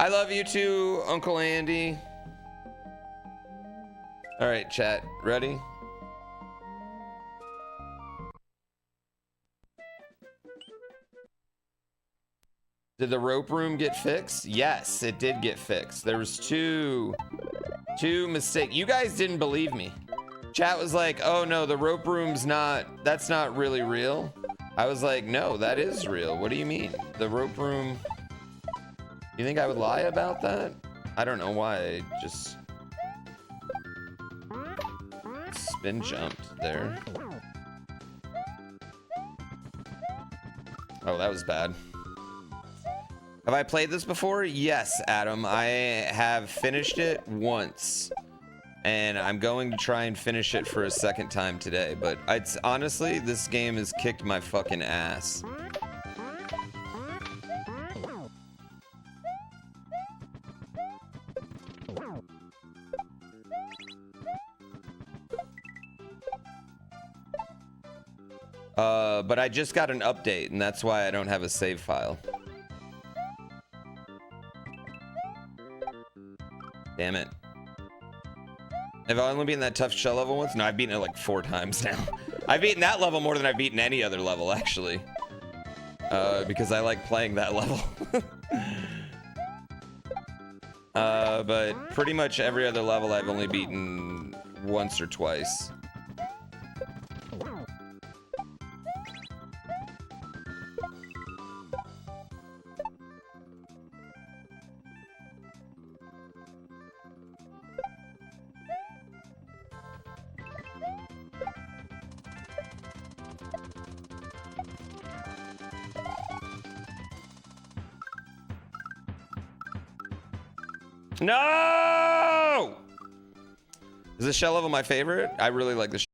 I love you too, Uncle Andy. All right, chat, ready? Did the rope room get fixed? Yes, it did get fixed. There was two mistakes. You guys didn't believe me. Chat was like, oh no, the rope room's that's not really real. I was like, no, that is real. What do you mean? The rope room, you think I would lie about that? I don't know why I just spin jumped there. Oh, that was bad. Have I played this before? Yes, Adam. I have finished it once. And I'm going to try and finish it for a second time today. But it's honestly, this game has kicked my fucking ass. But I just got an update, and that's why I don't have a save file. Damn it. Have I only beaten that tough shell level once? No, I've beaten it like 4 times now. I've beaten that level more than I've beaten any other level, actually. Because I like playing that level. But pretty much every other level I've only beaten once or twice. No! Is this shell level my favorite? I really like this.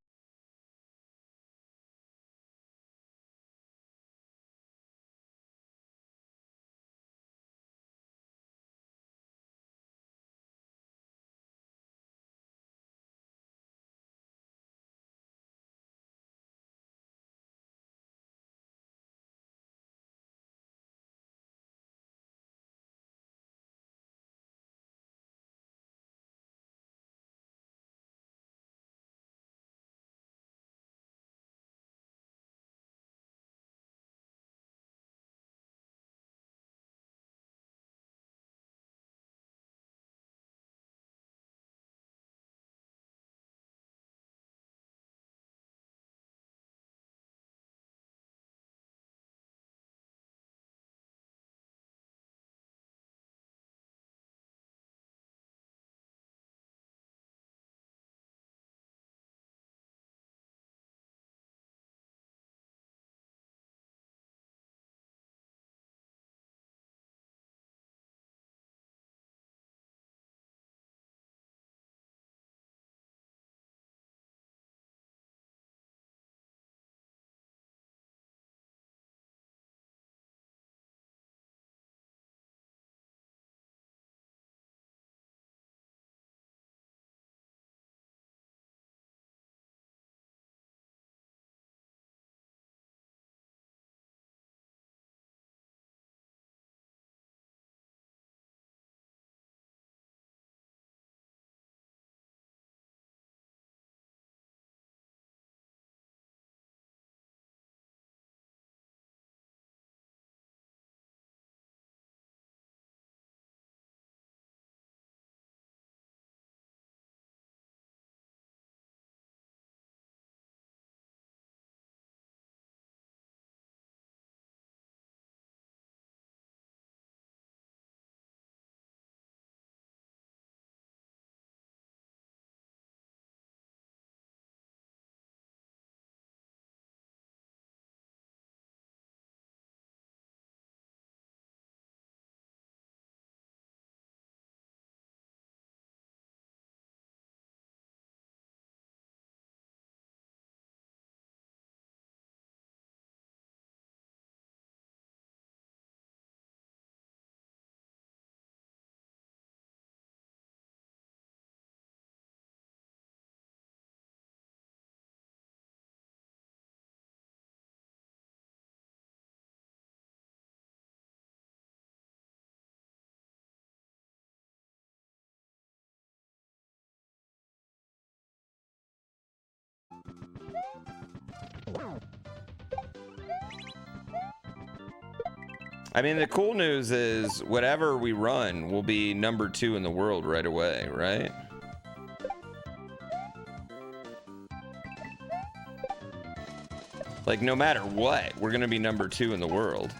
I mean, the cool news is whatever we run will be #2 in the world right away, right? Like, no matter what, we're gonna be #2 in the world.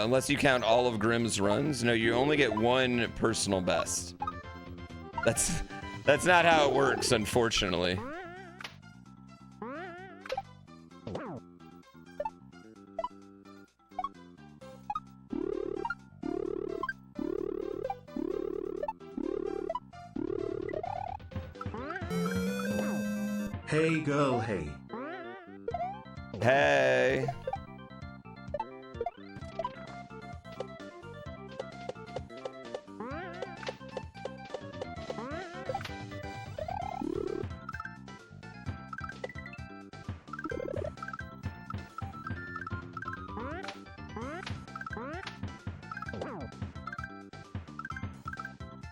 Unless you count all of Grimm's runs. No, you only get one personal best. That's not how it works, unfortunately. Hey girl, hey. Hey.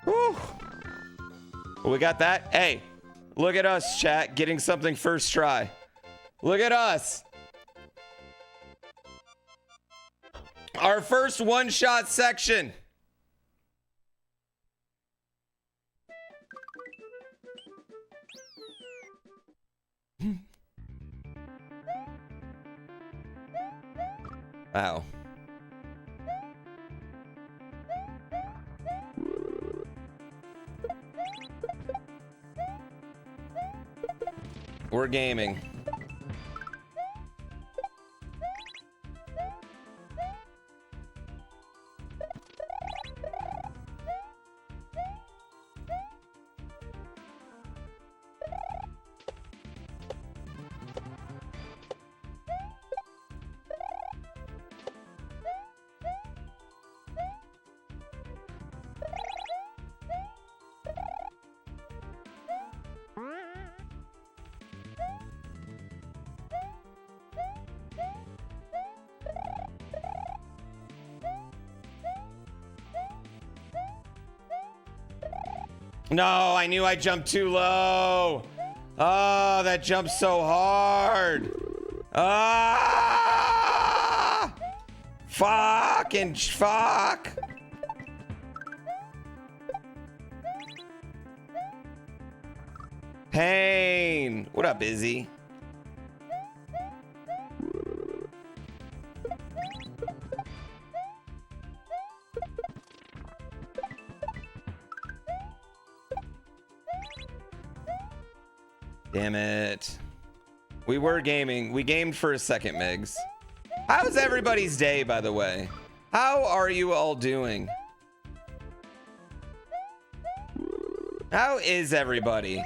Whew. Well, we got that. Hey, look at us, chat, getting something first try. Look at us. Our first one-shot section. Wow. We're gaming. No, I knew I jumped too low. Oh, that jump's so hard. Ah! Fucking fuck. Pain. What up, Izzy? Damn it. We were gaming. We gamed for a second, Migs. How's everybody's day, by the way? How are you all doing? How is everybody?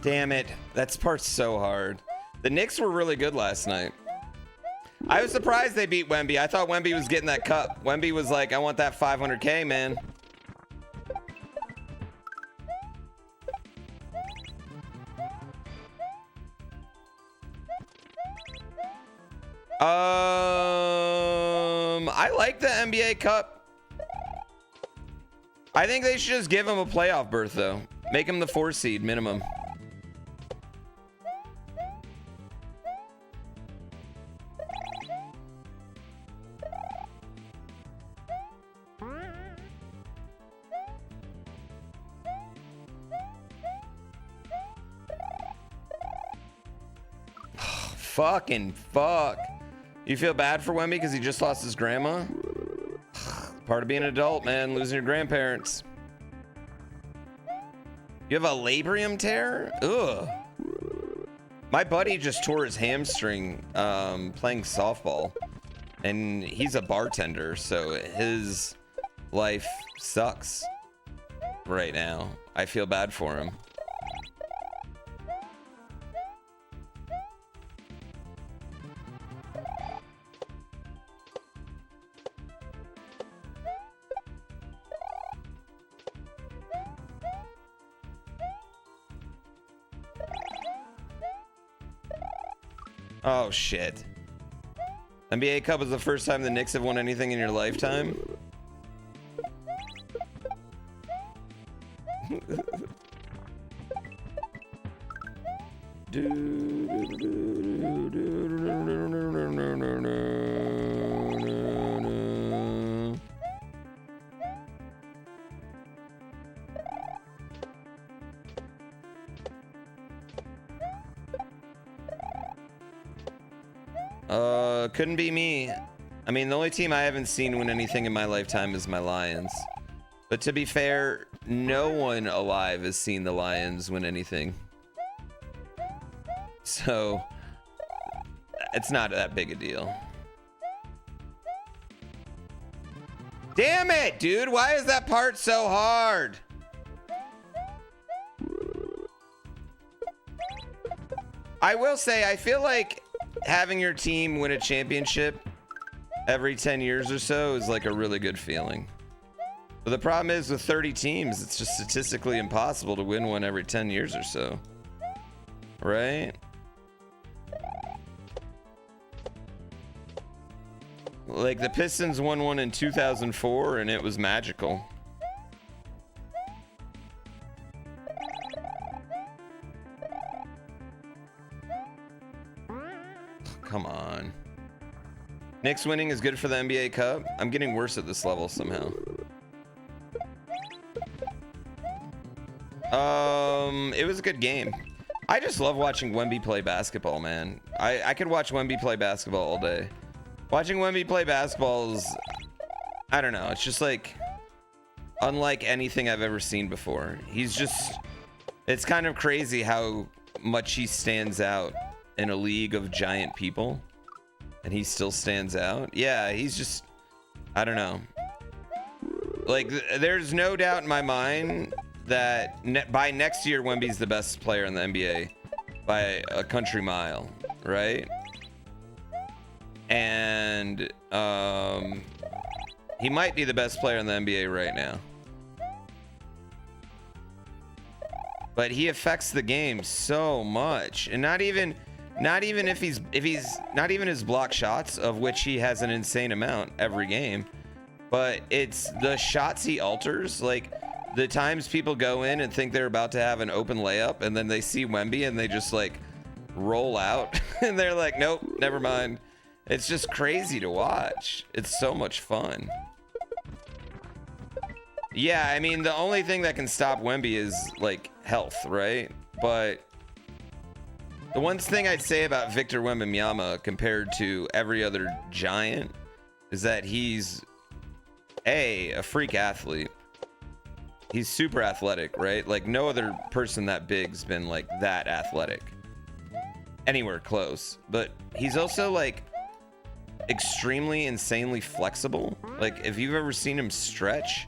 Damn it. That part's so hard. The Knicks were really good last night. I was surprised they beat Wemby. I thought Wemby was getting that cup. Wemby was like, I want that 500K, man. I like the NBA Cup. I think they should just give him a playoff berth, though. Make him the 4 seed minimum. fucking fuck. You feel bad for Wemby because he just lost his grandma? Part of being an adult, man. Losing your grandparents. You have a labrum tear? Ugh. My buddy just tore his hamstring playing softball. And he's a bartender, so his life sucks right now. I feel bad for him. Oh, shit. NBA Cup was the first time the Knicks have won anything in your lifetime? Couldn't be me. I mean, the only team I haven't seen win anything in my lifetime is my Lions. But to be fair, no one alive has seen the Lions win anything. So, it's not that big a deal. Damn it, dude. Why is that part so hard? I will say, I feel like having your team win a championship every 10 years or so is like a really good feeling. But the problem is with 30 teams, it's just statistically impossible to win one every 10 years or so. Right? Like the Pistons won one in 2004 and it was magical. Come on. Knicks winning is good for the NBA Cup. I'm getting worse at this level somehow. It was a good game. I just love watching Wemby play basketball, man. I could watch Wemby play basketball all day. Watching Wemby play basketball is, I don't know, it's just like unlike anything I've ever seen before. He's just, it's kind of crazy how much he stands out in a league of giant people, and he still stands out. Yeah, he's just, I don't know. Like, there's no doubt in my mind that by next year, Wemby's the best player in the NBA by a country mile, right? And he might be the best player in the NBA right now. But he affects the game so much, and not even if he's not even his block shots, of which he has an insane amount every game, but it's the shots he alters. Like the times people go in and think they're about to have an open layup, and then they see Wemby and they just like roll out and they're like, nope, never mind. It's just crazy to watch. It's so much fun. Yeah, I mean, the only thing that can stop Wemby is like health, right? But the one thing I'd say about Victor Wembanyama compared to every other giant is that he's a freak athlete. He's super athletic, right? Like no other person that big's been like that athletic anywhere close. But he's also like extremely insanely flexible. Like if you've ever seen him stretch,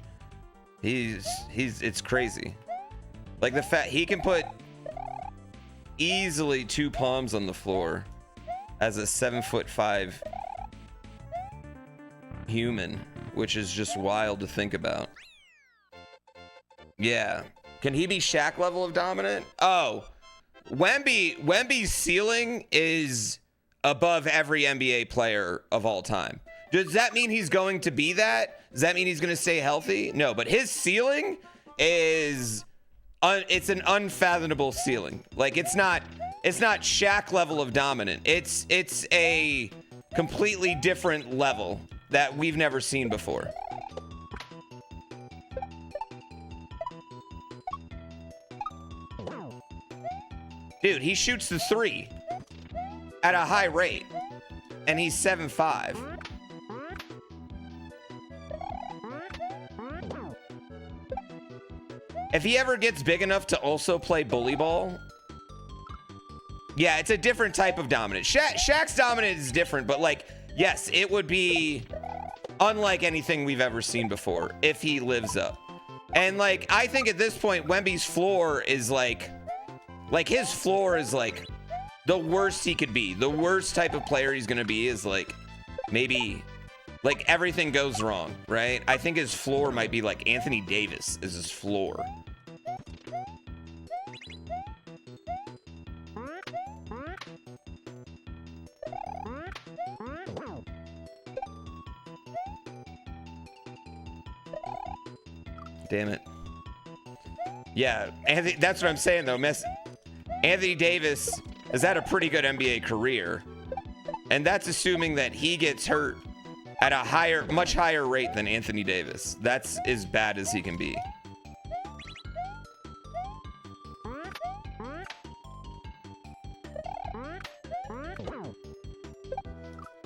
it's crazy. Like the fact he can put easily 2 palms on the floor as a 7'5" human, which is just wild to think about. Yeah. Can he be Shaq level of dominant? Oh, Wemby's ceiling is above every NBA player of all time. Does that mean he's going to be that? Does that mean he's going to stay healthy? No, but his ceiling is it's an unfathomable ceiling. Like it's not Shaq level of dominant. It's a completely different level that we've never seen before. Dude, he shoots the 3 at a high rate, and he's 7'5". If he ever gets big enough to also play bully ball, yeah, it's a different type of dominance. Shaq's dominance is different, but like, yes, it would be unlike anything we've ever seen before if he lives up. And like, I think at this point, Wemby's floor is like his floor is like the worst he could be. The worst type of player he's gonna be is like maybe like everything goes wrong, right? I think his floor might be like Anthony Davis is his floor. Damn it. Yeah, Anthony, that's what I'm saying though. Anthony Davis has had a pretty good NBA career, and that's assuming that he gets hurt at a much higher rate than Anthony Davis. That's as bad as he can be.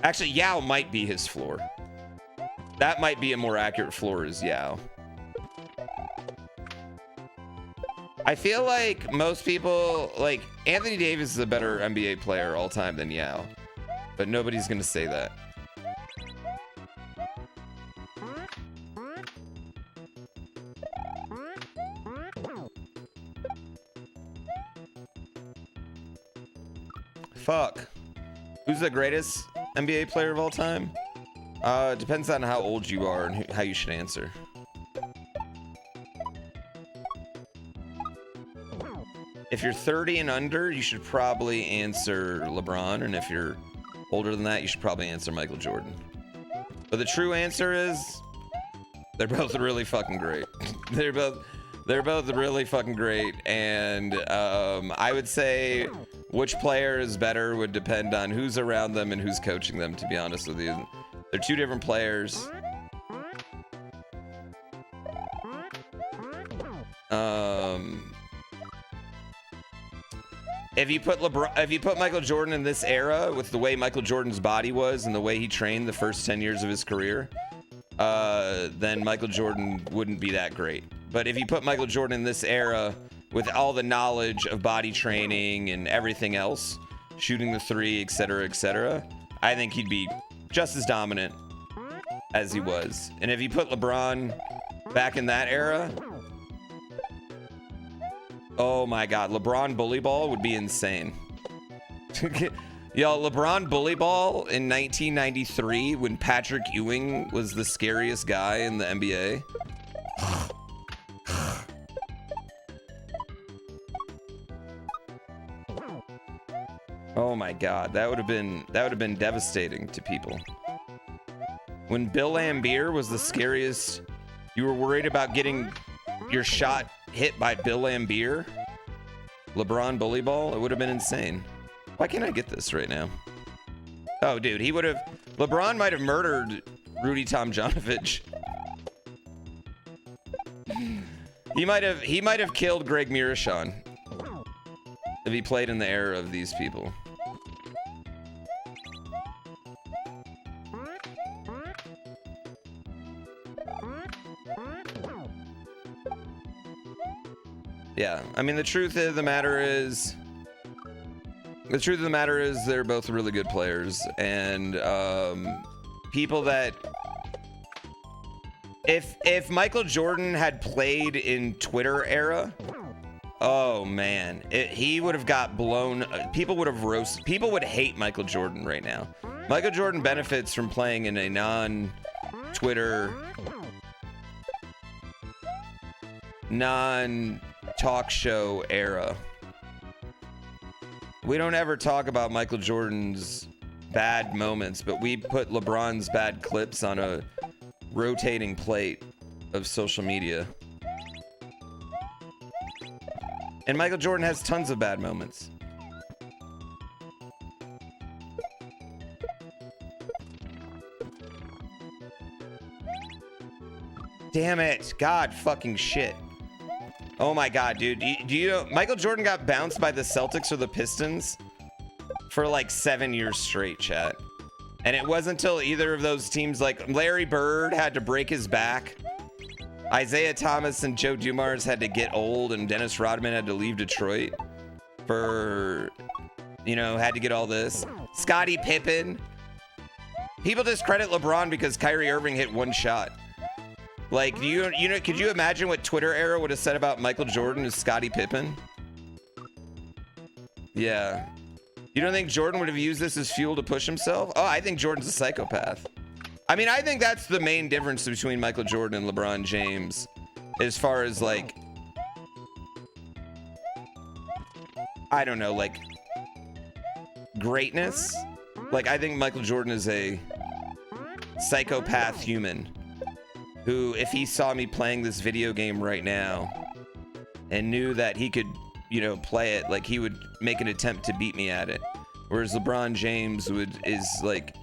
Actually, Yao might be his floor. That might be a more accurate floor as Yao. I feel like most people, like, Anthony Davis is a better NBA player all time than Yao, but nobody's gonna say that. Fuck. Who's the greatest NBA player of all time? Depends on how old you are and how you should answer. If you're 30 and under, you should probably answer LeBron, and if you're older than that, you should probably answer Michael Jordan. But the true answer is they're both really fucking great. They're both really fucking great, and I would say which player is better would depend on who's around them and who's coaching them, to be honest with you. They're two different players. If you put Michael Jordan in this era with the way Michael Jordan's body was and the way he trained the first 10 years of his career, then Michael Jordan wouldn't be that great. But if you put Michael Jordan in this era with all the knowledge of body training and everything else, shooting the three, etc., I think he'd be just as dominant as he was. And if you put LeBron back in that era, oh my God, LeBron bully ball would be insane. Yo, LeBron bully ball in 1993 when Patrick Ewing was the scariest guy in the NBA. Oh my God, that would have been devastating to people. When Bill Laimbeer was the scariest, you were worried about getting your shot hit by Bill Laimbeer, LeBron bully ball, it would have been insane. Why can't I get this right now? Oh, dude, LeBron might have murdered Rudy Tomjanovich. He might have killed Greg Mirashon if he played in the era of these people. Yeah, I mean, the truth of the matter is they're both really good players, and people that if Michael Jordan had played in Twitter era, oh man, he would have got blown. People would have roasted. People would hate Michael Jordan right now. Michael Jordan benefits from playing in a non-Twitter, non-talk show era. We don't ever talk about Michael Jordan's bad moments, but we put LeBron's bad clips on a rotating plate of social media. And Michael Jordan has tons of bad moments. Damn it. God fucking shit. Oh my God, dude. Do you know Michael Jordan got bounced by the Celtics or the Pistons for like 7 years straight, chat. And it wasn't until either of those teams, like Larry Bird had to break his back. Isaiah Thomas and Joe Dumars had to get old, and Dennis Rodman had to leave Detroit for, you know, had to get all this. Scottie Pippen. People discredit LeBron because Kyrie Irving hit one shot. Like, could you imagine what Twitter era would have said about Michael Jordan as Scottie Pippen? Yeah. You don't think Jordan would have used this as fuel to push himself? Oh, I think Jordan's a psychopath. I mean, I think that's the main difference between Michael Jordan and LeBron James, as far as like, I don't know, like greatness. Like, I think Michael Jordan is a psychopath human who, if he saw me playing this video game right now and knew that he could, you know, play it, like he would make an attempt to beat me at it. Whereas LeBron James is like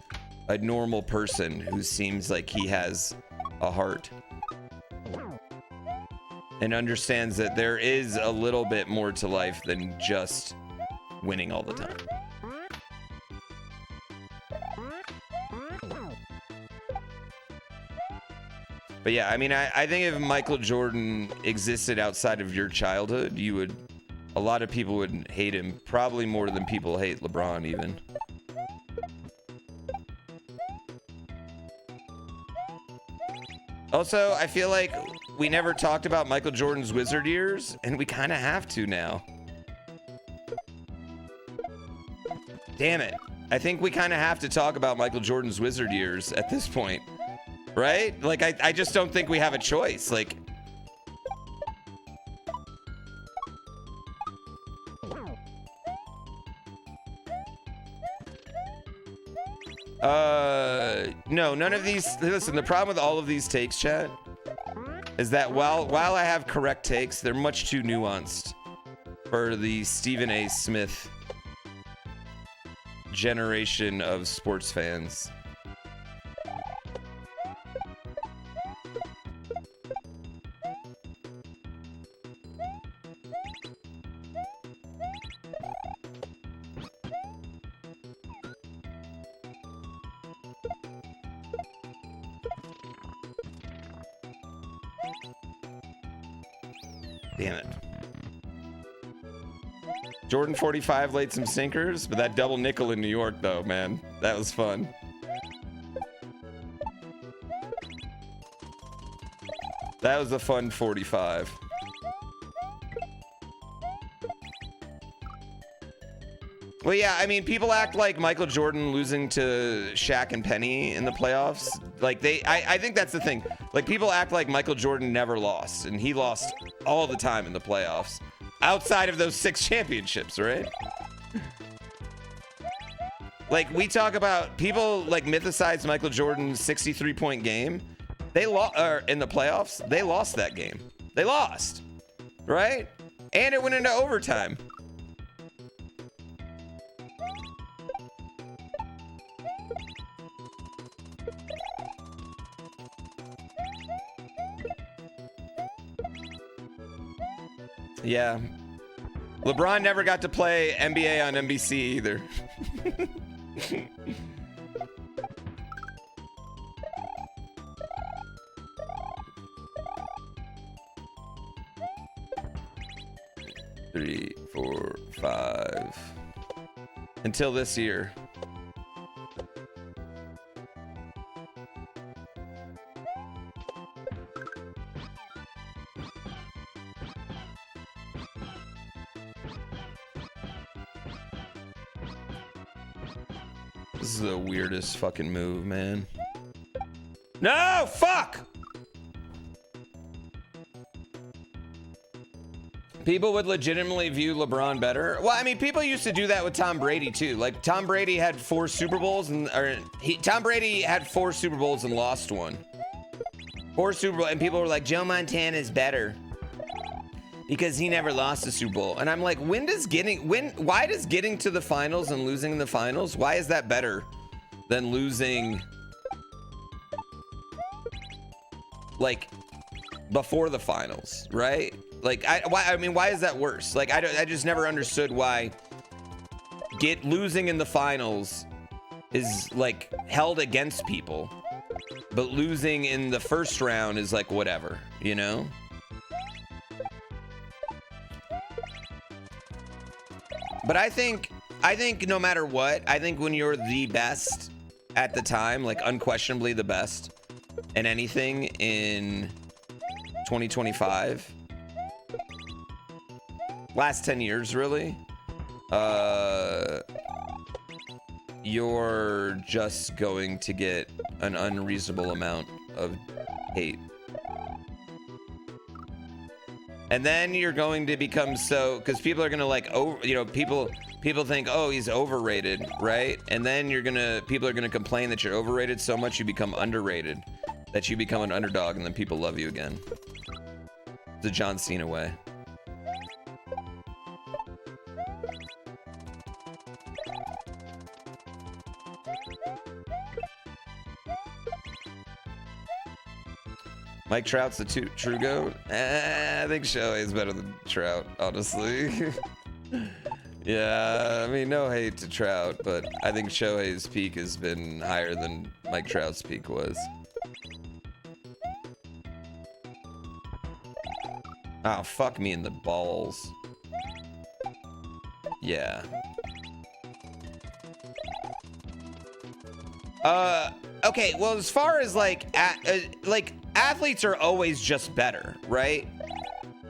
a normal person who seems like he has a heart and understands that there is a little bit more to life than just winning all the time. But yeah, I mean, I think if Michael Jordan existed outside of your childhood, a lot of people would hate him, probably more than people hate LeBron even. Also, I feel like we never talked about Michael Jordan's Wizard years, and we kind of have to now. Damn it. I think we kind of have to talk about Michael Jordan's Wizard years at this point. Right? Like, I just don't think we have a choice. Like, no, none of these. Listen, the problem with all of these takes, chat, is that while I have correct takes, they're much too nuanced for the Stephen A. Smith generation of sports fans. Damn it. Jordan 45 laid some sinkers, but that double nickel in New York, though, man, that was fun. That was a fun 45. Well, yeah, I mean, people act like Michael Jordan losing to Shaq and Penny in the playoffs. Like, I think that's the thing. Like, people act like Michael Jordan never lost, and he lost all the time in the playoffs. Outside of those 6 championships, right? Like, we talk about, people, like, mythicize Michael Jordan's 63-point game. They in the playoffs, they lost that game. They lost, right? And it went into overtime. Yeah. LeBron never got to play NBA on NBC either. Three, 4, 5. Until this year. This is the weirdest fucking move, man. No, fuck! People would legitimately view LeBron better. Well, I mean, people used to do that with Tom Brady too. Like, Tom Brady had 4 Super Bowls, and Tom Brady had 4 Super Bowls and lost one. 4 Super Bowls, and people were like, Joe Montana is better because he never lost a Super Bowl. And I'm like, why does getting to the finals and losing in the finals, why is that better than losing, like, before the finals, right? Like, why is that worse? Like, I just never understood why losing in the finals is like held against people, but losing in the first round is like whatever, you know? But I think no matter what, I think when you're the best at the time, like unquestionably the best in anything in 2025, last 10 years really, you're just going to get an unreasonable amount of hate. And then you're going to become so, because people are gonna like people think, oh, he's overrated, right? And then people are gonna complain that you're overrated so much you become underrated, that you become an underdog, and then people love you again. It's a John Cena way. Mike Trout's the true GOAT? I think Shohei is better than Trout, honestly. Yeah, I mean, no hate to Trout, but I think Shohei's peak has been higher than Mike Trout's peak was. Oh, fuck me in the balls. Yeah. Okay, well, as far as like athletes are always just better, right?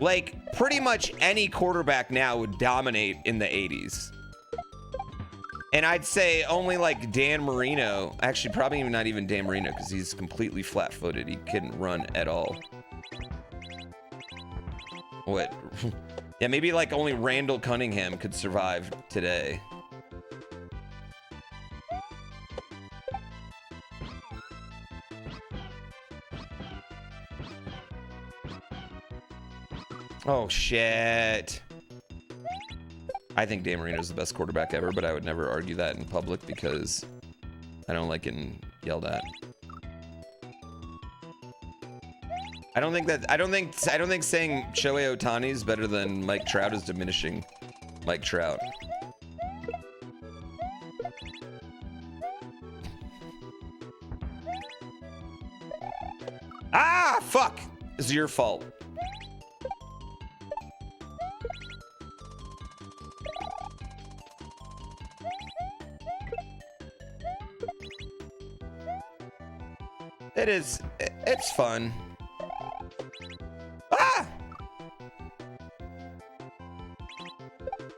Like pretty much any quarterback now would dominate in the 80s. And I'd say only like Dan Marino, actually probably not even Dan Marino because he's completely flat-footed. He couldn't run at all. What? Yeah, maybe like only Randall Cunningham could survive today. Oh, shit. I think Dan Marino's the best quarterback ever, but I would never argue that in public because I don't like getting yelled at. I don't think saying Shohei Ohtani is better than Mike Trout is diminishing Mike Trout. Ah, fuck! It's your fault. It is. It's fun. Ah!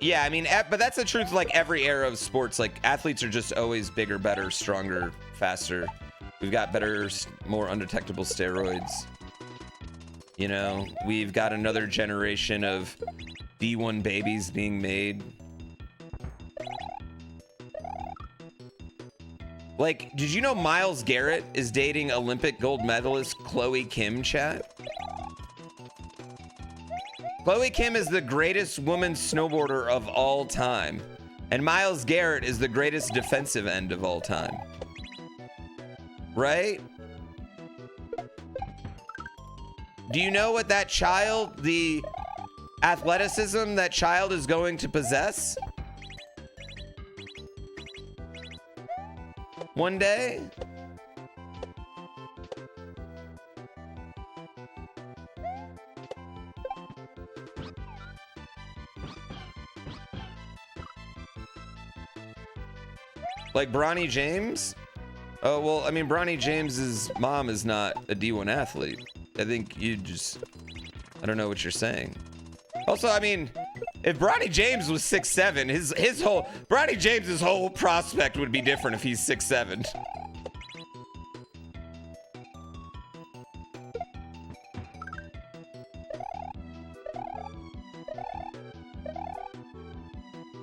Yeah, I mean, but that's the truth. Like every era of sports, like athletes are just always bigger, better, stronger, faster. We've got better, more undetectable steroids. You know, we've got another generation of D1 babies being made. Like, did you know Myles Garrett is dating Olympic gold medalist Chloe Kim, chat? Chloe Kim is the greatest woman snowboarder of all time. And Myles Garrett is the greatest defensive end of all time. Right? Do you know what that child, the athleticism that child is going to possess? One day? Like Bronny James? Oh, well, I mean, Bronny James's mom is not a D1 athlete. I think you just, I don't know what you're saying. Also, I mean, if Bronny James was 6'7", his whole Bronny James's whole prospect would be different if he's 6'7".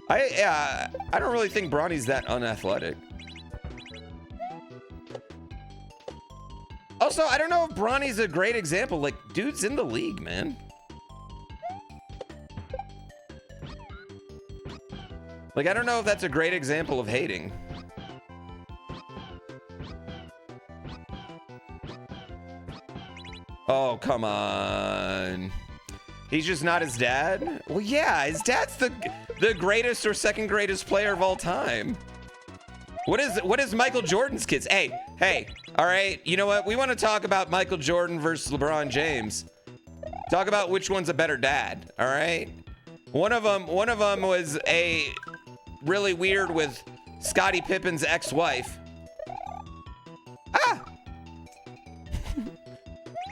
I don't really think Bronny's that unathletic. Also, I don't know if Bronny's a great example. Like, dude's in the league, man. Like, I don't know if that's a great example of hating. Oh, come on. He's just not his dad? Well, yeah, his dad's the greatest or second greatest player of all time. What is Michael Jordan's kids? Hey, all right, you know what? We want to talk about Michael Jordan versus LeBron James. Talk about which one's a better dad, all right? One of them was a really weird with Scottie Pippen's ex-wife.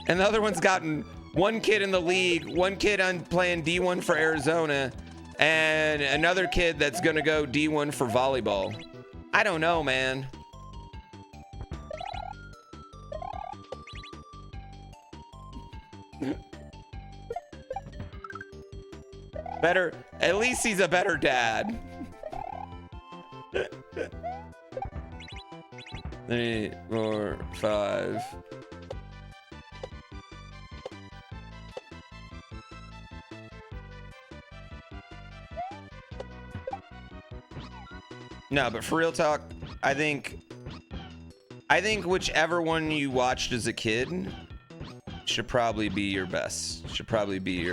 And the other one's gotten one kid in the league, one kid on playing D1 for Arizona, and another kid that's gonna go D1 for volleyball. I don't know, man. Better, at least he's a better dad. 3, 4, 5. No, but for real talk, I think whichever one you watched as a kid should probably be your best. Should probably be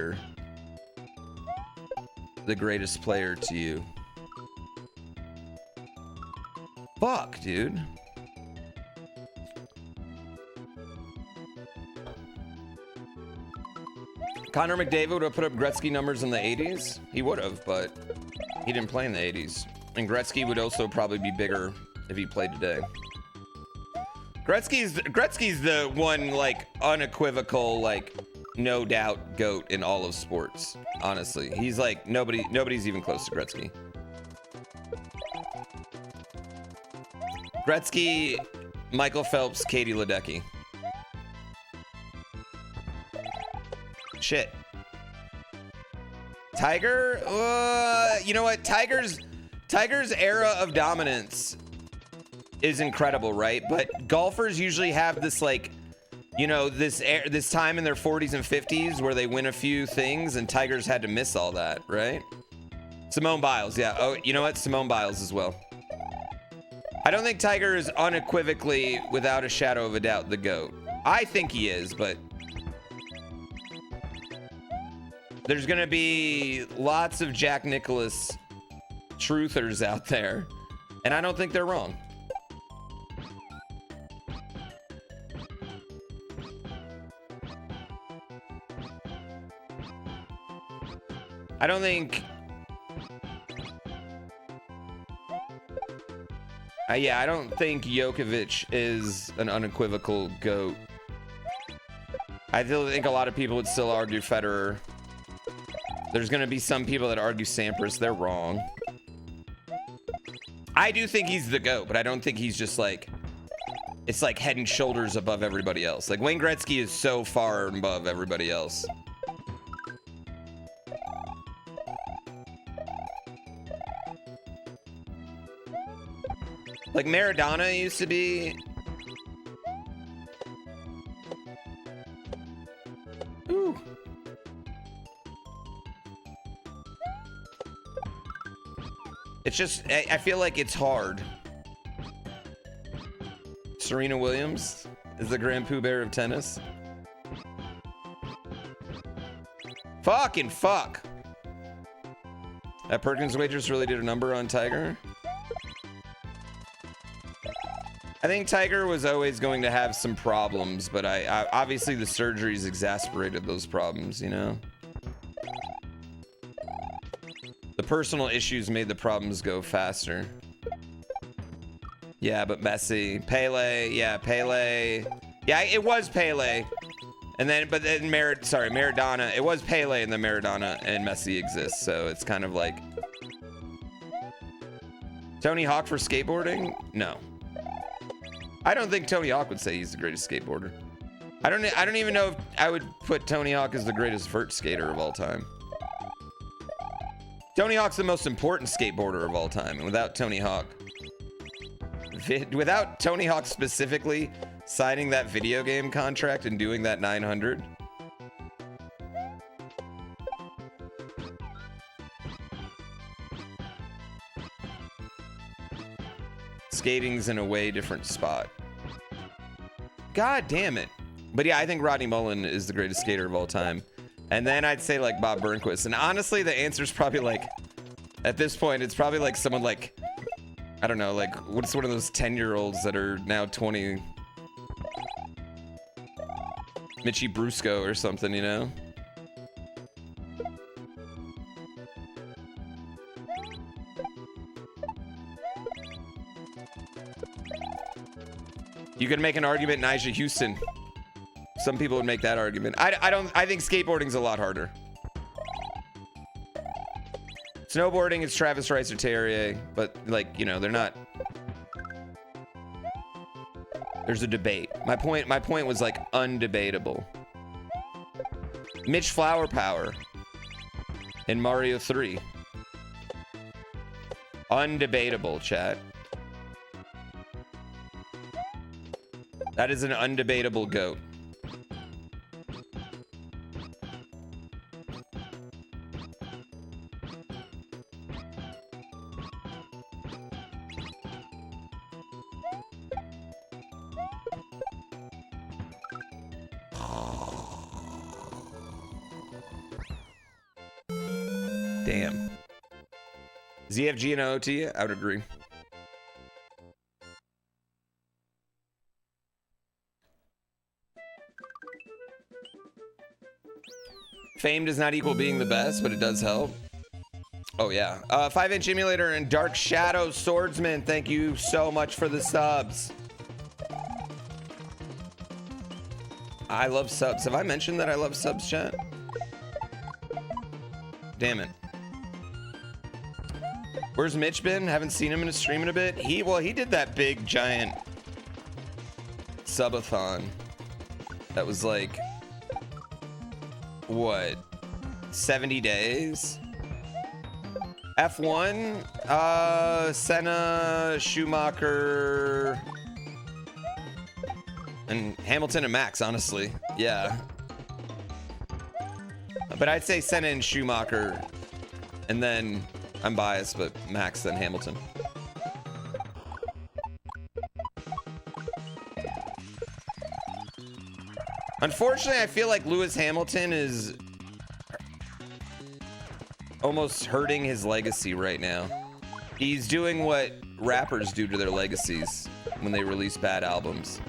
the greatest player to you. Fuck, dude. Connor McDavid would have put up Gretzky numbers in the 80s. He would have, but he didn't play in the 80s. And Gretzky would also probably be bigger if he played today. Gretzky's the one, like, unequivocal, like, no doubt GOAT in all of sports. Honestly, he's like nobody's even close to Gretzky. Gretzky, Michael Phelps, Katie Ledecky. Shit. Tiger? You know what? Tiger's era of dominance is incredible, right? But golfers usually have this, like, you know, this time in their 40s and 50s where they win a few things, and Tiger's had to miss all that, right? Simone Biles, yeah. Oh, you know what? Simone Biles as well. I don't think Tiger is unequivocally, without a shadow of a doubt, the GOAT. I think he is, but there's gonna be lots of Jack Nicklaus truthers out there, and I don't think they're wrong. I don't think I don't think Djokovic is an unequivocal GOAT. I think a lot of people would still argue Federer. There's going to be some people that argue Sampras. They're wrong. I do think he's the GOAT, but I don't think he's just like, it's like head and shoulders above everybody else. Like Wayne Gretzky is so far above everybody else. Like Maradona used to be. Ooh. It's just, I feel like it's hard. Serena Williams is the GrandPooBear of tennis. Fucking fuck. That Perkins waitress really did a number on Tiger. I think Tiger was always going to have some problems, but I obviously the surgeries exasperated those problems, you know? The personal issues made the problems go faster. Yeah, but Messi, Pele, yeah, Pele. Yeah, it was Pele. And then, but then Maradona. It was Pele and then Maradona and Messi exists, so it's kind of like Tony Hawk for skateboarding? No. I don't think Tony Hawk would say he's the greatest skateboarder. I don't even know if I would put Tony Hawk as the greatest vert skater of all time. Tony Hawk's the most important skateboarder of all time, and without Tony Hawk specifically signing that video game contract and doing that 900, skating's in a way different spot. God damn it. But yeah, I think Rodney Mullen is the greatest skater of all time. And then I'd say like Bob Burnquist. And honestly, the answer's probably like, at this point, it's probably like someone like, I don't know, like what's one of those 10-year-olds that are now 20? Mitchy Brusco or something, you know? You could make an argument, Nyjah Houston. Some people would make that argument. I think skateboarding's a lot harder. Snowboarding is Travis Rice or Terrier, but like, you know, they're not. There's a debate. My point was like undebatable. Mitch Flower Power in Mario 3. Undebatable, chat. That is an undebatable GOAT. Damn. ZFG and OT, I would agree. Fame does not equal being the best, but it does help. Oh yeah. 5-inch emulator and Dark Shadow Swordsman, thank you so much for the subs. I love subs. Have I mentioned that I love subs, chat? Damn it. Where's Mitch been? Haven't seen him in a stream in a bit. He did that big giant subathon. That was like, what, 70 days? F1, Senna, Schumacher, and Hamilton and Max, honestly. Yeah. But I'd say Senna and Schumacher, and then I'm biased, but Max, then Hamilton. Unfortunately, I feel like Lewis Hamilton is almost hurting his legacy right now. He's doing what rappers do to their legacies when they release bad albums.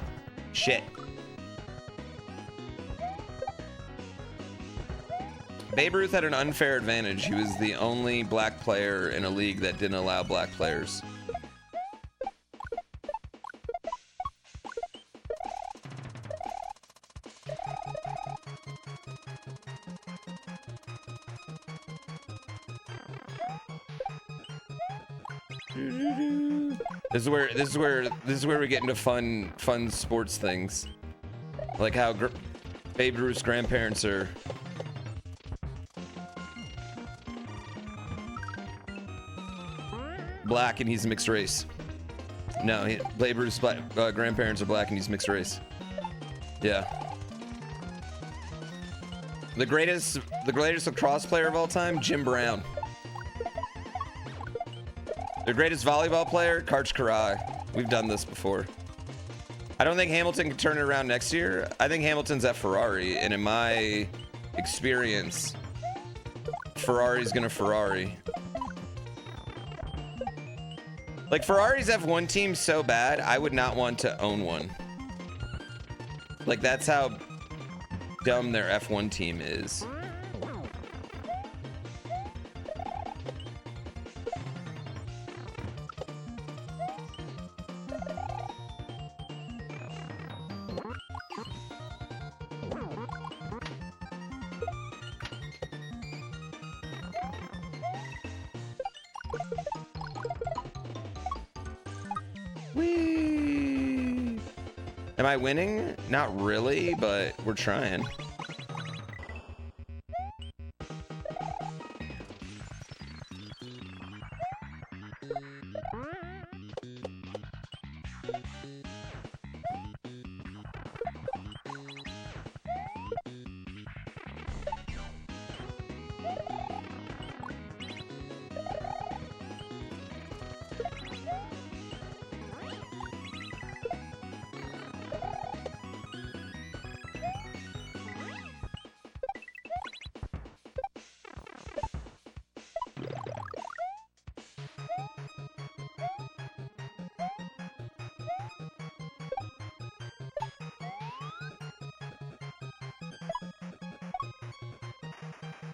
Shit. Babe Ruth had an unfair advantage. He was the only black player in a league that didn't allow black players. This is where we get into fun sports things, like how Babe Ruth's grandparents are black and he's mixed race. No, Babe Ruth's grandparents are black and he's mixed race. Yeah. The greatest lacrosse player of all time, Jim Brown. The greatest volleyball player, Karch Karai. We've done this before. I don't think Hamilton can turn it around next year. I think Hamilton's at Ferrari, and in my experience, Ferrari's gonna Ferrari. Like, Ferrari's F1 team's so bad, I would not want to own one. Like, that's how dumb their F1 team is. Whee! Am I winning? Not really, but we're trying.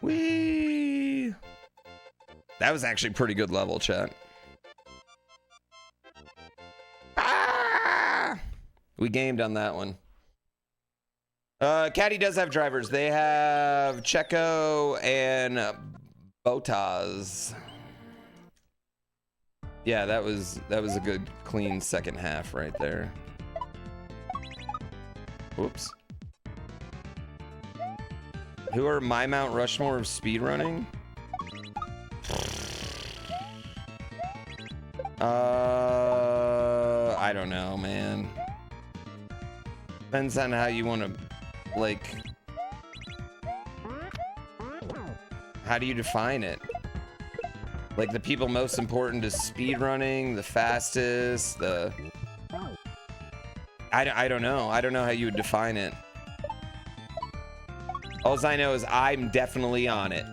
Whee! That was actually pretty good level, chat. Ah! We gamed on that one. Caddy does have drivers. They have Checo and Bottas. Yeah, that was a good clean second half right there. Whoops. Who are my Mount Rushmore of speedrunning? I don't know, man. Depends on how you want to, like, how do you define it? Like, the people most important to speedrunning, the fastest, the... I don't know. I don't know how you would define it. All I know is I'm definitely on it.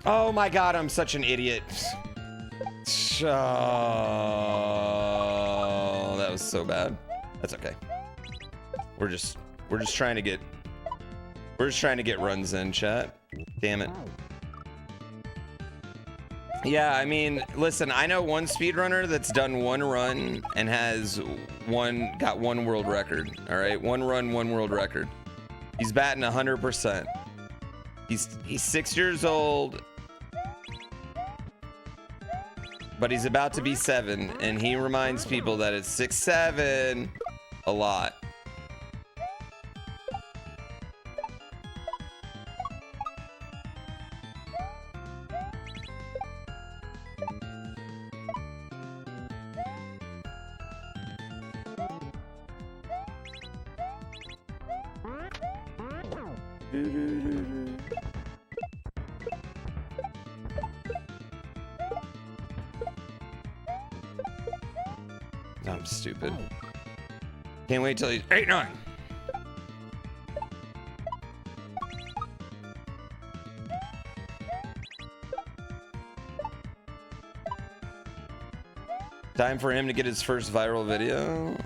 Oh my god, I'm such an idiot. Oh, that was so bad. That's okay. We're just trying to get runs in, chat. Damn it. Yeah, I mean, listen, I know one speedrunner that's done one run and has got one world record. All right, one run, one world record. He's batting 100%. He's 6 years old. But he's about to be 7, and he reminds people that it's 6'7" a lot. I'm stupid. Can't wait till he's 8-9. Time for him to get his first viral video.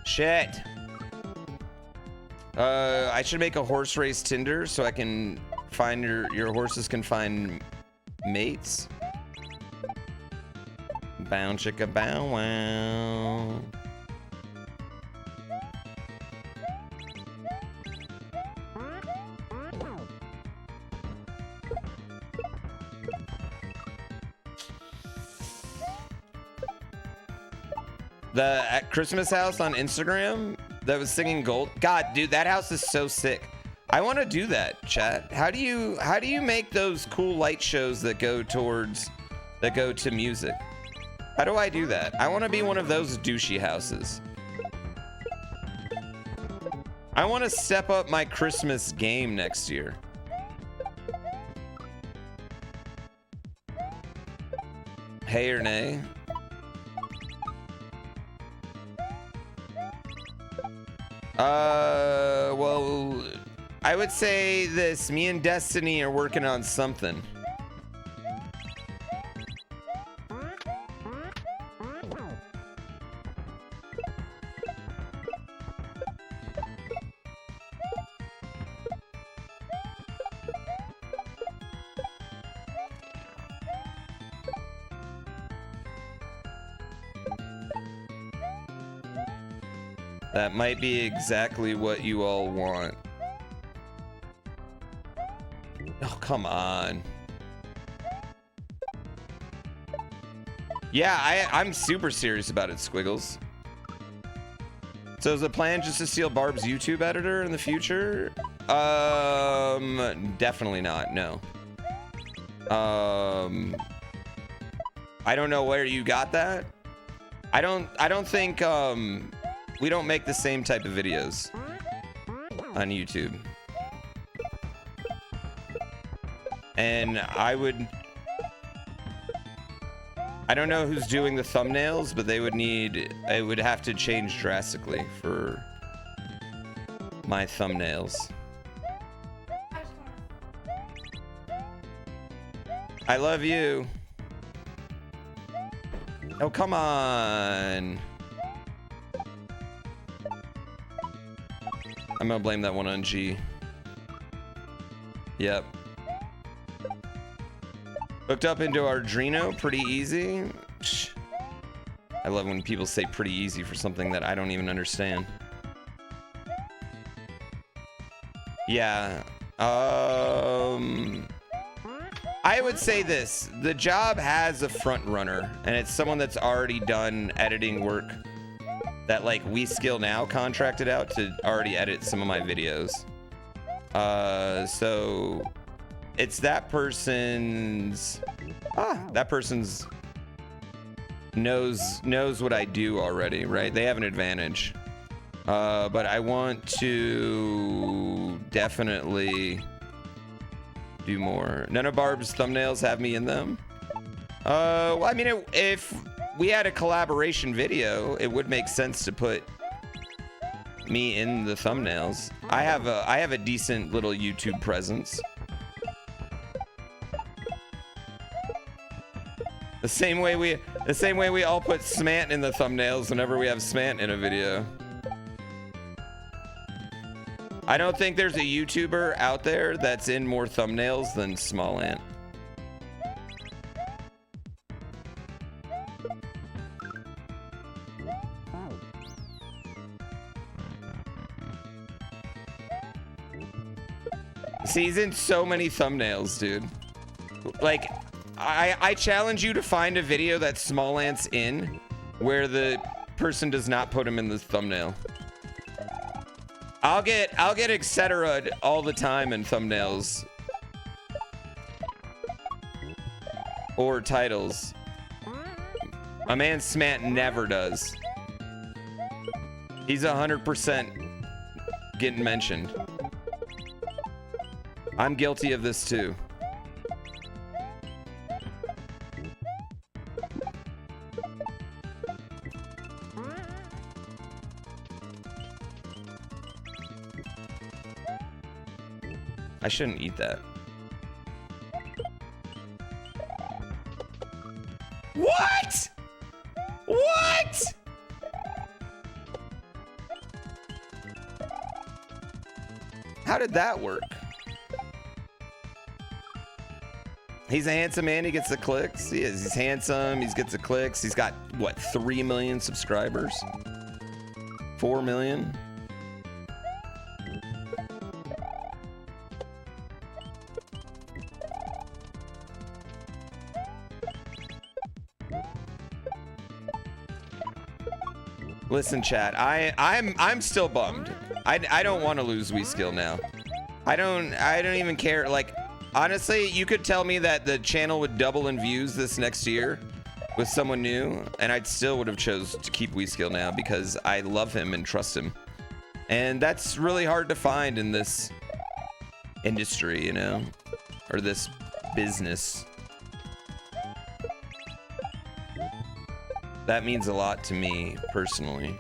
Shit. I should make a horse race Tinder so I can find your horses can find mates. Bow chicka bow wow. The at Christmas house on Instagram that was singing Gold. God, dude, that house is so sick. I want to do that, chat. How do you make those cool light shows that go to music? How do I do that? I want to be one of those douchey houses. I want to step up my Christmas game next year. Hey or nay? Well, I would say this. Me and Destiny are working on something. That might be exactly what you all want. Oh, come on. Yeah, I'm super serious about it, Squiggles. So is the plan just to steal Barb's YouTube editor in the future? Definitely not, no. I don't know where you got that. I don't think we don't make the same type of videos on YouTube. And I don't know who's doing the thumbnails, but it would have to change drastically for my thumbnails. I love you. Oh, come on. I'm gonna blame that one on G. Yep. Hooked up into Arduino, pretty easy. I love when people say pretty easy for something that I don't even understand. Yeah. I would say this, the job has a front runner, and it's someone that's already done editing work that like WeSkill Now contracted out to already edit some of my videos. So it's that person's knows what I do already, right? They have an advantage. But I want to definitely do more. None of Barb's thumbnails have me in them. Well, I mean, if we had a collaboration video, it would make sense to put me in the thumbnails. I have a decent little YouTube presence. The same way we all put Smant in the thumbnails whenever we have Smant in a video. I don't think there's a YouTuber out there that's in more thumbnails than Small Ant. See, he's in so many thumbnails, dude. Like, I challenge you to find a video that Small Ant's in where the person does not put him in the thumbnail. I'll get etc. all the time in thumbnails or titles. My man Smant never does. He's 100% getting mentioned. I'm guilty of this too. I shouldn't eat that. What? What? How did that work? He's a handsome man. He gets the clicks. He is. He's handsome. He gets the clicks. He's got, what, 3 million subscribers? 4 million? Listen, chat. I'm still bummed. I don't want to lose WeSkill Now. I don't even care. Like, honestly, you could tell me that the channel would double in views this next year with someone new, and I still would have chose to keep WeSkill Now because I love him and trust him. And that's really hard to find in this industry, you know, or this business. That means a lot to me personally.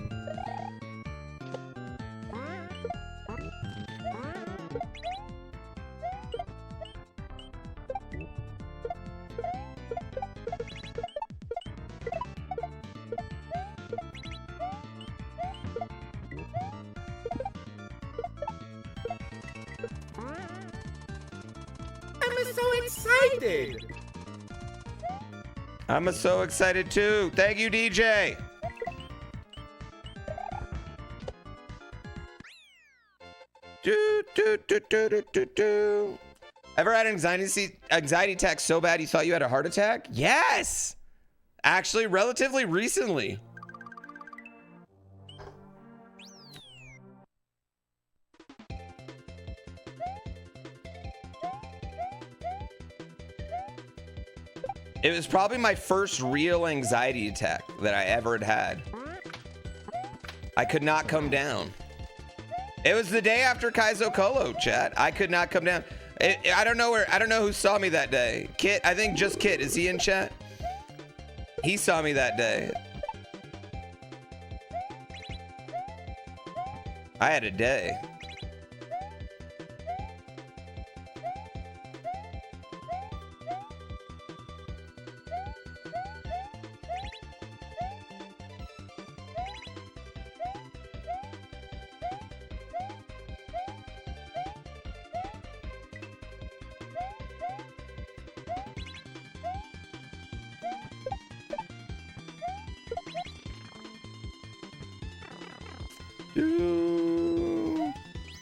I'm so excited too. Thank you, DJ. Ever had an anxiety attack so bad you thought you had a heart attack? Yes. Actually, relatively recently. It was probably my first real anxiety attack that I ever had. I could not come down. It was the day after Kaizo Kolo, chat. I could not come down. I don't know who saw me that day. Kit, I think just Kit. Is he in chat? He saw me that day. I had a day.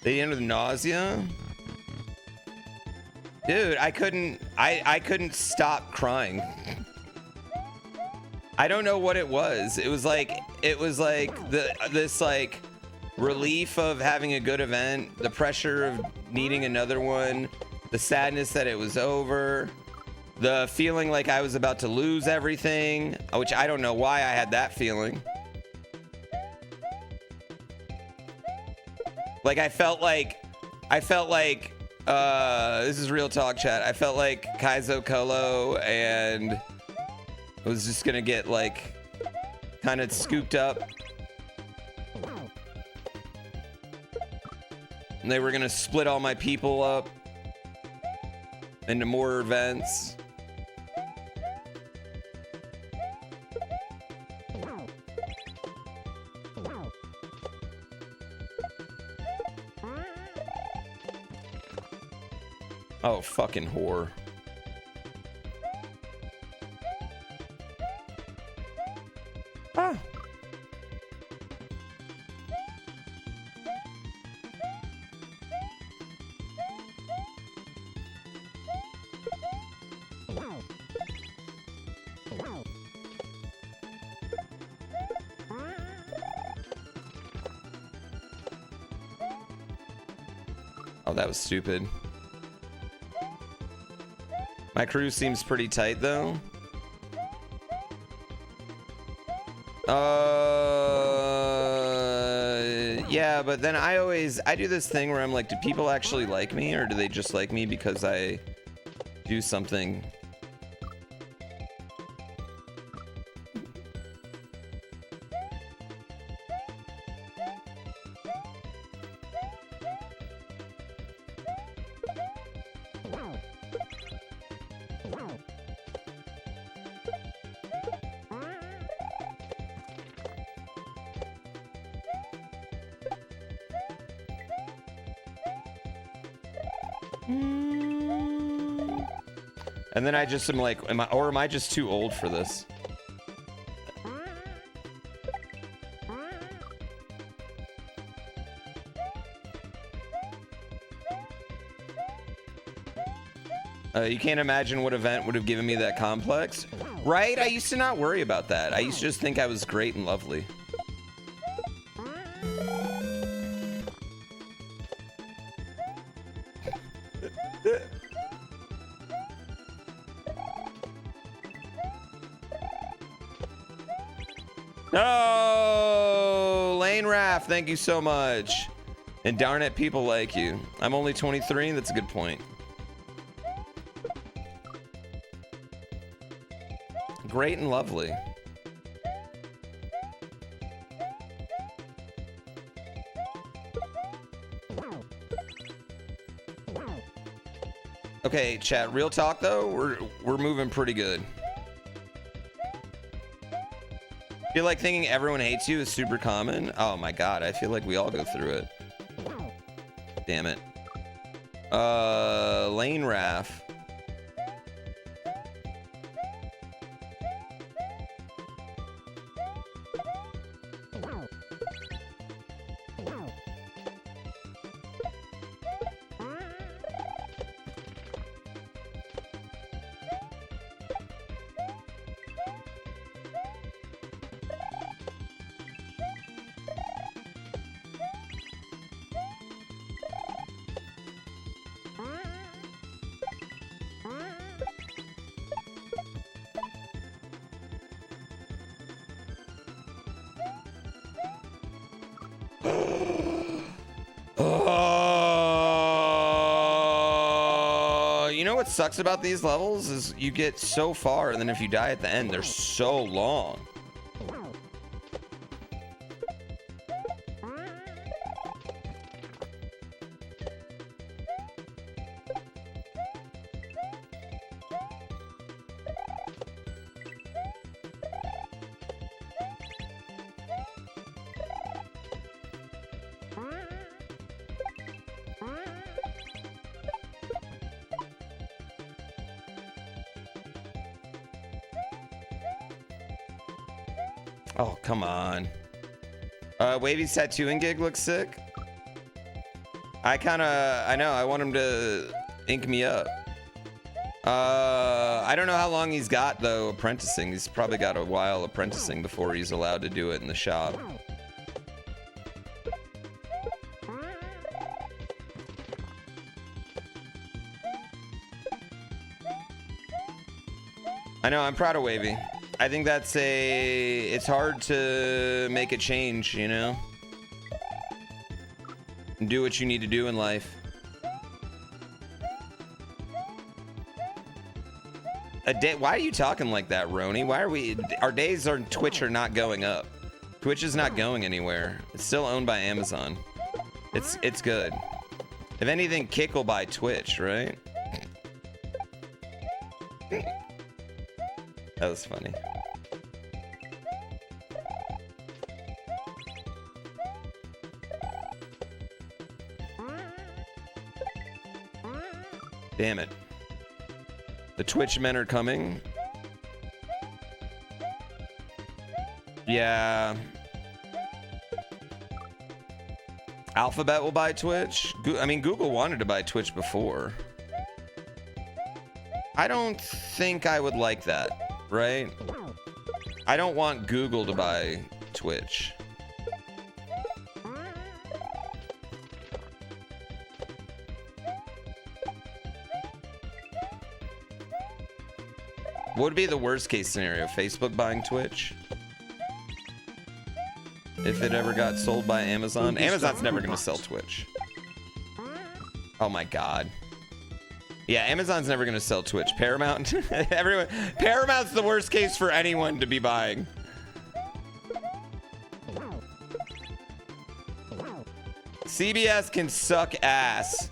They end with nausea. Dude, I couldn't stop crying. I don't know what it was. It was like this like relief of having a good event, the pressure of needing another one, the sadness that it was over, the feeling like I was about to lose everything, which I don't know why I had that feeling. Like I felt like this is real talk, chat. I felt like Kaizo Kolo and I was just gonna get like kind of scooped up. And they were gonna split all my people up into more events. Oh, fucking whore. Ah. Oh, that was stupid. My crew seems pretty tight though. Yeah, but then I do this thing where I'm like, do people actually like me or do they just like me because I do something? And then I just am like, am I just too old for this? You can't imagine what event would have given me that complex, right? I used to not worry about that. I used to just think I was great and lovely. No, Lane Raff, thank you so much. And darn it, people like you. I'm only 23, and that's a good point. Great and lovely. Okay, chat, real talk though, we're moving pretty good. I feel like thinking everyone hates you is super common. Oh my god, I feel like we all go through it. Damn it. Lane Raff. You know what sucks about these levels is you get so far, and then if you die at the end, they're so long. Oh, come on. Wavy's tattooing gig looks sick. I know, I want him to ink me up. I don't know how long he's got, though, apprenticing. He's probably got a while apprenticing before he's allowed to do it in the shop. I know, I'm proud of Wavy. I think it's hard to make a change, you know? And do what you need to do in life. Why are you talking like that, Roni? Why are our days on Twitch are not going up. Twitch is not going anywhere. It's still owned by Amazon. It's good. If anything, Kick will buy Twitch, right? That was funny. Damn it. The Twitch men are coming. Yeah. Alphabet will buy Twitch. I mean, Google wanted to buy Twitch before. I don't think I would like that, right? I don't want Google to buy Twitch. What would be the worst case scenario? Facebook buying Twitch? If it ever got sold by Amazon? Amazon's never going to sell Twitch. Oh my god. Yeah, Amazon's never going to sell Twitch. Paramount? Paramount's the worst case for anyone to be buying. CBS can suck ass.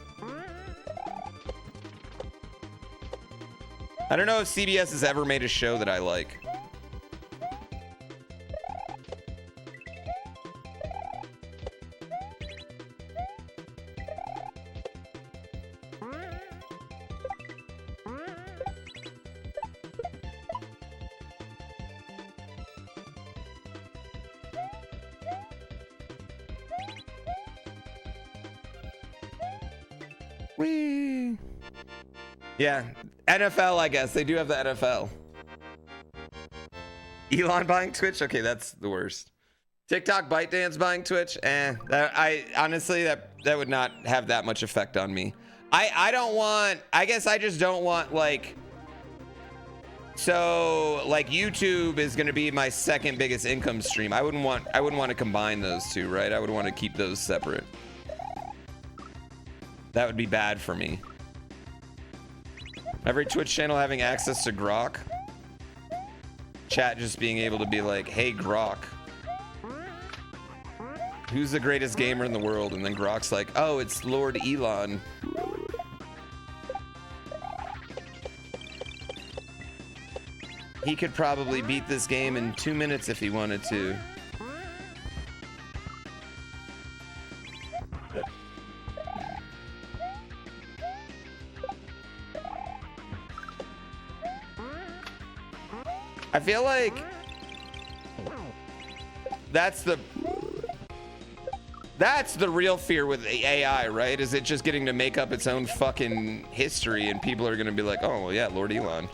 I don't know if CBS has ever made a show that I like. Whee! Yeah. NFL, I guess. They do have the NFL. Elon buying Twitch? Okay, that's the worst. TikTok ByteDance buying Twitch? I honestly, that would not have that much effect on me. I guess I just don't want, like... So, like, YouTube is going to be my second biggest income stream. I wouldn't want to combine those two, right? I would want to keep those separate. That would be bad for me. Every Twitch channel having access to Grok. Chat just being able to be like, hey, Grok. Who's the greatest gamer in the world? And then Grok's like, oh, it's Lord Elon. He could probably beat this game in 2 minutes if he wanted to. I feel like that's the real fear with the AI, right? Is it just getting to make up its own fucking history and people are going to be like, oh, well, yeah, Lord Elon.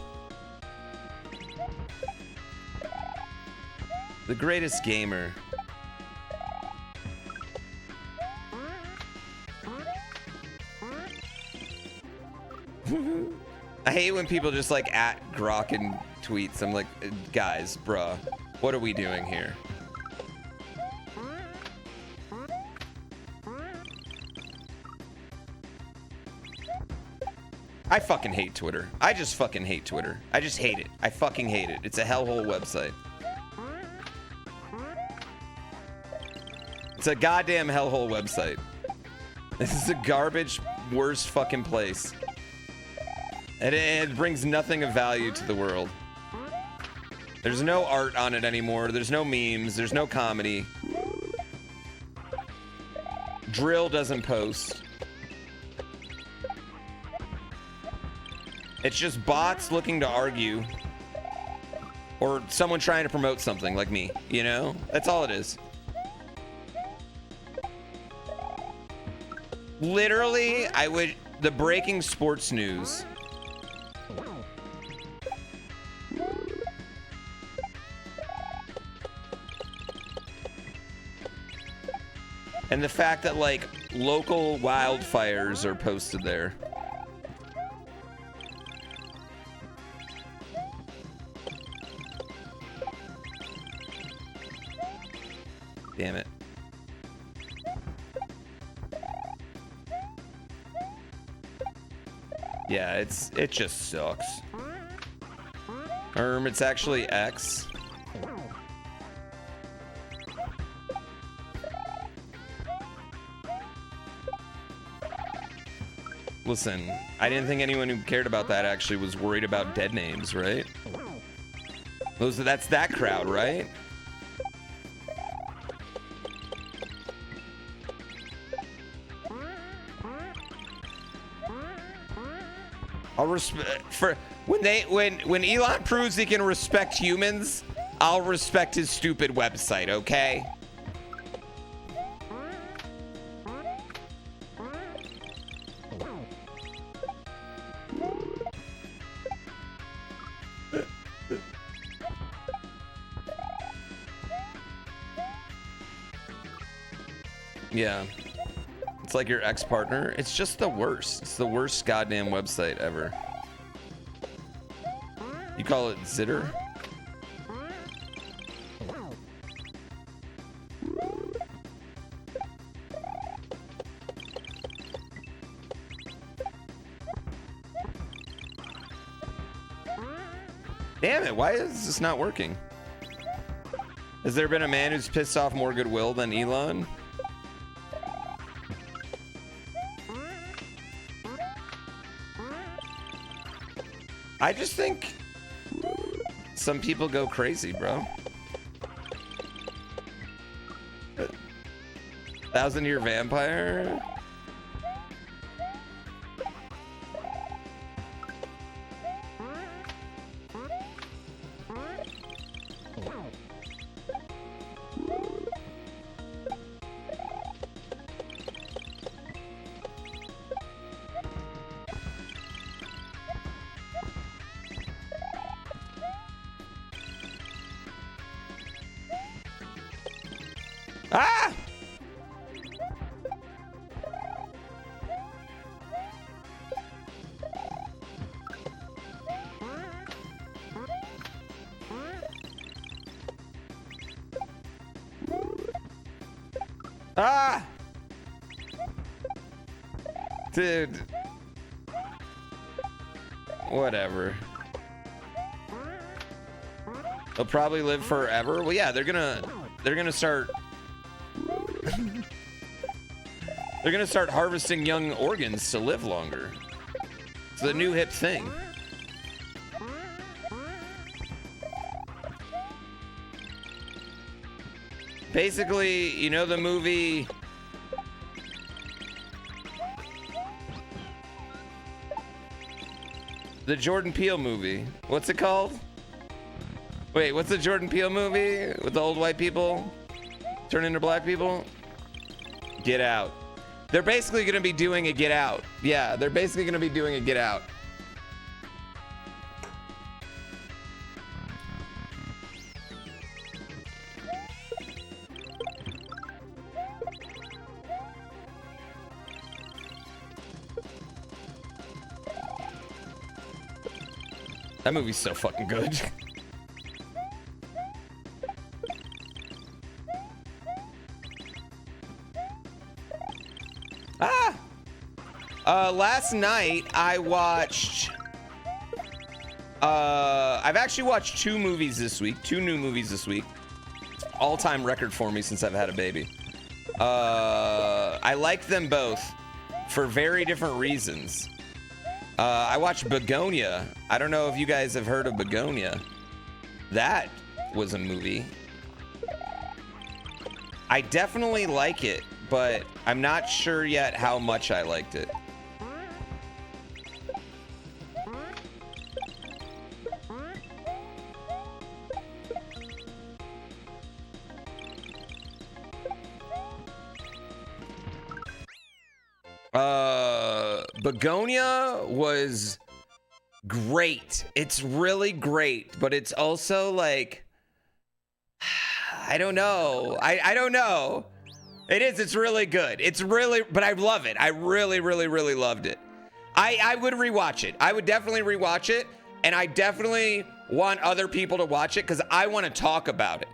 The greatest gamer. I hate when people just like at Grok and tweets. I'm like, guys, bruh, what are we doing here? I fucking hate Twitter. I just fucking hate Twitter. I just hate it. I fucking hate it. It's a hellhole website. It's a goddamn hellhole website. This is a garbage, worst fucking place. And it brings nothing of value to the world. There's no art on it anymore. There's no memes. There's no comedy. Drill doesn't post. It's just bots looking to argue. Or someone trying to promote something like me, you know? That's all it is. Literally, the breaking sports news. And the fact that, like, local wildfires are posted there. Damn it. Yeah, it just sucks. It's actually X. Listen, I didn't think anyone who cared about that actually was worried about dead names, right? That's that crowd, right? I'll respect for when Elon proves he can respect humans, I'll respect his stupid website, okay? Yeah. It's like your ex-partner. It's just the worst. It's the worst goddamn website ever. You call it Zitter? Damn it, why is this not working? Has there been a man who's pissed off more goodwill than Elon? I just think some people go crazy, bro. 1,000-year vampire? Ah! Ah! Dude. Whatever. They'll probably live forever. Well, yeah, they're gonna start they're gonna start harvesting young organs to live longer. It's the new hip thing. Basically, you know the movie the Jordan Peele movie. What's it called? Wait, what's the Jordan Peele movie with the old white people turn into black people? Get Out. They're basically going to be doing a Get Out. Yeah, they're basically going to be doing a Get Out. That movie's so fucking good. Ah! Last night I watched I've actually watched 2 movies this week, 2 new movies this week. All-time record for me since I've had a baby. I like them both for very different reasons. I watched Begonia. I don't know if you guys have heard of Begonia. That was a movie. I definitely like it, but I'm not sure yet how much I liked it. Begonia was great. It's really great, but it's also like, I don't know. I don't know. It's really good. It's really, but I love it. I really, really, really loved it. I would rewatch it. I would definitely rewatch it, and I definitely want other people to watch it because I want to talk about it.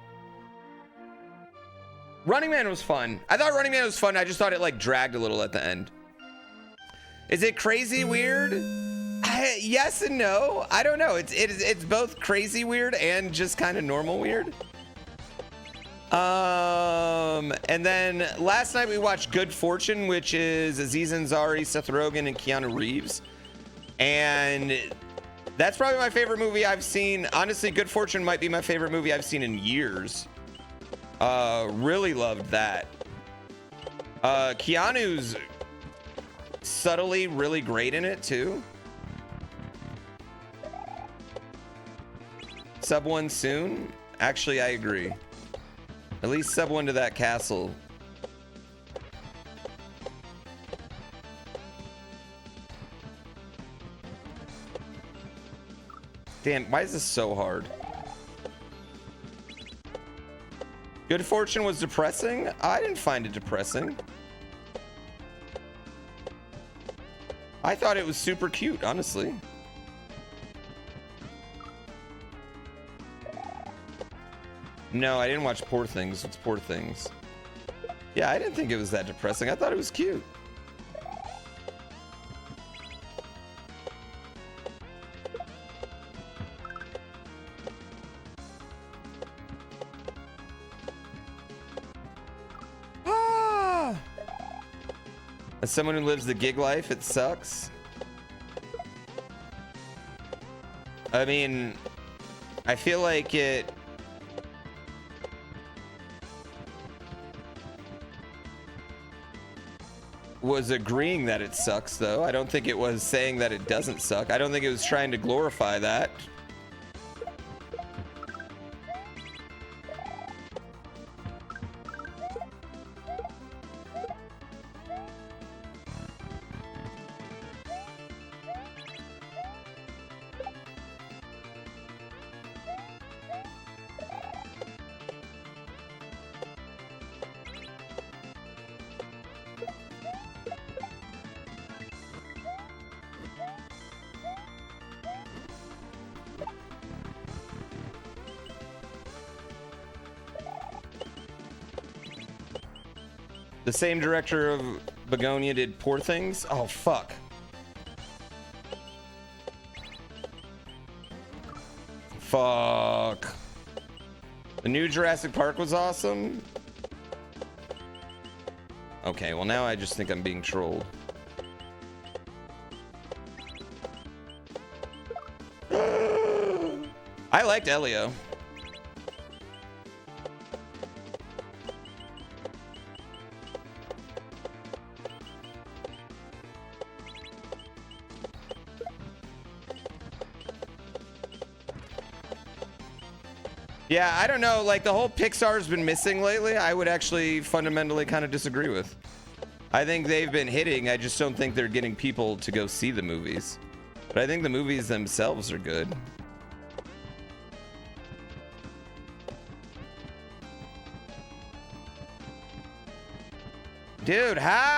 Running Man was fun. I thought Running Man was fun. I just thought it like dragged a little at the end. Is it crazy weird? Yes and no. I don't know. It's both crazy weird and just kind of normal weird. And then last night we watched Good Fortune, which is Aziz Ansari, Seth Rogen, and Keanu Reeves. And that's probably my favorite movie I've seen. Honestly, Good Fortune might be my favorite movie I've seen in years. Really loved that. Keanu's subtly really great in it too. Sub 1 soon? Actually, I agree. At least sub 1 to that castle. Damn, why is this so hard? Good Fortune was depressing? I didn't find it depressing. I thought it was super cute, honestly. No, I didn't watch Poor Things. What's Poor Things? Yeah, I didn't think it was that depressing. I thought it was cute. As someone who lives the gig life, it sucks. I mean, I feel like it was agreeing that it sucks, though. I don't think it was saying that it doesn't suck. I don't think it was trying to glorify that. The same director of Begonia did Poor Things? Oh, fuck. Fuck. The new Jurassic Park was awesome. Okay, well now I just think I'm being trolled. I liked Elio. Yeah, I don't know, like the whole Pixar's been missing lately, I would actually fundamentally kind of disagree with. I think they've been hitting, I just don't think they're getting people to go see the movies. But I think the movies themselves are good. Dude, how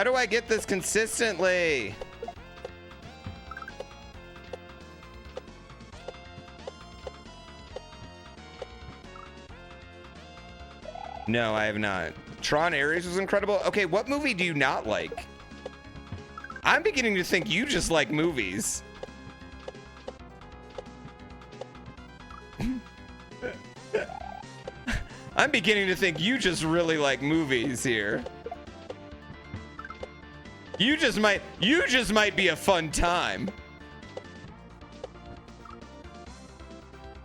do I get this consistently? No, I have not. Tron Ares was incredible. Okay, what movie do you not like? I'm beginning to think you just like movies. I'm beginning to think you just really like movies here. You just might be a fun time.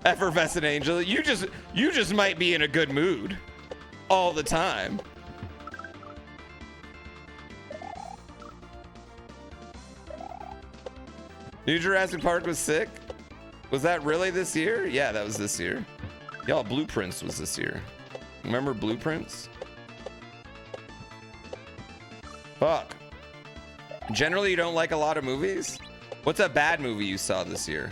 Effervescent Angel, you just might be in a good mood all the time. New Jurassic Park was sick. Was that really this year? Yeah, that was this year. Y'all, Blueprints was this year. Remember Blueprints? Fuck. Generally, you don't like a lot of movies? What's a bad movie you saw this year?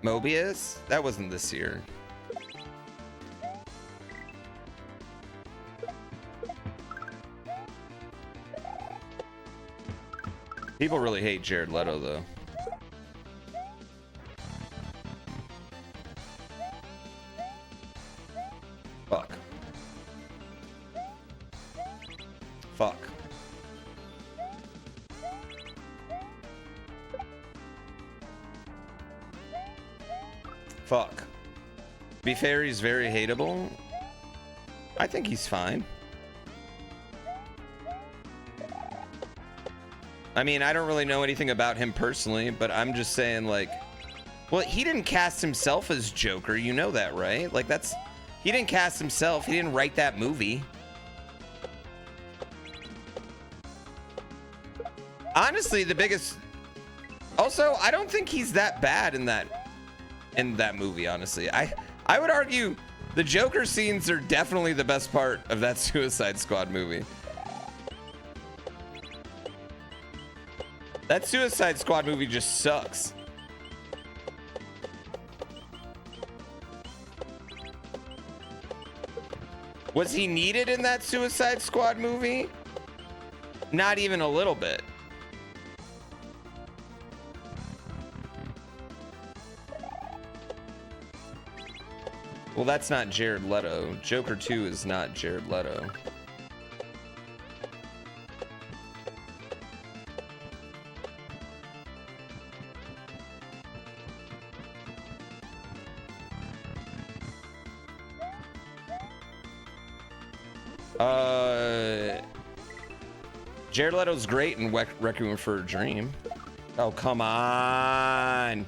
Mobius? That wasn't this year. People really hate Jared Leto, though. Fuck. Fuck. Fuck. To be fair, he's very hateable. I think he's fine. I mean, I don't really know anything about him personally, but I'm just saying, like, well, he didn't cast himself as Joker. You know that, right? Like, he didn't cast himself. He didn't write that movie. Honestly, the biggest... Also, I don't think he's that bad in that movie, honestly. I would argue the Joker scenes are definitely the best part of that Suicide Squad movie. That Suicide Squad movie just sucks. Was he needed in that Suicide Squad movie? Not even a little bit. Well, that's not Jared Leto. Joker 2 is not Jared Leto. Jared Leto's great in Requiem for a Dream. Oh, come on.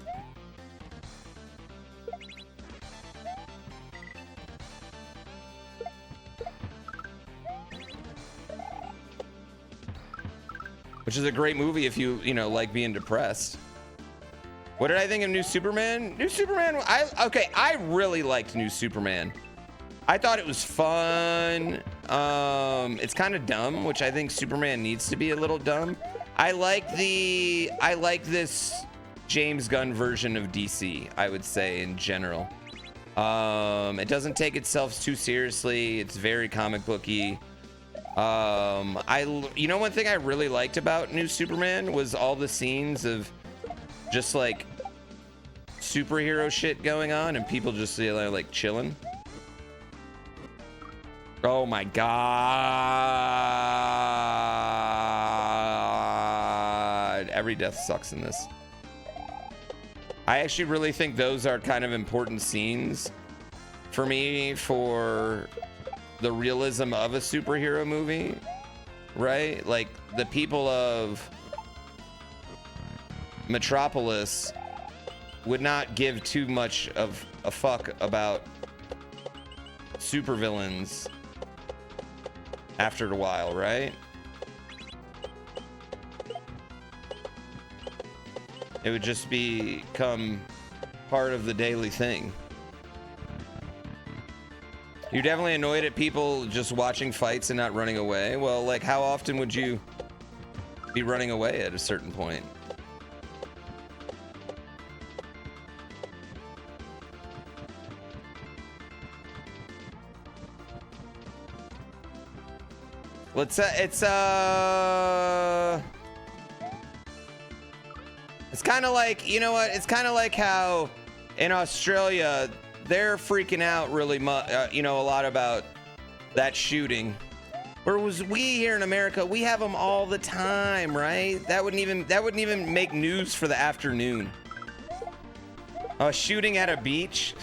Which is a great movie if you like being depressed. What did I think of New Superman? New Superman, I really liked New Superman. I thought it was fun. It's kind of dumb, which I think Superman needs to be a little dumb. I like this James Gunn version of DC, I would say, in general. It doesn't take itself too seriously. It's very comic booky. One thing I really liked about New Superman was all the scenes of just like superhero shit going on and people just like chilling. Oh my god. Every death sucks in this. I actually really think those are kind of important scenes for me for the realism of a superhero movie, right? Like the people of Metropolis would not give too much of a fuck about supervillains after a while, right? It would just become part of the daily thing. You're definitely annoyed at people just watching fights and not running away. Well, like, how often would you be running away at a certain point? It's kind of like, you know what? It's kind of like how in Australia they're freaking out really much, you know, a lot about that shooting. Whereas we here in America, we have them all the time, right? That wouldn't even make news for the afternoon. Shooting at a beach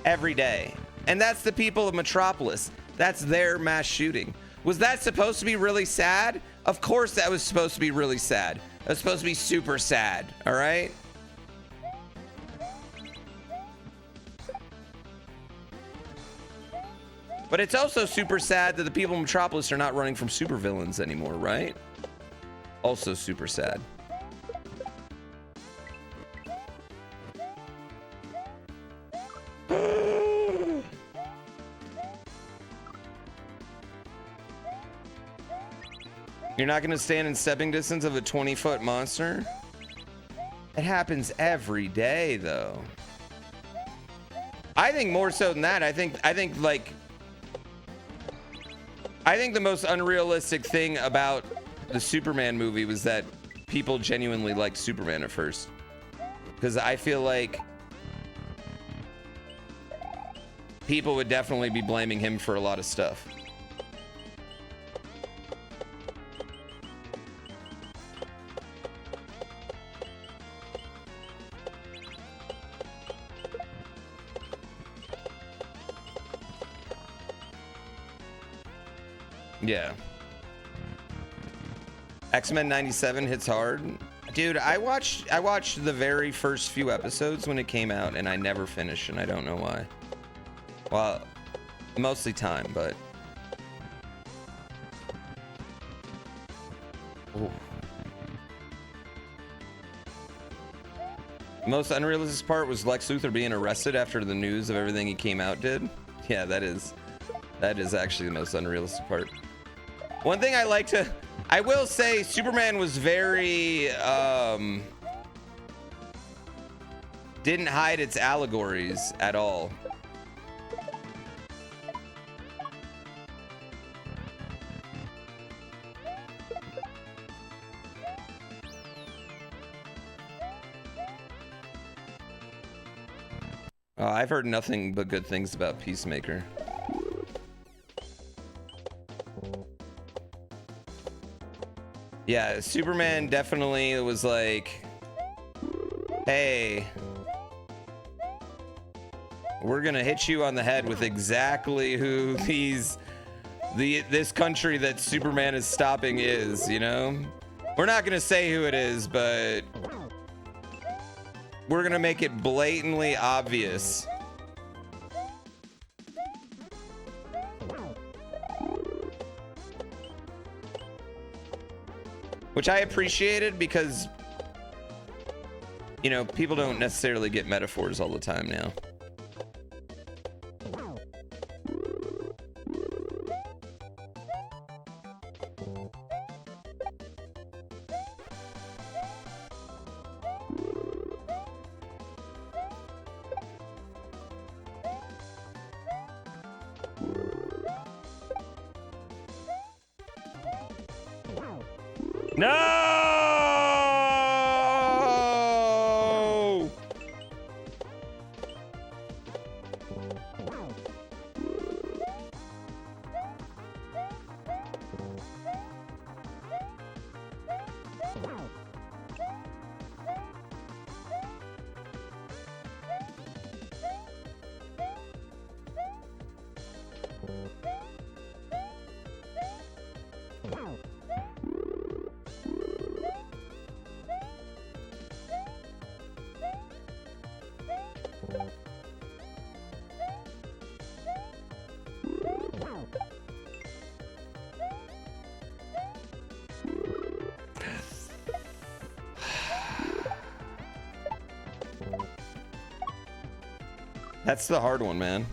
every day. And that's the people of Metropolis. That's their mass shooting. Was that supposed to be really sad? Of course that was supposed to be really sad. That was supposed to be super sad, all right? But it's also super sad that the people of Metropolis are not running from supervillains anymore, right? Also super sad. You're not going to stand in stepping distance of a 20-foot monster? It happens every day, though. I think more so than that. I think the most unrealistic thing about the Superman movie was that people genuinely liked Superman at first. Because I feel like people would definitely be blaming him for a lot of stuff. Yeah. X-Men 97 hits hard. Dude, I watched the very first few episodes when it came out and I never finished, and I don't know why. Well, mostly time, but ooh. The most unrealistic part was Lex Luthor being arrested after the news of everything he came out did. Yeah, that is actually the most unrealistic part. One thing I will say, Superman was very, didn't hide its allegories at all. I've heard nothing but good things about Peacemaker. Yeah, Superman definitely was like, hey, we're gonna hit you on the head with exactly who this country that Superman is stopping is, you know? We're not gonna say who it is, but we're gonna make it blatantly obvious. Which I appreciated because, you know, people don't necessarily get metaphors all the time now. No! That's the hard one, man.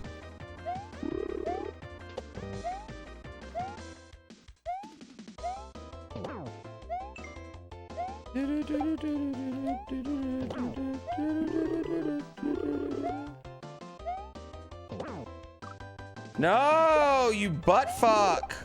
No, you butt fuck.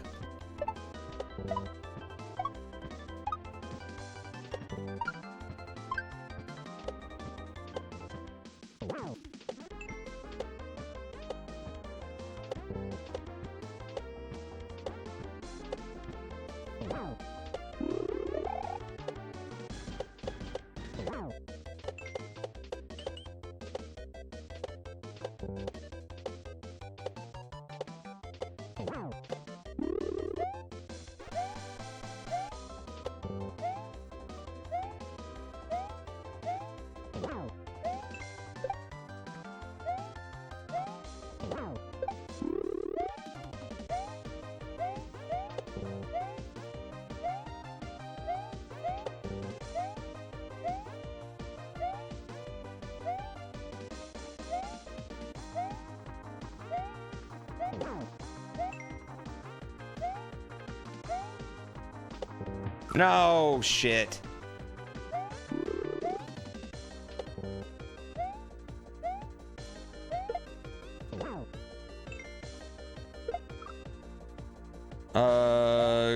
No shit.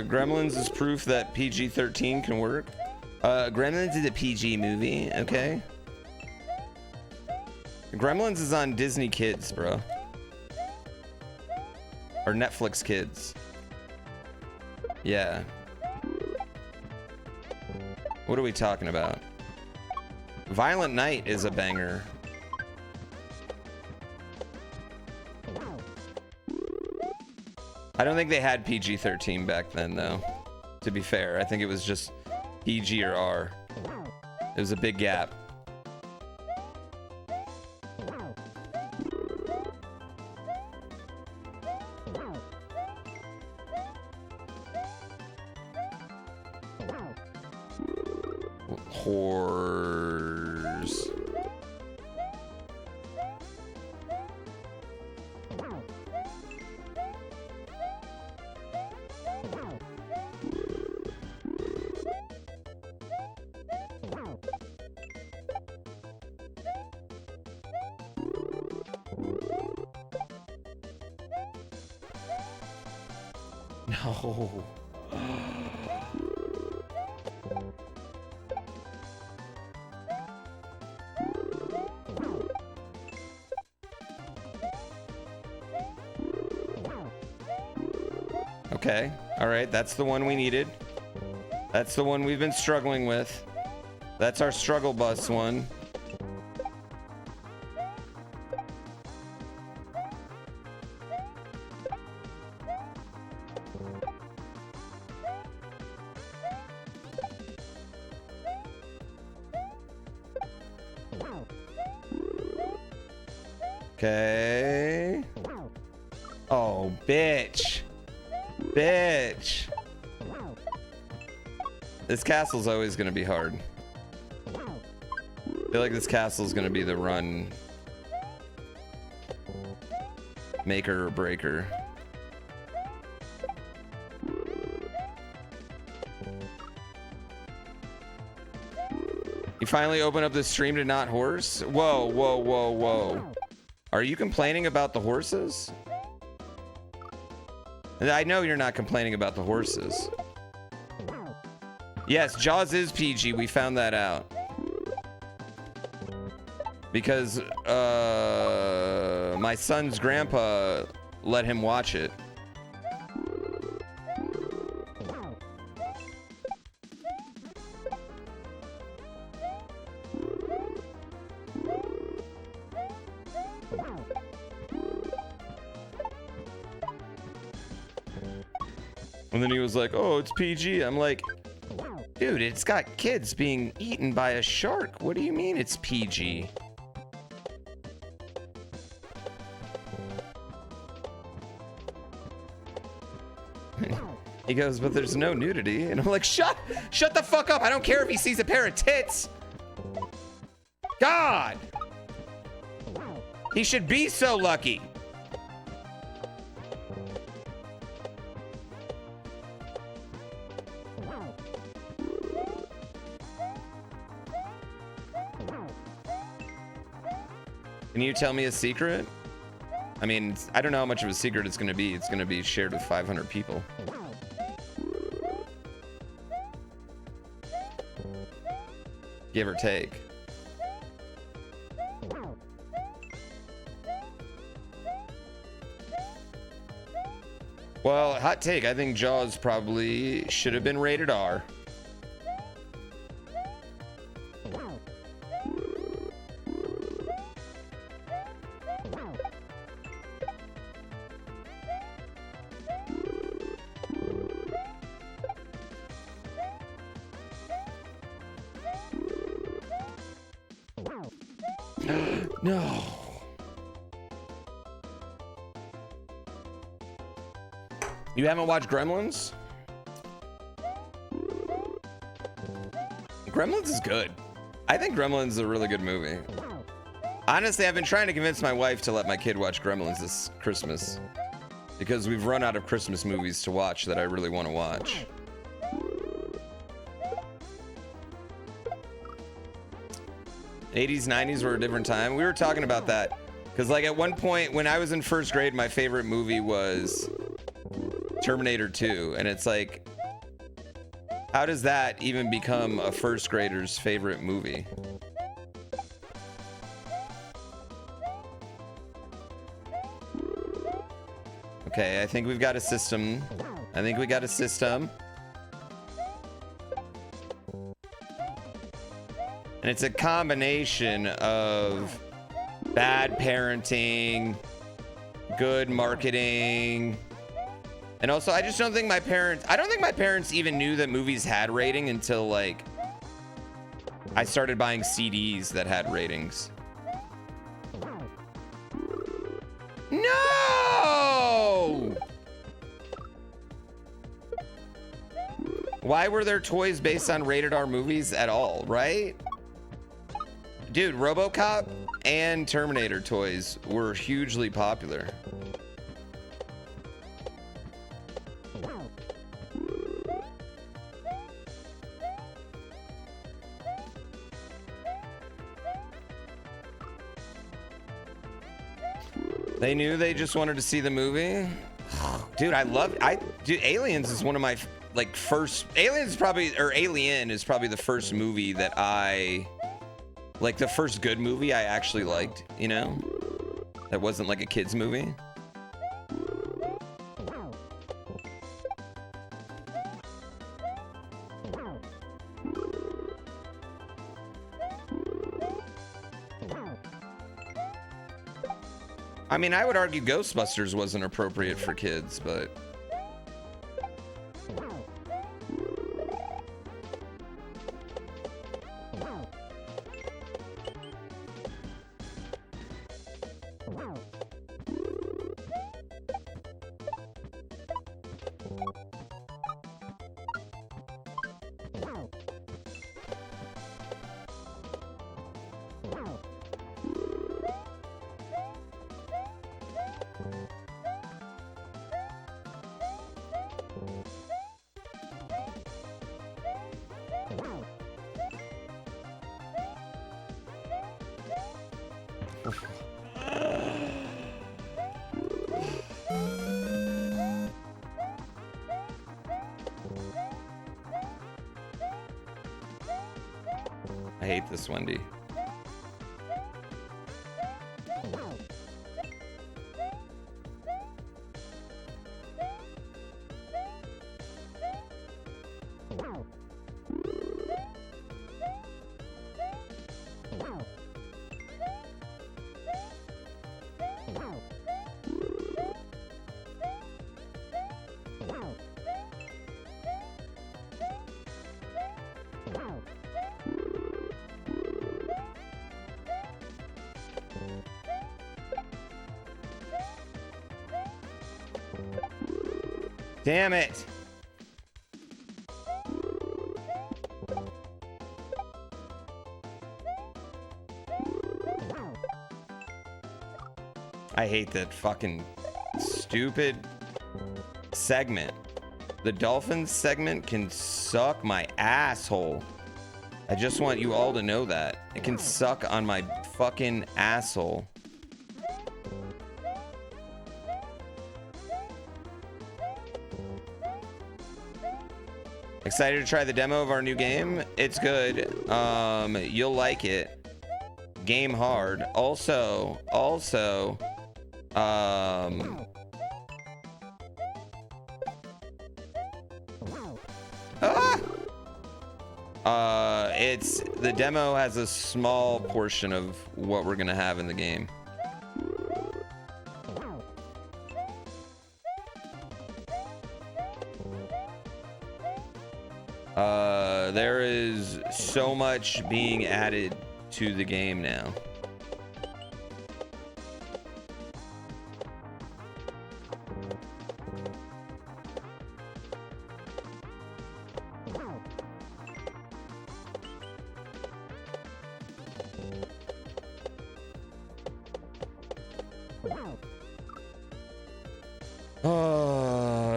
Gremlins is proof that PG-13 can work. Gremlins is a PG movie, okay? Gremlins is on Disney Kids, bro. Or Netflix Kids. Yeah. What are we talking about? Violent Night is a banger. I don't think they had PG-13 back then, though. To be fair, I think it was just PG or R. It was a big gap. Whores. No. Okay. All right. That's the one we needed. That's the one we've been struggling with. That's our struggle bus one. Okay. Oh, bitch. Bitch. This castle's always going to be hard. I feel like this castle's going to be the run maker or breaker. You finally open up the stream to not horse? Whoa, whoa, whoa, whoa. Are you complaining about the horses? I know you're not complaining about the horses. Yes, Jaws is PG. We found that out. Because my son's grandpa let him watch it. And then he was like, oh, it's PG. I'm like, dude, it's got kids being eaten by a shark. What do you mean it's PG? He goes, but there's no nudity. And I'm like, shut the fuck up. I don't care if he sees a pair of tits. God. He should be so lucky. Can you tell me a secret? I mean, I don't know how much of a secret it's going to be. It's going to be shared with 500 people. Give or take. Well, hot take. I think Jaws probably should have been rated R. No. You haven't watched Gremlins? Gremlins is good. I think Gremlins is a really good movie. Honestly, I've been trying to convince my wife to let my kid watch Gremlins this Christmas because we've run out of Christmas movies to watch that I really want to watch. '80s, '90s were a different time. We were talking about that because, like, at one point when I was in first grade, my favorite movie was Terminator 2, and it's like, how does that even become a first grader's favorite movie? Okay, I think we've got a system. I think we got a system. And it's a combination of bad parenting, good marketing, and also I just don't think my parents even knew that movies had rating until, like, I started buying CDs that had ratings. No! Why were there toys based on rated R movies at all, right? Dude, RoboCop and Terminator toys were hugely popular. They knew they just wanted to see the movie. Dude, dude, Aliens is one of my, like, first, Alien is probably the first movie that like, the first good movie I actually liked, you know? That wasn't like a kid's movie. I mean, I would argue Ghostbusters wasn't appropriate for kids, but... I hate this, Wendy. Damn it. I hate that fucking stupid segment. The Dolphins segment can suck my asshole. I just want you all to know that. It can suck on my fucking asshole. Excited to try the demo of our new game. It's good. You'll like it. Game hard. Also, it's the demo has a small portion of what we're gonna have in the game. There is so much being added to the game now.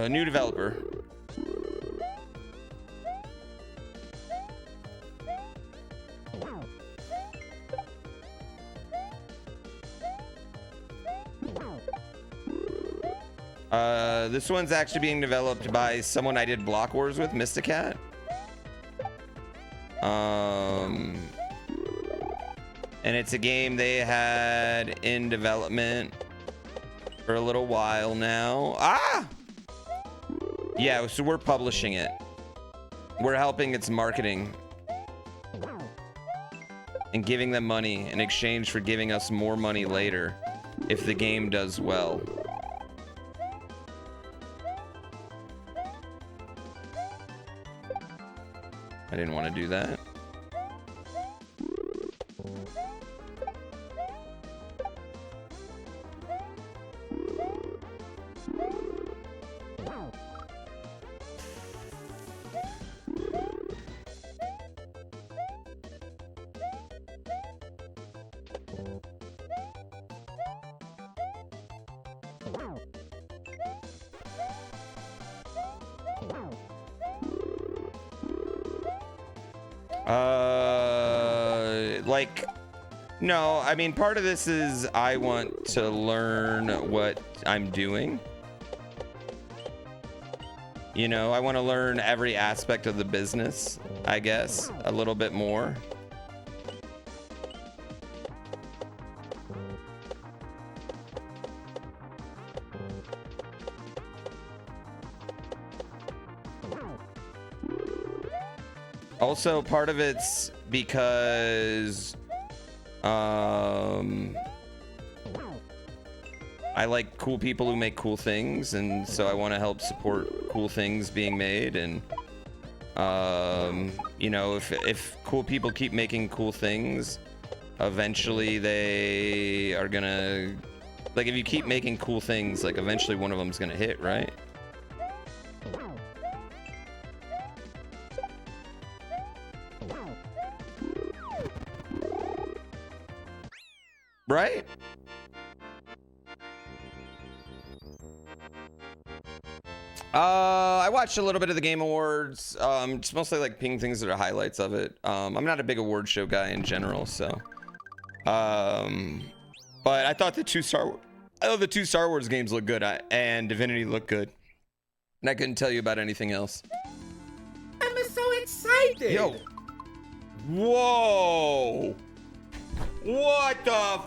New developer. This one's actually being developed by someone I did Block Wars with, Mysticat. And it's a game they had in development for a little while now. Yeah, so we're publishing it. We're helping its marketing and giving them money in exchange for giving us more money later if the game does well. I didn't want to do that. No, I mean, part of this is I want to learn what I'm doing. You know, I want to learn every aspect of the business, I guess, a little bit more. Also, part of it's because I like cool people who make cool things, and so I want to help support cool things being made. And you know, if cool people keep making cool things, eventually they are gonna, like, if you keep making cool things, like, eventually one of them's gonna hit, right? Right? I watched a little bit of the Game Awards. Just mostly like ping things that are highlights of it. I'm not a big award show guy in general, so. But I thought the two Star Wars games look good, and Divinity looked good. And I couldn't tell you about anything else. I'm so excited. Yo. Whoa. What the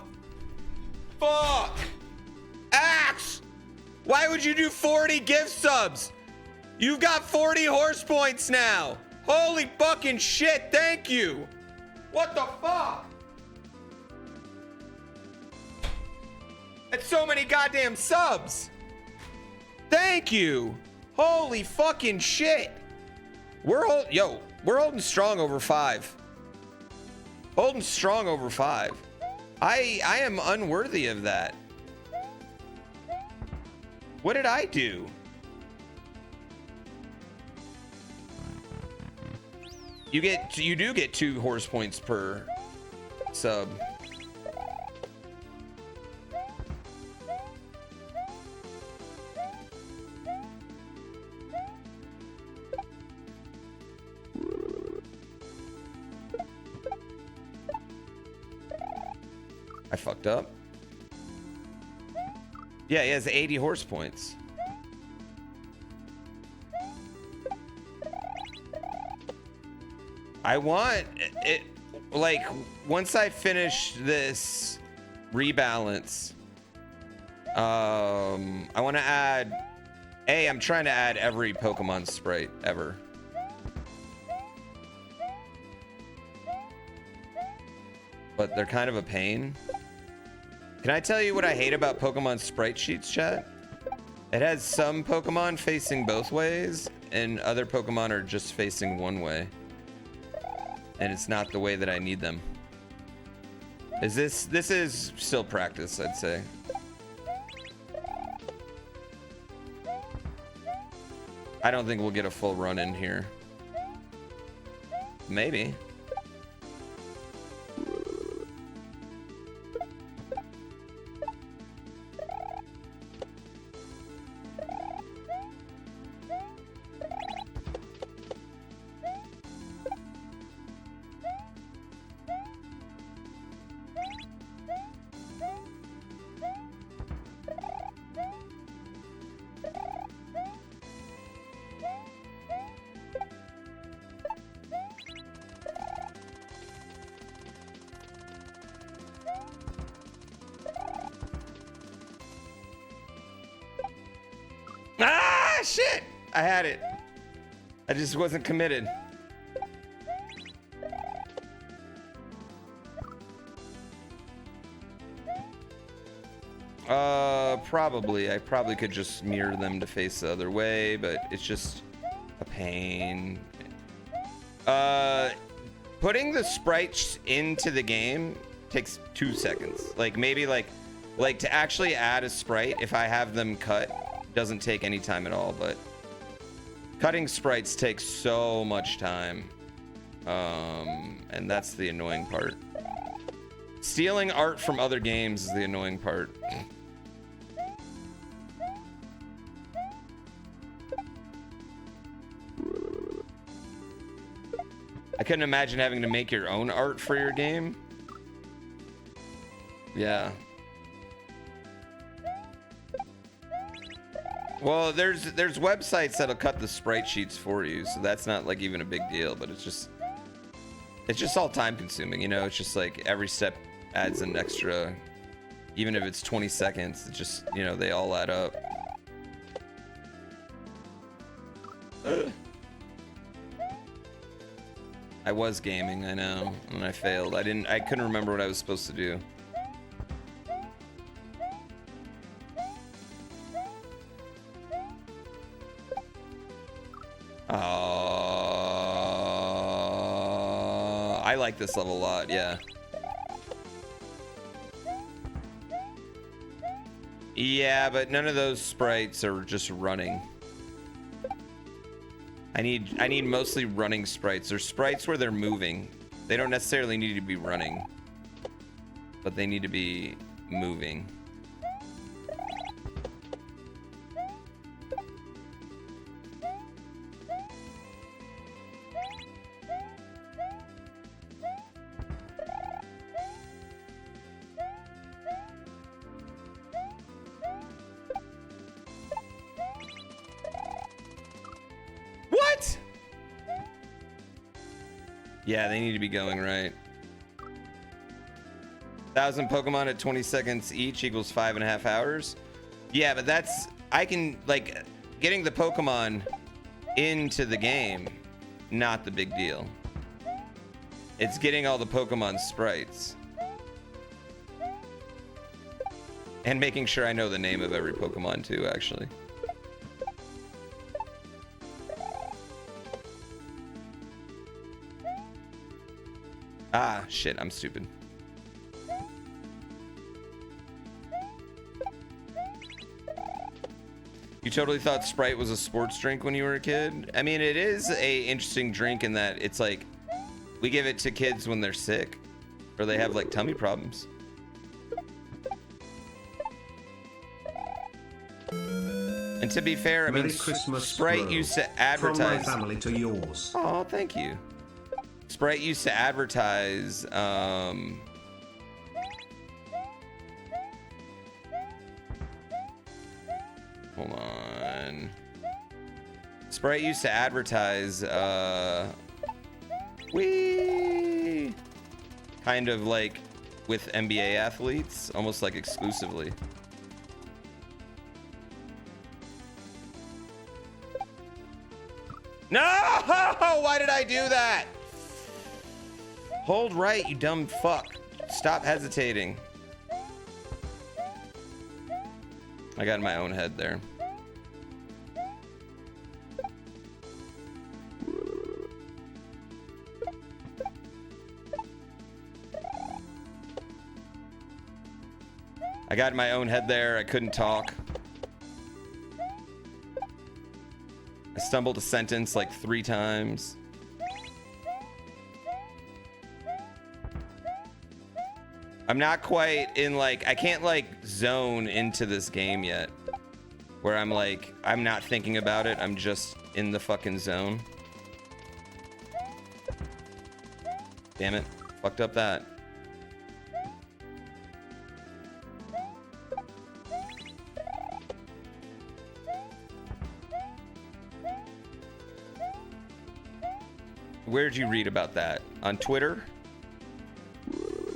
fuck? Axe! Why would you do 40 gift subs? You've got 40 horse points now. Holy fucking shit, thank you. What the fuck? That's so many goddamn subs. Thank you. Holy fucking shit. We're holding strong over 5. Holding strong over 5. I am unworthy of that. What did I do? You do get 2 horse points per sub. I fucked up. Yeah, he has 80 horse points. I want it, like, once I finish this rebalance, I want to add, I'm trying to add every Pokemon sprite ever. But they're kind of a pain. Can I tell you what I hate about Pokemon sprite sheets, chat? It has some Pokemon facing both ways, and other Pokemon are just facing one way. And it's not the way that I need them. This is still practice, I'd say. I don't think we'll get a full run in here. Maybe. Ah, shit! I had it. I just wasn't committed. Probably. I probably could just mirror them to face the other way, but it's just a pain. Putting the sprites into the game takes 2 seconds. Like, maybe like to actually add a sprite, if I have them cut, doesn't take any time at all, but cutting sprites takes so much time. And that's the annoying part. Stealing art from other games is the annoying part. I couldn't imagine having to make your own art for your game. Yeah. Well, there's websites that'll cut the sprite sheets for you, so that's not like even a big deal, but it's just all time consuming, you know. It's just like every step adds an extra, even if it's 20 seconds, it's just, you know, they all add up. I was gaming, I know, and I failed. I couldn't remember what I was supposed to do. I like this level a lot, yeah. Yeah, but none of those sprites are just running. I need mostly running sprites. They're sprites where they're moving. They don't necessarily need to be running, but they need to be moving. What? Yeah, they need to be going right. 1,000 Pokemon at 20 seconds each equals 5.5 hours. Yeah, but that's, I can, like, getting the Pokemon into the game, not the big deal. It's getting all the Pokemon sprites. And making sure I know the name of every Pokemon too, actually. Ah, shit, I'm stupid. You totally thought Sprite was a sports drink when you were a kid? I mean, it is a interesting drink in that it's like, we give it to kids when they're sick or they have like tummy problems. And to be fair, I mean, Sprite used to advertise. From my family to yours. Oh, thank you. Sprite used to advertise Hold on. Sprite used to advertise, wee, kind of like with NBA athletes, almost like exclusively. No! Why did I do that? Hold right, you dumb fuck. Stop hesitating. I got in my own head there. I got in my own head there. I couldn't talk. I stumbled a sentence like 3 times. I'm not quite in like, I can't like zone into this game yet. Where I'm like, I'm not thinking about it. I'm just in the fucking zone. Damn it. Fucked up that. Where'd you read about that? On Twitter?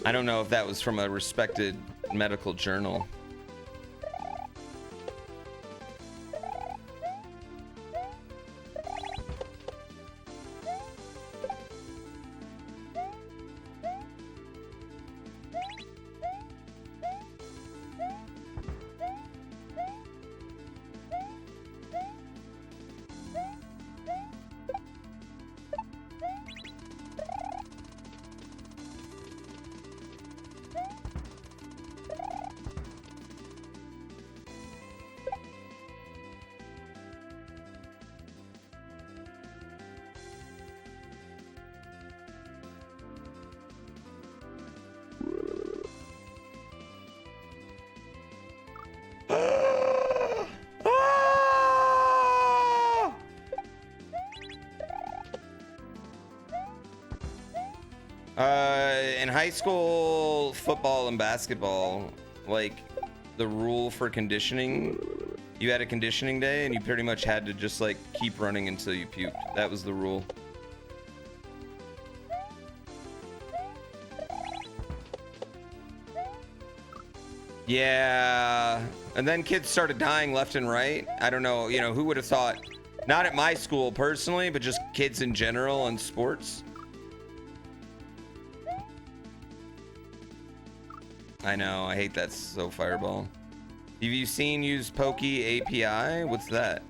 I don't know if that was from a respected medical journal. In high school football and basketball, like the rule for conditioning, you had a conditioning day and you pretty much had to just like keep running until you puked. That was the rule. Yeah, and then kids started dying left and right. I don't know, you know, who would have thought, not at my school personally, but just kids in general in sports. I know, I hate that so Fireball. Have you seen use Pokey API? What's that?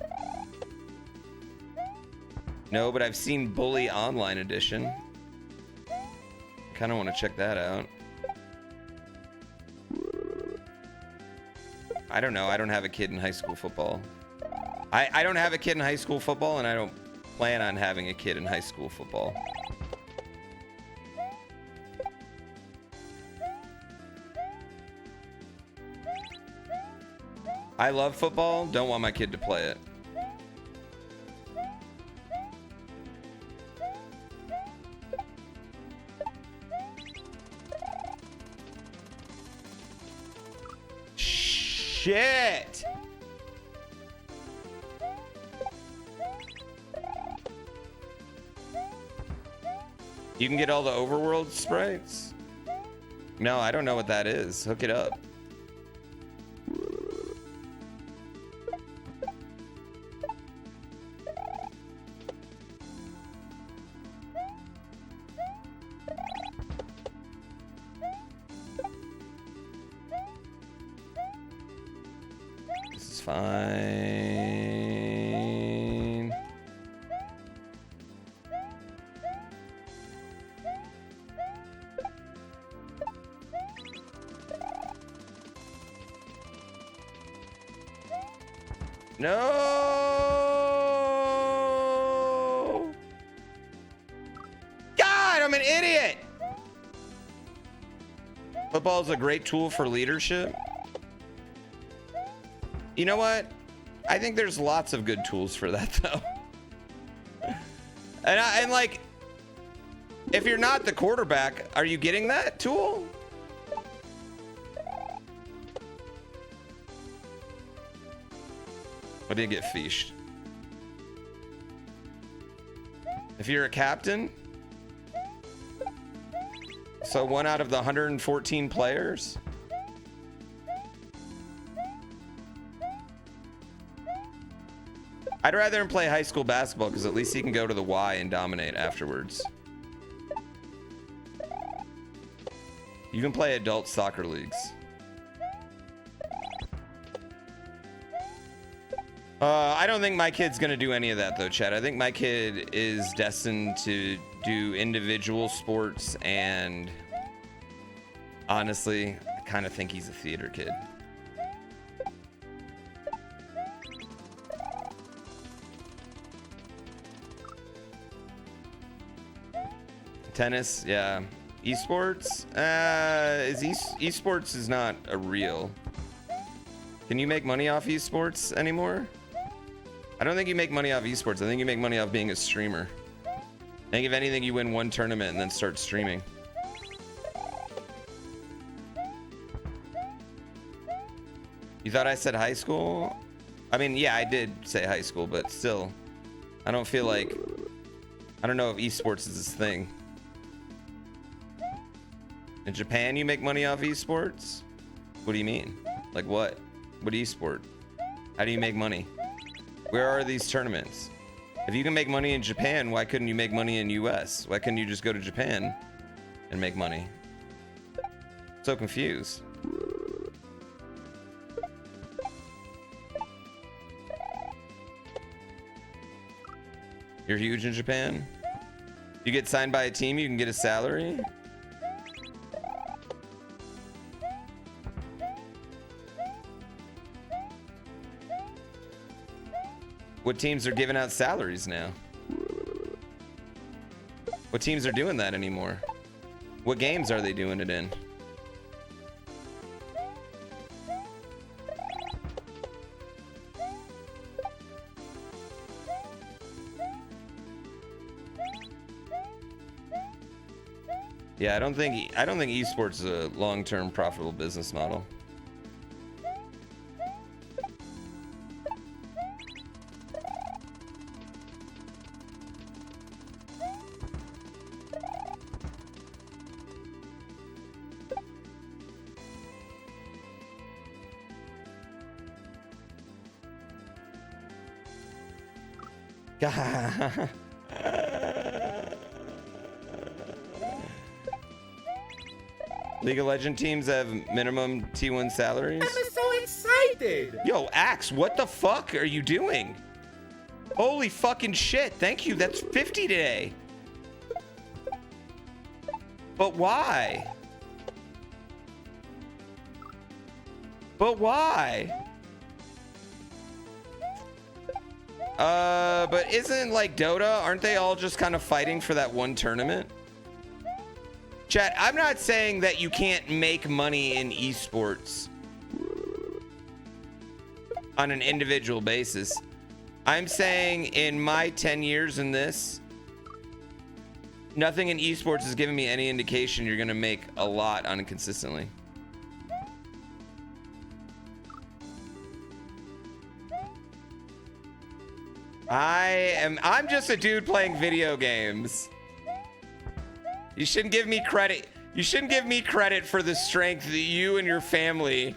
No, but I've seen Bully Online Edition. Kind of want to check that out. I don't know, I don't have a kid in high school football. I don't have a kid in high school football, and I don't plan on having a kid in high school football. I love football, don't want my kid to play it. Shit! You can get all the overworld sprites? No, I don't know what that is. Hook it up. Fine. No! God, I'm an idiot! Football is a great tool for leadership. You know what? I think there's lots of good tools for that, though. And like, if you're not the quarterback, are you getting that tool? I did get fiished. If you're a captain, so 1 out of the 114 players. I'd rather him play high school basketball because at least he can go to the Y and dominate afterwards. You can play adult soccer leagues. I don't think my kid's gonna do any of that though, Chad. I think my kid is destined to do individual sports, and honestly, I kind of think he's a theater kid. Tennis, yeah. Esports? Esports is not a real. Can you make money off esports anymore? I don't think you make money off esports. I think you make money off being a streamer. I think if anything, you win one tournament and then start streaming. You thought I said high school? I mean, yeah, I did say high school, but still, I don't feel like, I don't know if esports is this thing. In Japan, you make money off esports? What do you mean? Like what? What esport? How do you make money? Where are these tournaments? If you can make money in Japan, why couldn't you make money in US? Why couldn't you just go to Japan and make money? So confused. You're huge in Japan? You get signed by a team, you can get a salary? What teams are giving out salaries now? What teams are doing that anymore? What games are they doing it in? Yeah, I don't think esports is a long-term profitable business model. League of Legends teams have minimum T1 salaries. I'm so excited. Yo, Axe, what the fuck are you doing? Holy fucking shit. Thank you. That's 50 today. But why? But why? But isn't like Dota, aren't they all just kind of fighting for that one tournament? Chat, I'm not saying that you can't make money in esports on an individual basis. I'm saying in my 10 years in this, nothing in esports has given me any indication you're gonna make a lot on it consistently. I'm just a dude playing video games. You shouldn't give me credit. You shouldn't give me credit for the strength that you and your family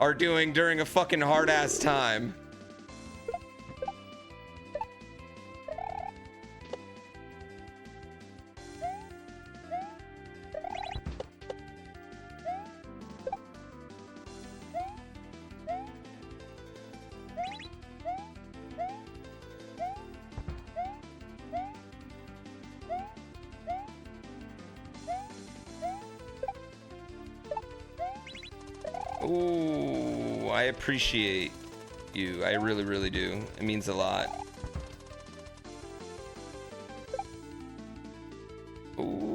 are doing during a fucking hard ass time. Ooh, I appreciate you. I really, really do. It means a lot. Ooh.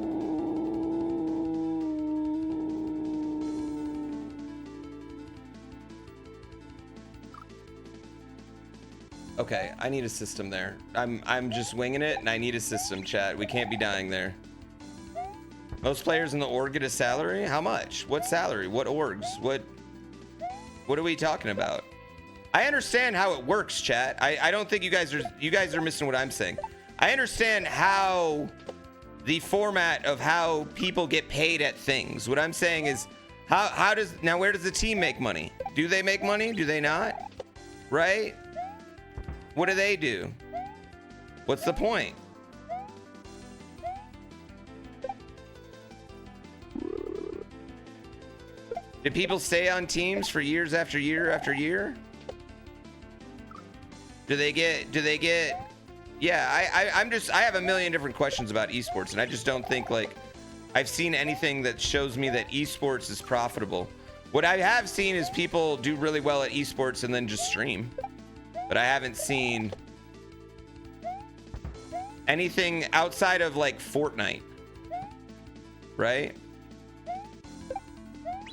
Okay, I need a system there. I'm just winging it, and I need a system, chat. We can't be dying there. Most players in the org get a salary? How much? What salary? What orgs? What are we talking about? I understand how it works, chat. I don't think you guys are missing what I'm saying. I understand how the format of how people get paid at things. What I'm saying is where does the team make money? Do they make money? Do they not? Right? What do they do? What's the point? Do people stay on teams for years after year after year? Do they get yeah, I have a million different questions about esports, and I just don't think like I've seen anything that shows me that esports is profitable. What I have seen is people do really well at esports and then just stream. But I haven't seen anything outside of like Fortnite. Right?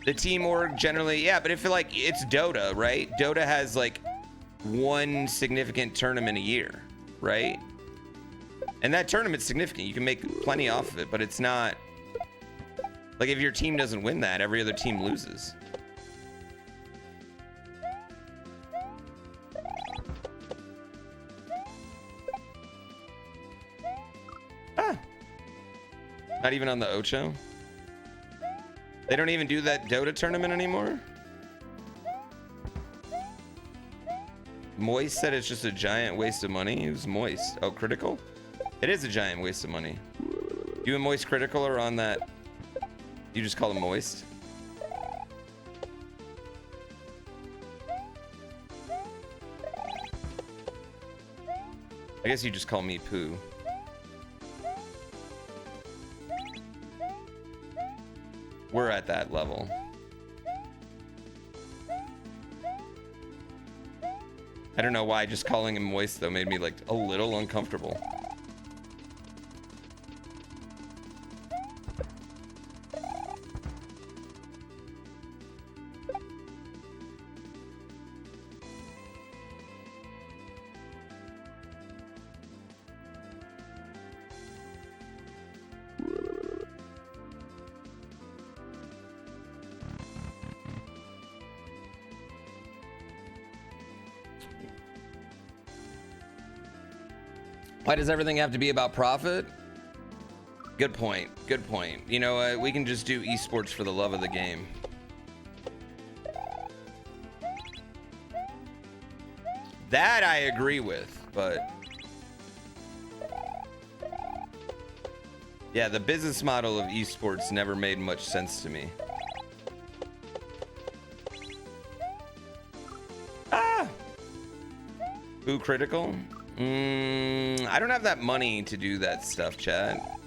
The team org generally, yeah, but if like it's Dota, right? Dota has like one significant tournament a year, right? And that tournament's significant. You can make plenty off of it, but it's not like if your team doesn't win that, every other team loses. Not even on the Ocho? They don't even do that Dota tournament anymore? Moist said it's just a giant waste of money. Who's Moist? Oh, Critical? It is a giant waste of money. You and Moist Critical are on that. You just call him Moist? I guess you just call me Pooh. We're at that level. I don't know why just calling him Moist though made me like a little uncomfortable. Why does everything have to be about profit? Good point. Good point. You know, we can just do esports for the love of the game. That I agree with, but yeah, the business model of esports never made much sense to me. Who Critical? I don't have that money to do that stuff, chat.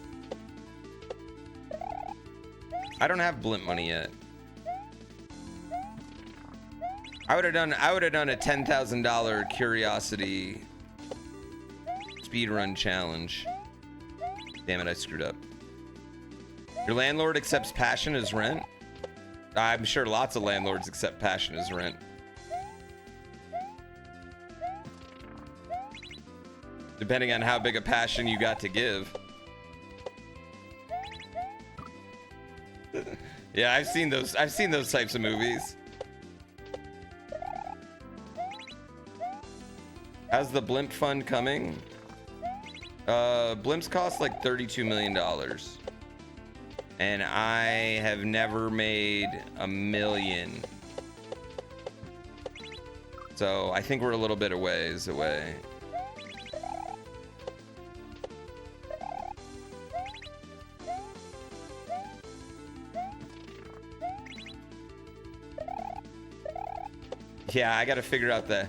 I don't have blimp money yet. I would have done a $10,000 curiosity speedrun challenge. Damn it, I screwed up. Your landlord accepts passion as rent? I'm sure lots of landlords accept passion as rent. Depending on how big a passion you got to give. Yeah, I've seen those types of movies. How's the blimp fund coming? Blimps cost like $32 million. And I have never made $1 million. So I think we're a little bit away. Yeah, I gotta figure out the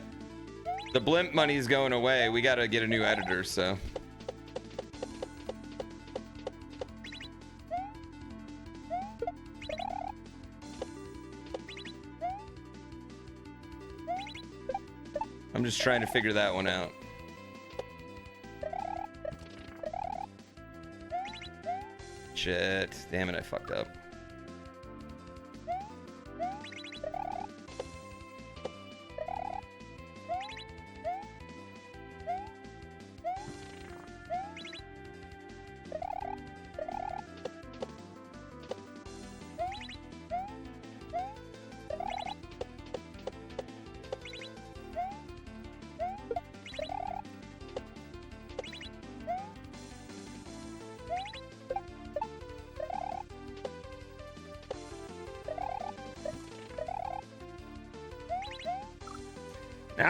blimp money's going away. We gotta get a new editor, so. I'm just trying to figure that one out. Shit, damn it, I fucked up. No!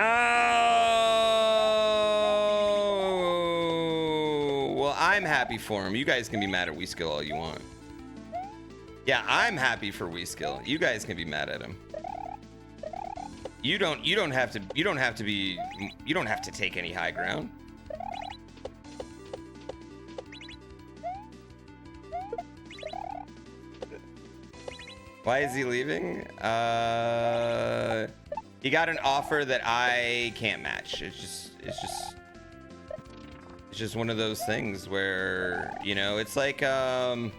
Well, I'm happy for him. You guys can be mad at WeSkill all you want. Yeah, I'm happy for WeSkill. You guys can be mad at him. You don't have to take any high ground. Why is he leaving? He got an offer that I can't match. It's just one of those things where, you know, it's like if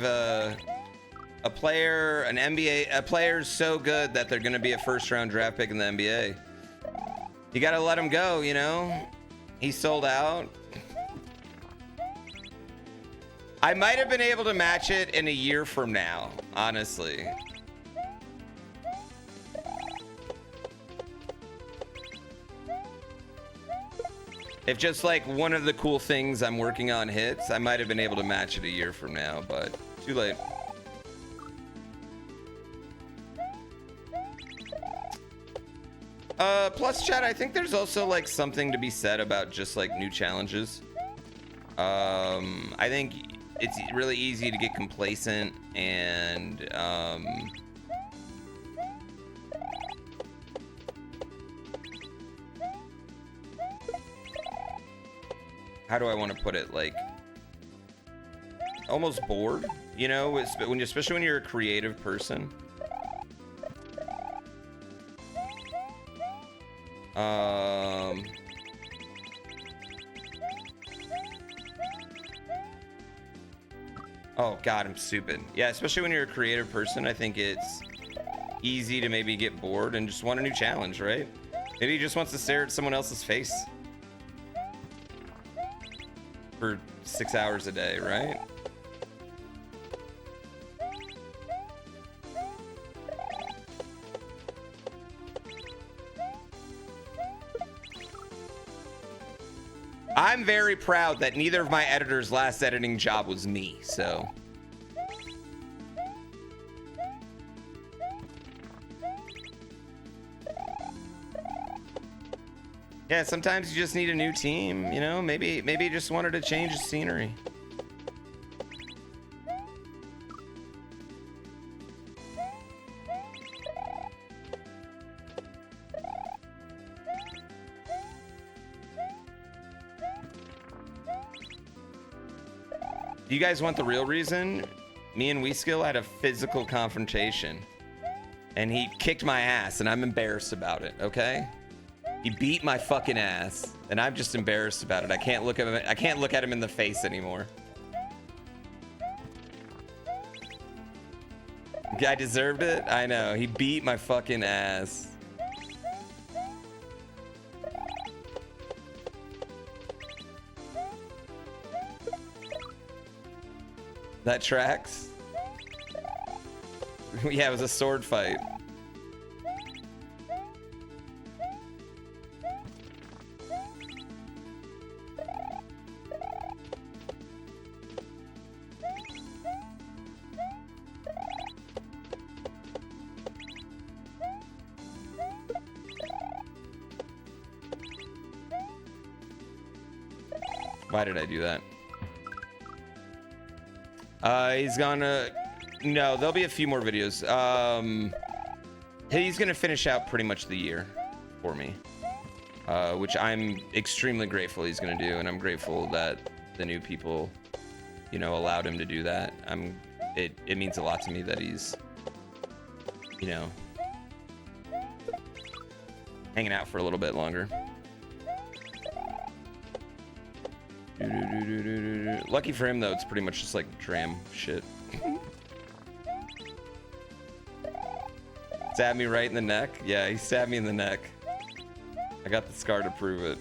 a player's so good that they're gonna be a first-round draft pick in the NBA. You gotta let him go, you know? He sold out. I might have been able to match it in a year from now, honestly. If just like one of the cool things I'm working on hits, I might have been able to match it a year from now, but too late. Plus, chat, I think there's also like something to be said about just like new challenges. I think it's really easy to get complacent and how do I want to put it, like almost bored, you know, especially when you're a creative person. Oh God, I'm stupid. Yeah, especially when you're a creative person, I think it's easy to maybe get bored and just want a new challenge, right? Maybe he just wants to stare at someone else's face for 6 hours a day, right? I'm very proud that neither of my editors' last editing job was me, so. Yeah, sometimes you just need a new team, you know? Maybe you just wanted to change the scenery. Do you guys want the real reason? Me and WeSkill had a physical confrontation, and he kicked my ass, and I'm embarrassed about it. Okay, he beat my fucking ass, and I'm just embarrassed about it. I can't look at him. I can't look at him in the face anymore. I deserved it. I know. He beat my fucking ass. That tracks. Yeah, it was a sword fight. Why did I do that? He's gonna... No, there'll be a few more videos. He's gonna finish out pretty much the year for me. Which I'm extremely grateful he's gonna do, and I'm grateful that the new people, you know, allowed him to do that. It means a lot to me that he's, you know, hanging out for a little bit longer. Lucky for him, though, it's pretty much just like Dram shit. Stabbed me right in the neck. Yeah, he stabbed me in the neck. I got the scar to prove it.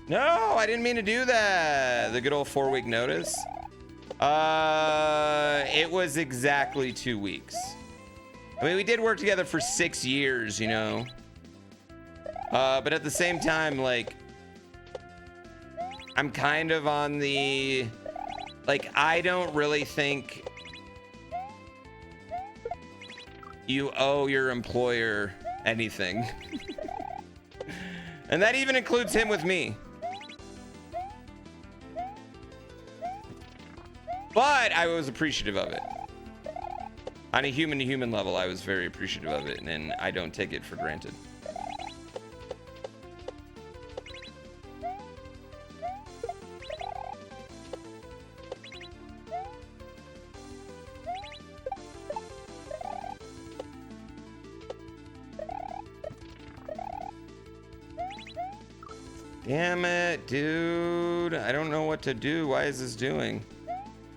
No, I didn't mean to do that. The good old 4-week notice. It was exactly 2 weeks. I mean, we did work together for 6 years, you know. But at the same time, like, I'm kind of on the, like, I don't really think you owe your employer anything. And that even includes him with me. But I was appreciative of it. On a human-to-human level, I was very appreciative of it, and I don't take it for granted. Damn it, dude. I don't know what to do. Why is this doing?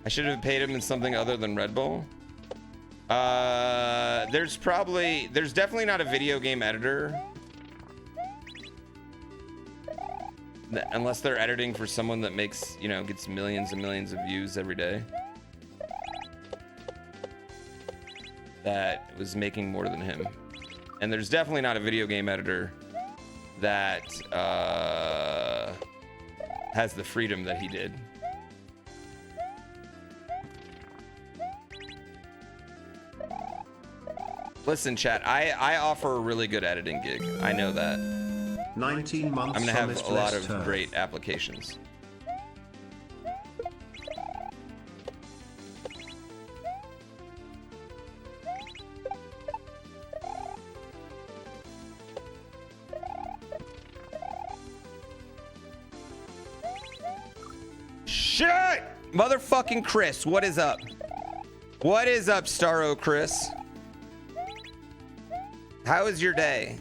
I should have paid him in something other than Red Bull. There's definitely not a video game editor. Unless they're editing for someone that makes, you know, gets millions and millions of views every day. That was making more than him. And there's definitely not a video game editor that has the freedom that he did. Listen, chat, I offer a really good editing gig. I know that. 19 months. I'm gonna have a lot of great applications. Shit! Motherfucking Chris, what is up? What is up, Starro Chris? How is your day?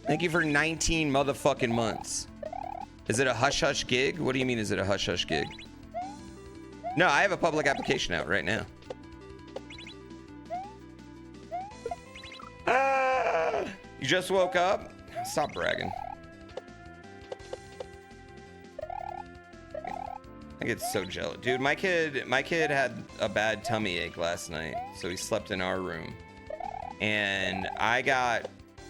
Thank you for 19 motherfucking months. Is it a hush-hush gig? What do you mean, is it a hush-hush gig? No, I have a public application out right now. Ah, you just woke up? Stop bragging. I get so jealous. Dude, my kid had a bad tummy ache last night, so he slept in our room. And I got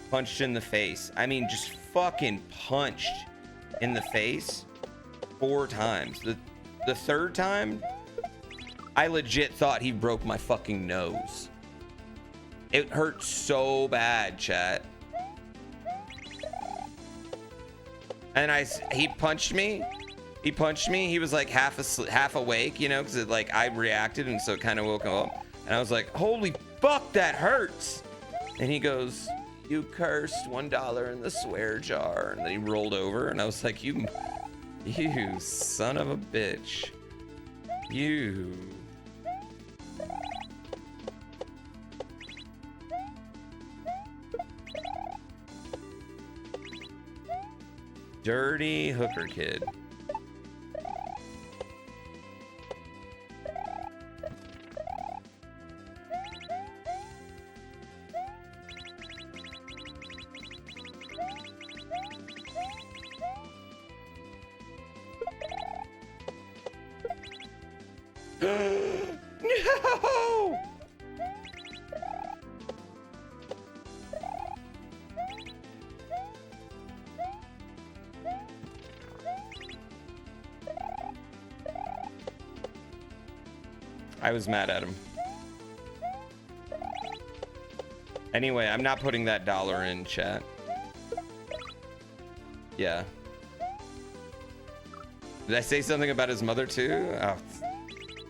punched in the face. I mean, just fucking punched in the face 4 times. The third time, I legit thought he broke my fucking nose. It hurt so bad, chat. And he punched me. He punched me. He was like half awake, you know, because like I reacted, and so it kind of woke him up. And I was like, "Holy fuck, that hurts!" And he goes, "You cursed $1 in the swear jar." And then he rolled over, and I was like, "You son of a bitch, you." Dirty hooker kid. No! I was mad at him. Anyway, I'm not putting that $1 in, chat. Yeah. Did I say something about his mother too? Oh.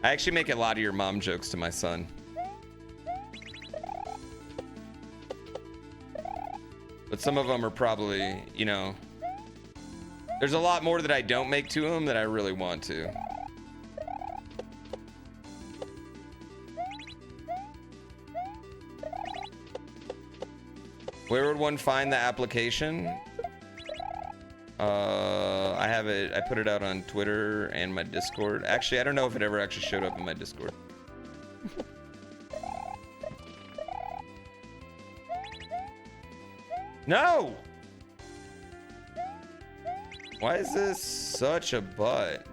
I actually make a lot of your mom jokes to my son. But some of them are probably, you know, there's a lot more that I don't make to him that I really want to. Where would one find the application? I have it. I put it out on Twitter and my Discord. Actually, I don't know if it ever actually showed up in my Discord. No! Why is this such a butt?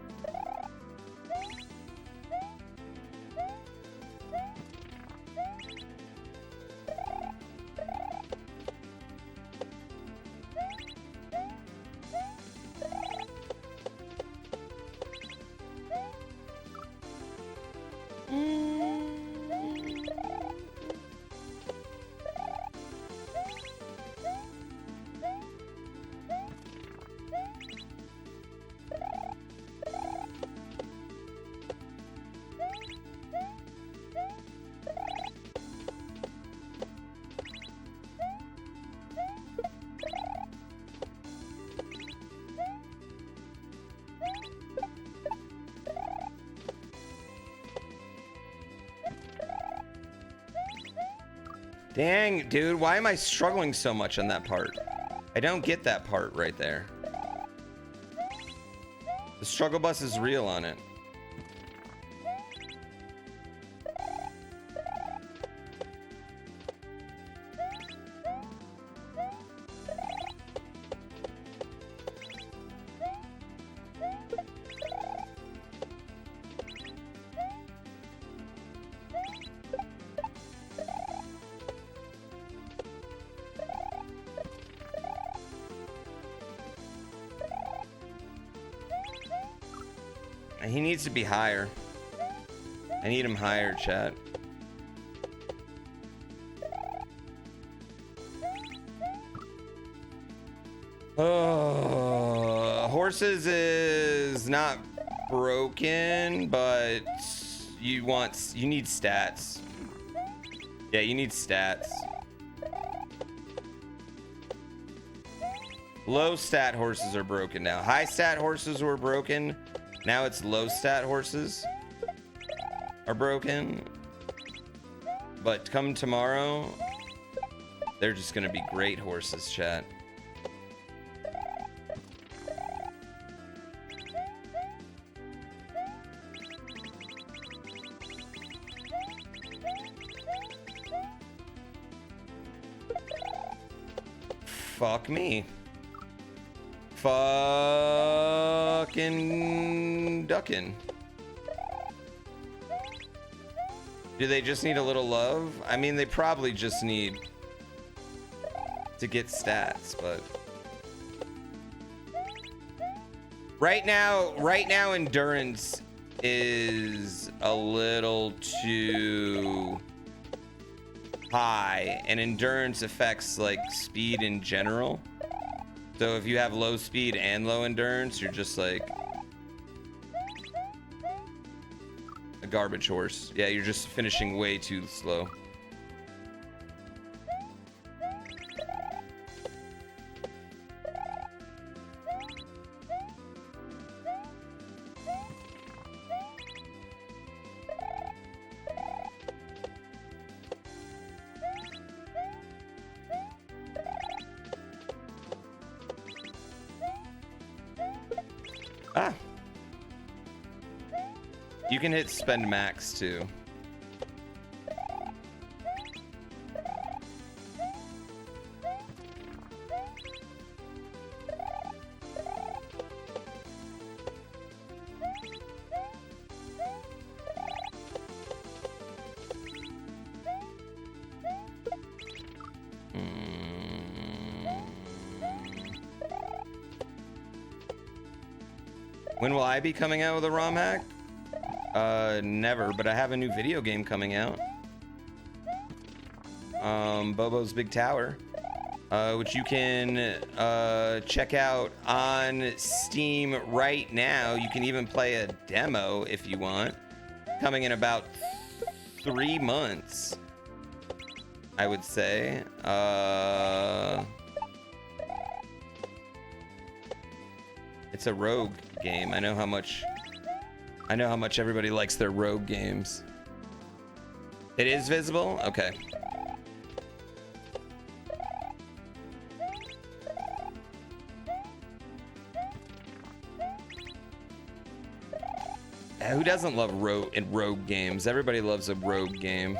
Dang, dude, why am I struggling so much on that part? I don't get that part right there. The struggle bus is real on it. He needs to be higher. I need him higher, chat. Oh, horses is not broken, but you need stats. Yeah, you need stats. Low stat horses are broken now. High stat horses were broken. Now it's low stat horses are broken. But come tomorrow, they're just gonna be great horses, chat. Fuck me. Fucking ducking. Do they just need a little love? I mean, they probably just need to get stats, but right now endurance is a little too high, and endurance affects like speed in general. So if you have low speed and low endurance, you're just like a garbage horse. Yeah, you're just finishing way too slow. Ah. You can hit spend max too. When will I be coming out with a ROM hack? Never, but I have a new video game coming out. Bobo's Big Tower, which you can check out on Steam right now. You can even play a demo if you want. Coming in about 3 months, I would say. It's a rogue game. I know how much everybody likes their rogue games. It is visible? Okay. Who doesn't love rogue games? Everybody loves a rogue game.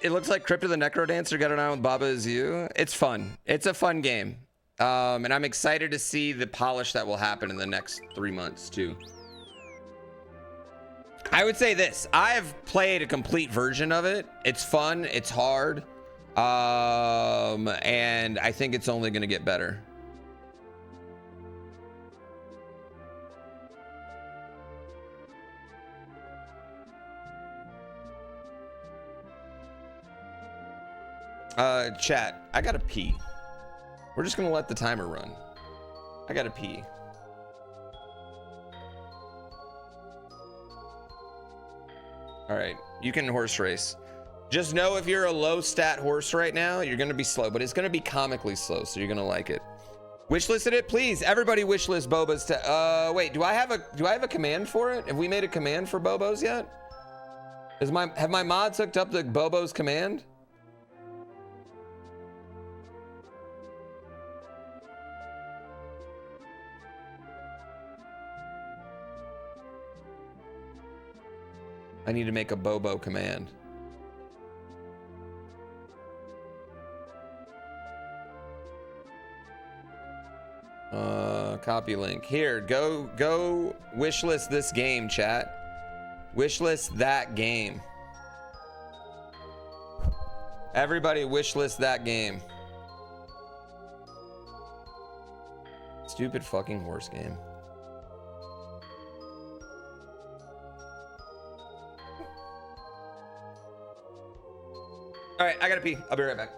It looks like Crypto the Necrodancer got it on with Baba Is You. It's fun. It's a fun game. And I'm excited to see the polish that will happen in the next 3 months too. I would say this. I've played a complete version of it. It's fun. It's hard. And I think it's only going to get better. Chat, I gotta pee. We're just gonna let the timer run. I gotta pee. All right, you can horse race. Just know if you're a low stat horse right now, you're gonna be slow, but it's gonna be comically slow, so you're gonna like it. Wishlisted it, please. Everybody wishlist Bobos to. Wait, do I have a command for it? Have we made a command for Bobos yet? Have my mods hooked up the Bobos command? I need to make a Bobo command. Copy link. Here, go wishlist this game, chat. Wishlist that game. Everybody wishlist that game. Stupid fucking horse game. All right, I gotta pee. I'll be right back.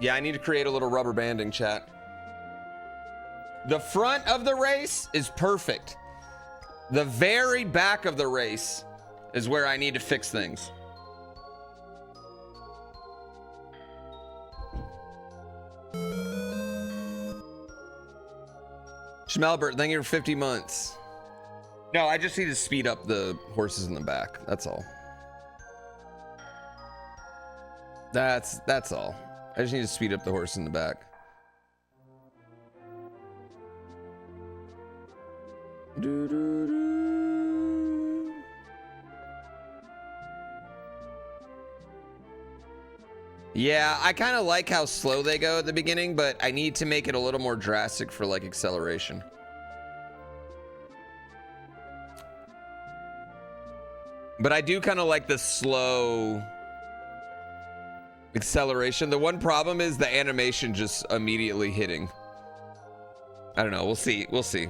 Yeah, I need to create a little rubber banding, chat. The front of the race is perfect. The very back of the race is where I need to fix things. Schmelbert, thank you for 50 months. No, I just need to speed up the horses in the back. That's all. That's all. I just need to speed up the horse in the back. Yeah, I kind of like how slow they go at the beginning, but I need to make it a little more drastic for like acceleration. But I do kind of like the slow acceleration. The one problem is the animation just immediately hitting. I don't know. We'll see. We'll see.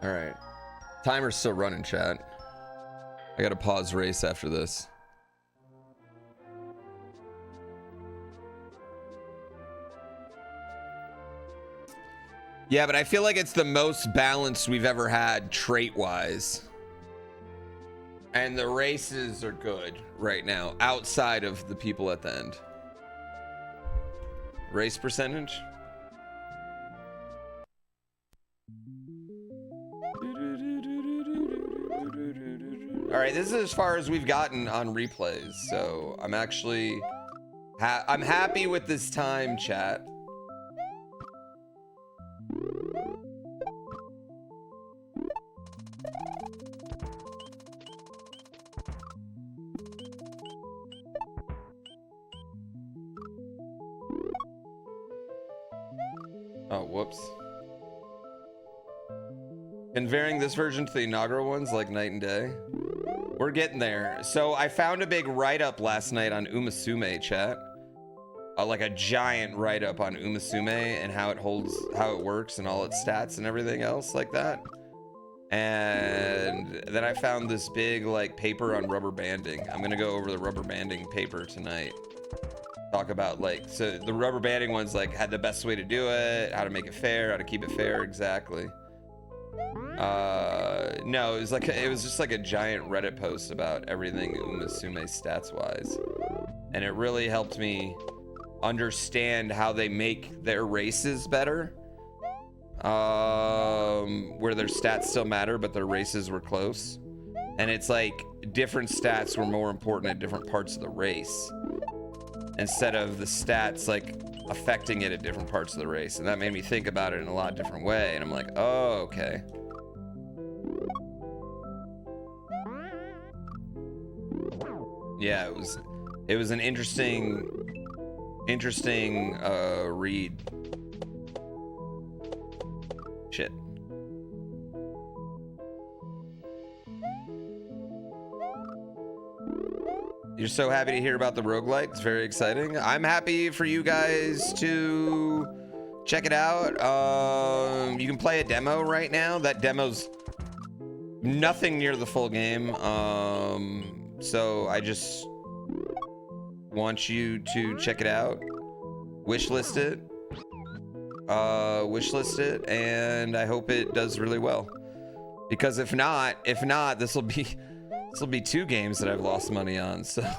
All right. Timer's still running, chat. I gotta pause race after this. Yeah, but I feel like it's the most balanced we've ever had trait-wise. And the races are good right now, outside of the people at the end. Race percentage? All right, this is as far as we've gotten on replays, so I'm actually I'm happy with this time, chat. Oh, whoops. Comparing this version to the inaugural ones like night and day. We're getting there. So I found a big write-up last night on Umasume, chat. Like a giant write-up on Umasume and how it holds, how it works and all its stats and everything else like that. And then I found this big like paper on rubber banding. I'm gonna go over the rubber banding paper tonight. Talk about like, so the rubber banding ones like had the best way to do it, how to make it fair, how to keep it fair, exactly. No, it was like it was just like a giant Reddit post about everything Umasume stats wise, and it really helped me understand how they make their races better, where their stats still matter but their races were close, and it's like different stats were more important at different parts of the race instead of the stats like affecting it at different parts of the race, and that made me think about it in a lot different way, and I'm like, oh, okay. Yeah, it was an interesting read. Shit. You're so happy to hear about the roguelike. It's very exciting. I'm happy for you guys to check it out. You can play a demo right now. That demo's nothing near the full game. So I just want you to check it out, wishlist it, and I hope it does really well. Because if not, this will be 2 games that I've lost money on. So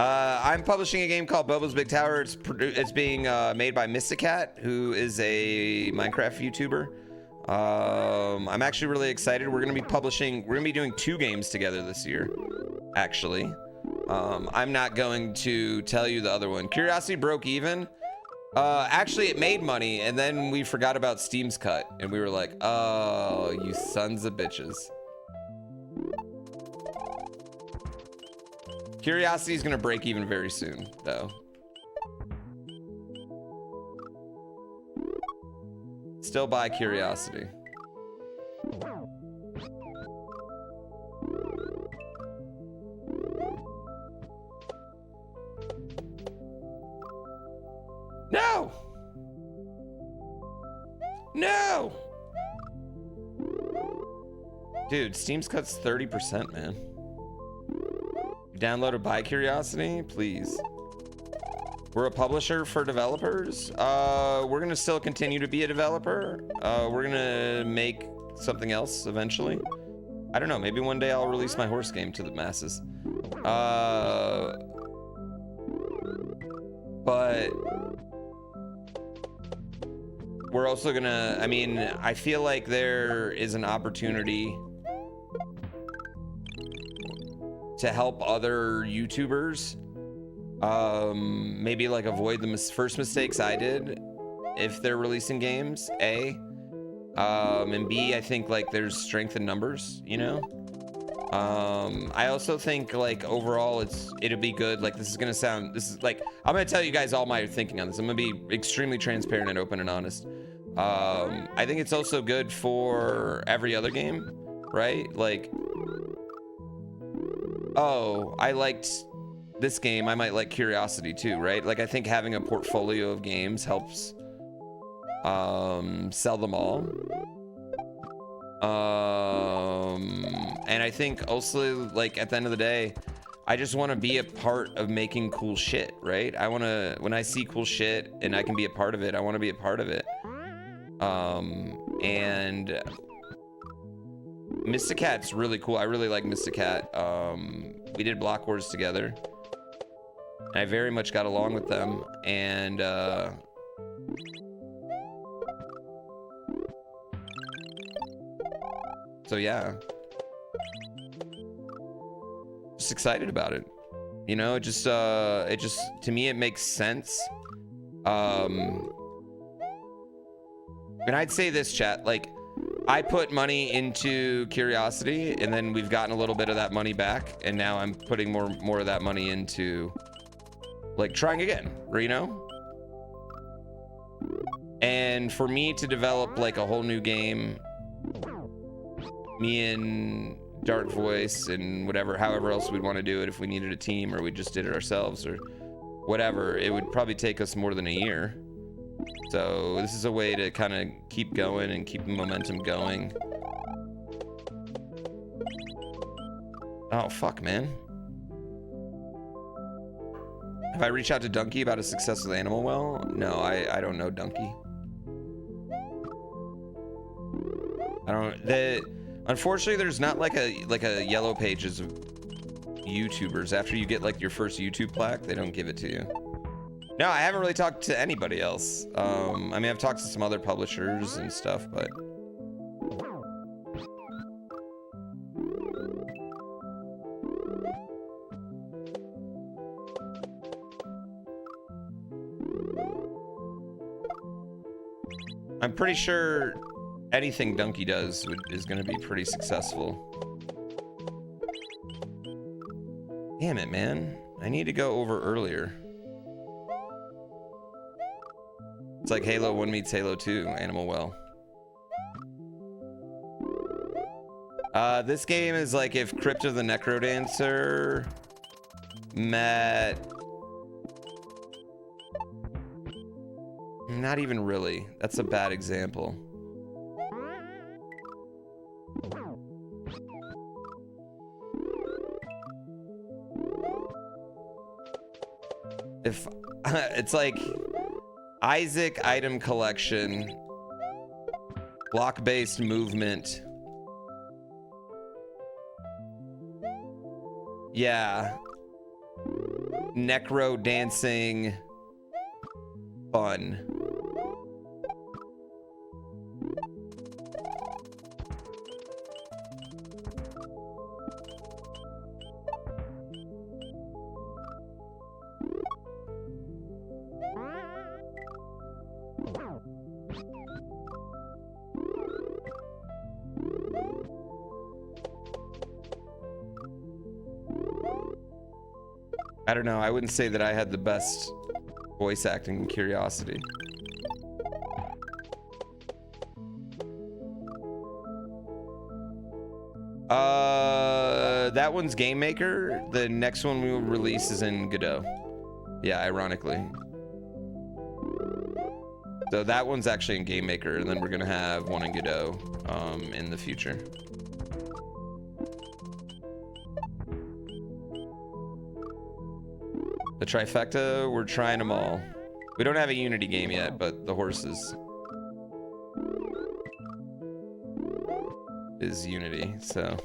I'm publishing a game called Bobo's Big Tower. It's being made by Mysticat, who is a Minecraft YouTuber. I'm actually really excited. We're gonna be doing 2 games together this year, actually. I'm not going to tell you the other one. Curiosity broke even. Actually, it made money, and then we forgot about Steam's cut, and we were like, oh, you sons of bitches. Curiosity is gonna break even very soon, though. Still buy Curiosity. Dude, Steam's cuts 30%, man. Downloaded by Curiosity, please. We're a publisher for developers. We're gonna still continue to be a developer. We're gonna make something else eventually. I don't know, maybe one day I'll release my horse game to the masses. But we're also gonna, I mean, I feel like there is an opportunity to help other YouTubers maybe like avoid the first mistakes I did if they're releasing games, A. And B, I think like there's strength in numbers, you know? I also think like overall it'll be good. Like this is like, I'm gonna tell you guys all my thinking on this. I'm gonna be extremely transparent and open and honest. I think it's also good for every other game, right? Like, oh, I liked this game, I might like Curiosity too, right? Like I think having a portfolio of games helps sell them all. And I think also like at the end of the day, I just want to be a part of making cool shit, right? I want to, when I see cool shit and I can be a part of it, I want to be a part of it. And Mysticat's really cool. I really like Mysticat. We did Block Wars together. I very much got along with them, and so yeah, just excited about it. You know, it just to me it makes sense. And I'd say this, chat, like I put money into Curiosity, and then we've gotten a little bit of that money back, and now I'm putting more of that money into like trying again, you know? And for me to develop like a whole new game, me and Dark Voice and whatever, however else we'd want to do it, if we needed a team or we just did it ourselves or whatever, it would probably take us more than a year. So this is a way to kind of keep going and keep the momentum going. Oh, fuck, man. Have I reached out to Donkey about his success with Animal Well? No, I don't know Donkey. Unfortunately, there's not like a yellow pages of YouTubers. After you get like your first YouTube plaque, they don't give it to you. No, I haven't really talked to anybody else. I mean, I've talked to some other publishers and stuff, but I'm pretty sure anything Donkey does is going to be pretty successful. Damn it, man. I need to go over earlier. It's like Halo 1 meets Halo 2, Animal Well. This game is like if Crypto the Necrodancer met... Not even really. That's a bad example. If it's like Isaac item collection, block-based movement. Yeah. Necro dancing fun. I don't know. I wouldn't say that I had the best voice acting in Curiosity. That one's Game Maker. The next one we will release is in Godot. Yeah, ironically. So that one's actually in Game Maker, and then we're gonna have one in Godot in the future. The trifecta, we're trying them all. We don't have a Unity game yet, but the horses is Unity, so.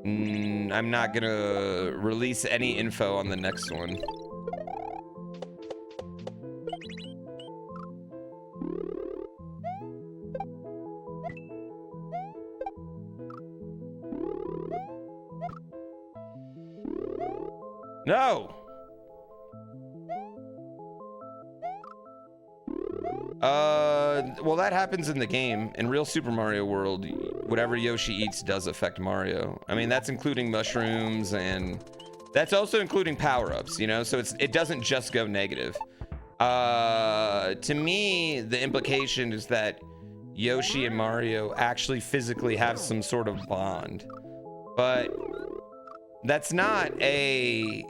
I'm not gonna release any info on the next one. No! Well, that happens in the game. In real Super Mario World, whatever Yoshi eats does affect Mario. I mean, that's including mushrooms, and that's also including power-ups, you know? So it doesn't just go negative. To me, the implication is that Yoshi and Mario actually physically have some sort of bond. But that's not a...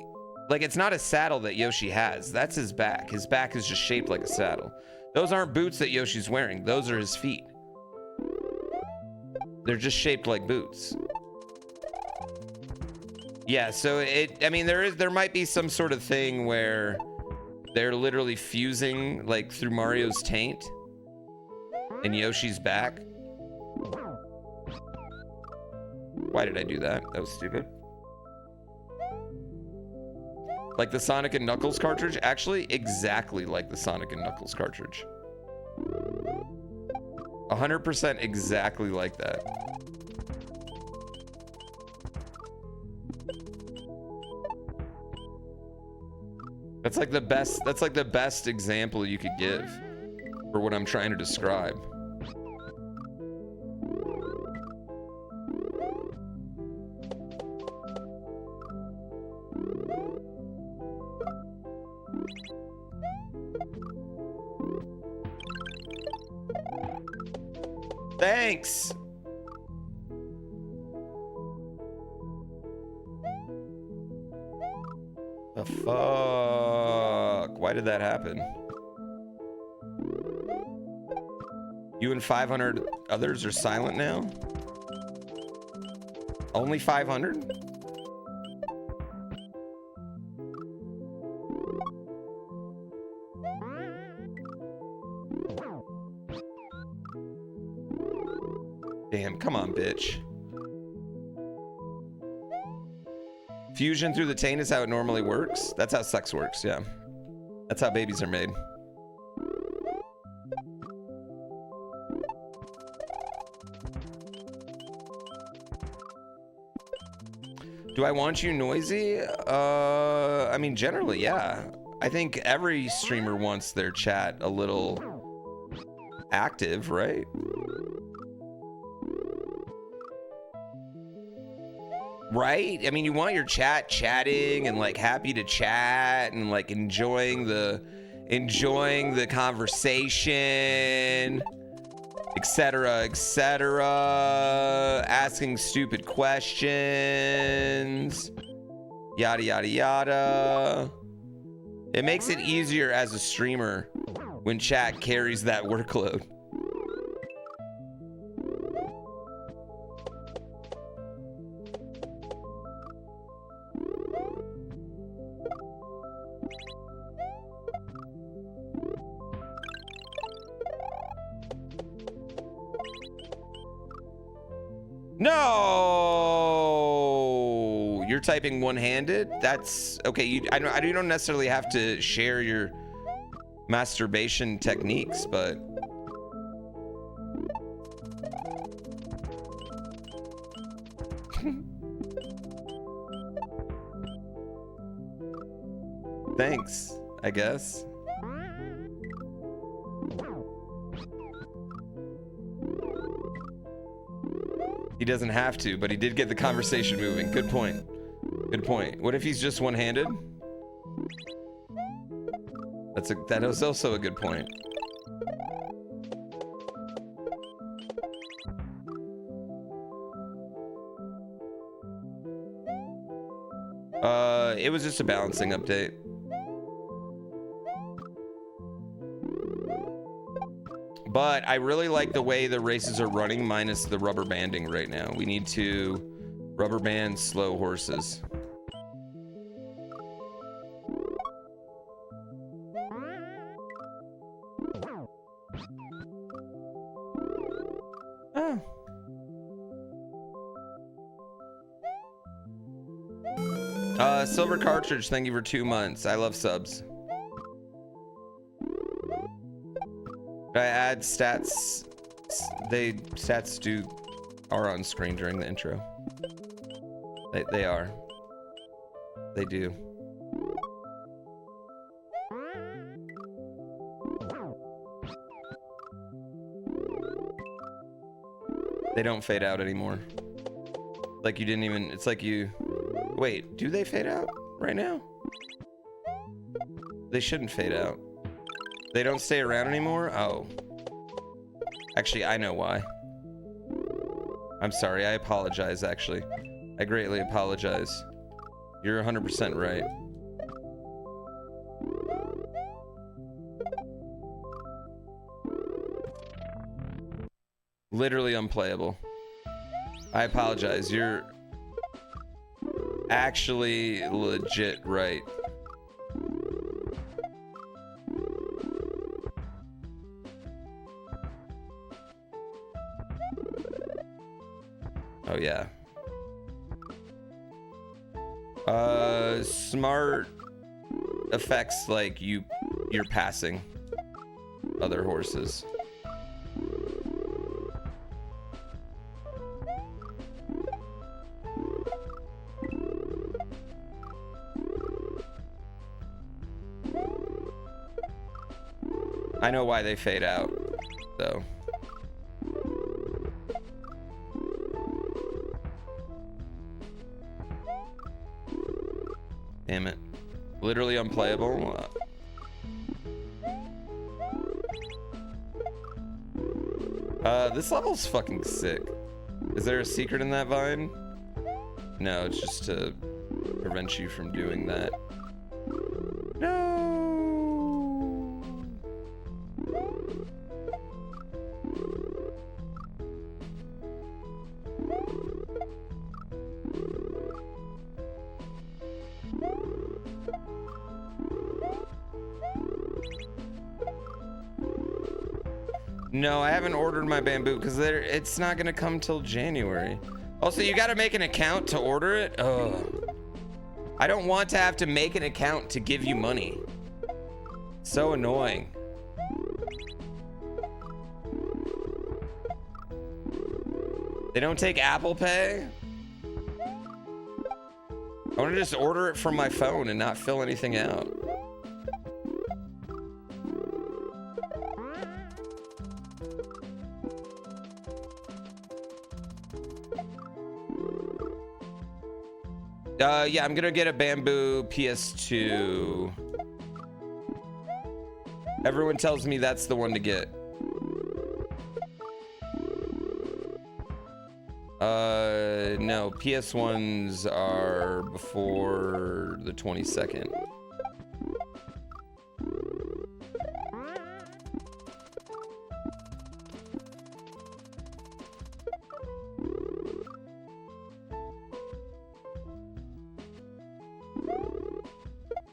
Like, it's not a saddle that Yoshi has. That's his back. His back is just shaped like a saddle. Those aren't boots that Yoshi's wearing. Those are his feet. They're just shaped like boots. Yeah, so I mean, there might be some sort of thing where they're literally fusing, like, through Mario's taint and Yoshi's back. Why did I do that? That was stupid. Like the Sonic and Knuckles cartridge? Actually, exactly like the Sonic and Knuckles cartridge. 100% exactly like that. That's like the best example you could give for what I'm trying to describe. Thanks. The fuck? Why did that happen? You and 500 others are silent now? Only 500? Damn, come on, bitch. Fusion through the taint is how it normally works? That's how sex works, yeah. That's how babies are made. Do I want you noisy? I mean, generally, yeah. I think every streamer wants their chat a little active, right? Right? I mean, you want your chat chatting and like happy to chat and like enjoying the conversation, etc., asking stupid questions, yada yada yada. It makes it easier as a streamer when chat carries that workload. No, you're typing one-handed. That's okay. You don't necessarily have to share your masturbation techniques, but thanks, I guess. He doesn't have to, but he did get the conversation moving. Good point. Good point. What if he's just one-handed? That is also a good point. It was just a balancing update. But I really like the way the races are running minus the rubber banding right now. We need to Rubber band, slow horses. Silver Cartridge, thank you for 2 months. I love subs. Did I add stats? Stats are on screen during the intro. They are. They do. They don't fade out anymore. Like you didn't even, it's like you, wait, do they fade out right now? They shouldn't fade out. They don't stay around anymore? Oh. Actually, I know why. I'm sorry, I apologize actually. I greatly apologize. You're 100% right. Literally unplayable. I apologize. You're actually legit right. Oh yeah. Smart effects like you're passing other horses. I know why they fade out, though. Damn it. Literally unplayable. This level's fucking sick. Is there a secret in that vine? No, it's just to prevent you from doing that. No. No, I haven't ordered my bamboo because it's not gonna come till January. Also, you gotta make an account to order it. Ugh. I don't want to have to make an account to give you money. So annoying. They don't take Apple Pay? I want to just order it from my phone and not fill anything out. Yeah, I'm gonna get a bamboo PS2. Everyone tells me that's the one to get. No, PS1s are before the 22nd.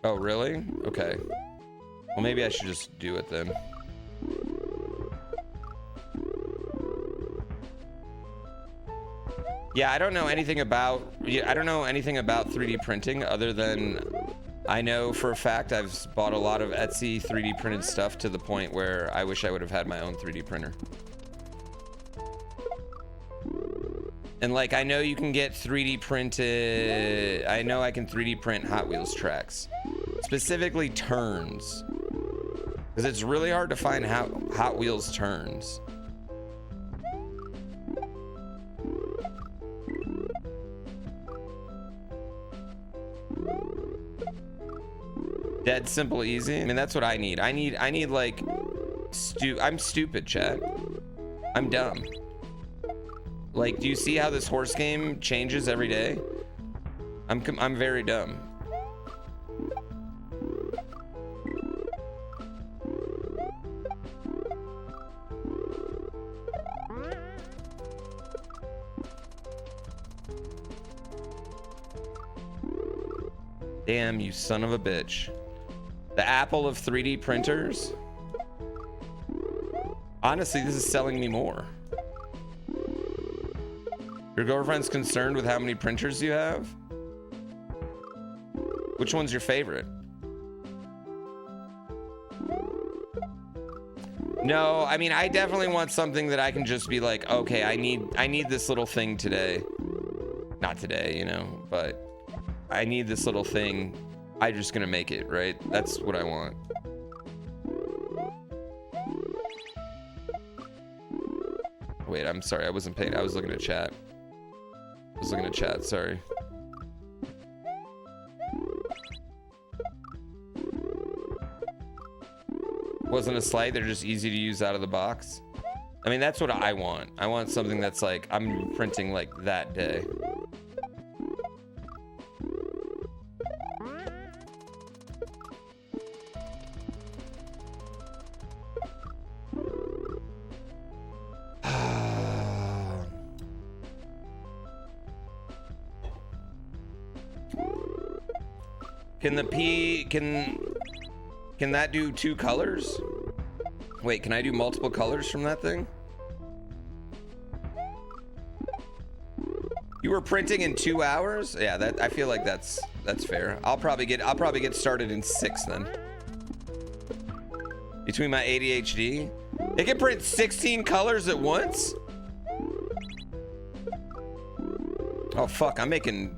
Oh, really? Okay. Well, maybe I should just do it then. Yeah, I don't know anything about 3D printing other than I know for a fact I've bought a lot of Etsy 3D printed stuff to the point where I wish I would have had my own 3D printer. And like, I know you can get 3D printed, I know I can 3D print Hot Wheels tracks, specifically turns, because it's really hard to find Hot Wheels turns. Dead simple easy. I mean, that's what I need. I need like I'm stupid, chat. I'm dumb. Like, do you see how this horse game changes every day? I'm very dumb. Damn, you son of a bitch. The Apple of 3D printers. Honestly, this is selling me more. Your girlfriend's concerned with how many printers you have? Which one's your favorite? No, I mean, I definitely want something that I can just be like, okay, I need this little thing today. Not today, you know, but I need this little thing. I'm just gonna make it, right? That's what I want. Wait, I'm sorry, I wasn't paying. I was looking at chat. Sorry. Wasn't a slight, they're just easy to use out of the box. I mean, that's what I want. I want something that's like, I'm printing like that day. Can the P, can that do 2 colors? Wait, can I do multiple colors from that thing? You were printing in 2 hours? Yeah, that I feel like that's fair. I'll probably get started in 6 then. Between my ADHD, it can print 16 colors at once? Oh fuck, I'm making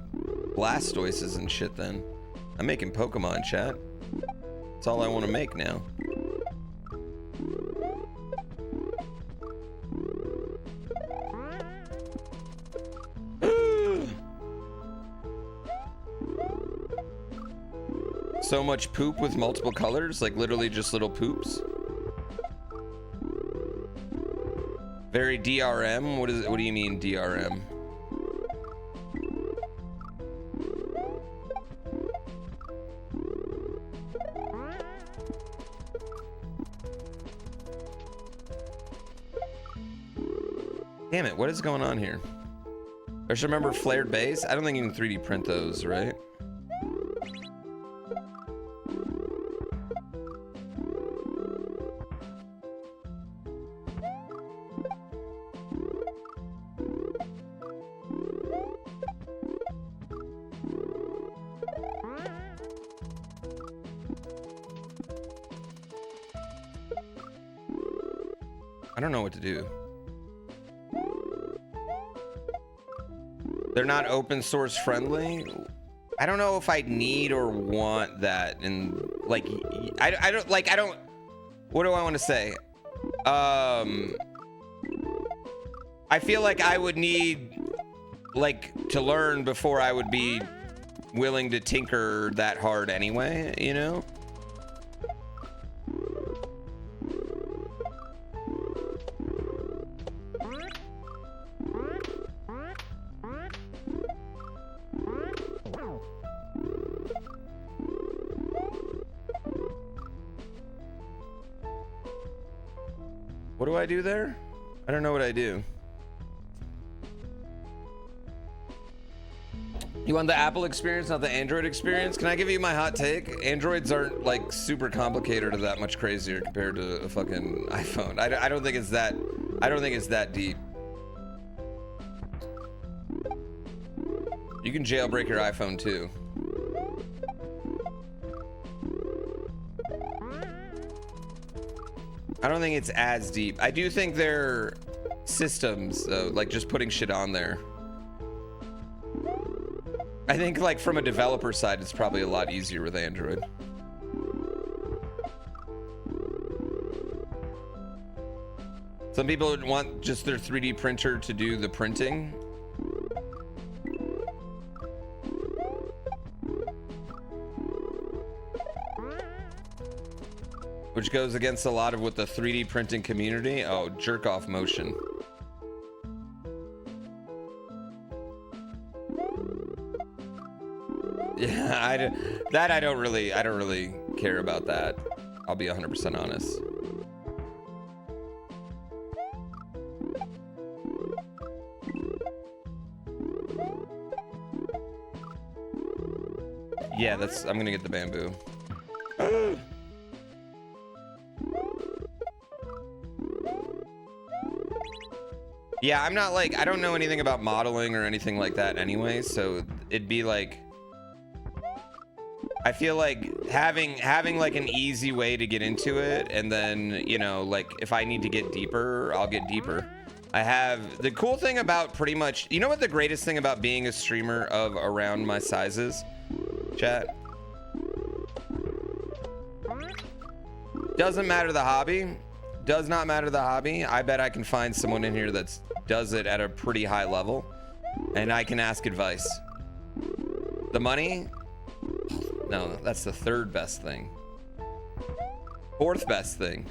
Blastoises and shit then. I'm making Pokemon, chat. That's all I want to make now. So much poop with multiple colors, like literally just little poops. Very DRM. What is it? What do you mean DRM? Damn it, what is going on here? I should remember flared base. I don't think you can 3D print those, right? I don't know what to do. They're not open source friendly. I don't know if I need or want that. And like, I don't, what do I want to say? I feel like I would need like to learn before I would be willing to tinker that hard anyway, you know? What do I do there? I don't know what I do. You want the Apple experience, not the Android experience? Can I give you my hot take? Androids aren't like super complicated or that much crazier compared to a fucking iPhone. I don't think it's that. I don't think it's that deep. You can jailbreak your iPhone too. I don't think it's as deep. I do think they're systems, though, like just putting shit on there. I think like from a developer side, it's probably a lot easier with Android. Some people would want just their 3D printer to do the printing. Which goes against a lot of what the 3D printing community. Oh, jerk off motion. Yeah, I don't really care about that. I'll be 100% honest. Yeah, that's, I'm gonna get the bamboo. Yeah, I'm not like, I don't know anything about modeling or anything like that anyway, so it'd be like, I feel like having like an easy way to get into it, and then, you know, like if I need to get deeper, I'll get deeper. I have, the cool thing about pretty much, you know what the greatest thing about being a streamer of around my size is, chat? Doesn't matter the hobby. Does not matter the hobby. I bet I can find someone in here that does it at a pretty high level, and I can ask advice. The money? No, that's the third best thing. Fourth best thing.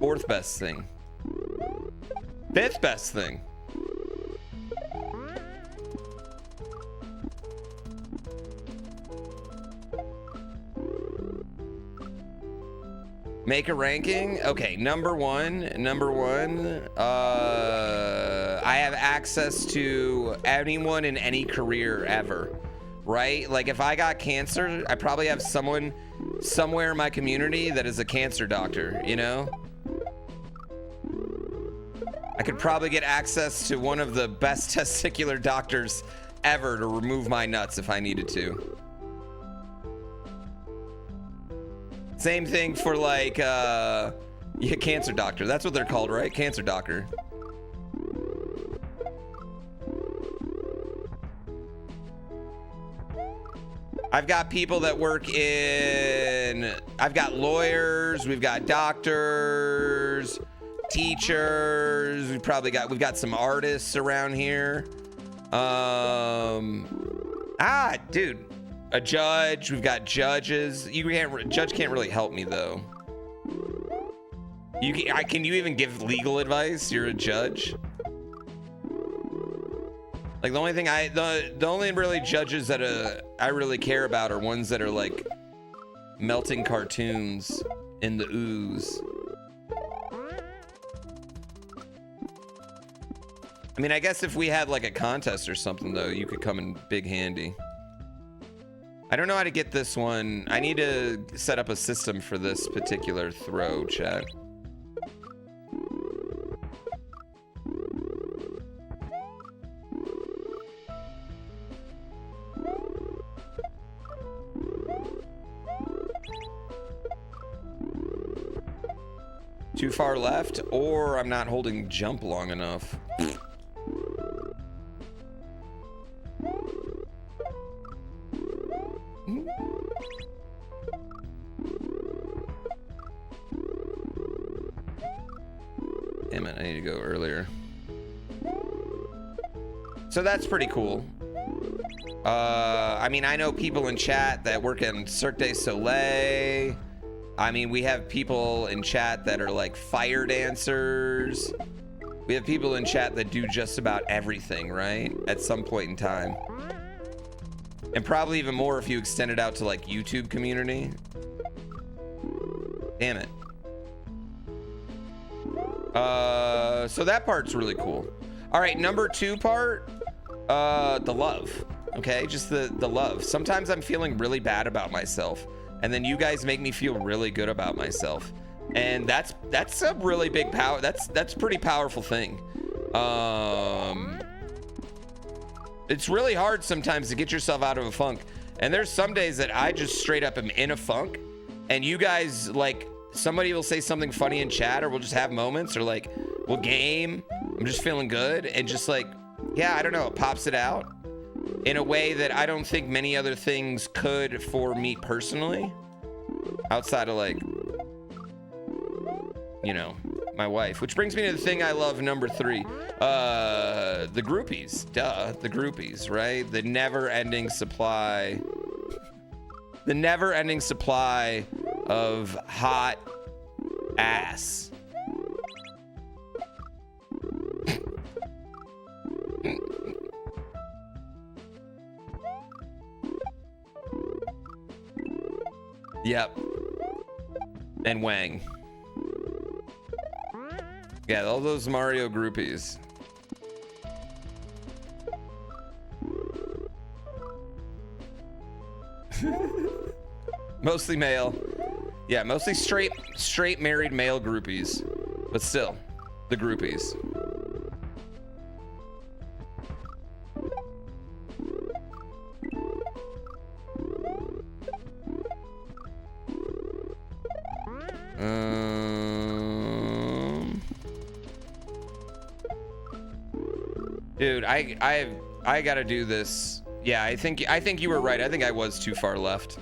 Fourth best thing. Fifth best thing. Make a ranking. Okay, number one. I have access to anyone in any career ever, right? Like if I got cancer, I probably have someone somewhere in my community that is a cancer doctor, you know? I could probably get access to one of the best testicular doctors ever to remove my nuts if I needed to. Same thing for like, yeah, cancer doctor. That's what they're called, right? Cancer doctor. I've got people that work in, I've got lawyers, we've got doctors, teachers, we've got some artists around here. Dude. A judge, we've got judges. Judge can't really help me though. Can you even give legal advice? You're a judge. Like the only thing the only really judges that I really care about are ones that are like melting cartoons in the ooze. I mean, I guess if we had like a contest or something though, you could come in big handy. I don't know how to get this one. I need to set up a system for this particular throw, chat. Too far left, or I'm not holding jump long enough. Damn it, I need to go earlier. So that's pretty cool. I mean, I know people in chat that work in Cirque du Soleil. I mean, we have people in chat that are like fire dancers. We have people in chat that do just about everything, right? At some point in time. And probably even more if you extend it out to like YouTube community. Damn it. So that part's really cool. All right, number two part, the love. Okay, just the love. Sometimes I'm feeling really bad about myself, and then you guys make me feel really good about myself, and that's a really big power. That's a pretty powerful thing. It's really hard sometimes to get yourself out of a funk, and there's some days that I just straight up am in a funk, and you guys, like, somebody will say something funny in chat, or we'll just have moments, or like we'll game. I'm just feeling good, and just like, yeah, I don't know, it pops it out in a way that I don't think many other things could for me personally, outside of like, you know, my wife. Which brings me to the thing I love, number three, the groupies. Duh, the groupies, right? The never-ending supply of hot ass. Yep. And Wang. Yeah, all those Mario groupies. Mostly male. Yeah, mostly straight married male groupies. But still, the groupies. Dude, I gotta do this. Yeah, I think you were right. I think I was too far left.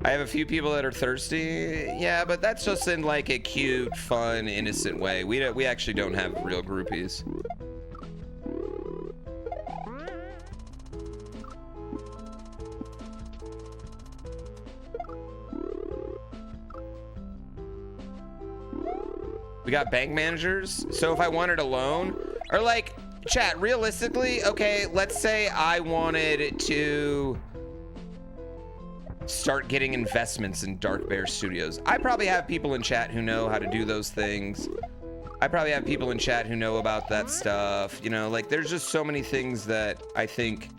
I have a few people that are thirsty. Yeah, but that's just in like a cute, fun, innocent way. We actually don't have real groupies. We got bank managers. So if I wanted a loan, or like, chat, realistically, okay, let's say I wanted to start getting investments in Dark Bear Studios. I probably have people in chat who know how to do those things. I probably have people in chat who know about that stuff. You know, like there's just so many things that I think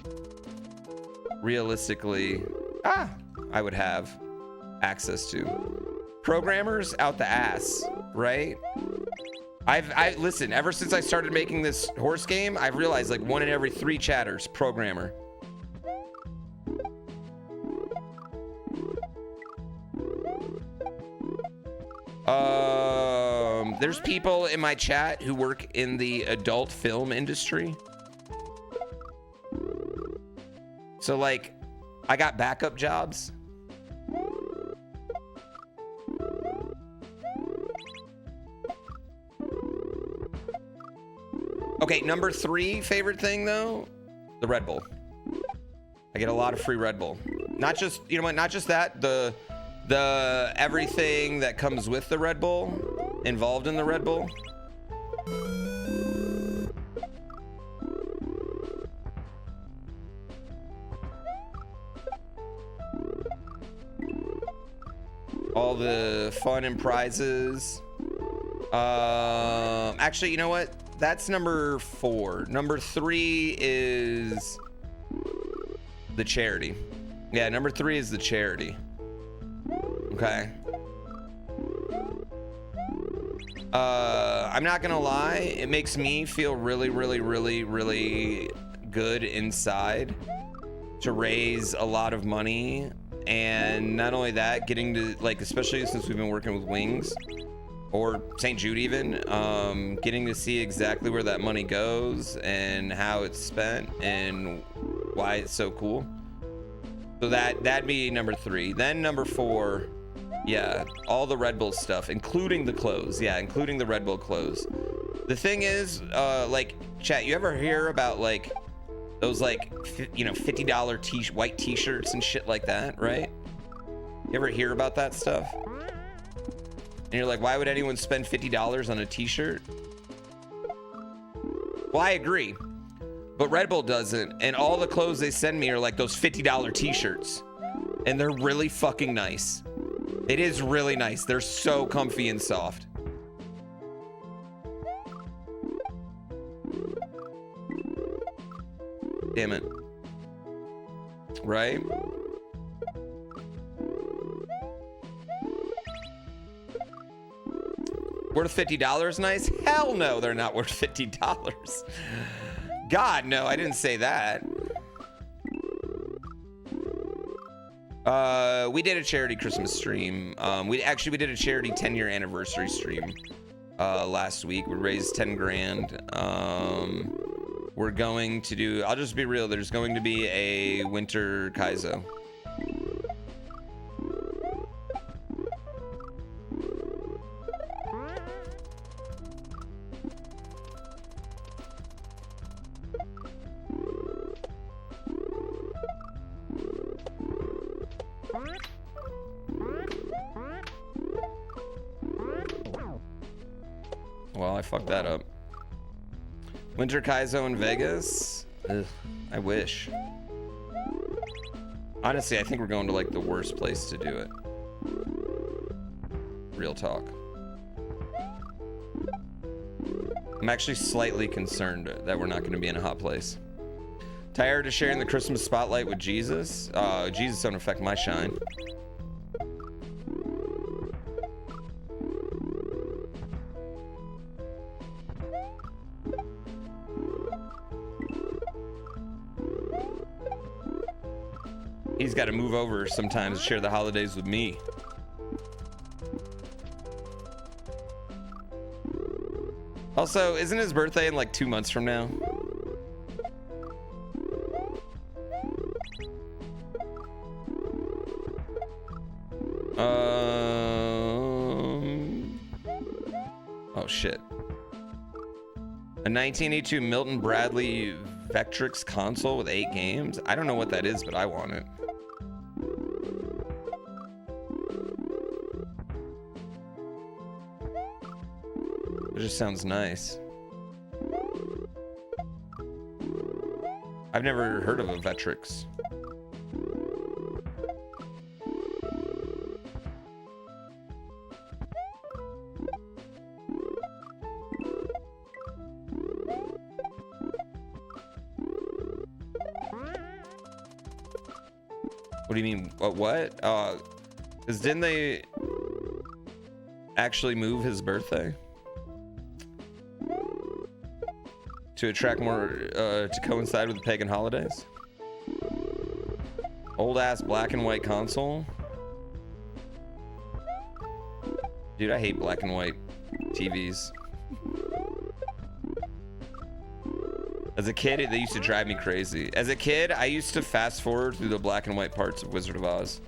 realistically, I would have access to. Programmers out the ass, right? I listen, ever since I started making this horse game, I've realized like 1 in every 3 chatters, programmer. There's people in my chat who work in the adult film industry. So like, I got backup jobs. Okay, number 3 favorite thing though, the Red Bull. I get a lot of free Red Bull. Not just, you know what, not just that, the everything that comes with the Red Bull, involved in the Red Bull. All the fun and prizes. Actually, you know what? That's number 4. Number 3 is the charity. Yeah, number 3 is the charity. Okay. I'm not gonna lie, it makes me feel really, really, really, really good inside to raise a lot of money. And not only that, getting to, like, especially since we've been working with Wings or St. Jude even, getting to see exactly where that money goes and how it's spent and why it's so cool. So that'd be number 3. Then number 4, yeah, all the Red Bull stuff, including the clothes. Yeah, including the Red Bull clothes. The thing is, like, chat, you ever hear about like those like, you know, $50 white t-shirts and shit like that, right? You ever hear about that stuff? And you're like, why would anyone spend $50 on a t-shirt? Well, I agree, but Red Bull doesn't. And all the clothes they send me are like those $50 t-shirts. And they're really fucking nice. It is really nice. They're so comfy and soft. Damn it. Right? Worth $50 nice? Hell no, they're not worth $50. God, no, I didn't say that. We did a charity Christmas stream. We did a charity 10-year anniversary stream last week. We raised 10 grand. We're going to do, I'll just be real, there's going to be a winter Kaizo. Well, I fucked that up. Winter Kaizo in Vegas? Ugh, I wish. Honestly, I think we're going to like the worst place to do it. Real talk. I'm actually slightly concerned that we're not going to be in a hot place. Tired of sharing the Christmas spotlight with Jesus? Jesus don't affect my shine. He's got to move over sometimes to share the holidays with me. Also, isn't his birthday in like 2 months from now? Oh shit. A 1982 Milton Bradley Vectrix console with 8 games? I don't know what that is, but I want it. It just sounds nice. I've never heard of a Vectrix. What do you mean? What? Because didn't they actually move his birthday to attract more, to coincide with the pagan holidays? Old ass black and white console. Dude, I hate black and white TVs. As a kid, they used to drive me crazy. As a kid, I used to fast forward through the black and white parts of Wizard of Oz.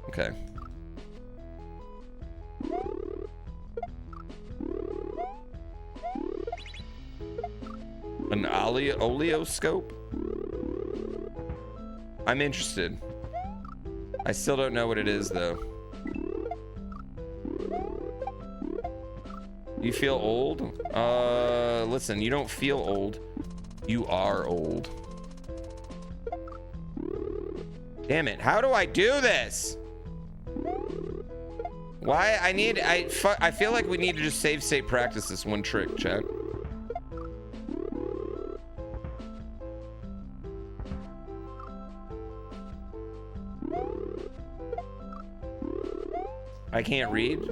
Okay. An oleoscope? I'm interested. I still don't know what it is, though. You feel old? Listen, you don't feel old. You are old. Damn it. How do I do this? Why? I feel like we need to just save state practice this one trick, chat. I can't read.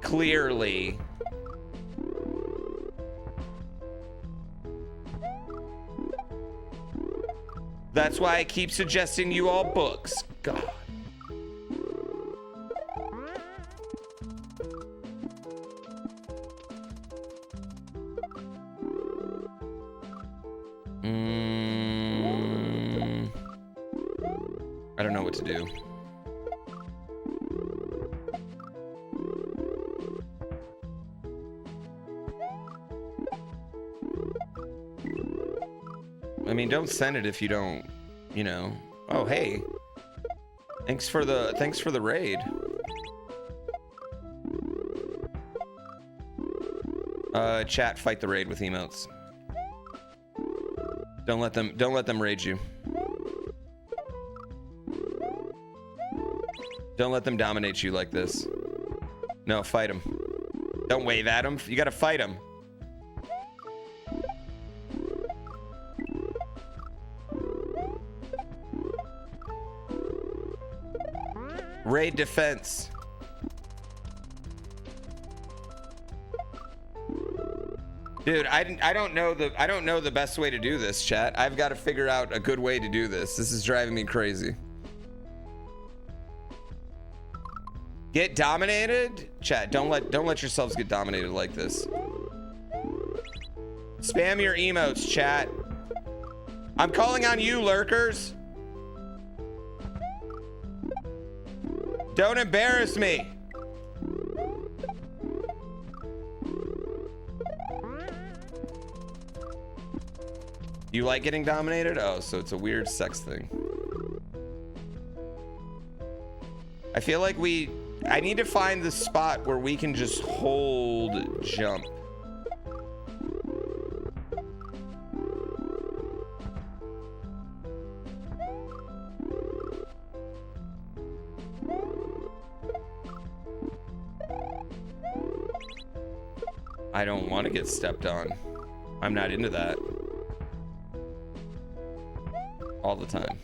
Clearly. That's why I keep suggesting you all books. God. I don't know what to do. I mean, don't send it if you don't, you know. Oh, hey. Thanks for the raid. Chat, fight the raid with emotes. Don't let them raid you. Don't let them dominate you like this. No, fight them. Don't wave at them. You gotta fight them. Raid defense. Dude, I don't know the best way to do this, chat. I've got to figure out a good way to do this. This is driving me crazy. Get dominated? Chat, don't let yourselves get dominated like this. Spam your emotes, chat. I'm calling on you, lurkers. Don't embarrass me. You like getting dominated? Oh, so it's a weird sex thing. I feel like I need to find the spot where we can just hold jump. I don't want to get stepped on. I'm not into that. All the time.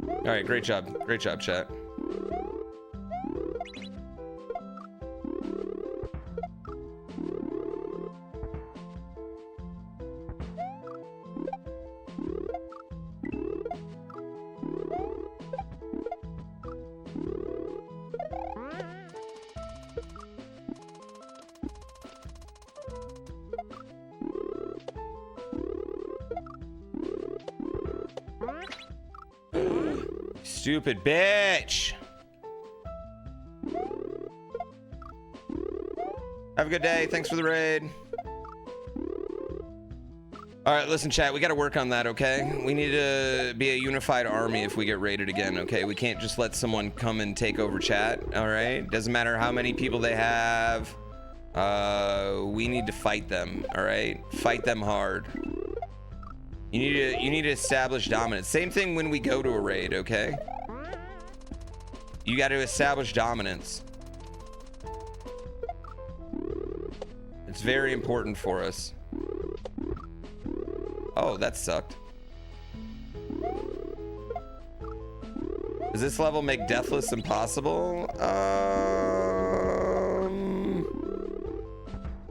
All right, great job. Great job, chat. Stupid bitch. Have a good day. Thanks for the raid. All right, listen, chat. We got to work on that, okay? We need to be a unified army if we get raided again, okay? We can't just let someone come and take over chat, all right? Doesn't matter how many people they have. We need to fight them, all right? Fight them hard. You need to establish dominance. Same thing when we go to a raid, okay? You got to establish dominance. It's very important for us. Oh, that sucked. Does this level make Deathless impossible?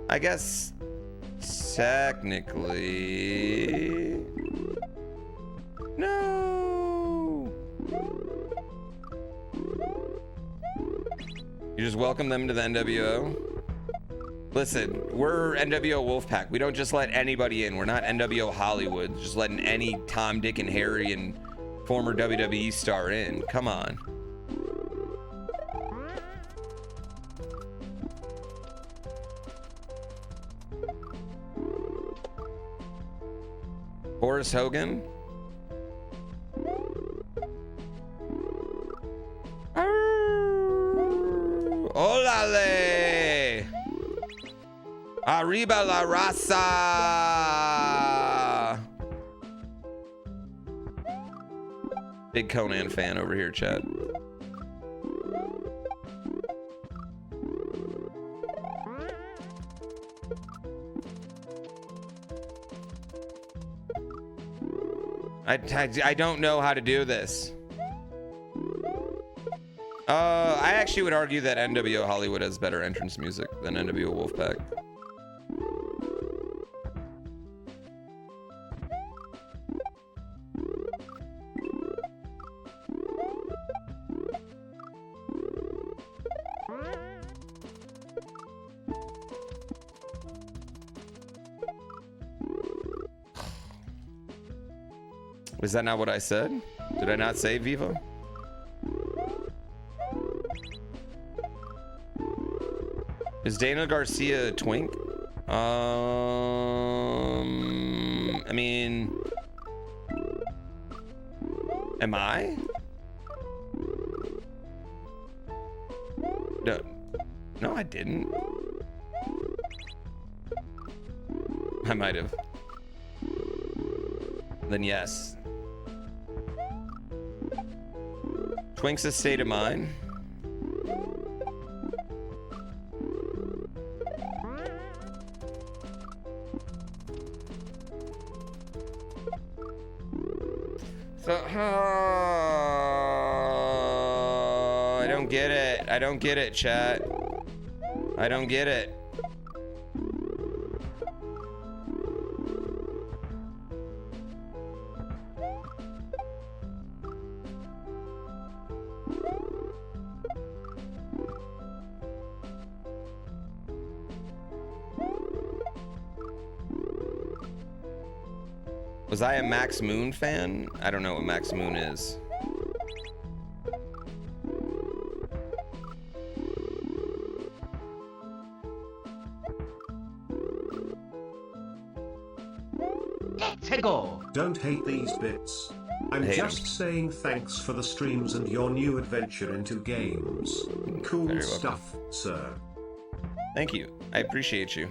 I guess technically. No. You just welcome them to the NWO. Listen, we're NWO Wolfpack. We don't just let anybody in. We're not NWO Hollywood, just letting any Tom, Dick, and Harry and former WWE star in. Come on. Horace Hogan. Olale! Arriba la raza! Big Conan fan over here, chat. I don't know how to do this. I actually would argue that NWO Hollywood has better entrance music than NWO Wolfpack. Is that not what I said? Did I not say Viva? Is Dana Garcia a twink? I mean, am I? No, I didn't. I might have. Then yes. Twink's a state of mind. So, I don't get it. I don't get it, chat. I don't get it. Was I a Max Moon fan? I don't know what Max Moon is. Let's go. Don't hate these bits. I'm just saying thanks for the streams and your new adventure into games. Cool stuff, sir. Thank you. I appreciate you.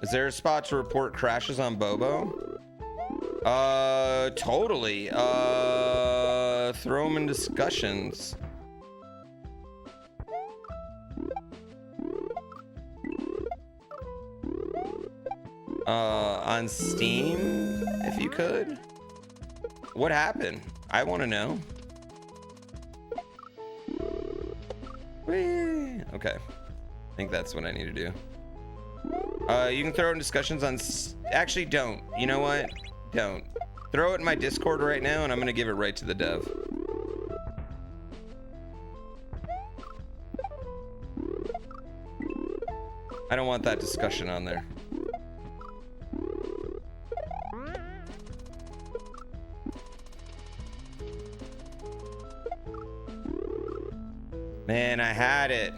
Is there a spot to report crashes on Bobo? Totally. Throw them in discussions. On Steam, if you could. What happened? I want to know. Whee! Okay. I think that's what I need to do. You can throw in discussions on... Actually, don't. You know what? Don't. Throw it in my Discord right now, and I'm going to give it right to the dev. I don't want that discussion on there. Man, I had it.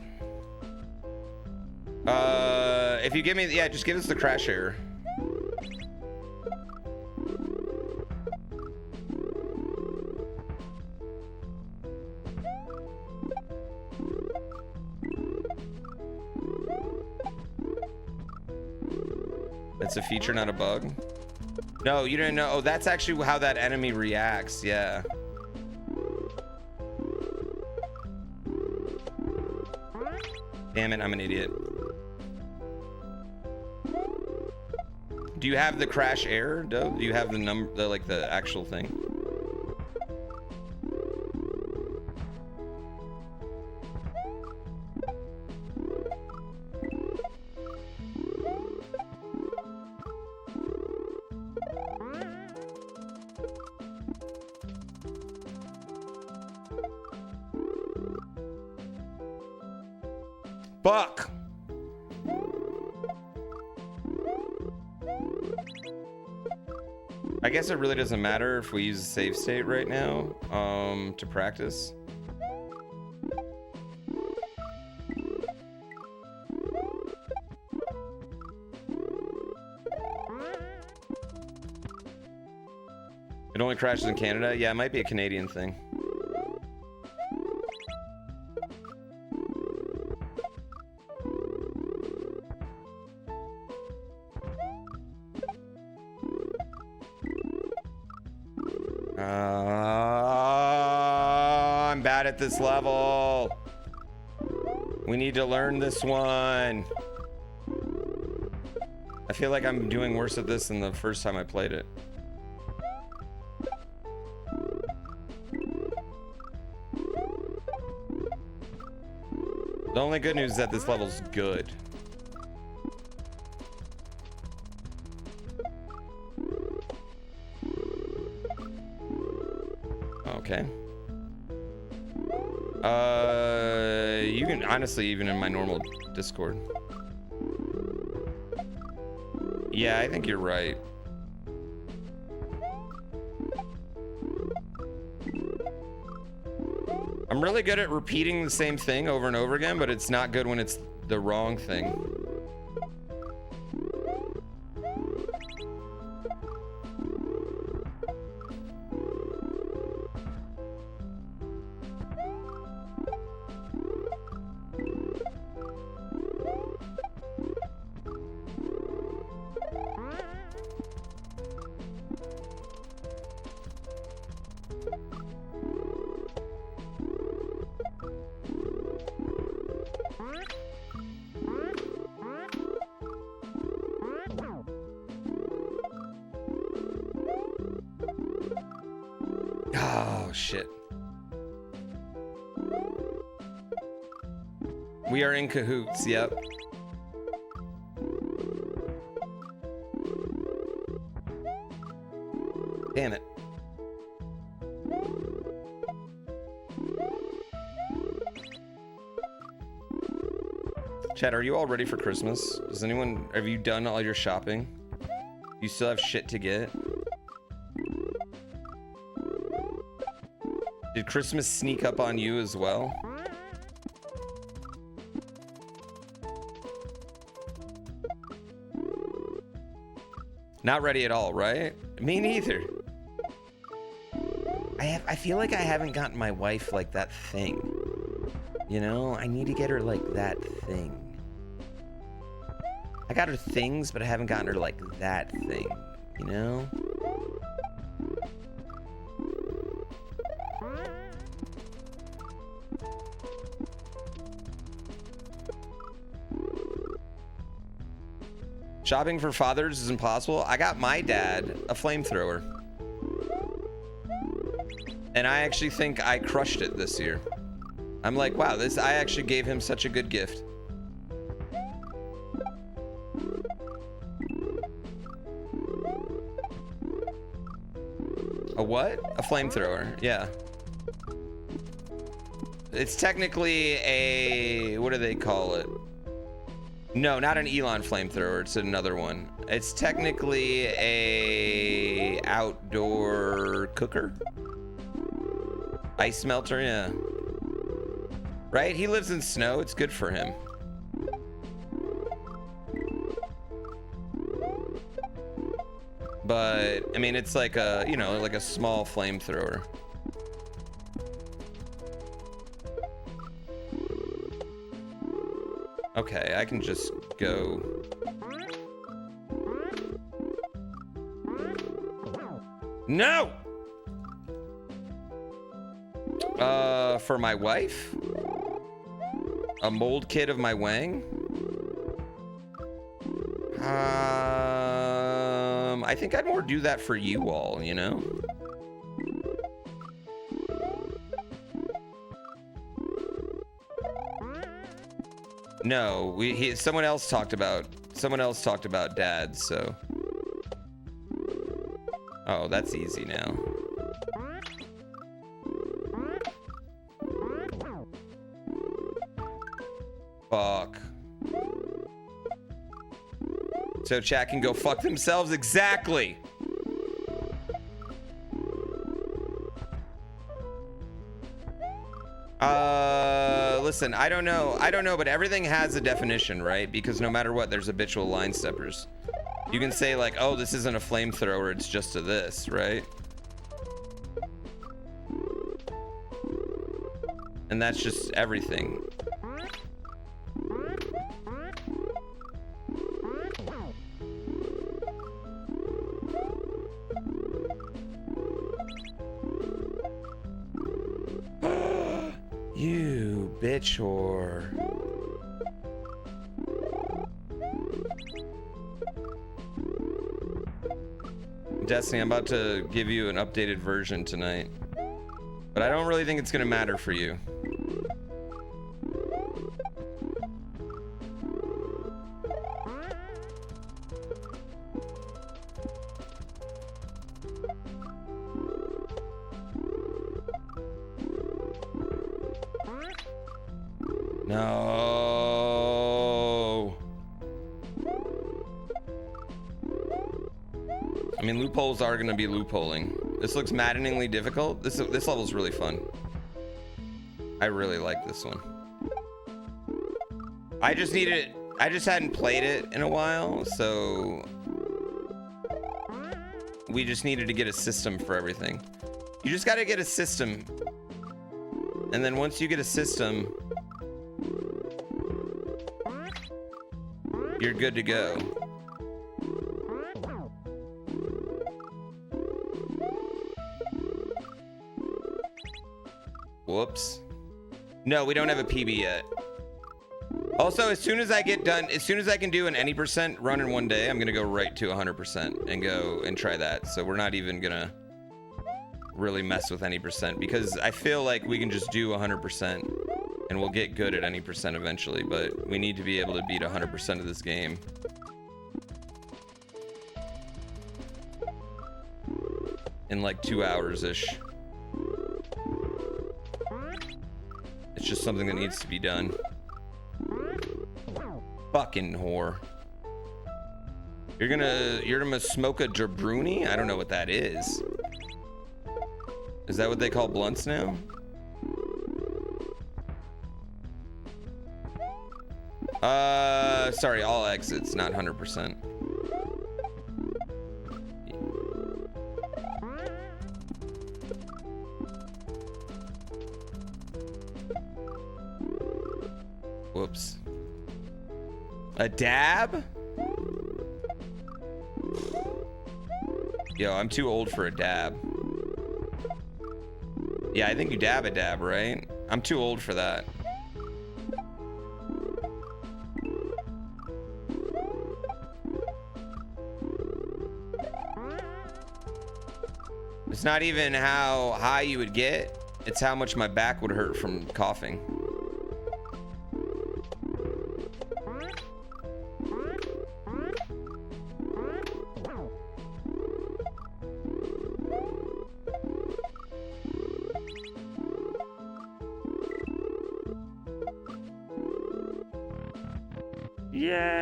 If you give me... Yeah, just give us the crash error. It's a feature, not a bug. No, you didn't know. Oh, that's actually how that enemy reacts. Yeah. Damn it, I'm an idiot. Do you have the crash error, though? Do you have the number, like the actual thing? Fuck. I guess it really doesn't matter if we use a save state right now to practice. It only crashes in Canada? Yeah, it might be a Canadian thing. I'm bad at this level. We need to learn this one. I feel like I'm doing worse at this than the first time I played it. The only good news is that this level's good. Okay. You can honestly, even in my normal Discord. Yeah, I think you're right. I'm really good at repeating the same thing over and over again, but it's not good when it's the wrong thing. Oh, shit. We are in cahoots, yep. Damn it. Chat, are you all ready for Christmas? Does anyone, have you done all your shopping? You still have shit to get? Did Christmas sneak up on you as well? Not ready at all, right? Me neither. I feel like I haven't gotten my wife like that thing. You know, I need to get her like that thing. I got her things, but I haven't gotten her like that thing, you know? Shopping for fathers is impossible. I got my dad a flamethrower. And I actually think I crushed it this year. I'm like, wow, I actually gave him such a good gift. A what? A flamethrower, yeah. It's technically a, what do they call it? No, not an Elon flamethrower, it's another one. It's technically a outdoor cooker? Ice melter, yeah. Right? He lives in snow, it's good for him. But, I mean, it's like a, you know, like a small flamethrower. Okay, I can just go. No! For my wife? A mold kit of my Wang? I think I'd more do that for you all, you know? No, someone else talked about dad, so. Oh, that's easy now. Fuck. So chat can go fuck themselves, exactly. Listen, I don't know, but everything has a definition, right? Because no matter what, there's habitual line steppers. You can say like, oh, this isn't a flamethrower, it's just a this, right? And that's just everything. You bitch whore. Destiny, I'm about to give you an updated version tonight, but I don't really think it's gonna matter for you. No. I mean, loopholes are gonna be loopholing. This looks maddeningly difficult. This level's really fun. I really like this one. I just hadn't played it in a while, so we just needed to get a system for everything. You just gotta get a system. And then once you get a system, you're good to go. Whoops. No, we don't have a PB yet. Also, as soon as I get done, as soon as I can do an any % run in one day, I'm gonna go right to 100% and go and try that. So we're not even gonna really mess with any % because I feel like we can just do 100% and we'll get good at any % eventually, but we need to be able to beat 100% of this game. In like 2 hours-ish. It's just something that needs to be done. Fucking whore. You're gonna smoke a jabroni? I don't know what that is. Is that what they call blunts now? Sorry, all exits, not 100%. Whoops. A dab? Yo, I'm too old for a dab. Yeah, I think you dab a dab, right? I'm too old for that. It's not even how high you would get. It's how much my back would hurt from coughing. Yeah.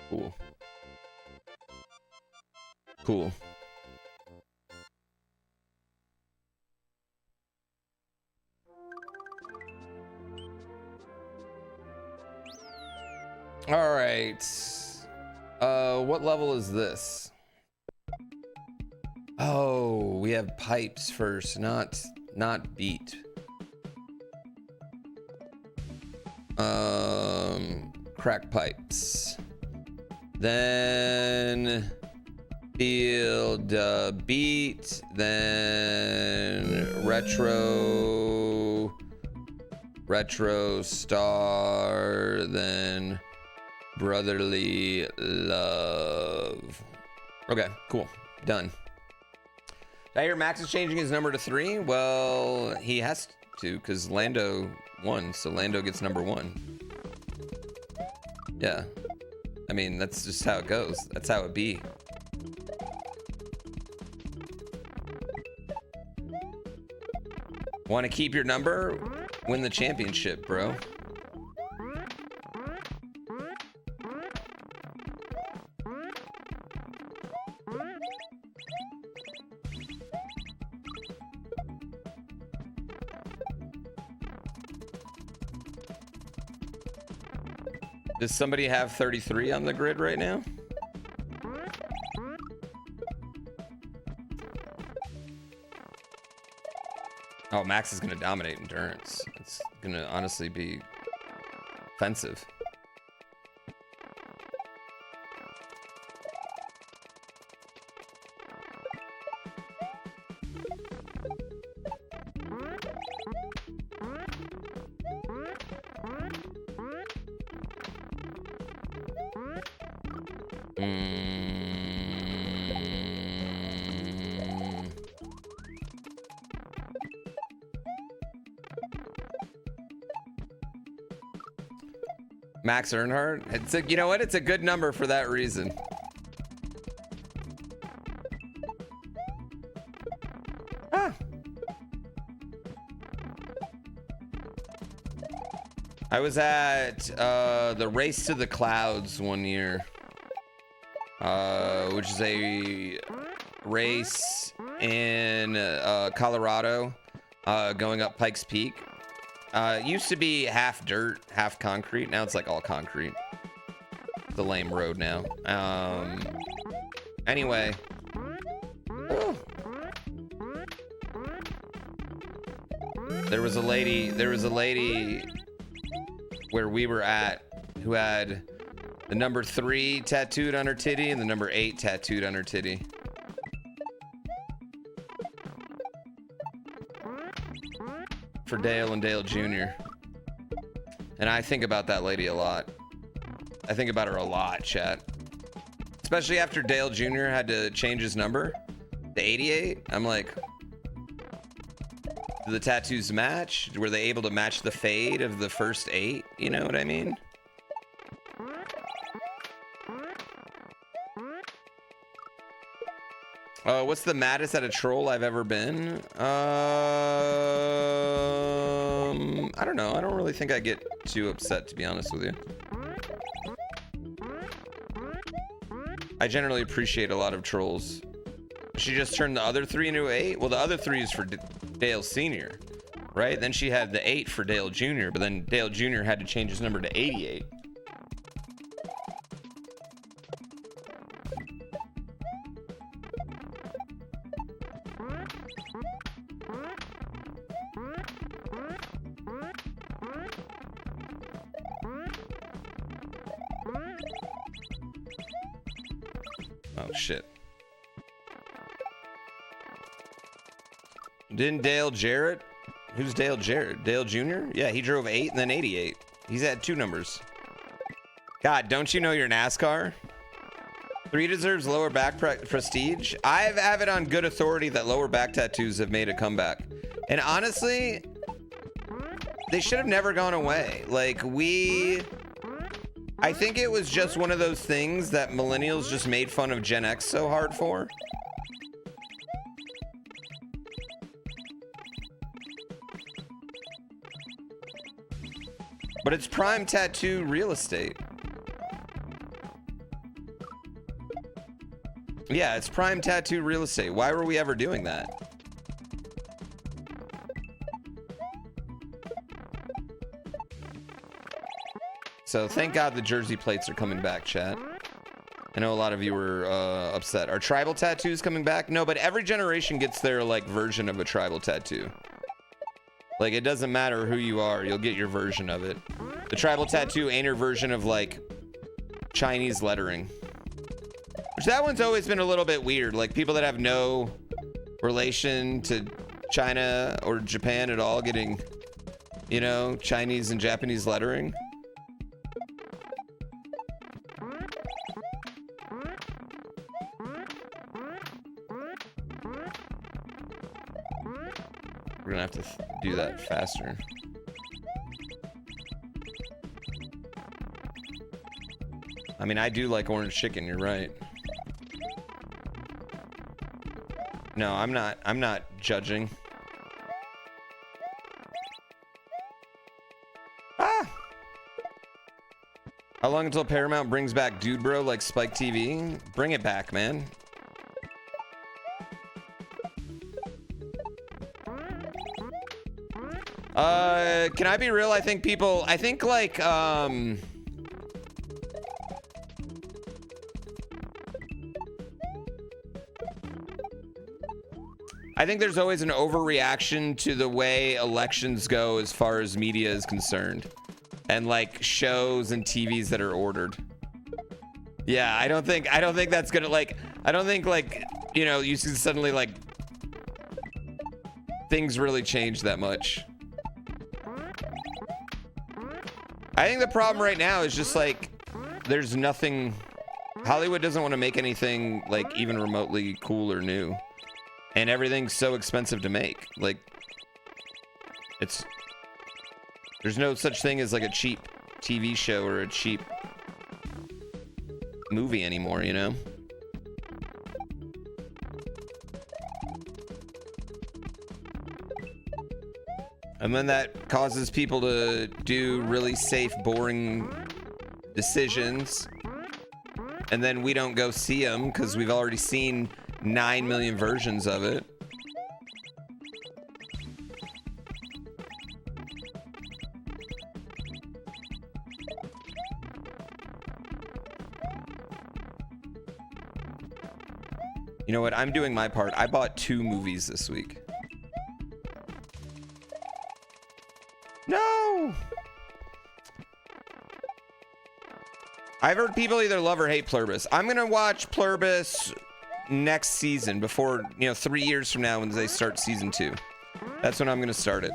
Cool. Cool. All right. What level is this? Oh, we have pipes first, not beat. Crack pipes. Then field beat, then retro star, then brotherly love. Okay, cool. Done. Did I hear Max is changing his number to 3? Well, he has to, because Lando won, so Lando gets number 1. Yeah. I mean, that's just how it goes. That's how it be. Want to keep your number? Win the championship, bro. Does somebody have 33 on the grid right now? Oh, Max is going to dominate endurance. It's going to honestly be offensive. Max Earnhardt. It's a, you know what? It's a good number for that reason. Ah. I was at the Race to the Clouds one year, which is a race in Colorado, going up Pikes Peak. It used to be half dirt, half concrete. Now it's like all concrete. It's a lame road now. Anyway. Oh. There was a lady where we were at who had the number 3 tattooed on her titty and the number 8 tattooed on her titty. For Dale and Dale Jr. And I think about that lady a lot. I think about her a lot, chat. Especially after Dale Jr. had to change his number to 88. I'm like, do the tattoos match? Were they able to match the fade of the first 8? You know what I mean? What's the maddest at a troll I've ever been? I don't know. I don't really think I get too upset, to be honest with you. I generally appreciate a lot of trolls. She just turned the other 3 into 8? Well, the other 3 is for Dale Sr., right? Then she had the 8 for Dale Jr., but then Dale Jr. had to change his number to 88. Oh, shit. Didn't Dale Jarrett? Who's Dale Jarrett? Dale Jr.? Yeah, he drove 8 and then 88. He's had 2 numbers. God, don't you know your NASCAR? 3 deserves lower back prestige. I have it on good authority that lower back tattoos have made a comeback. And honestly, they should have never gone away. Like, I think it was just one of those things that millennials just made fun of Gen X so hard for. But it's prime tattoo real estate. Yeah, it's prime tattoo real estate. Why were we ever doing that? So thank God the jersey plates are coming back, chat. I know a lot of you were upset. Are tribal tattoos coming back? No, but every generation gets their like version of a tribal tattoo. Like, it doesn't matter who you are, you'll get your version of it. The tribal tattoo ain't her version of like Chinese lettering. Which that one's always been a little bit weird. Like, people that have no relation to China or Japan at all getting, you know, Chinese and Japanese lettering. We're gonna have to do that faster. I mean, I do like orange chicken, you're right. No, I'm not judging. Ah! How long until Paramount brings back Dude Bro like Spike TV? Bring it back, man. Can I be real? I think like, I think there's always an overreaction to the way elections go as far as media is concerned. And like shows and TVs that are ordered. Yeah, I don't think that's gonna like, I don't think like, you know, you see suddenly like things really change that much. I think the problem right now is just like, there's nothing, Hollywood doesn't want to make anything like even remotely cool or new. And everything's so expensive to make. Like, there's no such thing as like a cheap TV show or a cheap movie anymore, you know? And then that causes people to do really safe, boring decisions. And then we don't go see them because we've already seen 9 million versions of it. You know what? I'm doing my part. I bought 2 movies this week. No! I've heard people either love or hate Pluribus. I'm gonna watch Pluribus next season, before, you know, 3 years from now when they start season 2. That's when I'm gonna start it.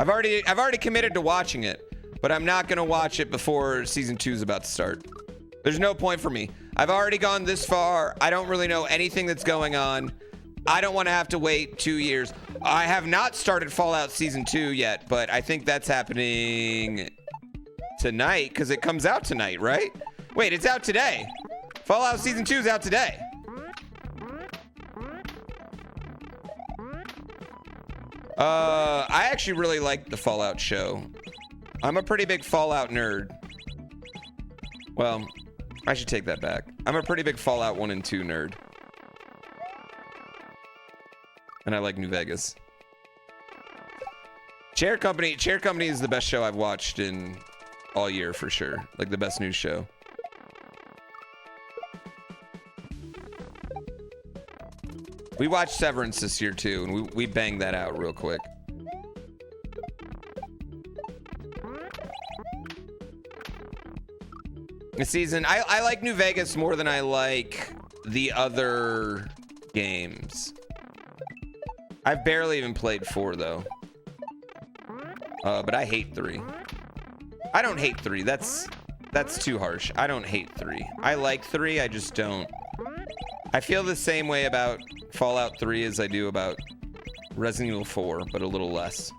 I've already committed to watching it, but I'm not gonna watch it before season 2 is about to start. There's no point for me. I've already gone this far. I don't really know anything that's going on. I don't want to have to wait 2 years. I have not started Fallout season 2 yet, but I think that's happening tonight because it comes out tonight, right? Wait, it's out today. Fallout season 2 is out today. I actually really like the Fallout show. I'm a pretty big Fallout nerd. Well, I should take that back. I'm a pretty big Fallout 1 and 2 nerd. And I like New Vegas. Chair Company is the best show I've watched in all year for sure. Like the best news show. We watched Severance this year too, and we banged that out real quick. This season, I like New Vegas more than I like the other games. I've barely even played 4 though. But I hate 3. I don't hate 3. That's too harsh. I don't hate 3. I like 3. I just don't. I feel the same way about Fallout 3 as I do about Resident Evil 4, but a little less.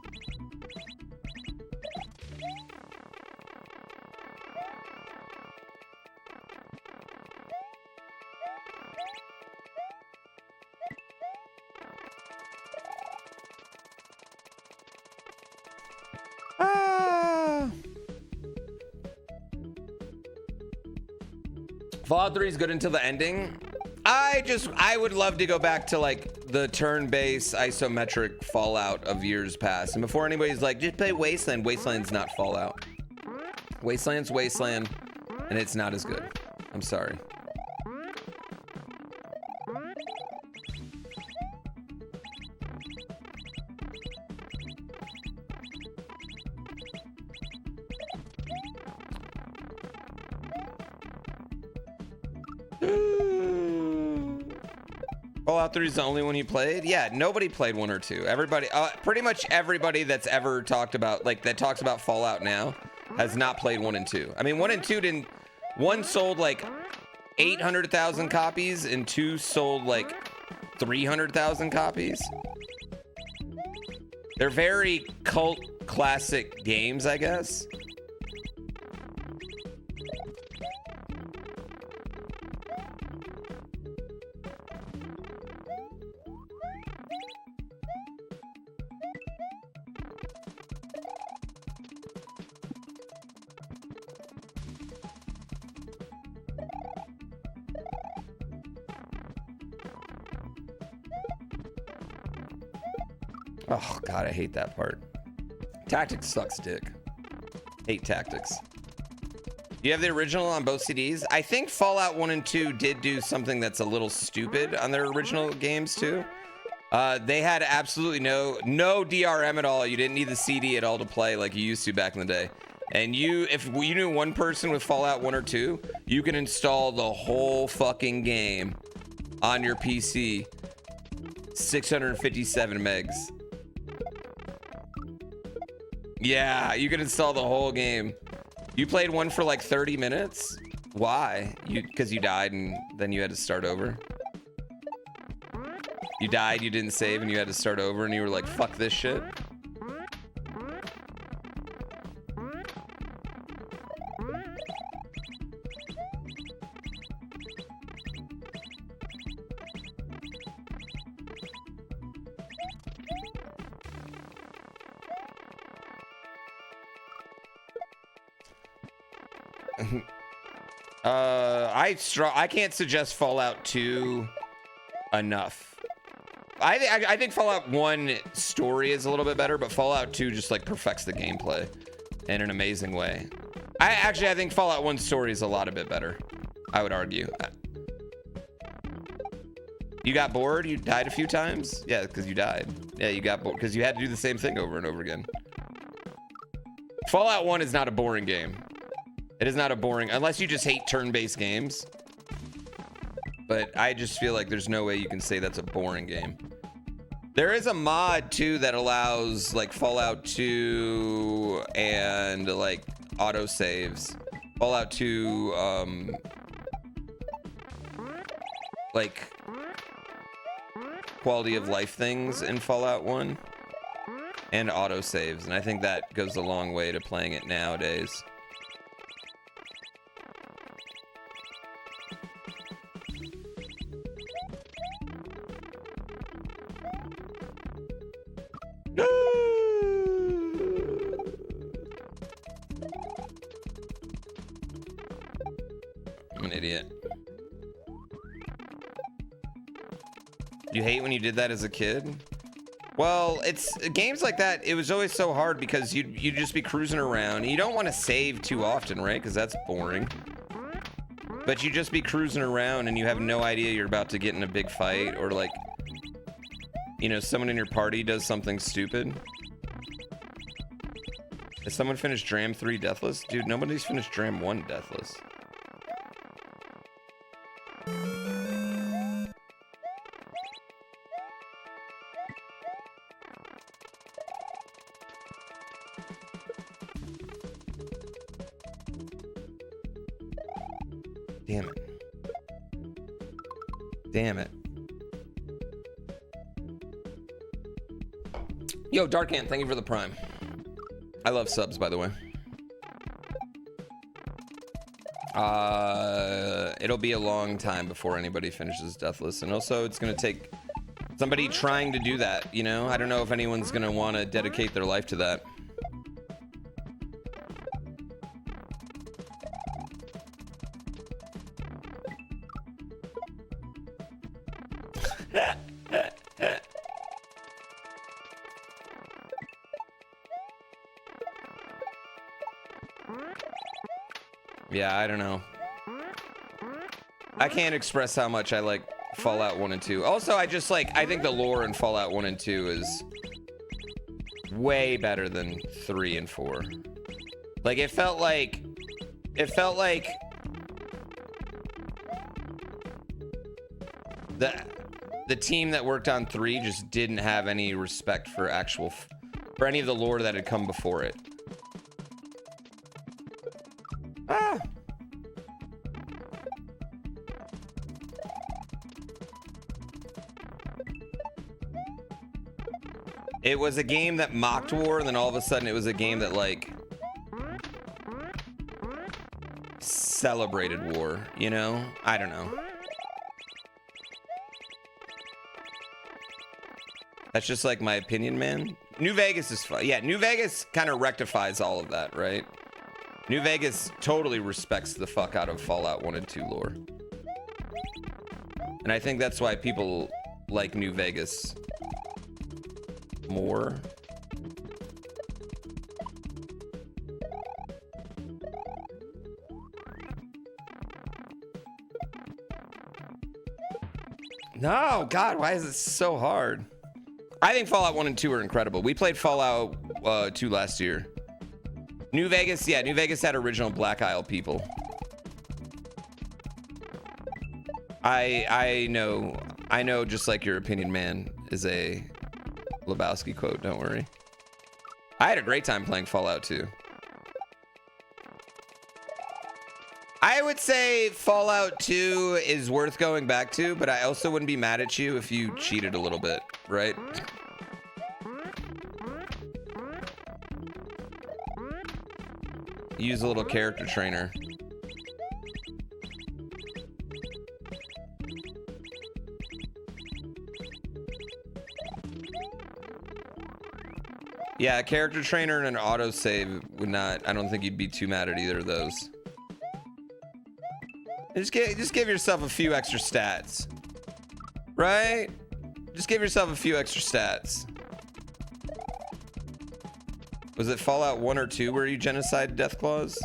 Fallout 3 is good until the ending. I would love to go back to like the turn-based isometric Fallout of years past. And before anybody's like, just play Wasteland. Wasteland's not Fallout. Wasteland's Wasteland, and it's not as good. I'm sorry. Fallout 3 is the only one you played? Yeah, nobody played 1 or 2. Everybody, pretty much everybody that's ever talked about, like, that talks about Fallout now has not played 1 and 2. I mean, 1 and 2 didn't, 1 sold like 800,000 copies and 2 sold like 300,000 copies. They're very cult classic games, I guess. Oh god, I hate that part. Tactics sucks dick. Hate Tactics. Do you have the original on both CDs? I think Fallout 1 and 2 did do something that's a little stupid on their original games too. They had absolutely no DRM at all. You didn't need the CD at all to play like you used to back in the day. And if you knew one person with Fallout 1 or 2, you can install the whole fucking game on your PC. 657 megs. Yeah, you can install the whole game. You played 1 for like 30 minutes? Why? Because you died and then you had to start over? You died, you didn't save, and you had to start over, and you were like, fuck this shit? I can't suggest Fallout 2 enough. I think Fallout 1 story is a little bit better, but Fallout 2 just like perfects the gameplay in an amazing way. I think Fallout 1 story is a lot bit better. I would argue. You got bored? You died a few times? Yeah, because you died. Yeah, you got bored because you had to do the same thing over and over again. Fallout 1 is not a boring game. It is not a boring, unless you just hate turn-based games. But I just feel like there's no way you can say that's a boring game. There is a mod too that allows like Fallout 2 and like auto saves. Fallout 2 like quality of life things in Fallout 1 and auto saves, and I think that goes a long way to playing it nowadays. I'm an idiot. You hate when you did that as a kid? Well, it's games like that. It was always so hard because you'd just be cruising around. You don't want to save too often, right? Because that's boring. But you just be cruising around and you have no idea you're about to get in a big fight, or like, you know, someone in your party does something stupid. Has someone finished Dram 3 deathless? Dude, nobody's finished Dram 1 deathless. Damn it. Damn it. Yo, Darkan, thank you for the prime. I love subs, by the way. It'll be a long time before anybody finishes Deathless, and also it's gonna take somebody trying to do that, you know? I don't know if anyone's gonna want to dedicate their life to that. Yeah, I don't know. I can't express how much I like Fallout 1 and 2. Also, I think the lore in Fallout 1 and 2 is way better than 3 and 4. Like, it felt like the team that worked on 3 just didn't have any respect for for any of the lore that had come before it. Ah. It was a game that mocked war, and then all of a sudden it was a game that, like, celebrated war, you know? I don't know. That's just, like, my opinion, man. New Vegas is fun. Yeah, New Vegas kind of rectifies all of that, right? New Vegas totally respects the fuck out of Fallout 1 and 2 lore. And I think that's why people like New Vegas more. No, God, why is it so hard? I think Fallout 1 and 2 are incredible. We played Fallout 2 last year. New Vegas, yeah, New Vegas had original Black Isle people. I know just like your opinion, man, is a Lebowski quote, don't worry. I had a great time playing Fallout 2. I would say Fallout 2 is worth going back to, but I also wouldn't be mad at you if you cheated a little bit, right? Use a little character trainer. Yeah, a character trainer and an autosave would not, I don't think you'd be too mad at either of those. Just give yourself a few extra stats. Right? Just give yourself a few extra stats. Was it Fallout 1 or 2 where you genocide Deathclaws?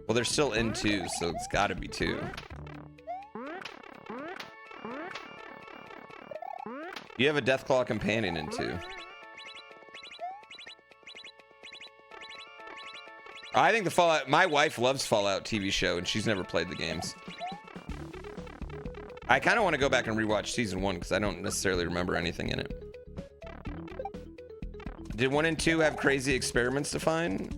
Well, they're still in 2, so it's gotta be 2. You have a Deathclaw companion in 2. I think the Fallout... My wife loves Fallout TV show, and she's never played the games. I kind of want to go back and rewatch season 1, because I don't necessarily remember anything in it. Did 1 and 2 have crazy experiments to find?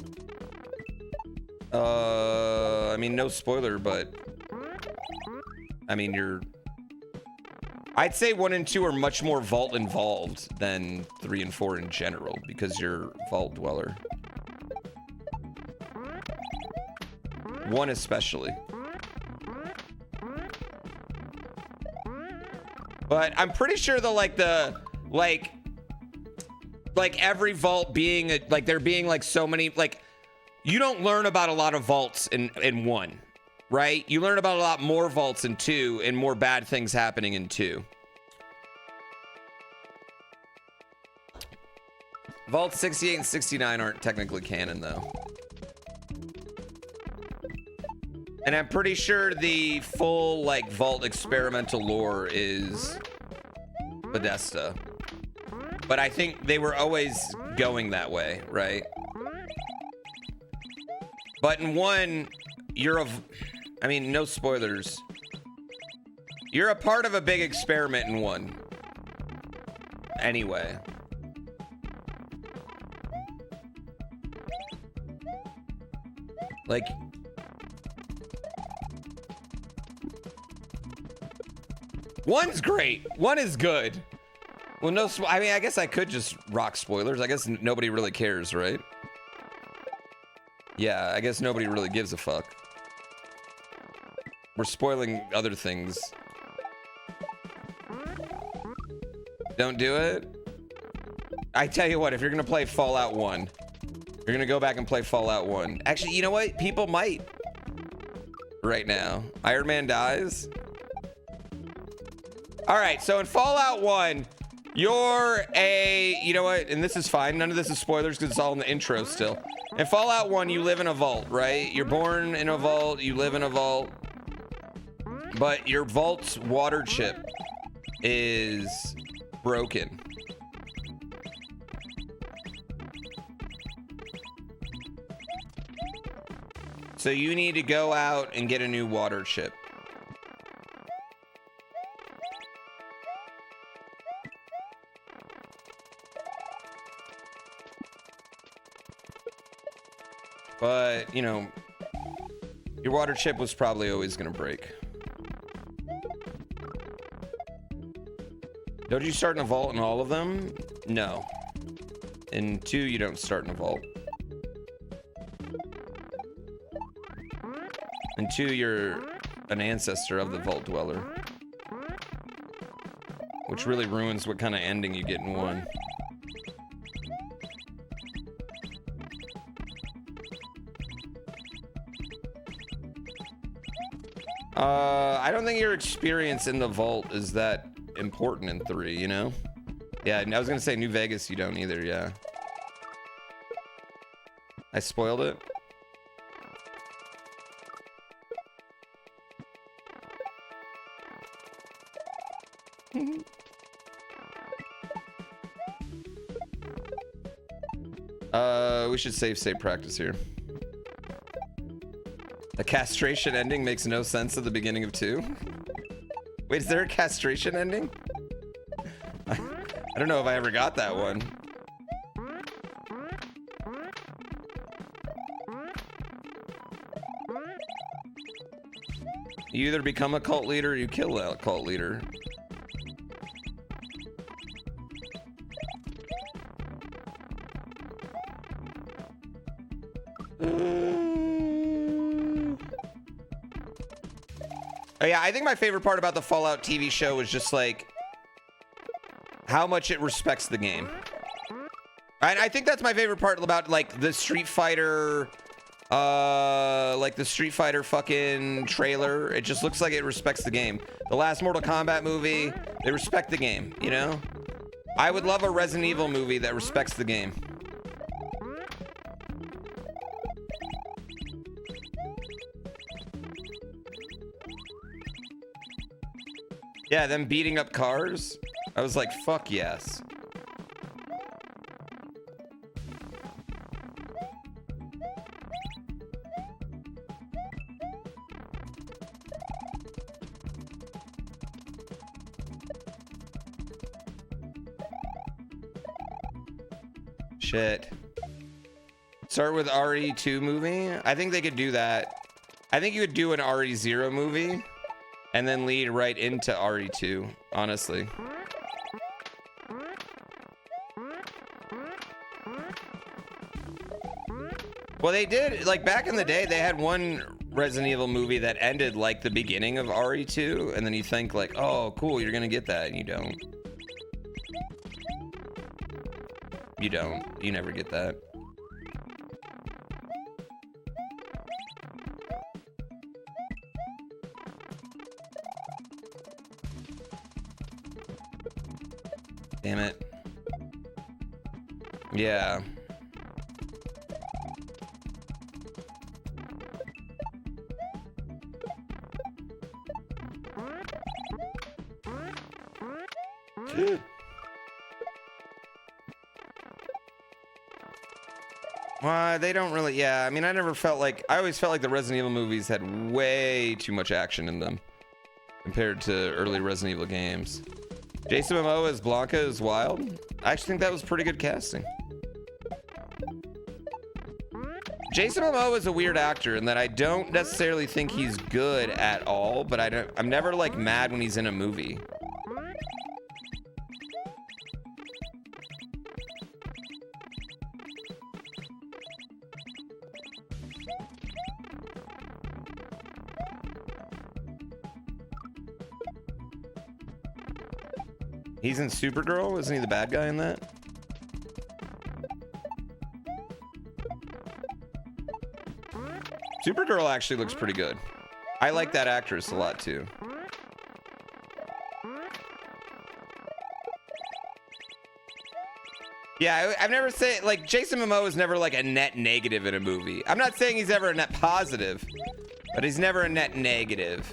I mean, no spoiler, but... I mean, I'd say 1 and 2 are much more vault involved than 3 and 4 in general, because you're vault dweller. 1 especially. But I'm pretty sure like every vault being there being like so many, like, you don't learn about a lot of vaults in 1, right? You learn about a lot more vaults in 2 and more bad things happening in 2. Vaults 68 and 69 aren't technically canon though. And I'm pretty sure the full, like, vault experimental lore is Bethesda. But I think they were always going that way, right? But in 1, I mean, no spoilers. You're a part of a big experiment in 1. Anyway. Like... One's great. One is good. Well, no, I mean, I guess I could just rock spoilers. I guess nobody really cares, right? Yeah, I guess nobody really gives a fuck. We're spoiling other things. Don't do it. I tell you what, if you're gonna play Fallout 1, you're gonna go back and play Fallout 1. Actually, you know what? People might. Right now. Iron Man dies. All right, so in Fallout 1, you're a, you know what? And this is fine. None of this is spoilers because it's all in the intro still. In Fallout 1, you live in a vault, right? You're born in a vault. You live in a vault. But your vault's water chip is broken. So you need to go out and get a new water chip. But, you know, your water chip was probably always going to break. Don't you start in a vault in all of them? No. In 2, you don't start in a vault. In 2, you're an ancestor of the vault dweller. Which really ruins what kind of ending you get in 1. I don't think your experience in the vault is that important in 3, you know? Yeah, I was gonna say New Vegas, you don't either, yeah. I spoiled it. We should save state practice here. The castration ending makes no sense at the beginning of 2. Wait, is there a castration ending? I don't know if I ever got that one. You either become a cult leader or you kill a cult leader. Oh yeah, I think my favorite part about the Fallout TV show was just like how much it respects the game. And I think that's my favorite part about like the Street Fighter fucking trailer. It just looks like it respects the game. The last Mortal Kombat movie, they respect the game, you know? I would love a Resident Evil movie that respects the game. Yeah, them beating up cars. I was like, fuck yes. Shit. Start with RE2 movie? I think they could do that. I think you could do an RE0 movie and then lead right into RE2, honestly. Well, they did, like back in the day, they had one Resident Evil movie that ended like the beginning of RE2, and then you think like, oh, cool, you're gonna get that, and you don't. You don't. You never get that. Damn it. Yeah. They don't really, yeah, I mean, I always felt like the Resident Evil movies had way too much action in them compared to early Resident Evil games. Jason Momoa as Blanca is wild. I actually think that was pretty good casting. Jason Momoa is a weird actor in that I don't necessarily think he's good at all, but I'm never like mad when he's in a movie. He's in Supergirl? Isn't he the bad guy in that? Supergirl actually looks pretty good. I like that actress a lot too. Yeah, I've never said, like, Jason Momoa is never like a net negative in a movie. I'm not saying he's ever a net positive, but he's never a net negative.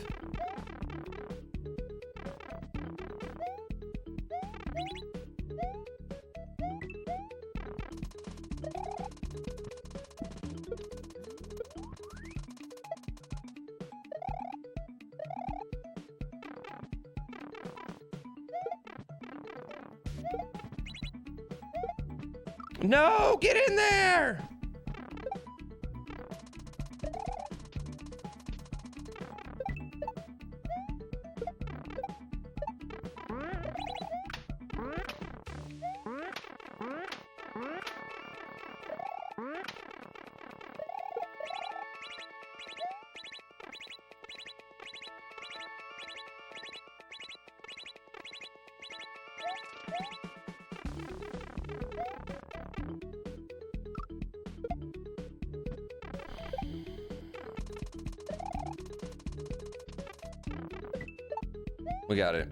No, get in there. We got it.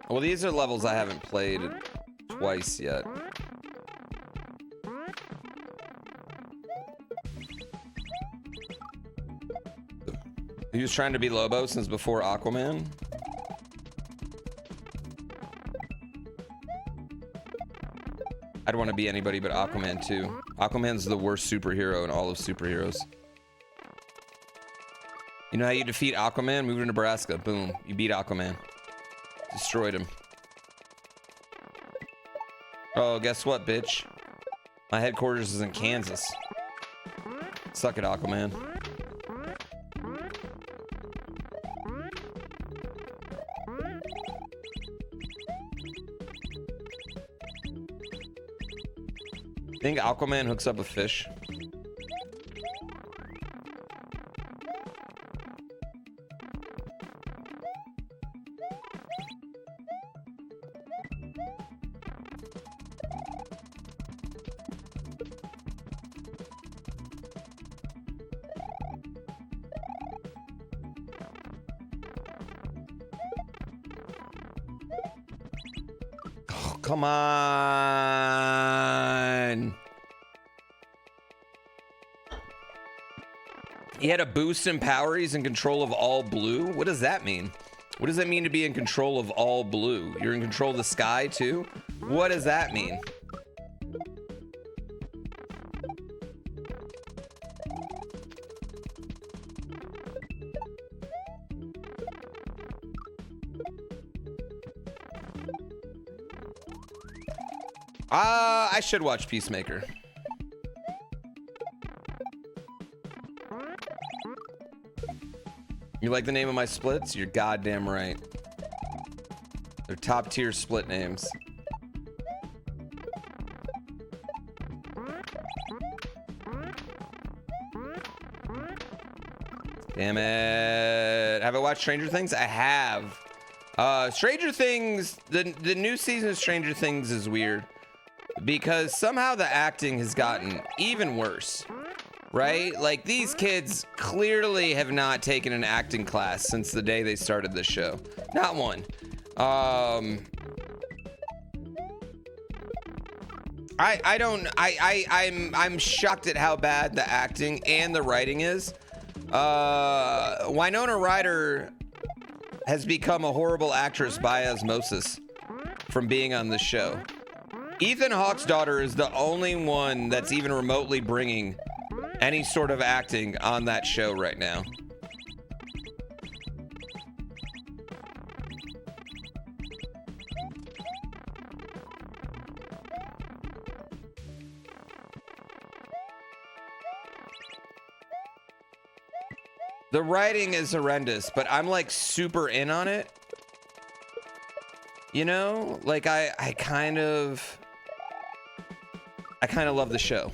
Well, these are levels I haven't played twice yet. He was trying to be Lobo since before Aquaman. I'd want to be anybody but Aquaman too. Aquaman's the worst superhero in all of superheroes. You know how you defeat Aquaman? Move to Nebraska. Boom. You beat Aquaman. Destroyed him. Oh, guess what, bitch? My headquarters is in Kansas. Suck it, Aquaman. Think Aquaman hooks up a fish? Come on. He had a boost in power. He's in control of all blue. What does that mean? What does that mean to be in control of all blue? You're in control of the sky too? What does that mean? I should watch Peacemaker. You like the name of my splits? You're goddamn right. They're top tier split names. Damn it. Have I watched Stranger Things? I have. Stranger Things, the new season of Stranger Things is weird because somehow the acting has gotten even worse, right? Like, these kids clearly have not taken an acting class since the day they started this show. Not one. I'm shocked at how bad the acting and the writing is. Winona Ryder has become a horrible actress by osmosis from being on this show. Ethan Hawke's daughter is the only one that's even remotely bringing any sort of acting on that show right now. The writing is horrendous, but I'm like super in on it. You know, like I kind of love the show.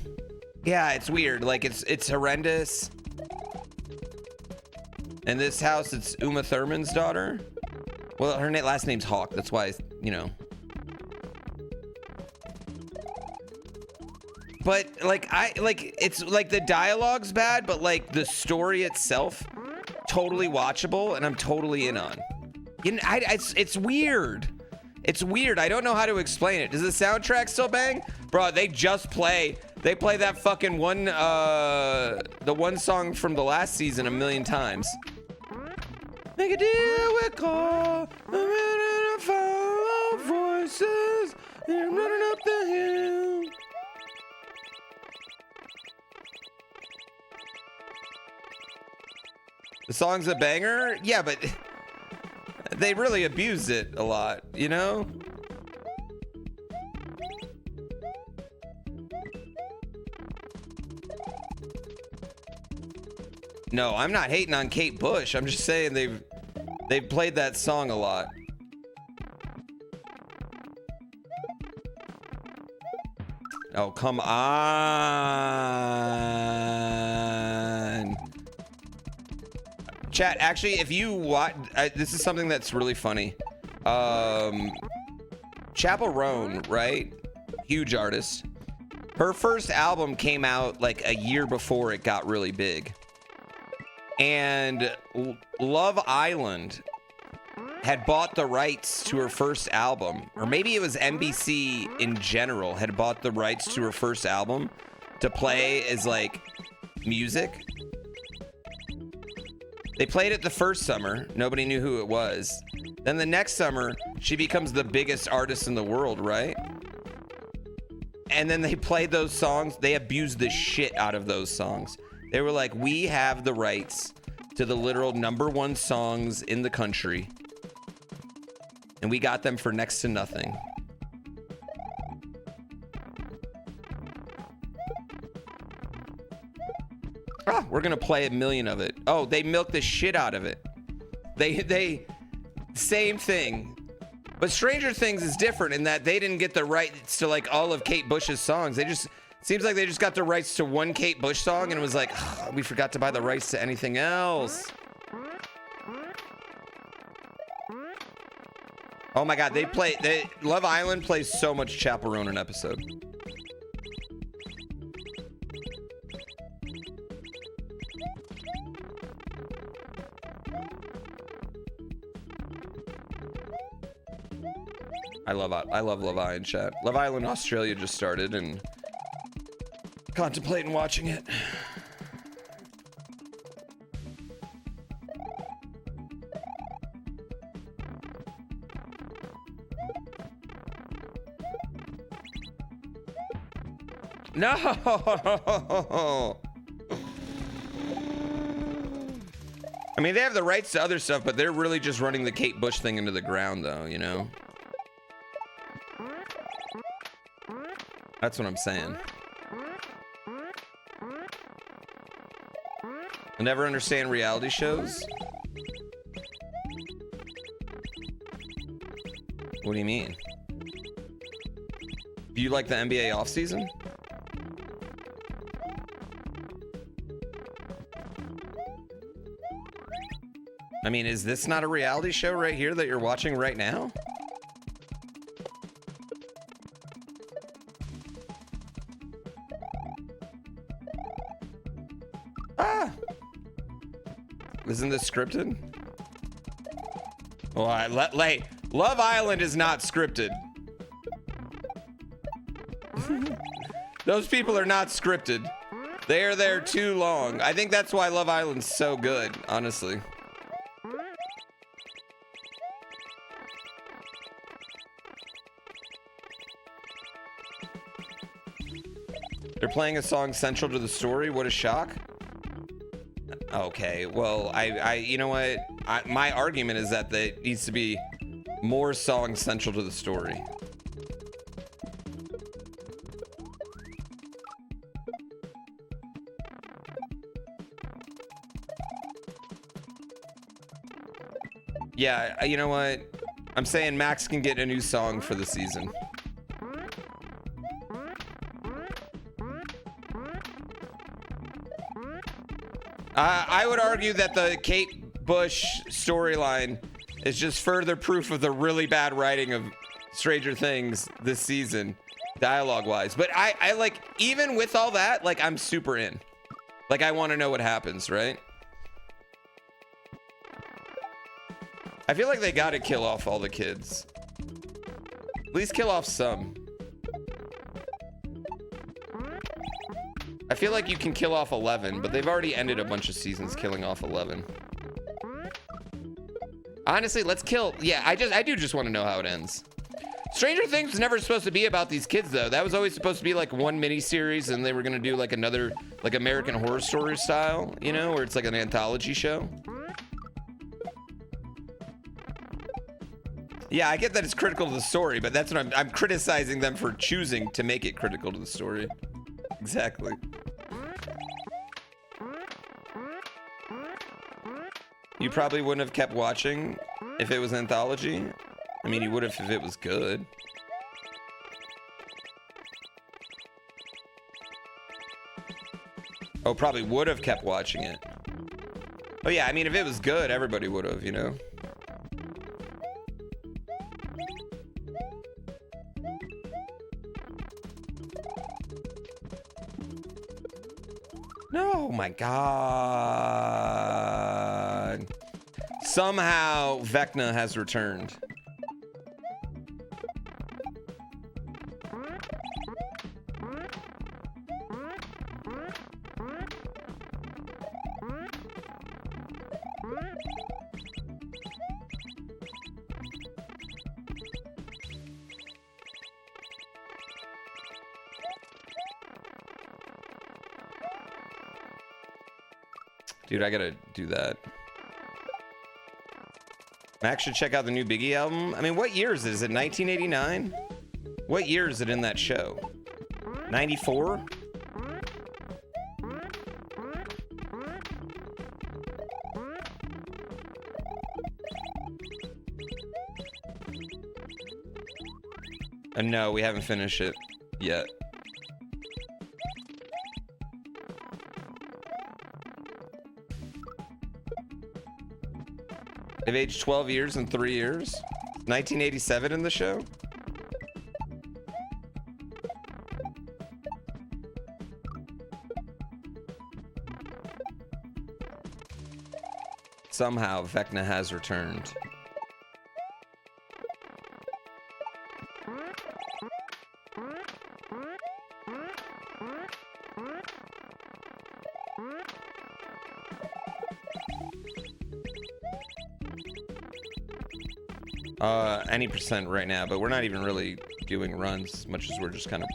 Yeah, it's weird. Like it's horrendous. In this house, it's Uma Thurman's daughter. Well, her last name's Hawk. That's why, you know. But like it's like the dialogue's bad, but like the story itself, totally watchable, and I'm totally in on. You know, it's weird. It's weird. I don't know how to explain it. Does the soundtrack still bang? Bro, they play that fucking one, the one song from the last season a million times. Make a deal with God, voices, and running up the hill. The song's a banger? Yeah, but they really abused it a lot, you know? No, I'm not hating on Kate Bush. I'm just saying they've played that song a lot. Oh, come on. Chat, actually, if you watch, this is something that's really funny. Chappell Roan, right? Huge artist. Her first album came out like a year before it got really big. And Love Island had bought the rights to her first album, or maybe it was NBC in general had bought the rights to her first album to play as like music. They played it the first summer. Nobody knew who it was. Then the next summer, she becomes the biggest artist in the world, right? And then they played those songs. They abused the shit out of those songs. They were like, we have the rights to the literal #1 songs in the country. And we got them for next to nothing. Ah, we're gonna play a million of it. Oh, they milked the shit out of it. They same thing. But Stranger Things is different in that they didn't get the rights to like all of Kate Bush's songs. They just seems like they just got the rights to one Kate Bush song and it was like, oh, we forgot to buy the rights to anything else. Oh my god, Love Island plays so much Chappell Roan an episode. I love Love Island, chat. Love Island Australia just started and contemplating watching it. No. I mean, they have the rights to other stuff, but they're really just running the Kate Bush thing into the ground, though, you know? That's what I'm saying. I never understand reality shows. What do you mean? Do you like the NBA offseason? I mean, is this not a reality show right here that you're watching right now? Ah! Isn't this scripted? Well, Love Island is not scripted. Those people are not scripted. They are there too long. I think that's why Love Island's so good, honestly. They're playing a song central to the story. What a shock. Okay, well, you know what? My argument is that there needs to be more songs central to the story. Yeah, you know what? I'm saying Max can get a new song for the season. I would argue that the Kate Bush storyline is just further proof of the really bad writing of Stranger Things this season, dialogue-wise. But I like, even with all that, like, I'm super in. Like, I want to know what happens, right? I feel like they got to kill off all the kids. At least kill off some. I feel like you can kill off 11, but they've already ended a bunch of seasons killing off 11. Honestly, let's kill. Yeah, I do just want to know how it ends. Stranger Things was never supposed to be about these kids, though. That was always supposed to be like one mini-series, and they were going to do like another, like American Horror Story style, you know, where it's like an anthology show. Yeah, I get that it's critical to the story, but that's what I'm criticizing them for choosing to make it critical to the story. Exactly. You probably wouldn't have kept watching if it was anthology. I mean, you would have if it was good. Oh, probably would have kept watching it. Oh yeah, I mean, if it was good, everybody would have, you know? No, oh my God. Somehow Vecna has returned. Dude, I gotta do that. Max should check out the new Biggie album. I mean, what year is it? Is it 1989? What year is it in that show? 94? No, we haven't finished it yet. They've aged 12 years in 3 years. 1987 in the show. Somehow Vecna has returned. Any percent right now, but we're not even really doing runs as much as we're just kind of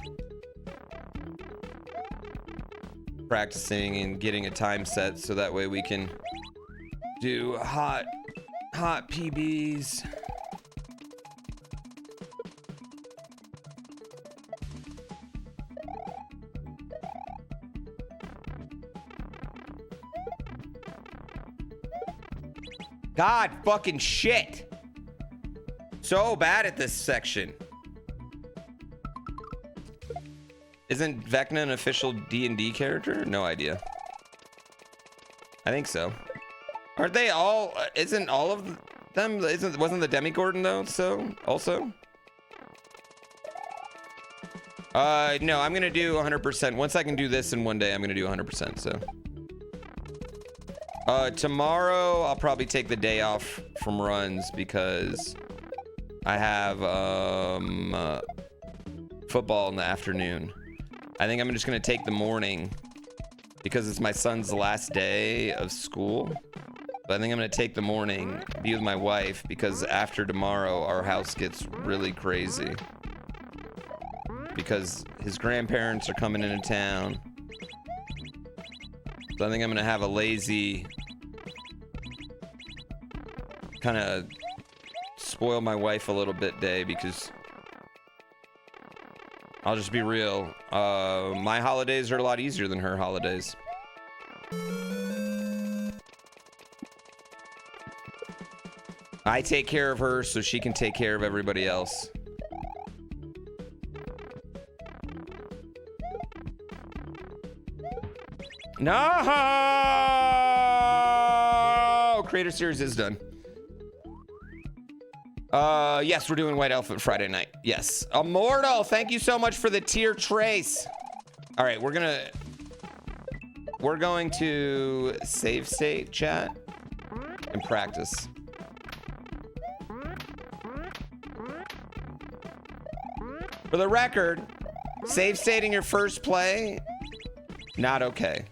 practicing and getting a time set so that way we can do hot PBs. God fucking shit. So bad at this section. Isn't Vecna an official D&D character? No idea. I think so. Aren't they all? Isn't all of them? Wasn't the Demigorgon though? So also. No, I'm gonna do 100%. Once I can do this in one day, I'm gonna do 100%. So. Tomorrow I'll probably take the day off from runs because I have football in the afternoon. I think I'm just gonna take the morning because it's my son's last day of school. But I think I'm gonna take the morning, be with my wife, because after tomorrow our house gets really crazy. Because his grandparents are coming into town. So I think I'm gonna have a lazy, kind of spoil my wife a little bit day, because I'll just be real, my holidays are a lot easier than her holidays. I take care of her so she can take care of everybody else. No, Creator Series is done. Yes, we're doing White Elephant Friday night. Yes. Immortal, thank you so much for the tier trace. All right, we're going to save state, chat, and practice. For the record, save stating your first play, not okay.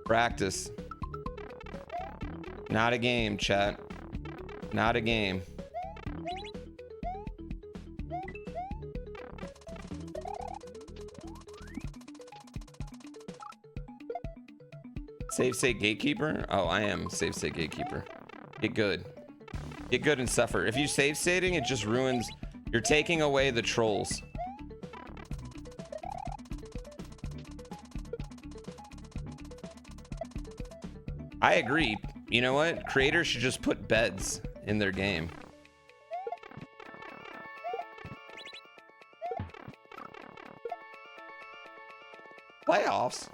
Practice. Not a game, chat. Not a game. Save state gatekeeper? Oh, I am save state gatekeeper. Get good. Get good and suffer. If you save stating, it just ruins. You're taking away the trolls. I agree. You know what? Creators should just put beds in their game. Playoffs?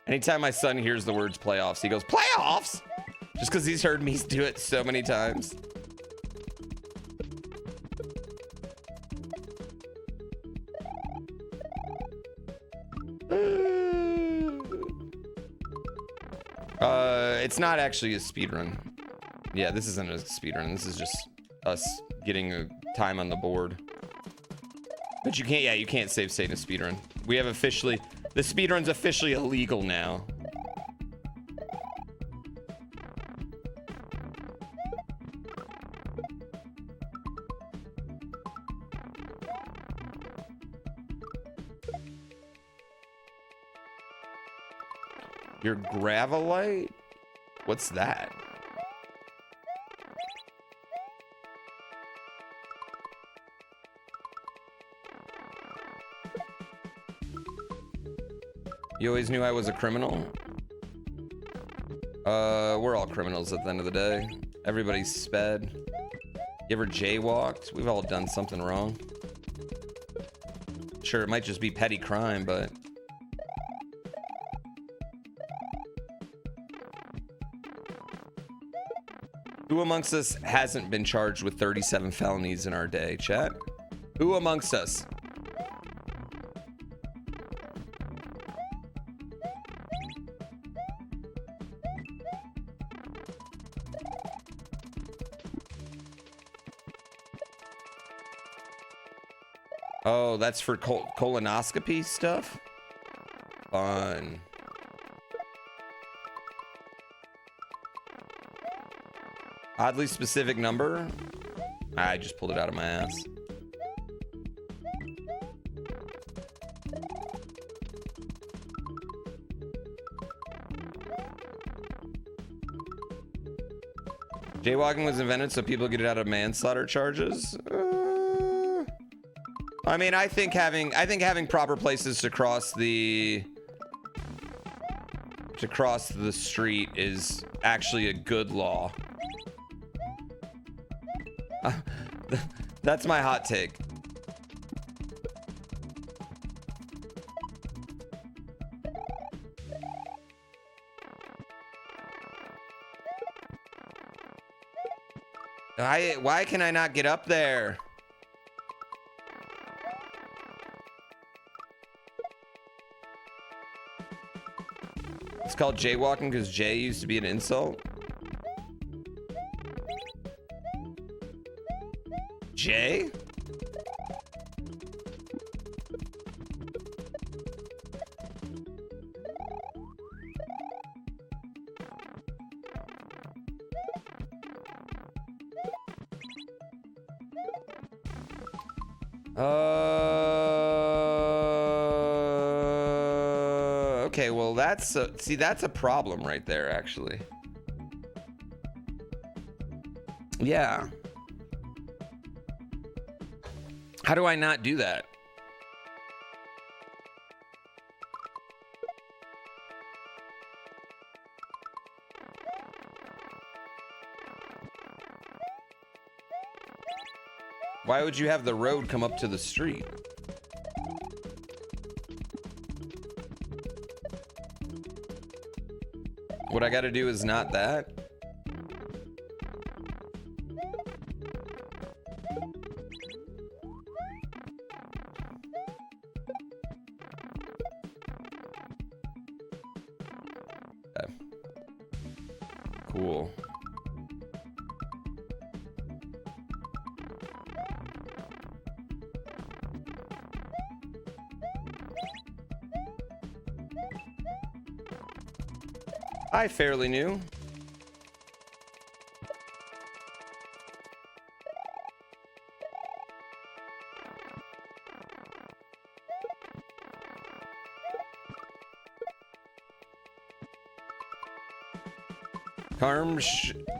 Anytime my son hears the words playoffs, he goes, playoffs? Just because he's heard me do it so many times. It's not actually a speedrun. Yeah, this isn't a speedrun. This is just us getting a time on the board. But you can't, yeah, you can't save state in a speedrun. We have officially, the speedrun's officially illegal now. Your gravelite? What's that? You always knew I was a criminal? We're all criminals at the end of the day. Everybody's sped. You ever jaywalked? We've all done something wrong. Sure, it might just be petty crime, but... Who amongst us hasn't been charged with 37 felonies in our day, chat? Who amongst us? Oh, that's for colonoscopy stuff? Fun. Oddly specific number? I just pulled it out of my ass. Jaywalking was invented so people get it out of manslaughter charges. I mean, I think having proper places to cross the street is actually a good law. That's my hot take. Why can I not get up there? It's called jaywalking because Jay used to be an insult. Jay? Okay, well that's see, that's a problem right there, actually. Yeah. How do I not do that? Why would you have the road come up to the street? What I gotta do is not that. Okay. Cool. Hi, fairly new.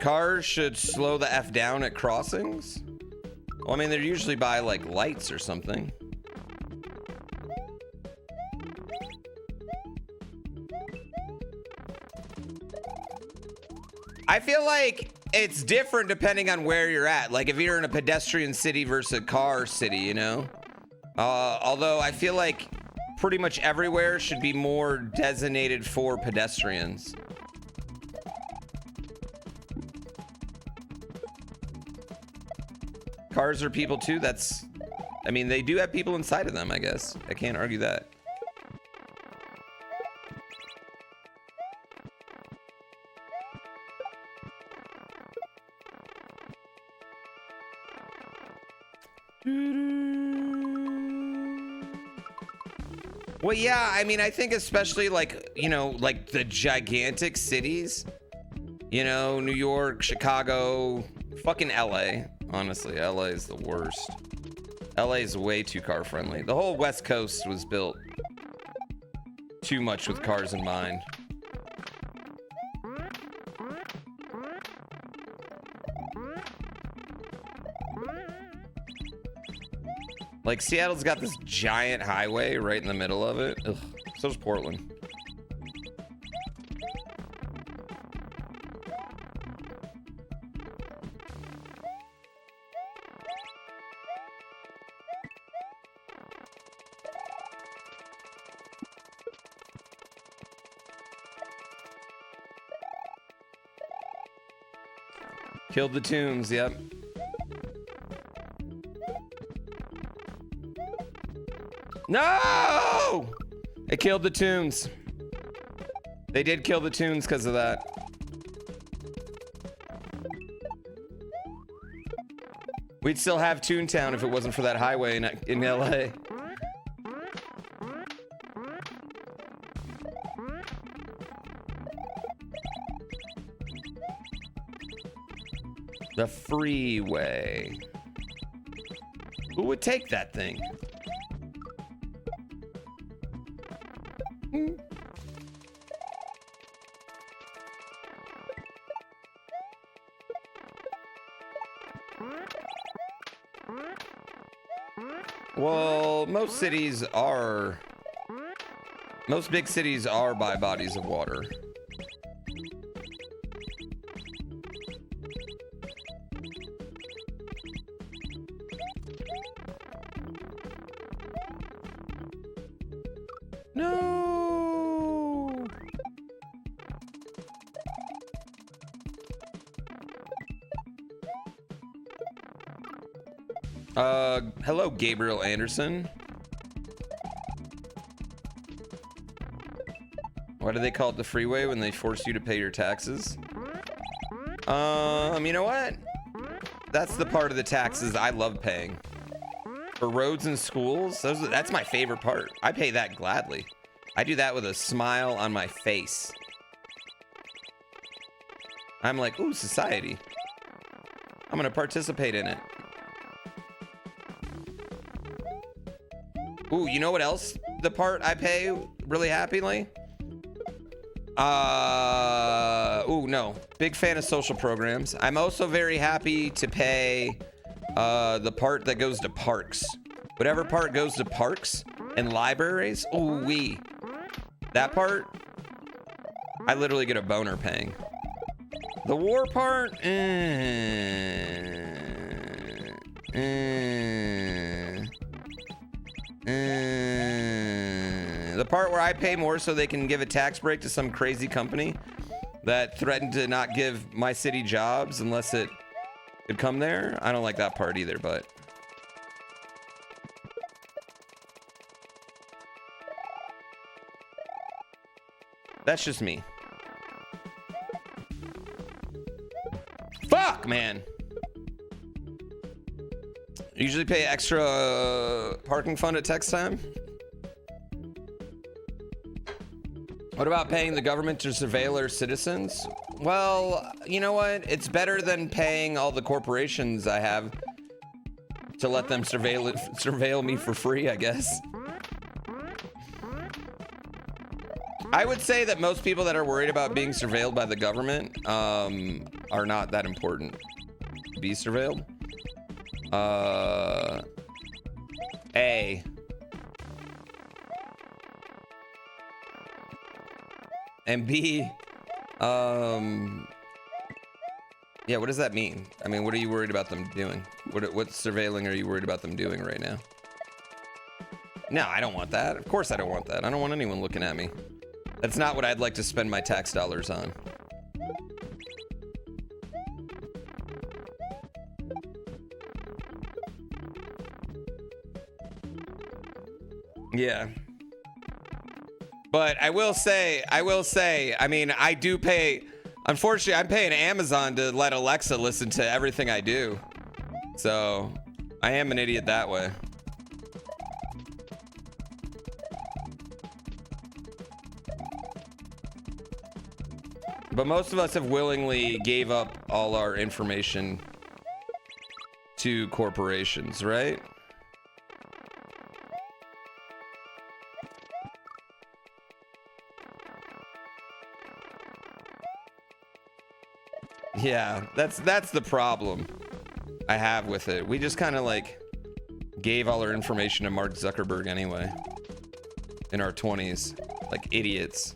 Cars should slow the F down at crossings. Well, I mean, they're usually by like lights or something. I feel like it's different depending on where you're at. Like if you're in a pedestrian city versus a car city, you know? Although I feel like pretty much everywhere should be more designated for pedestrians. Cars are people too. That's, I mean, they do have people inside of them, I guess. I can't argue that. Well, yeah, I mean, I think especially like, you know, like the gigantic cities, you know, New York, Chicago, fucking LA. Honestly, LA is the worst. LA is way too car friendly. The whole West Coast was built too much with cars in mind. Like Seattle's got this giant highway right in the middle of it. Ugh, so's Portland. Killed the tunes, yep. No! It killed the tunes. They did kill the tunes because of that. We'd still have Toontown if it wasn't for that highway in LA. The freeway. Who would take that thing? Well, most big cities are by bodies of water. No. Hello, Gabriel Anderson. Why do they call it the freeway when they force you to pay your taxes? You know what? That's the part of the taxes I love paying. For roads and schools, that's my favorite part. I pay that gladly. I do that with a smile on my face. I'm like, ooh, society. I'm gonna participate in it. Ooh, you know what else? The part I pay really happily? Ooh, no. Big fan of social programs. I'm also very happy to pay the part that goes to parks. Whatever part goes to parks and libraries. Ooh, wee. That part, I literally get a boner paying. The war part, The part where I pay more so they can give a tax break to some crazy company that threatened to not give my city jobs unless it could come there. I don't like that part either, but that's just me. Fuck, man. Usually pay extra parking fund at text time. What about paying the government to surveil our citizens? Well, you know what? It's better than paying all the corporations I have to let them surveil me for free, I guess. I would say that most people that are worried about being surveilled by the government are not that important to be surveilled. A. And B, yeah, what does that mean? I mean, what are you worried about them doing? What surveilling are you worried about them doing right now? No, I don't want that. Of course I don't want that. I don't want anyone looking at me. That's not what I'd like to spend my tax dollars on. Yeah. But I will say, I mean, I do pay, unfortunately, I'm paying Amazon to let Alexa listen to everything I do. So I am an idiot that way. But most of us have willingly gave up all our information to corporations, right? Yeah, that's the problem I have with it. We just kind of like gave all our information to Mark Zuckerberg anyway in our 20s, like idiots.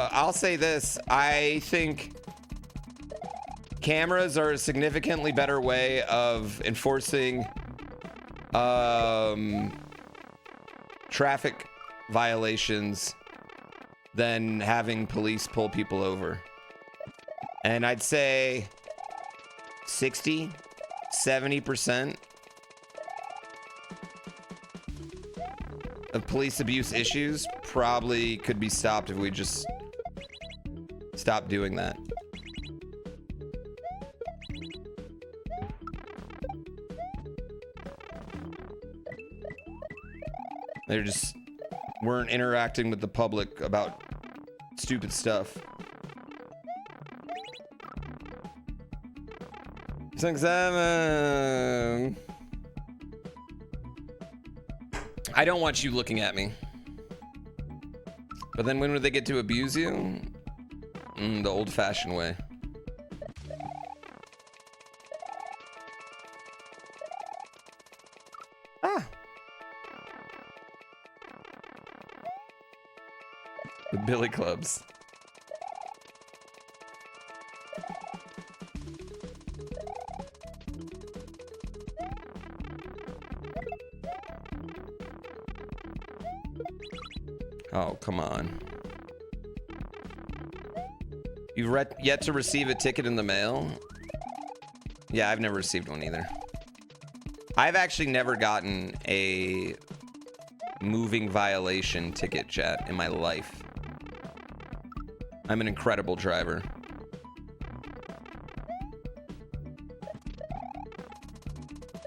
I'll say this. I think cameras are a significantly better way of enforcing traffic violations than having police pull people over. And I'd say 60, 70% of police abuse issues probably could be stopped if we just stop doing that. They just weren't interacting with the public about stupid stuff. 6-7. I don't want you looking at me. But then when would they get to abuse you? The old-fashioned way. Ah. The billy clubs. Oh, come on. You've yet to receive a ticket in the mail? Yeah, I've never received one either. I've actually never gotten a moving violation ticket, chat, in my life. I'm an incredible driver.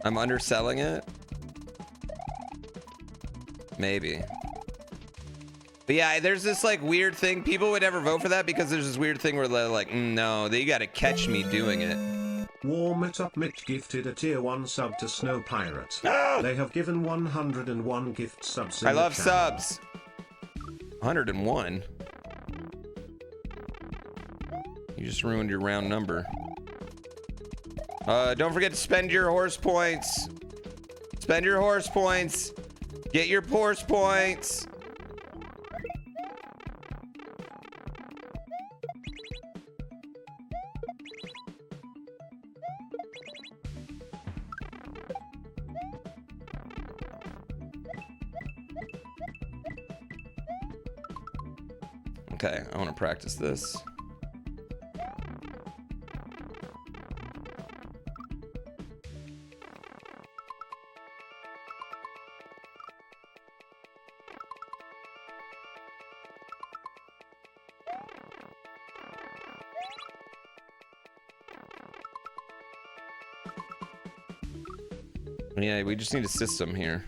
I'm underselling it? Maybe. But yeah, there's this like weird thing. People would never vote for that because there's this weird thing where they're like, no, you gotta catch me doing it. Warm it up. Mitt gifted a tier 1 sub to Snow Pirate. They have given 101 gift subs. I love subs. 101. You just ruined your round number. Don't forget to spend your horse points. Spend your horse points. Get your horse points. Okay, I want to practice this. Yeah, we just need a system here.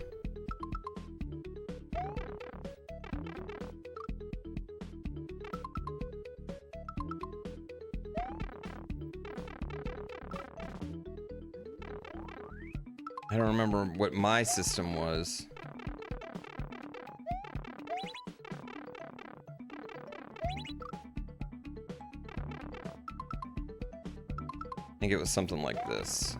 I don't remember what my system was. I think it was something like this.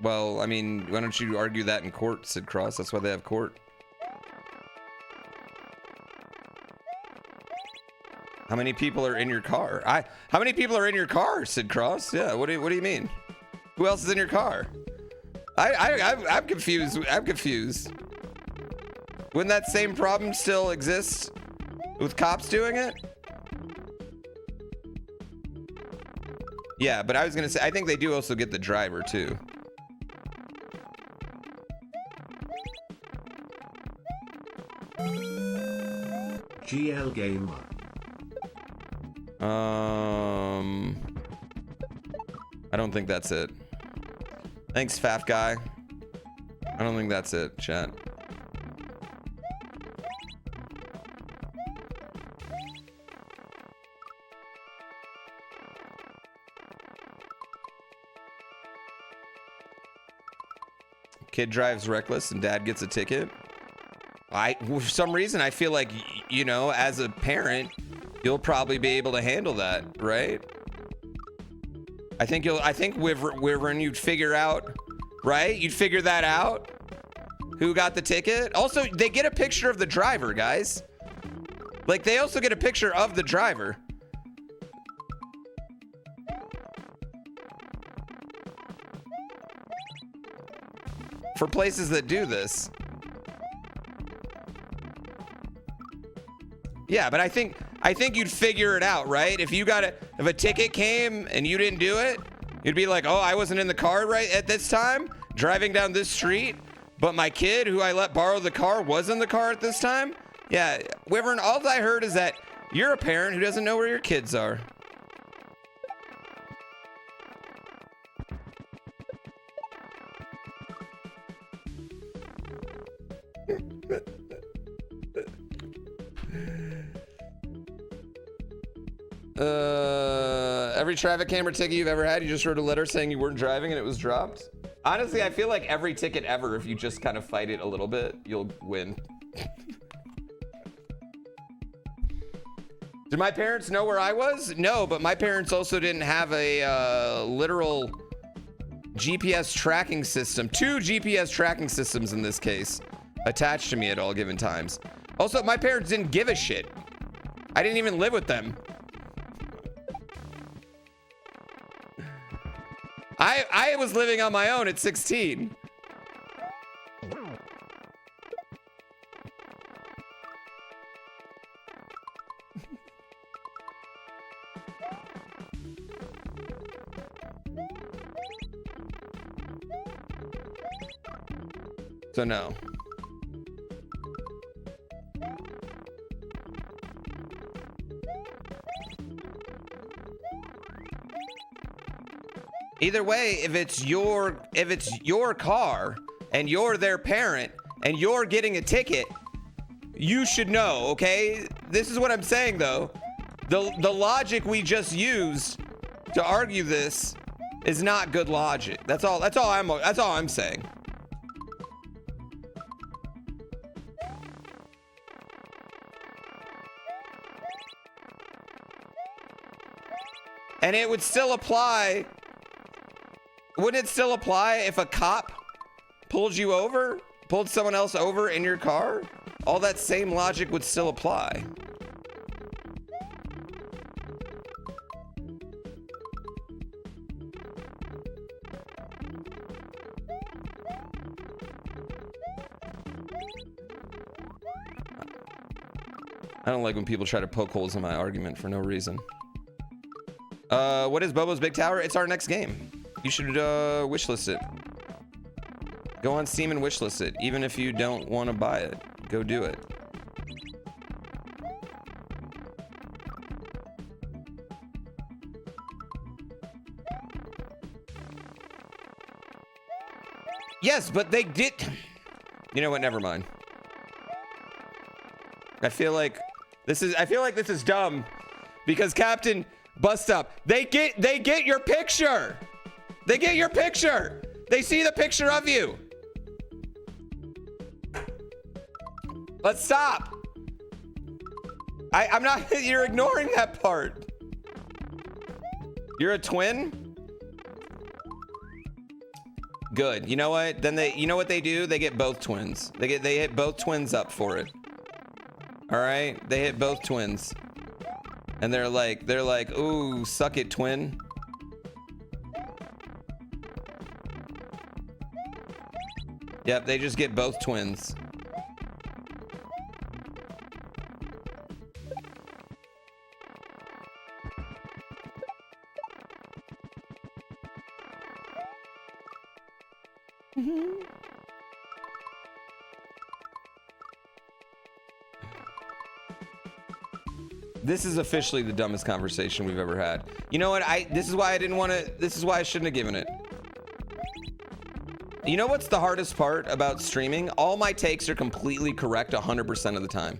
Well, I mean, why don't you argue that in court, Sid Cross? That's why they have court. How many people are in your car? How many people are in your car, Sid Cross? Yeah, what do you mean? Who else is in your car? I'm confused. I'm confused. Wouldn't that same problem still exist with cops doing it? Yeah, but I was gonna say, I think they do also get the driver too. GL Gamer. I don't think that's it. Thanks, Faf Guy. I don't think that's it, chat. Kid drives reckless and dad gets a ticket. For some reason, I feel like, you know, as a parent, you'll probably be able to handle that, right? I think Wyvern, you'd figure out, right? You'd figure that out. Who got the ticket? Also, they get a picture of the driver, guys. Like, they also get a picture of the driver. For places that do this. Yeah, but I think you'd figure it out, right? If a ticket came and you didn't do it, you'd be like, oh, I wasn't in the car right at this time, driving down this street, but my kid who I let borrow the car was in the car at this time. Yeah, Wyvern, all I heard is that you're a parent who doesn't know where your kids are. Every traffic camera ticket you've ever had, you just wrote a letter saying you weren't driving and it was dropped? Honestly, I feel like every ticket ever, if you just kind of fight it a little bit, you'll win. Did my parents know where I was? No, but my parents also didn't have a literal GPS tracking system. 2 GPS tracking systems in this case attached to me at all given times. Also, my parents didn't give a shit. I didn't even live with them. I was living on my own at 16. So no. Either way, if it's your car and you're their parent and you're getting a ticket, you should know, okay? This is what I'm saying though. The logic we just used to argue this is not good logic. That's all I'm saying. And it would still apply. Wouldn't it still apply if a cop pulled you over, pulled someone else over in your car? All that same logic would still apply. I don't like when people try to poke holes in my argument for no reason. What is Bobo's Big Tower? It's our next game. You should wishlist it. Go on Steam and wishlist it. Even if you don't want to buy it, go do it. Yes, but they did. You know what? Never mind. I feel like this is dumb because Captain Bust Up, they get your picture. They get your picture. They see the picture of you. Let's stop. I'm not, you're ignoring that part. You're a twin? Good. You know what? Then you know what they do? They get both twins. They hit both twins up for it. All right? They hit both twins. And they're like, ooh, suck it, twin. Yep, they just get both twins. This is officially the dumbest conversation we've ever had. You know what? This is why I didn't want to. This is why I shouldn't have given it. You know what's the hardest part about streaming? All my takes are completely correct 100% of the time.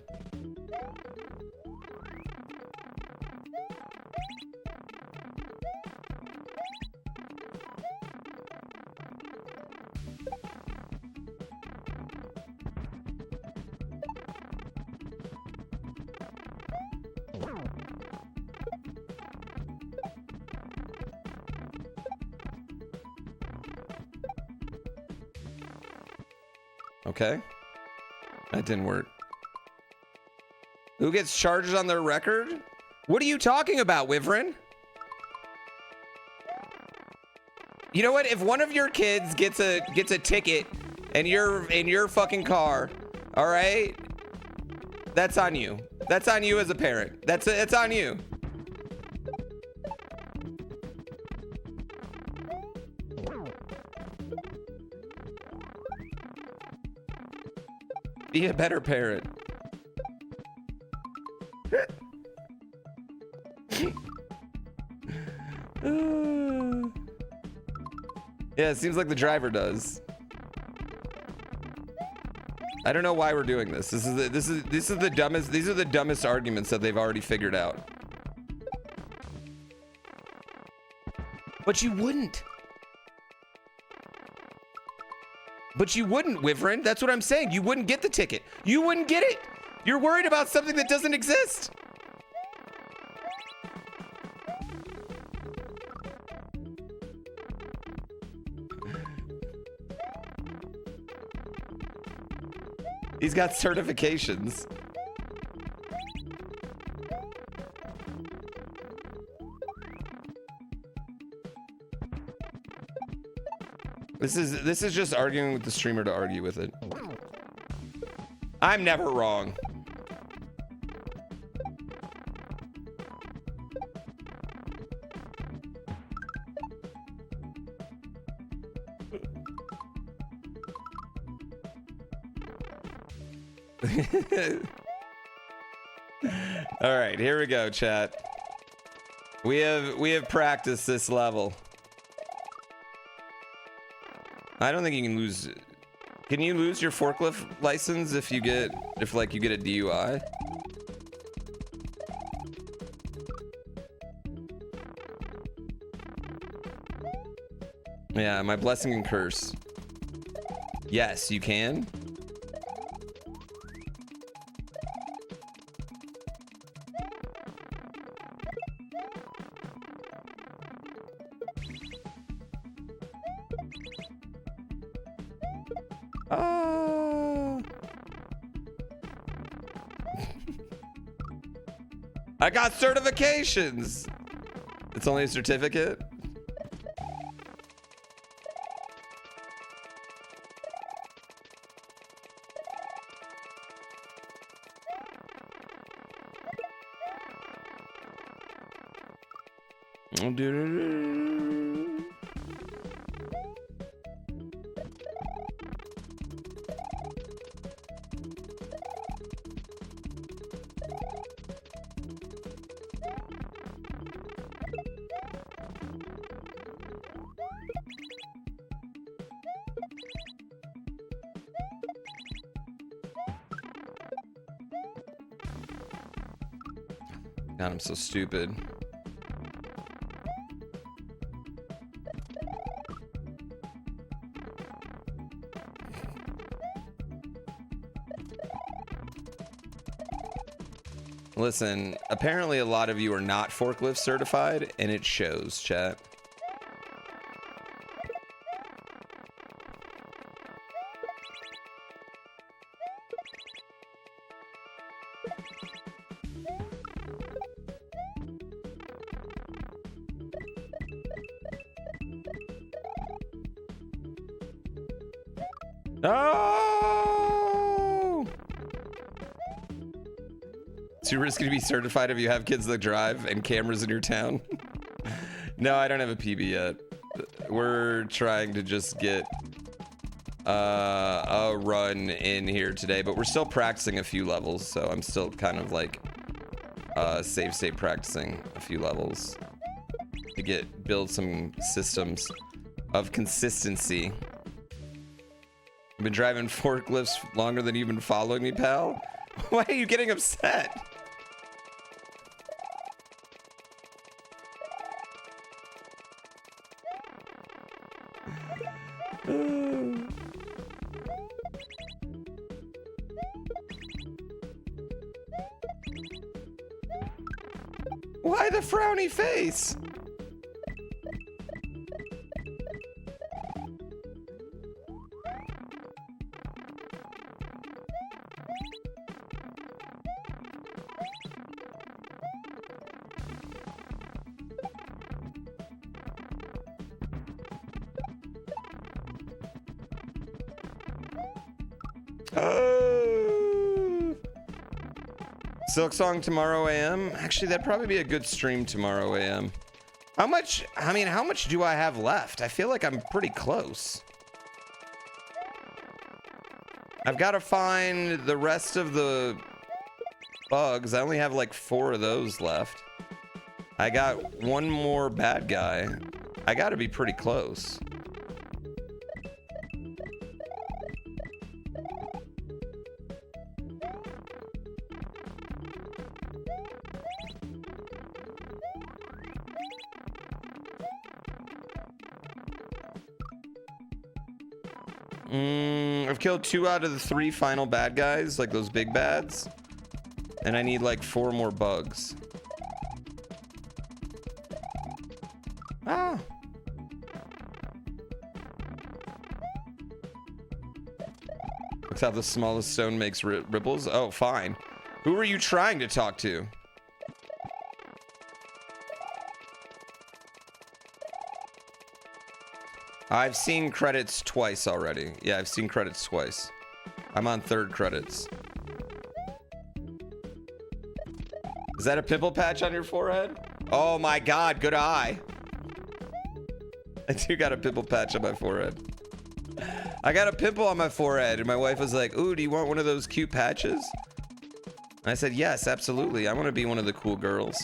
Okay. That didn't work. Who gets charges on their record? What are you talking about, Wyvern? You know what? If one of your kids gets a ticket and you're in your fucking car, all right? That's on you. That's on you as a parent. It's on you. Be a better parent. Yeah, it seems like the driver does. I don't know why we're doing this. This is the dumbest. These are the dumbest arguments that they've already figured out. But you wouldn't. But you wouldn't, Wyvern. That's what I'm saying. You wouldn't get the ticket. You wouldn't get it. You're worried about something that doesn't exist. He's got certifications. This is just arguing with the streamer to argue with it. I'm never wrong. All right, here we go, chat. We have practiced this level. I don't think you can lose. Can you lose your forklift license if you get a DUI? Yeah, my blessing and curse. Yes, you can. I got certifications. It's only a certificate. God, I'm so stupid. Listen, apparently a lot of you are not forklift certified, and it shows, chat. Oh! Too risky to be certified if you have kids that drive and cameras in your town. No, I don't have a PB yet. We're trying to just get a run in here today, but we're still practicing a few levels, so I'm still kind of like save state practicing a few levels to build some systems of consistency. I've been driving forklifts longer than you've been following me, pal. Why are you getting upset? Why the frowny face? Silk Song tomorrow AM. Actually, that'd probably be a good stream tomorrow AM. How much do I have left? I feel like I'm pretty close. I've got to find the rest of the bugs. I only have like 4 of those left. I got 1 more bad guy. I got to be pretty close. I've killed 2 out of the 3 final bad guys, like those big bads. And I need like 4 more bugs. Ah. Looks how the smallest stone makes ripples. Oh, fine. Who are you trying to talk to? I've seen credits twice already. Yeah, I've seen credits twice. I'm on 3rd credits. Is that a pimple patch on your forehead? Oh my God, good eye. I do got a pimple patch on my forehead. I got a pimple on my forehead, and my wife was like, ooh, do you want one of those cute patches? And I said, yes, absolutely. I want to be one of the cool girls.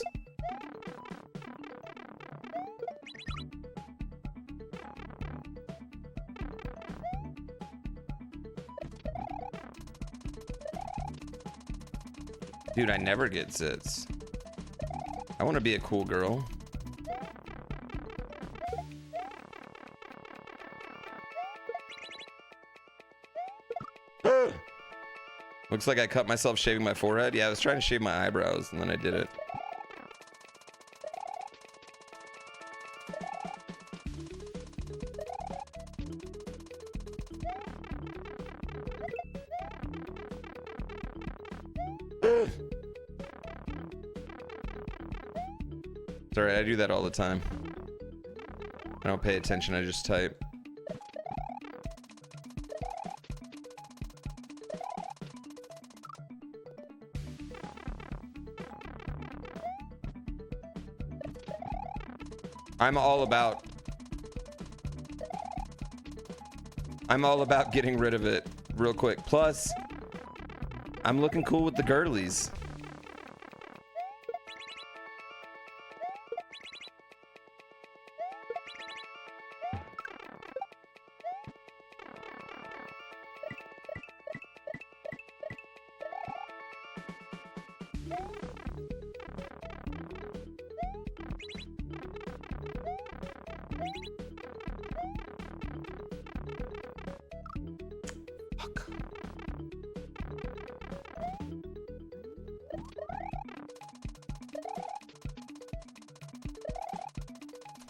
Dude, I never get zits. I want to be a cool girl. Looks like I cut myself shaving my forehead. Yeah, I was trying to shave my eyebrows and then I did it. Sorry, I do that all the time. I don't pay attention, I just type. I'm all about getting rid of it real quick. Plus, I'm looking cool with the girlies.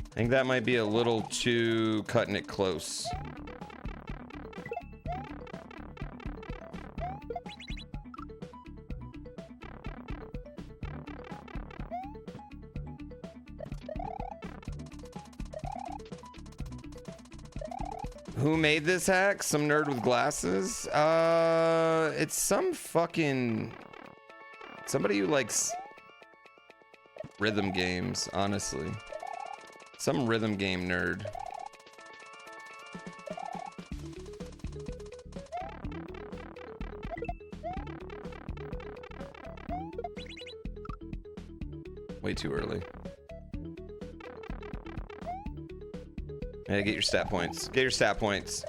I think that might be a little too cutting it close. Who made this hack? Some nerd with glasses? It's some fucking... somebody who likes rhythm games, honestly. Some rhythm game nerd. Way too early. Hey, get your stat points. Get your stat points.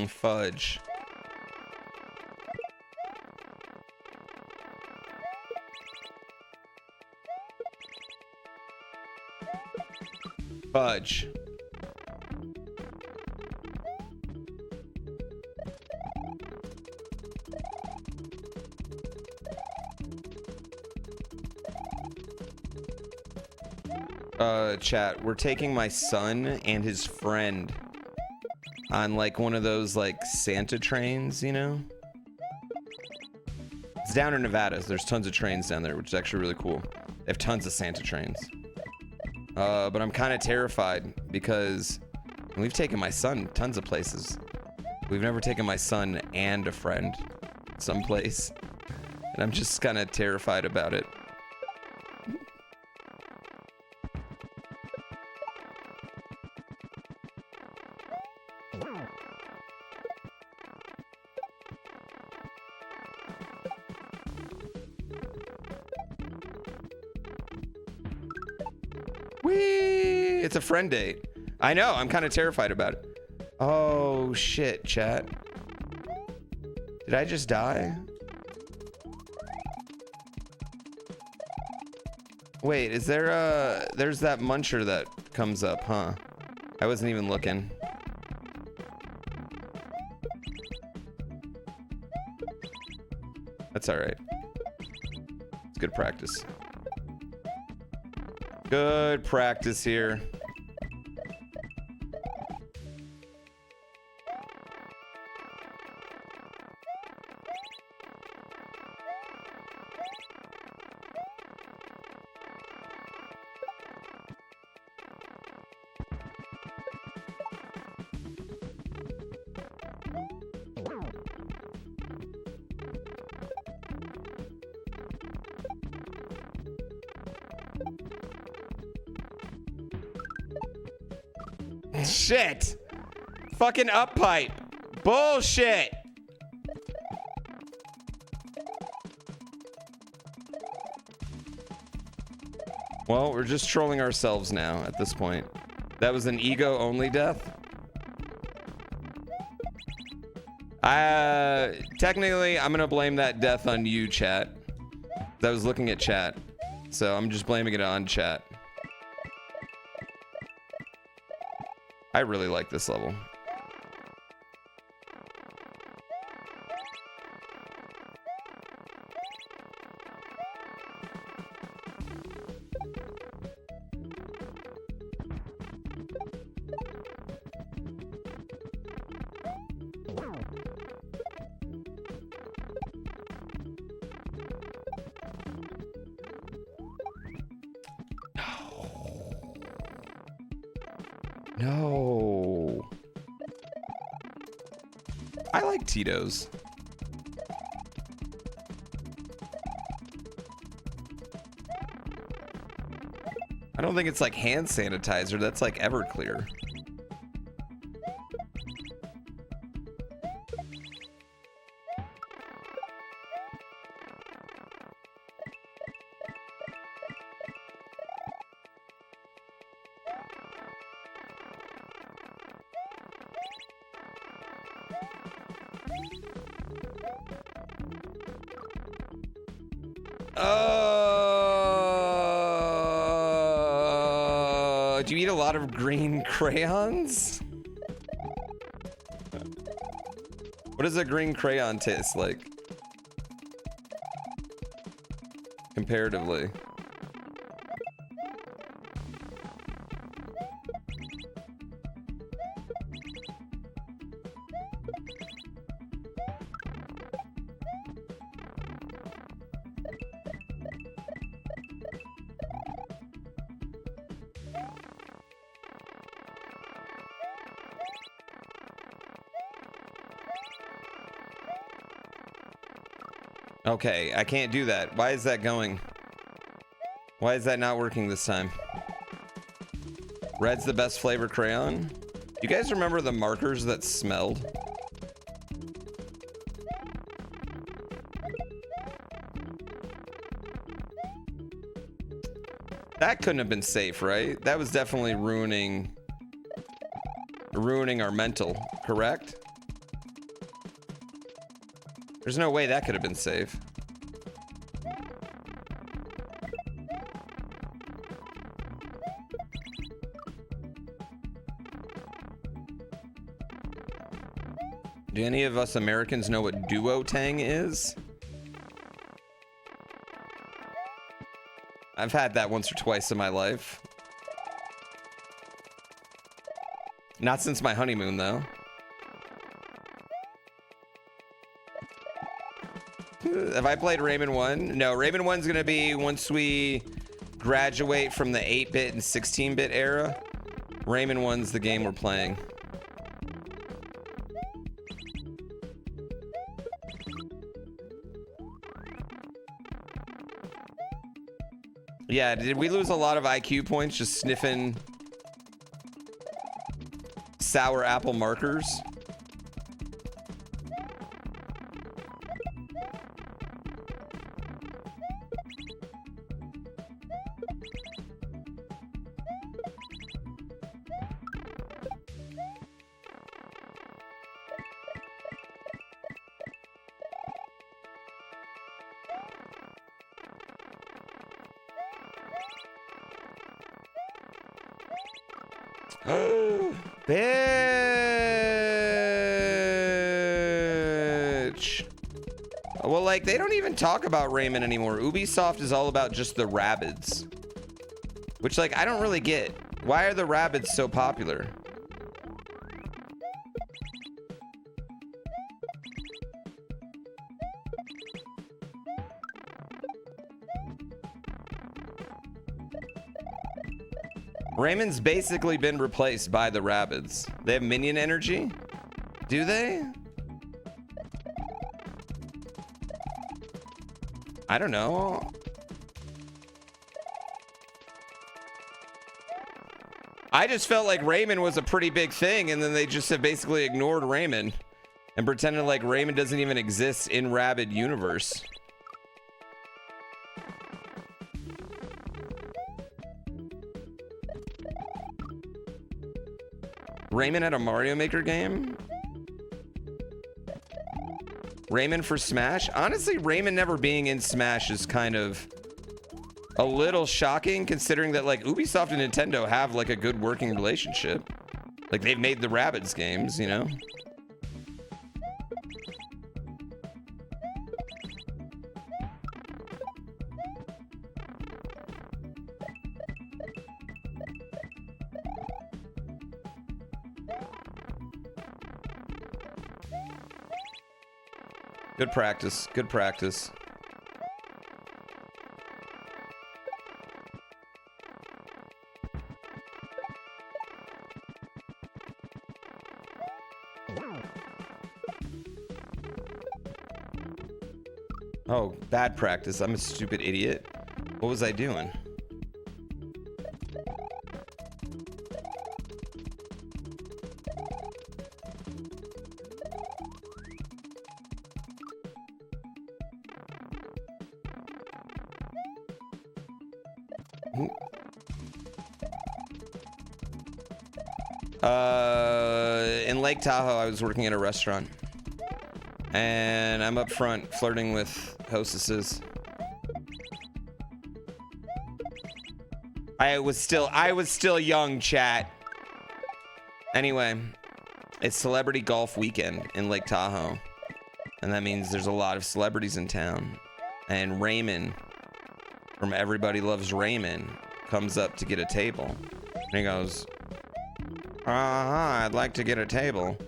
Fudge. Fudge. Chat, we're taking my son and his friend on like one of those like Santa trains, you know? It's down in Nevada, so there's tons of trains down there, which is actually really cool. They have tons of Santa trains. But I'm kind of terrified because we've taken my son tons of places. We've never taken my son and a friend someplace. And I'm just kind of terrified about it. Whee! It's a friend date. I know, I'm kind of terrified about it. Oh, shit, chat. Did I just die? Wait, is there a... there's that muncher that comes up, huh? I wasn't even looking. That's all right. It's good practice. Good practice here. Shit! Fucking up pipe. Bullshit! Well, we're just trolling ourselves now at this point. That was an ego-only death. Technically, I'm gonna blame that death on you, chat. I was looking at chat, so I'm just blaming it on chat. I really like this level. No. I like Tito's. I don't think it's like hand sanitizer. That's like Everclear. Do you eat a lot of green crayons? What does a green crayon taste like? Comparatively. Okay, I can't do that. Why is that going? Why is that not working this time? Red's the best flavor crayon. You guys remember the markers that smelled? That couldn't have been safe, right? That was definitely ruining our mental, correct? There's no way that could have been safe. Do any of us Americans know what duotang is? I've had that once or twice in my life. Not since my honeymoon, though. Have I played Rayman 1? No, Rayman 1's gonna be once we graduate from the 8-bit and 16-bit era. Rayman 1's the game we're playing. Yeah, did we lose a lot of IQ points just sniffing sour apple markers? Bitch. Well, like, they don't even talk about Rayman anymore. Ubisoft is all about just the Rabbids. Which, like, I don't really get. Why are the Rabbids so popular? Rayman's basically been replaced by the Rabbids. They have minion energy? Do they? I don't know. I just felt like Rayman was a pretty big thing, and then they just have basically ignored Rayman and pretended like Rayman doesn't even exist in Rabbid universe. Raymond had a Mario Maker game? Raymond for Smash? Honestly, Raymond never being in Smash is kind of a little shocking, considering that like Ubisoft and Nintendo have like a good working relationship. Like they've made the Rabbids games, you know? Good practice. Good practice. Oh, bad practice. I'm a stupid idiot. What was I doing? In Lake Tahoe, I was working at a restaurant, and I'm up front flirting with hostesses. I was still young, chat. Anyway, it's celebrity golf weekend in Lake Tahoe, and that means there's a lot of celebrities in town. And Raymond from Everybody Loves Raymond comes up to get a table, and he goes, I'd like to get a table.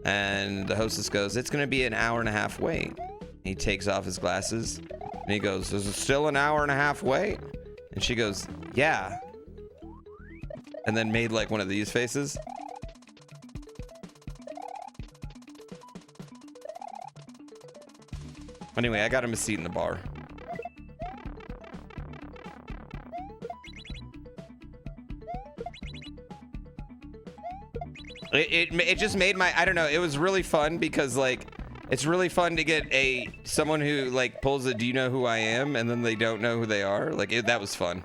And the hostess goes, it's gonna be an hour and a half wait. He takes off his glasses and he goes, is it still an hour and a half wait? And she goes, yeah. And then made like one of these faces. Anyway, I got him a seat in the bar. It just made my, I don't know, it was really fun because like it's really fun to get someone who like pulls a do you know who I am and then they don't know who they are. Like that was fun.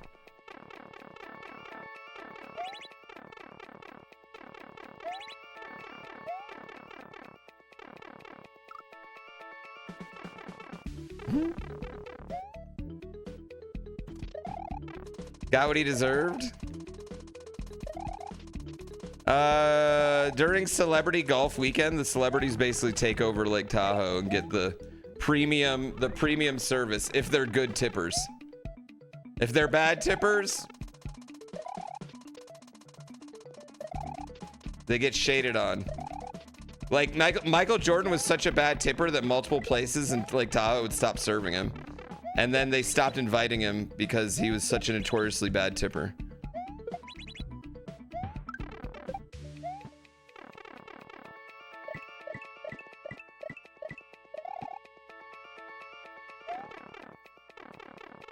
Got what he deserved. During Celebrity Golf Weekend, the celebrities basically take over Lake Tahoe and get the premium service if they're good tippers. If they're bad tippers, they get shaded on. Like Michael Jordan was such a bad tipper that multiple places in Lake Tahoe would stop serving him. And then they stopped inviting him because he was such a notoriously bad tipper.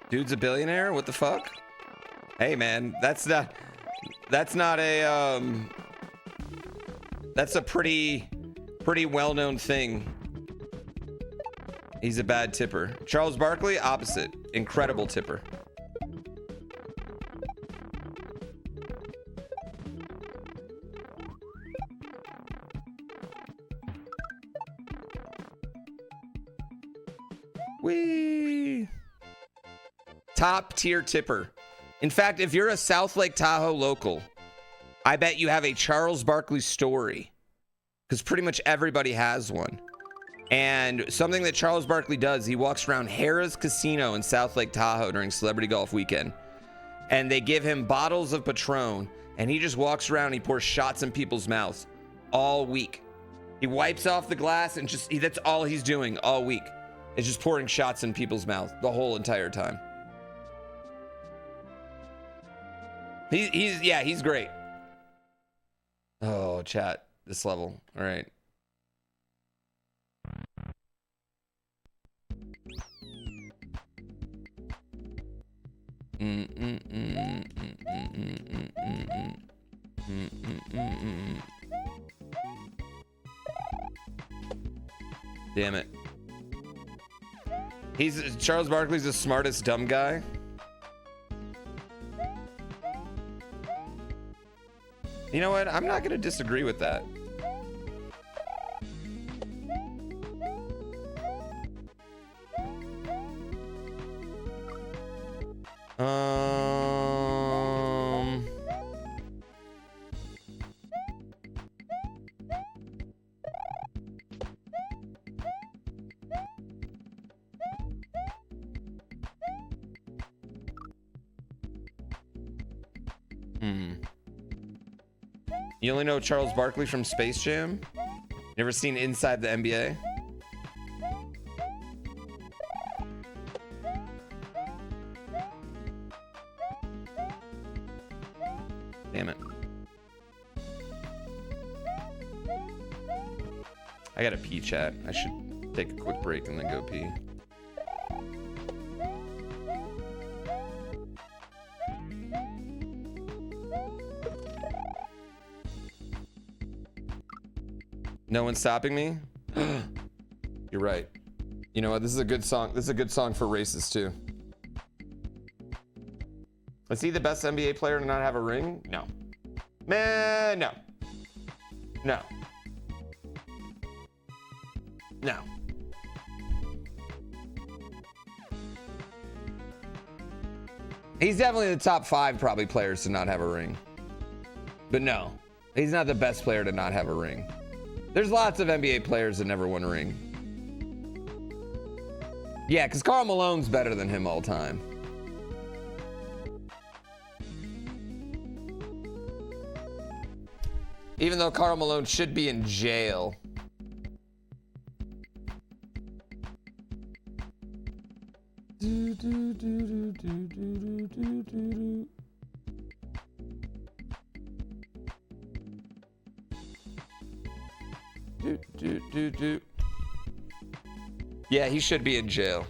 Dude's a billionaire? What the fuck? Hey man, that's a pretty well-known thing. He's a bad tipper. Charles Barkley, opposite. Incredible tipper. Whee! Top tier tipper. In fact, if you're a South Lake Tahoe local, I bet you have a Charles Barkley story, because pretty much everybody has one. And something that Charles Barkley does, he walks around Harrah's Casino in South Lake Tahoe during Celebrity Golf Weekend, and they give him bottles of Patron, and he just walks around and he pours shots in people's mouths all week. He wipes off the glass and that's all he's doing all week. Is just pouring shots in people's mouth the whole entire time. He's great. Oh, chat, this level. All right. Damn it. Charles Barkley's the smartest dumb guy. You know what? I'm not going to disagree with that. You only know Charles Barkley from Space Jam? Never seen Inside the NBA? Damn it. I gotta pee, chat. I should take a quick break and then go pee. No one's stopping me? You're right. You know what? This is a good song. This is a good song for races too. Is he the best NBA player to not have a ring? No. Man, no. No. No. He's definitely the top 5 probably players to not have a ring. But no, he's not the best player to not have a ring. There's lots of NBA players that never won a ring. Yeah, because Karl Malone's better than him all time. Even though Karl Malone should be in jail. Yeah, he should be in jail.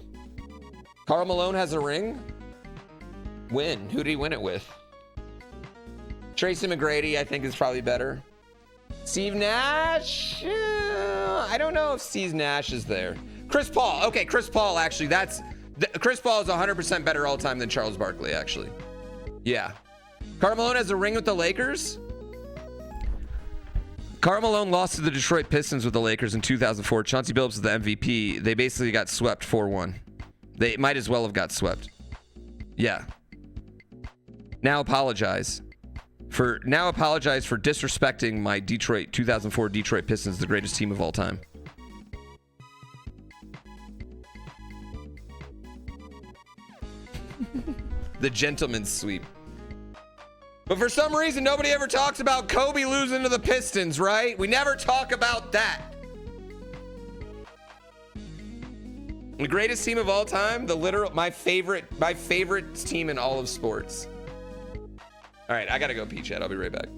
Karl Malone has a ring? Win. Who did he win it with? Tracy McGrady, I think, is probably better. Steve Nash? I don't know if Steve Nash is there. Chris Paul. Okay, Chris Paul, actually, Chris Paul is 100% better all time than Charles Barkley, actually. Yeah. Karl Malone has a ring with the Lakers? Karl Malone lost to the Detroit Pistons with the Lakers in 2004. Chauncey Billups is the MVP. They basically got swept 4-1. They might as well have got swept. Yeah. Now apologize for disrespecting my 2004 Detroit Pistons, the greatest team of all time. The gentleman's sweep. But for some reason, nobody ever talks about Kobe losing to the Pistons, right? We never talk about that. The greatest team of all time, my favorite team in all of sports. All right, I gotta go pee, chat. I'll be right back.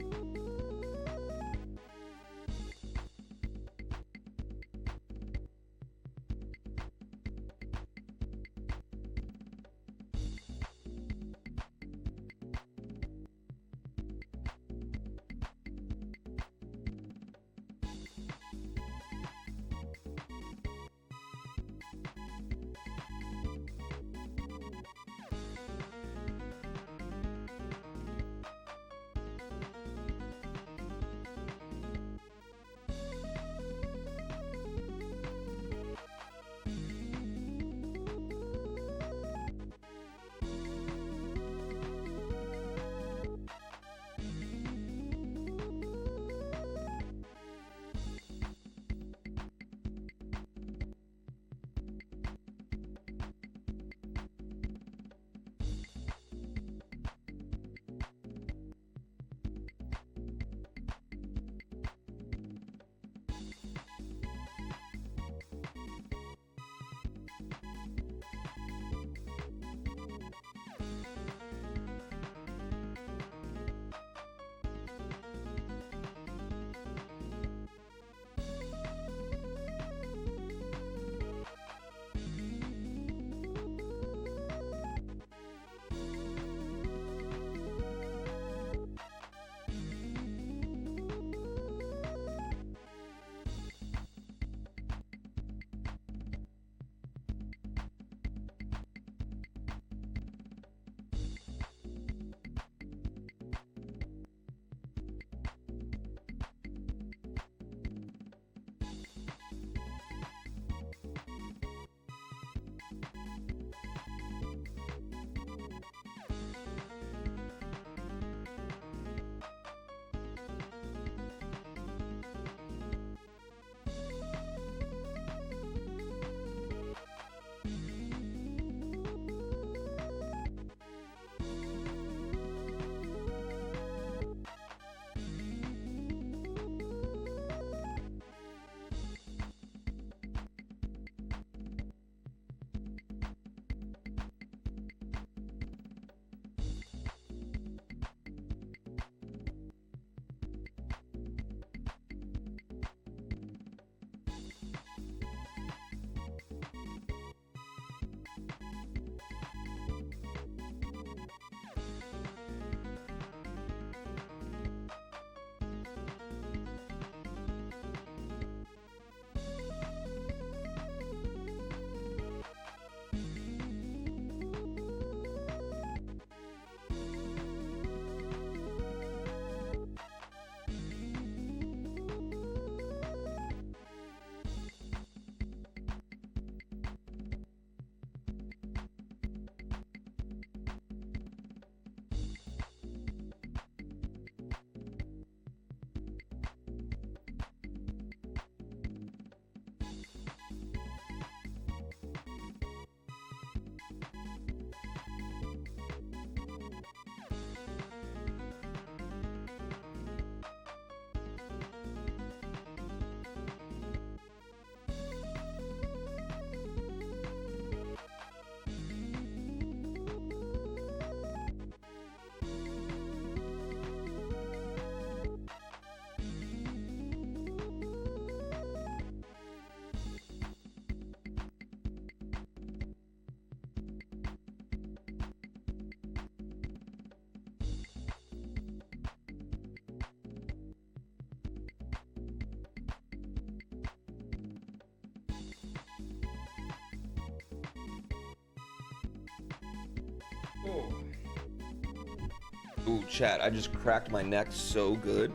Ooh, chat, I just cracked my neck so good.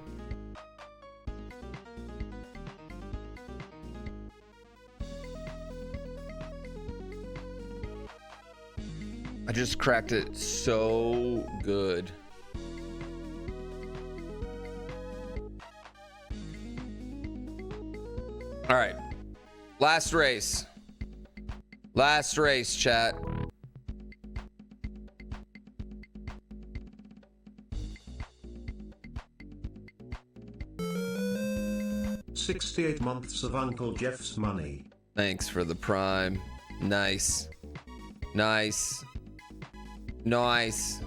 I just cracked it so good. All right. Last race. Last race, chat. "68 months of Uncle Jeff's money." Thanks for the prime. Nice. Nice. Nice.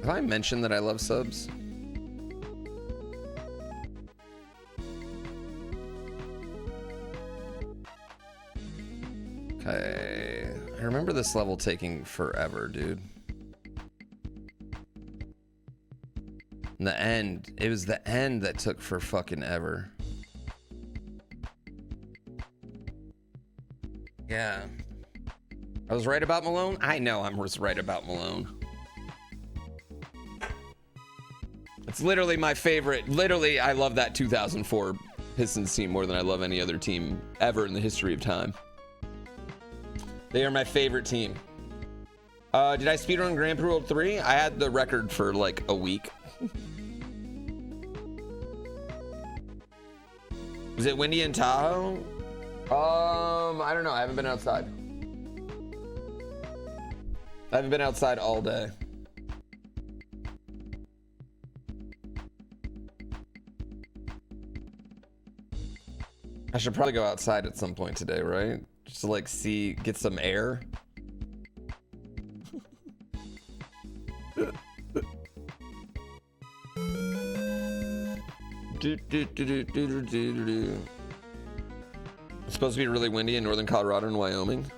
Have I mentioned that I love subs? Okay. I remember this level taking forever, dude. In the end, it was the end that took for fucking ever. Yeah. I was right about Malone? I know I was right about Malone. It's literally my favorite. Literally, I love that 2004 Pistons team more than I love any other team ever in the history of time. They are my favorite team. Did I speedrun GrandPooBear 3? I had the record for like a week. Was it windy in Tahoe? I don't know. I haven't been outside. I haven't been outside all day. I should probably go outside at some point today, right? Just to like see, get some air. It's supposed to be really windy in northern Colorado and Wyoming.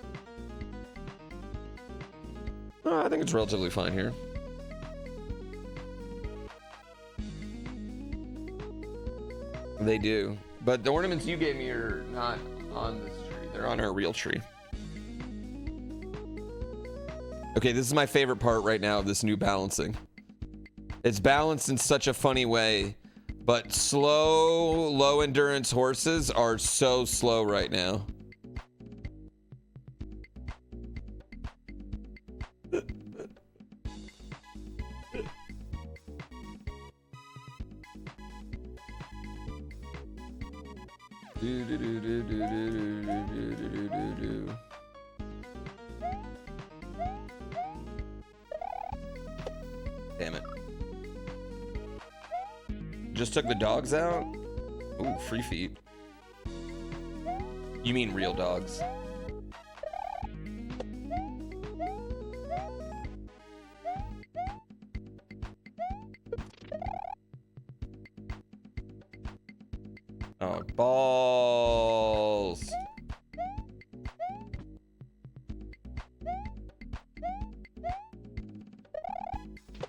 Oh, I think it's relatively fine here. They do. But the ornaments you gave me are not on this tree. They're on our real tree. Okay, this is my favorite part right now of this new balancing. It's balanced in such a funny way, but slow, low endurance horses are so slow right now. Damn it. Just took the dogs out? Ooh, free feet. You mean real dogs. Oh, balls.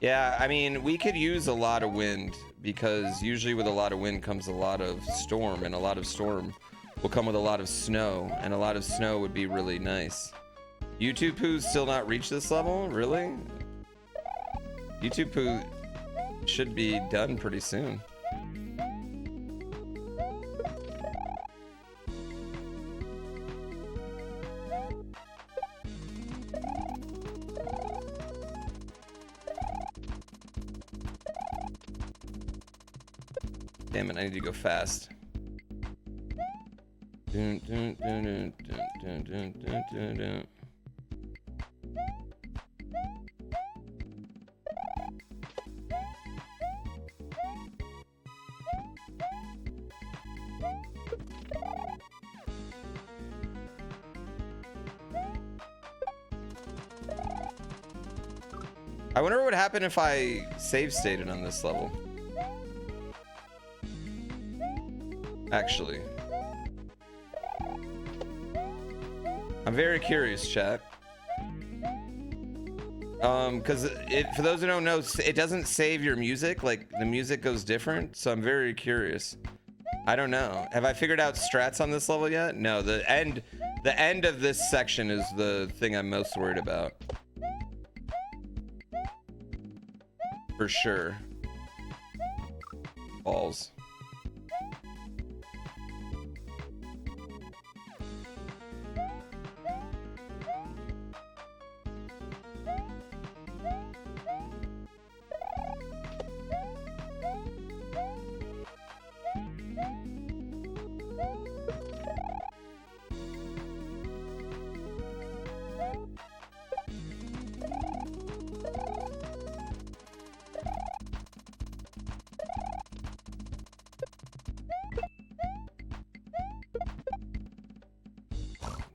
Yeah, I mean, we could use a lot of wind because usually with a lot of wind comes a lot of storm, and a lot of storm will come with a lot of snow, and a lot of snow would be really nice. YouTube Poo's still not reached this level? Really? YouTube Poo should be done pretty soon. Damn it, I need to go fast. Dun, dun, dun, dun, dun, dun, dun, dun, dun. I wonder what would happen if I save stated on this level. Actually, I'm very curious, chat. Because for those who don't know, it doesn't save your music. Like the music goes different, so I'm very curious. I don't know. Have I figured out strats on this level yet? No, the end of this section is the thing I'm most worried about. For sure. Balls.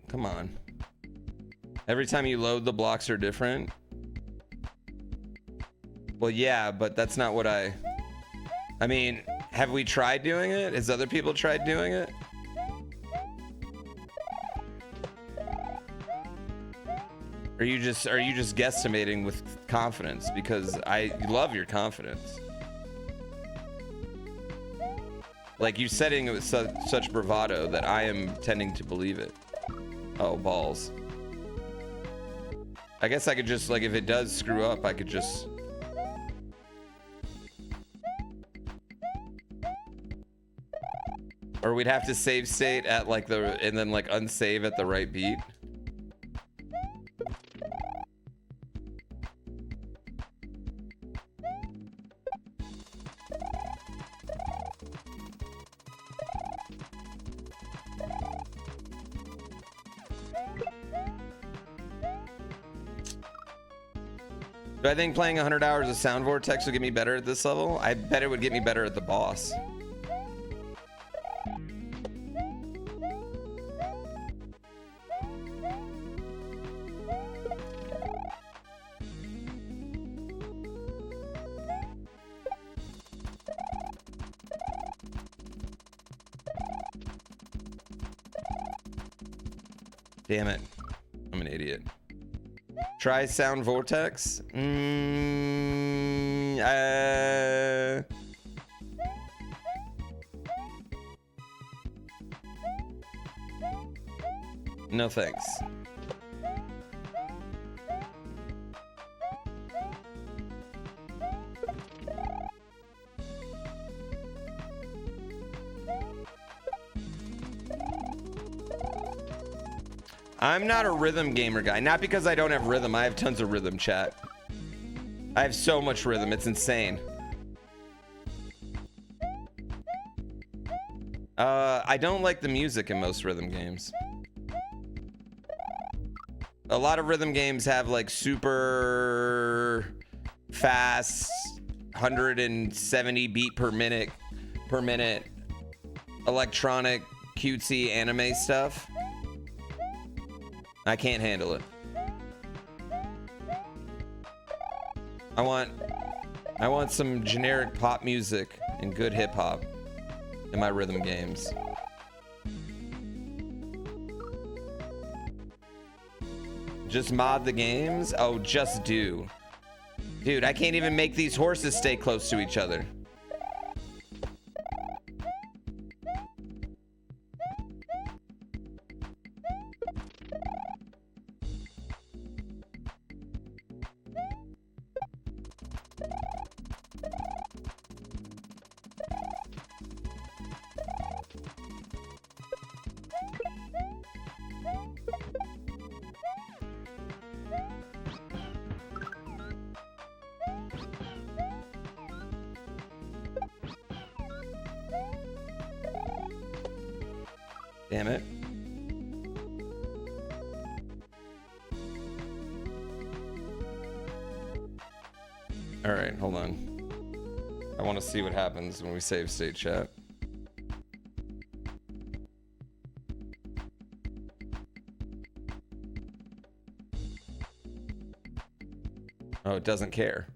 Come on. Every time you load, the blocks are different. Well, yeah, but that's not what I mean, have we tried doing it? Has other people tried doing it? Or are you just guesstimating with confidence? Because I love your confidence. Like, you're setting it with such bravado that I am tending to believe it. Oh, balls. I guess I could just, like, if it does screw up, I could just... Or we'd have to save state at, like, the... And then, like, unsave at the right beat. Do I think playing 100 hours of Sound Vortex would get me better at this level? I bet it would get me better at the boss. Damn it. I'm an idiot. Try Sound Vortex? No thanks. I'm not a rhythm gamer guy. Not because I don't have rhythm. I have tons of rhythm, chat. I have so much rhythm. It's insane. I don't like the music in most rhythm games. A lot of rhythm games have like super fast 170 beat per minute electronic cutesy anime stuff. I can't handle it. I want some generic pop music and good hip hop in my rhythm games. Just mod the games? Oh, just do. Dude, I can't even make these horses stay close to each other. Damn it. All right, hold on. I want to see what happens when we save state, chat. Oh, it doesn't care.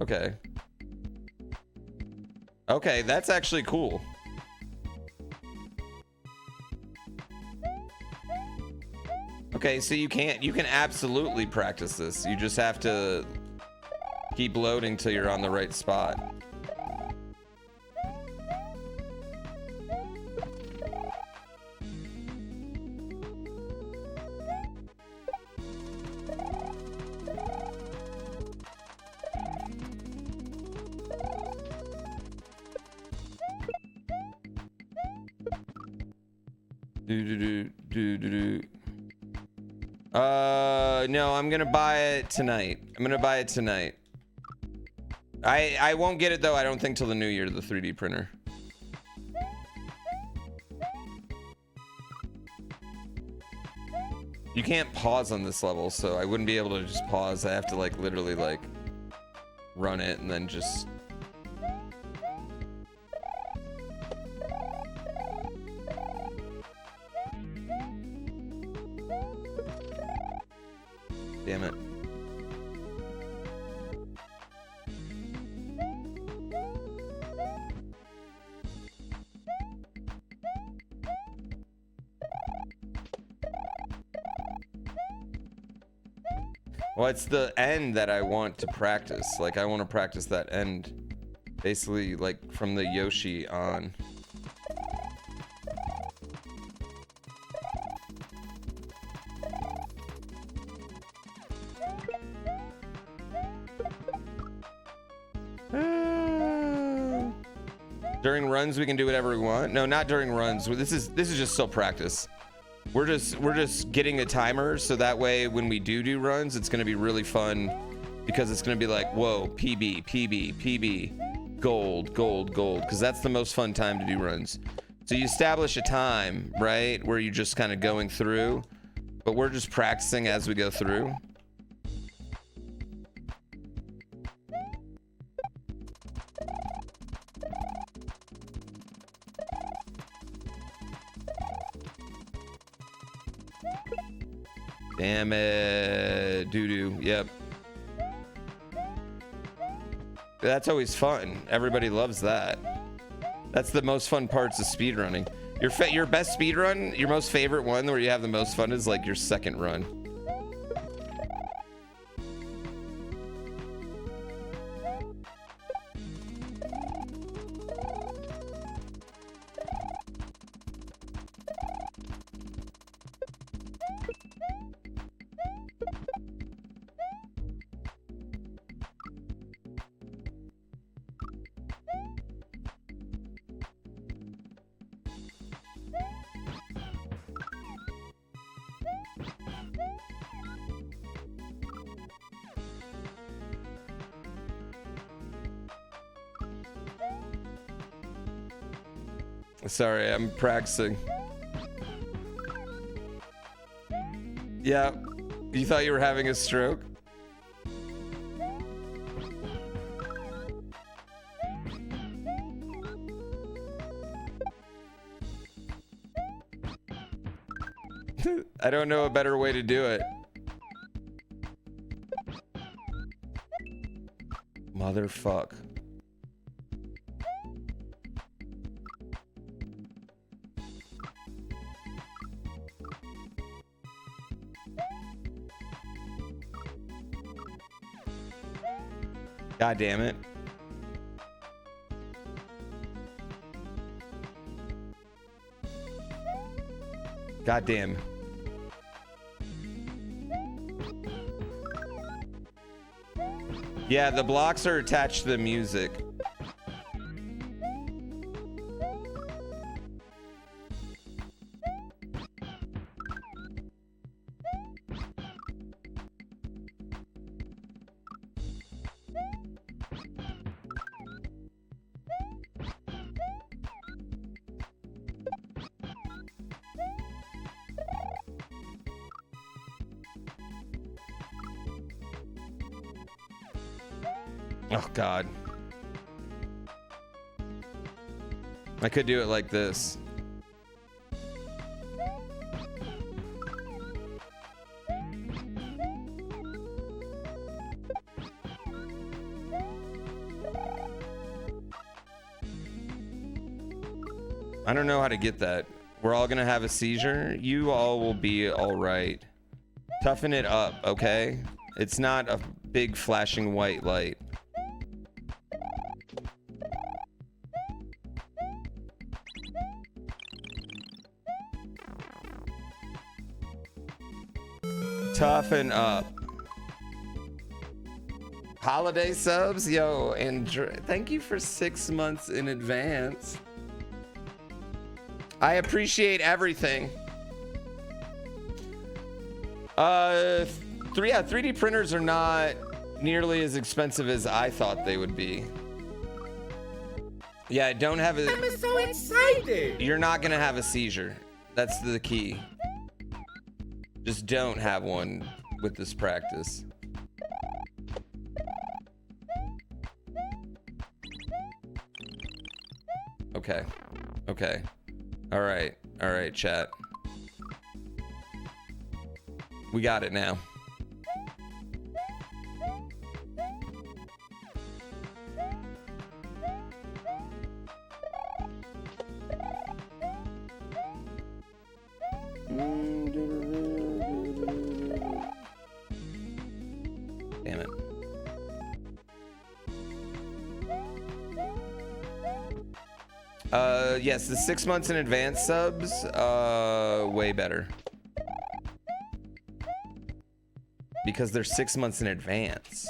Okay. Okay, that's actually cool. Okay, so you can absolutely practice this. You just have to keep loading till you're on the right spot. No, I'm gonna buy it tonight. I won't get it though, I don't think till the new year, the 3D printer. You can't pause on this level, so I wouldn't be able to just pause. I have to like literally like run it and then just... Damn it. Well, it's the end that I want to practice. Like, I want to practice that end. Basically, like, from the Yoshi on. During runs, we can do whatever we want. No, not during runs. This is just still practice. We're just getting a timer, so that way when we do runs, it's gonna be really fun, because it's gonna be like, whoa, PB, PB, PB, gold, gold, gold, because that's the most fun time to do runs. So you establish a time, right, where you're just kind of going through, but we're just practicing as we go through. Damn it, doo-doo, yep. That's always fun. Everybody loves that. That's the most fun parts of speedrunning. Your best speedrun, your most favorite one where you have the most fun is like your second run. Sorry, I'm practicing. Yeah, you thought you were having a stroke? I don't know a better way to do it. Motherfuck. God damn it. God damn. Yeah, the blocks are attached to the music. Oh God. I could do it like this. I don't know how to get that. We're all gonna have a seizure. You all will be all right. Toughen it up, okay? It's not a big flashing white light. Toughen up. Holiday subs, yo, and thank you for 6 months in advance. I appreciate everything. 3D printers are not nearly as expensive as I thought they would be. Yeah, don't have a... I'm so excited. You're not gonna have a seizure. That's the key. Just don't have one with this practice. Okay. Okay. All right, chat. We got it now. Damn it. Yes, the 6 months in advance subs, way better. Because they're 6 months in advance.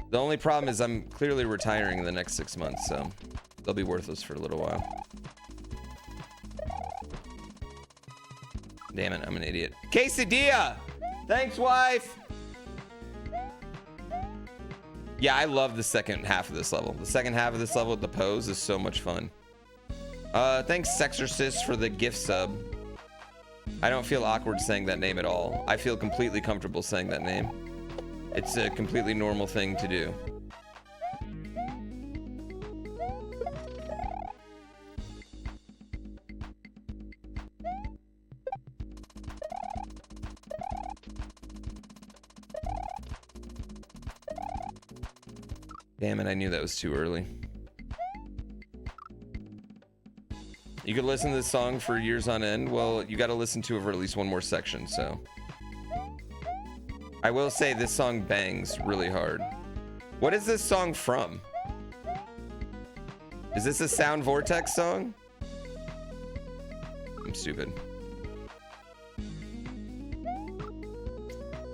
The only problem is I'm clearly retiring in the next 6 months, so they'll be worthless for a little while. Damn it, I'm an idiot. Quesadilla! Thanks, wife! Yeah, I love the second half of this level. The second half of this level with the pose is so much fun. Thanks, Sexorcist, for the gift sub. I don't feel awkward saying that name at all. I feel completely comfortable saying that name. It's a completely normal thing to do. Damn it, I knew that was too early. You could listen to this song for years on end. Well, you got to listen to it for at least one more section, so. I will say this song bangs really hard. What is this song from? Is this a Sound Vortex song? I'm stupid.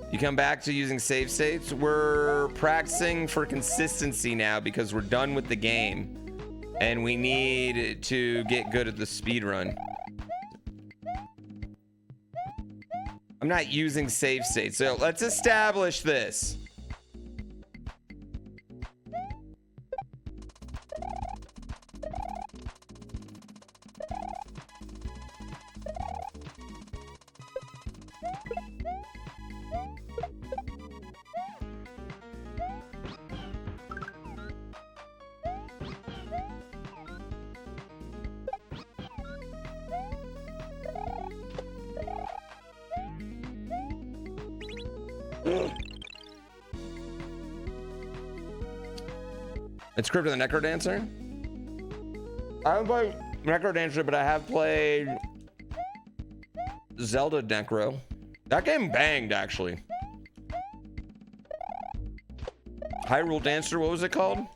You come back to using save states. We're practicing for consistency now because we're done with the game and we need to get good at the speed run. I'm not using save states, so let's establish this. It's Crypt of the Necrodancer. I haven't played Necrodancer, but I have played Zelda Necro. That game banged, actually. Hyrule Dancer, what was it called?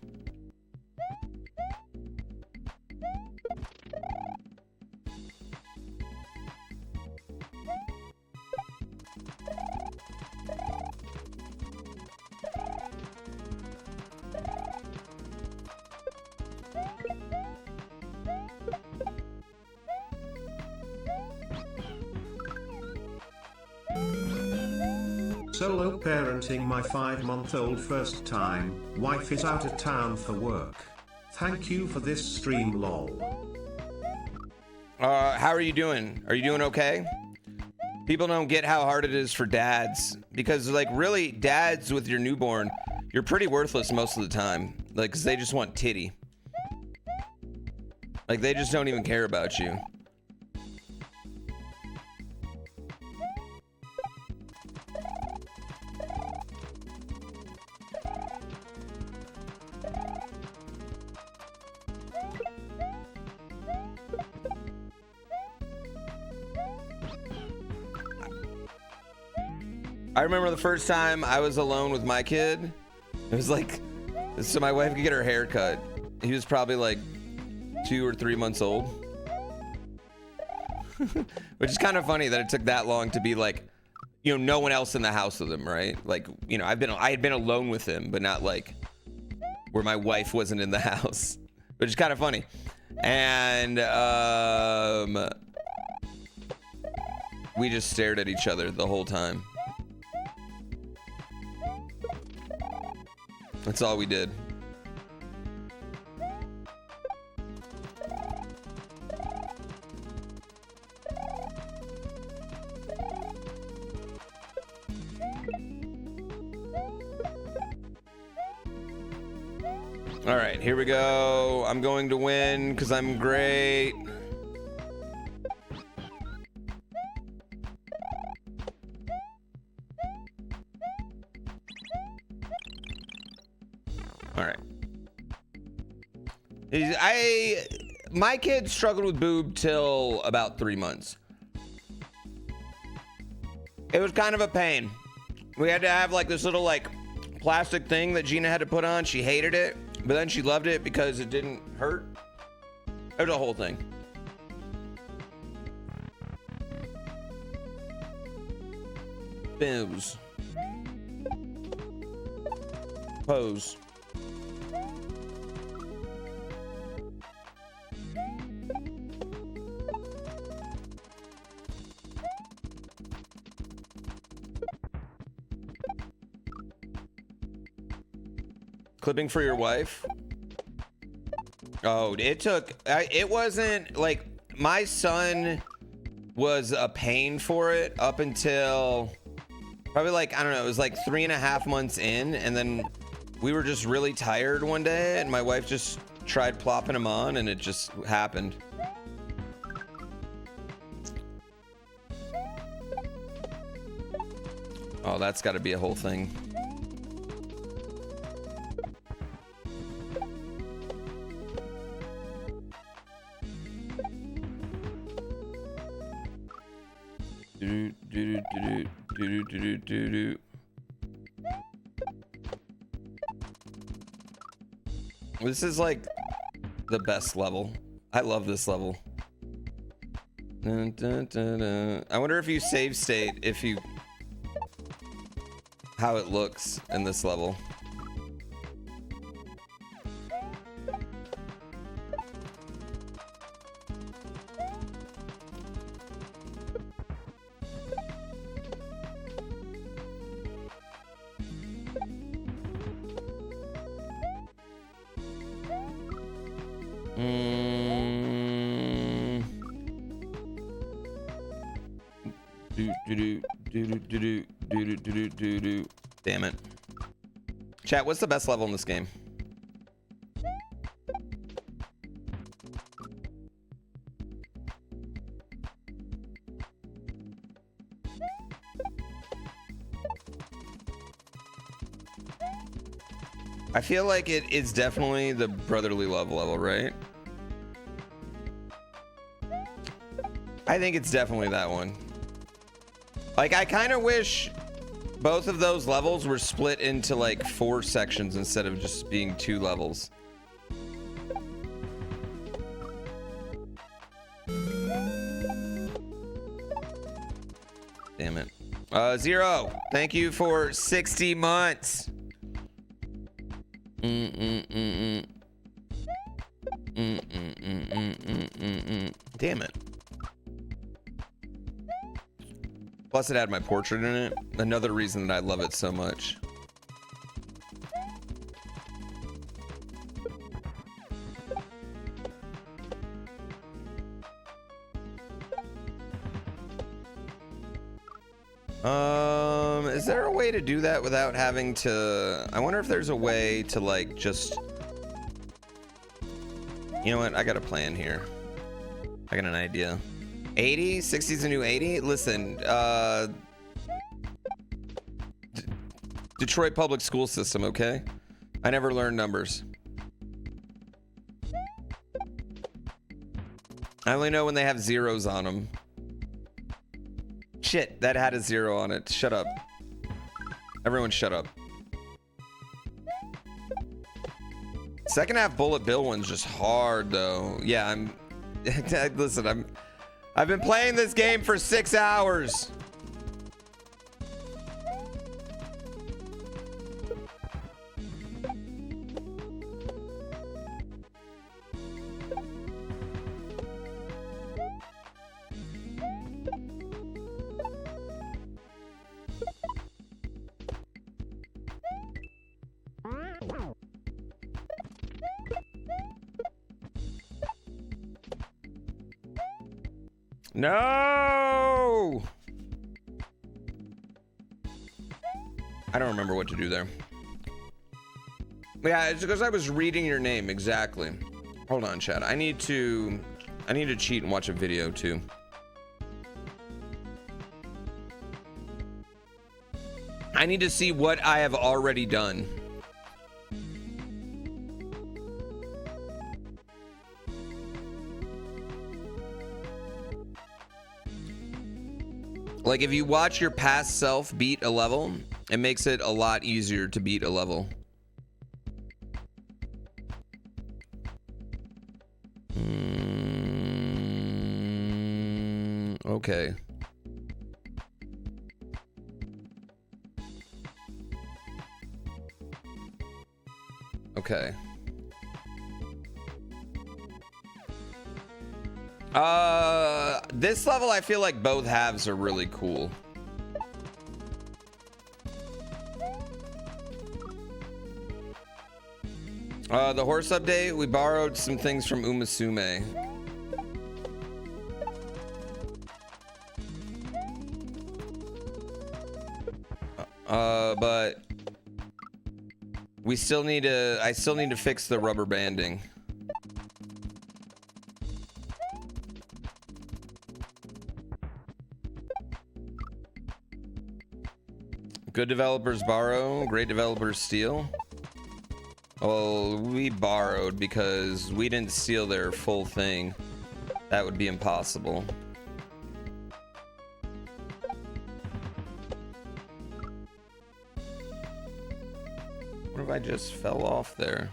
Solo parenting my 5-month-old first time, wife is out of town for work. Thank you for this stream, lol. How are you doing? Are you doing okay? People don't get how hard it is for dads because, like, really, dads with your newborn, you're pretty worthless most of the time. Like, 'cause they just want titty. Like, they just don't even care about you. I remember the first time I was alone with my kid. It was like, so my wife could get her hair cut. He was probably like 2 or 3 months old. Which is kind of funny that it took that long to be like, you know, no one else in the house with him, right? Like, you know, I had been alone with him, but not like where my wife wasn't in the house, which is kind of funny. And we just stared at each other the whole time. That's all we did. All right, here we go. I'm going to win because I'm great. All right. My kid struggled with boob till about 3 months. It was kind of a pain. We had to have like this little like plastic thing that Gina had to put on. She hated it, but then she loved it because it didn't hurt. It was a whole thing. Booze. Pose. Clipping for your wife? Oh, it wasn't like, my son was a pain for it up until probably like, I don't know, it was like 3.5 months in, and then we were just really tired one day and my wife just tried plopping him on and it just happened. Oh, that's got to be a whole thing. This is like the best level. I love this level. Dun, dun, dun, dun. I wonder if you save state, how it looks in this level. Damn it. Chat, what's the best level in this game? I feel like it is definitely the brotherly love level, right? I think it's definitely that one. Like, I kind of wish both of those levels were split into like 4 sections instead of just being 2 levels. Damn it. Zero, thank you for 60 months. Damn it. Plus it had my portrait in it. Another reason that I love it so much. Is there a way to do that without having to... I wonder if there's a way to like just... You know what? I got a plan here. I got an idea. 80? 60's a new 80? Listen, Detroit public school system, okay? I never learned numbers. I only know when they have zeros on them. Shit, that had a 0 on it. Shut up. Everyone shut up. Second half Bullet Bill one's just hard though. Yeah, listen, I've been playing this game for 6 hours. No! I don't remember what to do there. Yeah, it's because I was reading your name exactly. Hold on, chat. I need to cheat and watch a video too. I need to see what I have already done. Like if you watch your past self beat a level, it makes it a lot easier to beat a level. Okay. Okay. This level, I feel like both halves are really cool. The horse update, we borrowed some things from Umasume. But we still need to, I still need to fix the rubber banding. Good developers borrow, great developers steal. Well, we borrowed because we didn't steal their full thing. That would be impossible. What if I just fell off there?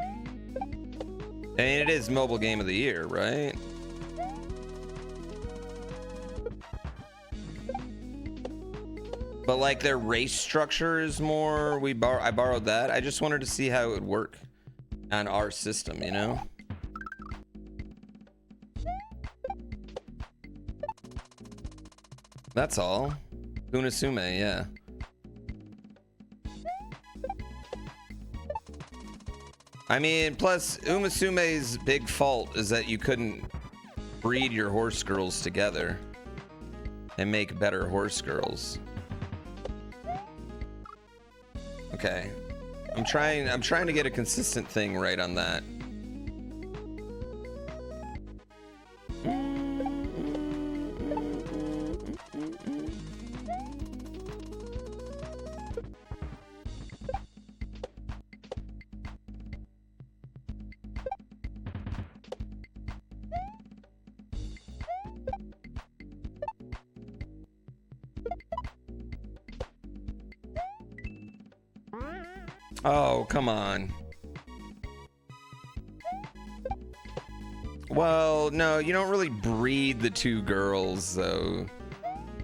I mean, it is mobile game of the year, right? But like their race structure is more, I borrowed that. I just wanted to see how it would work on our system, you know? That's all. Unasume, yeah. I mean, plus Umasume's big fault is that you couldn't breed your horse girls together and make better horse girls. Okay. I'm trying to get a consistent thing right on that. Oh, come on. Well, no, you don't really breed the two girls, though.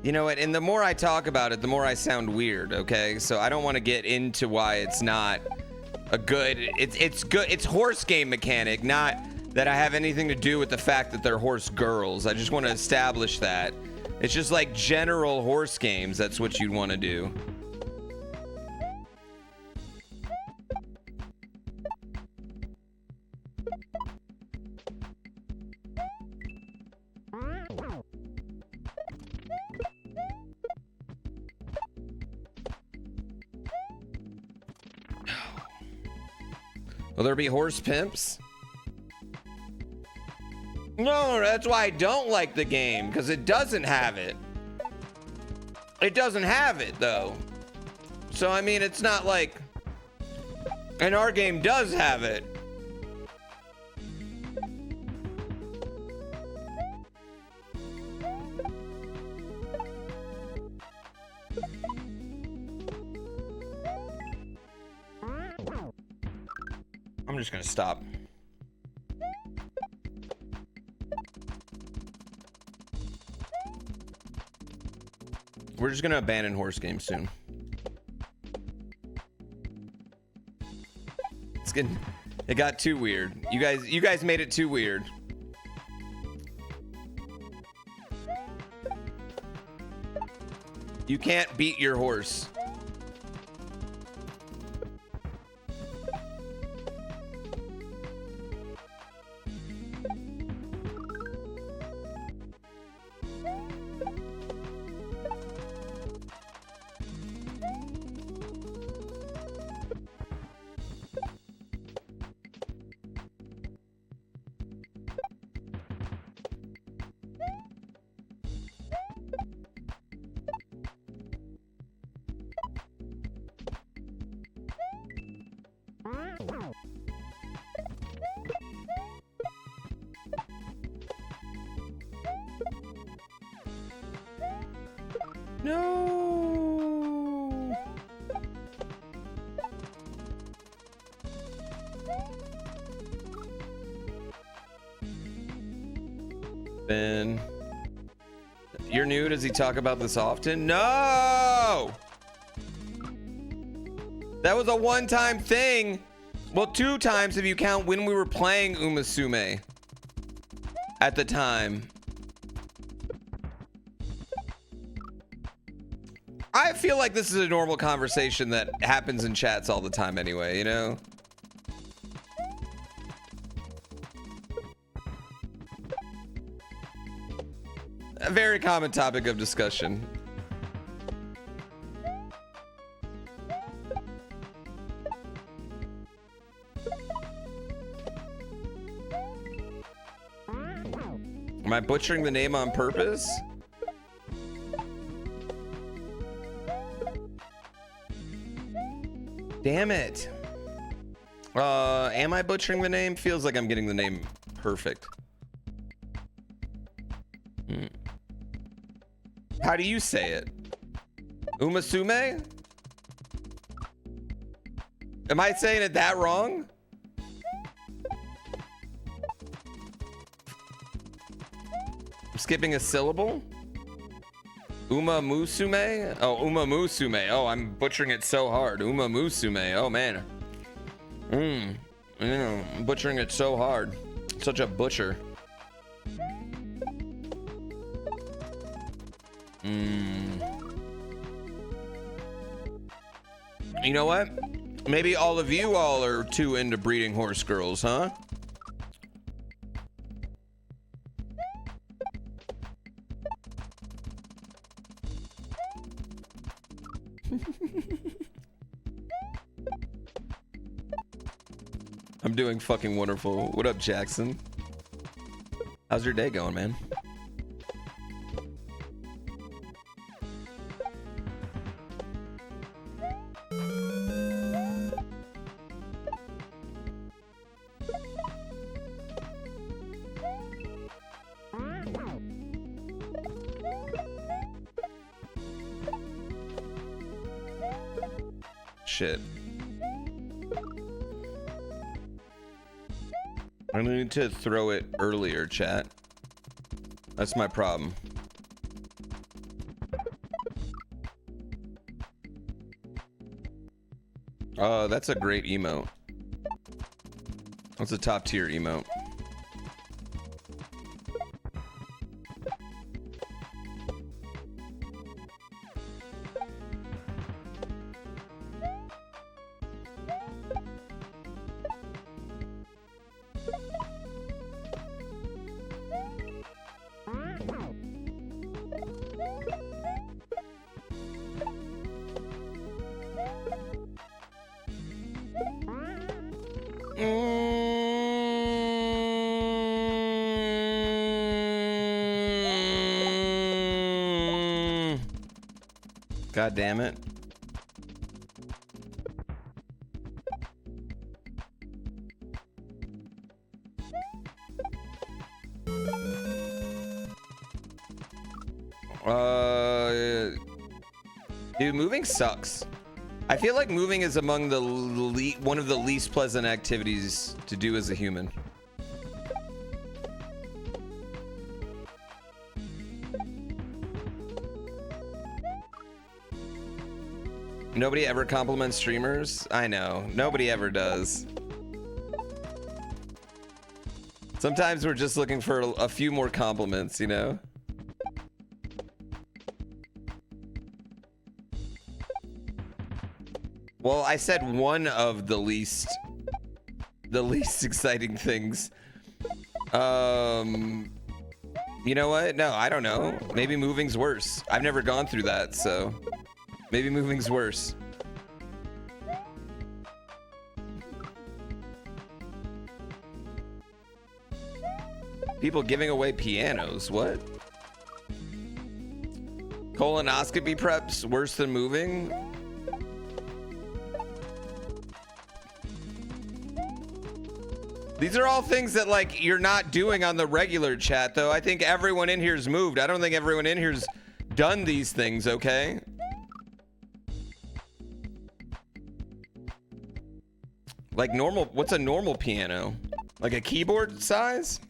You know what? And the more I talk about it, the more I sound weird, okay? So I don't want to get into why it's not a good... It's good. It's horse game mechanic, not that I have anything to do with the fact that they're horse girls. I just want to establish that. It's just like general horse games. That's what you'd want to do. Will there be horse pimps? No, that's why I don't like the game, because it doesn't have it. It doesn't have it, though. So, I mean, it's not like... And our game does have it. I'm just gonna stop. We're just gonna abandon horse games soon. It's getting, it got too weird. You guys made it too weird. You can't beat your horse. No. Ben, you're new. Does he talk about this often? No. That was a one-time thing. Well, 2 times if you count when we were playing Umasume at the time. I feel like this is a normal conversation that happens in chats all the time anyway, you know? A very common topic of discussion. Am I butchering the name on purpose? Damn it. Am I butchering the name? Feels like I'm getting the name perfect. How do you say it? Umasume? Am I saying it that wrong? I'm skipping a syllable? Umamusume? Oh, Umamusume. Oh, I'm butchering it so hard. Umamusume. Oh, man. I'm butchering it so hard. Such a butcher. You know what? Maybe all of you all are too into breeding horse girls, huh? I'm doing fucking wonderful. What up, Jackson? How's your day going, man? Shit. I need to throw it earlier, chat. That's my problem. Oh, that's a great emote. That's a top tier emote. God damn it. Dude, moving sucks. I feel like moving is among the one of the least pleasant activities to do as a human. Nobody ever compliments streamers? I know. Nobody ever does. Sometimes we're just looking for a few more compliments, you know? Well, I said one of the least exciting things. You know what? No, I don't know. Maybe moving's worse. I've never gone through that, so maybe moving's worse. People giving away pianos, what? Colonoscopy preps worse than moving? These are all things that, like, you're not doing on the regular chat, though. I think everyone in here's moved. I don't think everyone in here's done these things, okay? Like normal, what's a normal piano? Like a keyboard size?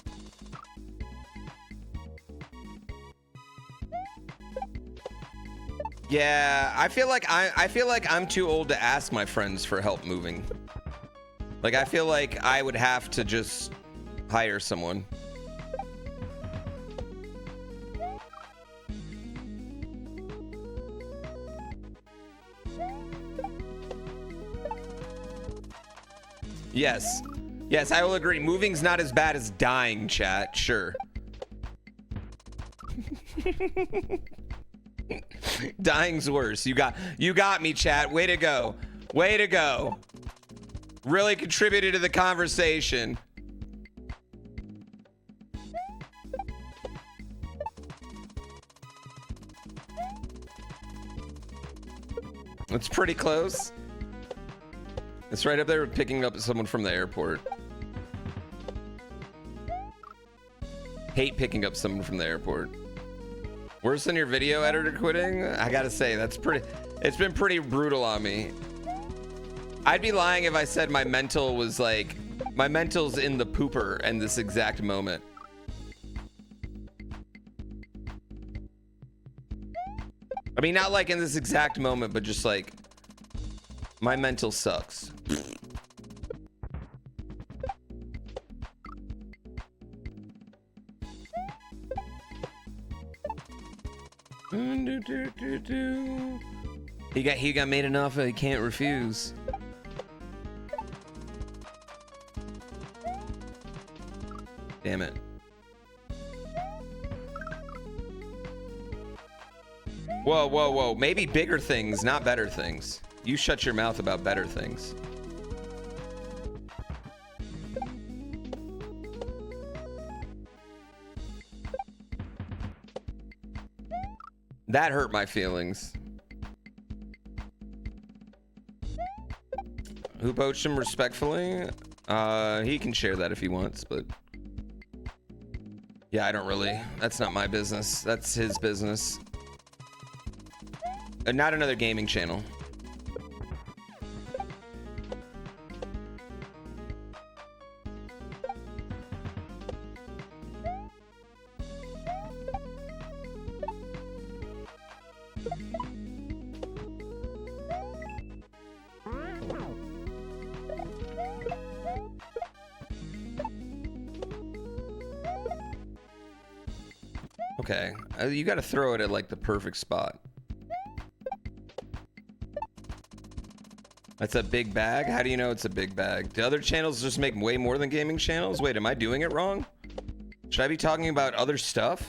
Yeah, I feel like I'm too old to ask my friends for help moving. Like, I feel like I would have to just hire someone. Yes. Yes, I will agree. Moving's not as bad as dying, chat. Sure. Dying's worse. You got me, chat. Way to go. Way to go. Really contributed to the conversation. It's pretty close. It's right up there with picking up someone from the airport. Hate picking up someone from the airport. Worse than your video editor quitting? I gotta say, it's been pretty brutal on me. I'd be lying if I said my mental was like, my mental's in the pooper in this exact moment. I mean, not like in this exact moment, but just like, my mental sucks. He got made an offer he can't refuse. Damn it. Whoa, whoa, whoa. Maybe bigger things, not better things. You shut your mouth about better things. That hurt my feelings. Who poached him respectfully? He can share that if he wants, but yeah, I don't really. That's not my business. That's his business. Not another gaming channel. Okay, you gotta throw it at like the perfect spot. That's a big bag? How do you know it's a big bag? Do other channels just make way more than gaming channels? Wait, am I doing it wrong? Should I be talking about other stuff?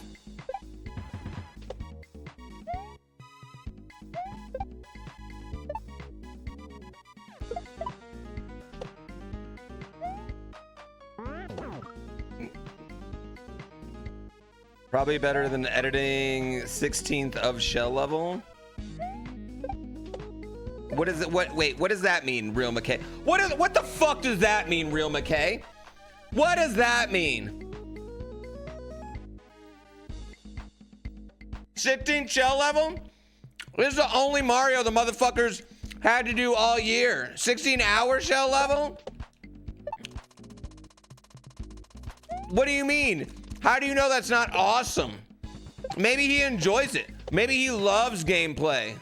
Probably better than editing 16th of shell level. What is it? Wait, what does that mean, Real McKay? What the fuck does that mean, Real McKay? What does that mean? 16th shell level? This is the only Mario the motherfuckers had to do all year. 16-hour shell level? What do you mean? How do you know that's not awesome? Maybe he enjoys it. Maybe he loves gameplay.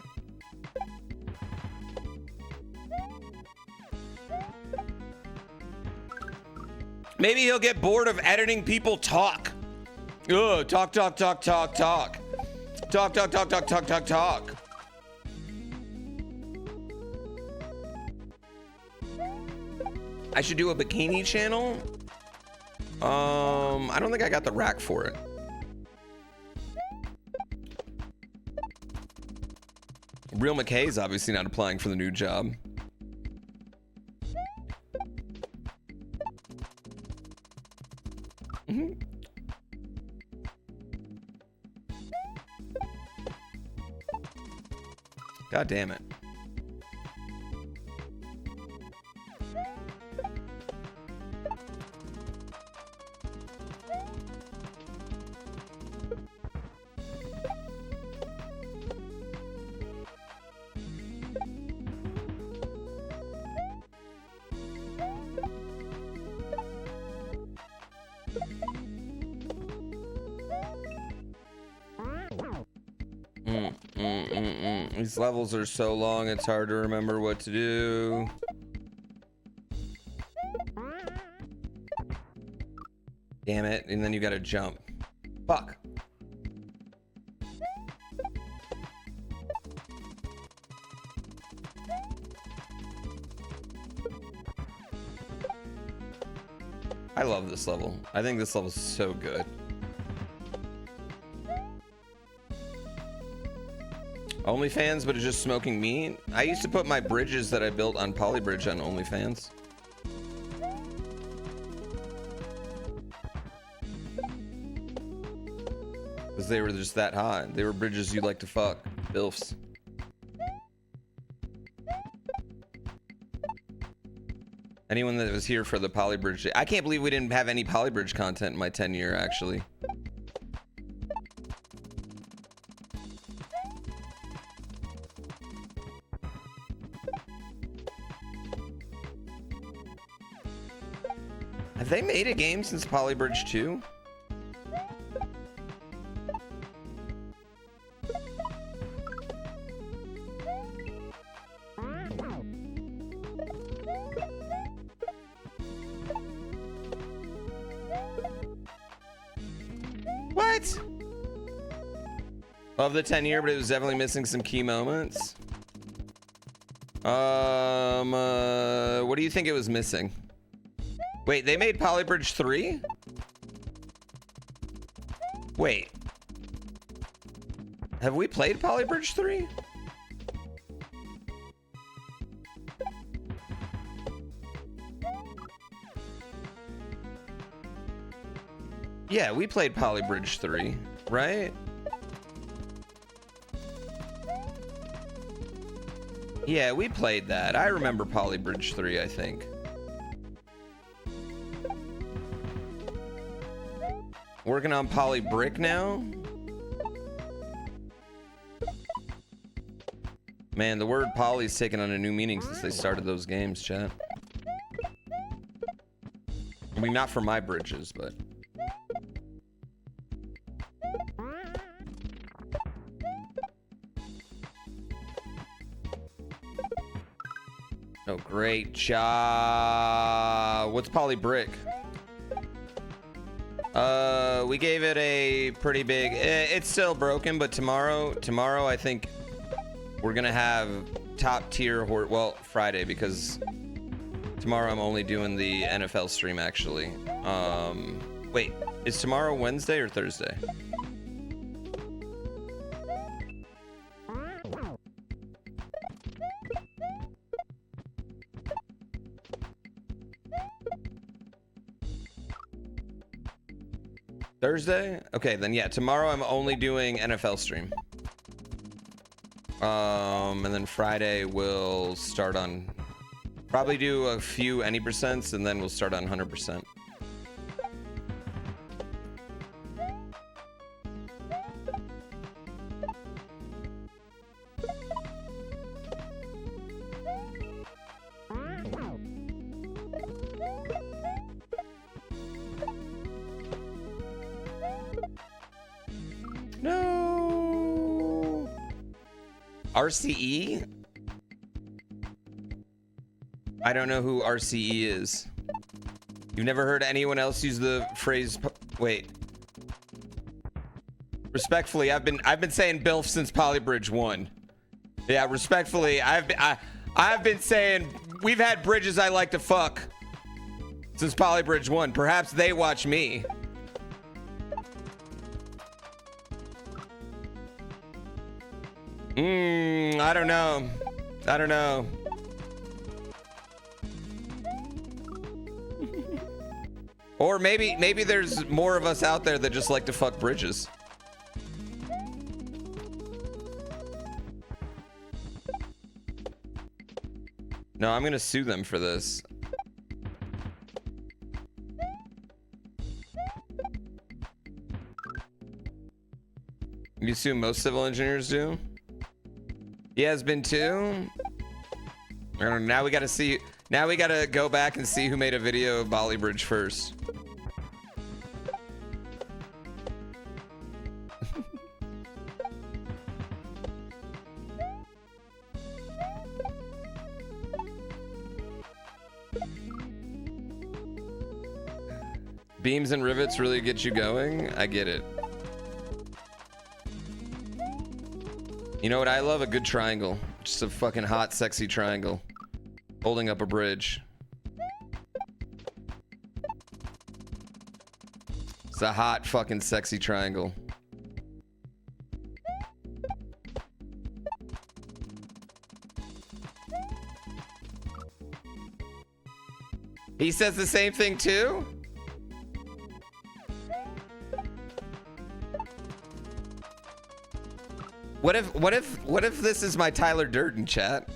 Maybe he'll get bored of editing people talk. Ugh, talk. Talk. I should do a bikini channel. I don't think I got the rack for it. Real McKay's obviously not applying for the new job. God damn it. These levels are so long, it's hard to remember what to do. Damn it, and then you gotta jump. Fuck. I love this level. I think this level is so good. OnlyFans, but it's just smoking meat. I used to put my bridges that I built on Polybridge on OnlyFans. Because they were just that hot. They were bridges you like to fuck. Bilfs. Anyone that was here for the Polybridge. I can't believe we didn't have any Polybridge content in my 10-year, actually. Have they made a game since Polybridge 2? What? Love the 10-year, but it was definitely missing some key moments. What do you think it was missing? Wait, they made Polybridge 3? Wait. Have we played Polybridge 3? Yeah, we played Polybridge 3, right? Yeah, we played that. I remember Polybridge 3, I think. Working on Polybrick now? Man, the word poly's taken on a new meaning since they started those games, chat. I mean, not for my bridges, but... Oh, great job. What's Polybrick? We gave it a pretty big... It's still broken, but tomorrow I think we're gonna have top tier... Well, Friday, because tomorrow I'm only doing the NFL stream, actually. Wait, is tomorrow Wednesday or Thursday? Thursday? Okay, then yeah, tomorrow I'm only doing NFL stream. And then Friday we'll start on... Probably do a few any percents, and then we'll start on 100%. No. RCE? I don't know who RCE is. You've never heard anyone else use the phrase... Wait. Respectfully, I've been saying BILF since Polybridge 1. Yeah, respectfully, I've been saying we've had bridges I like to fuck since Polybridge 1. Perhaps they watch me. I don't know. I don't know. Or maybe there's more of us out there that just like to fuck bridges. No, I'm gonna sue them for this. You assume most civil engineers do? Yeah, it's been two. I don't know, now we gotta see. Now we gotta go back and see who made a video of Polybridge first. Beams and rivets really get you going. I get it. You know what I love? A good triangle. Just a fucking hot, sexy triangle. Holding up a bridge. It's a hot, fucking sexy triangle. He says the same thing too? What if this is my Tyler Durden chat?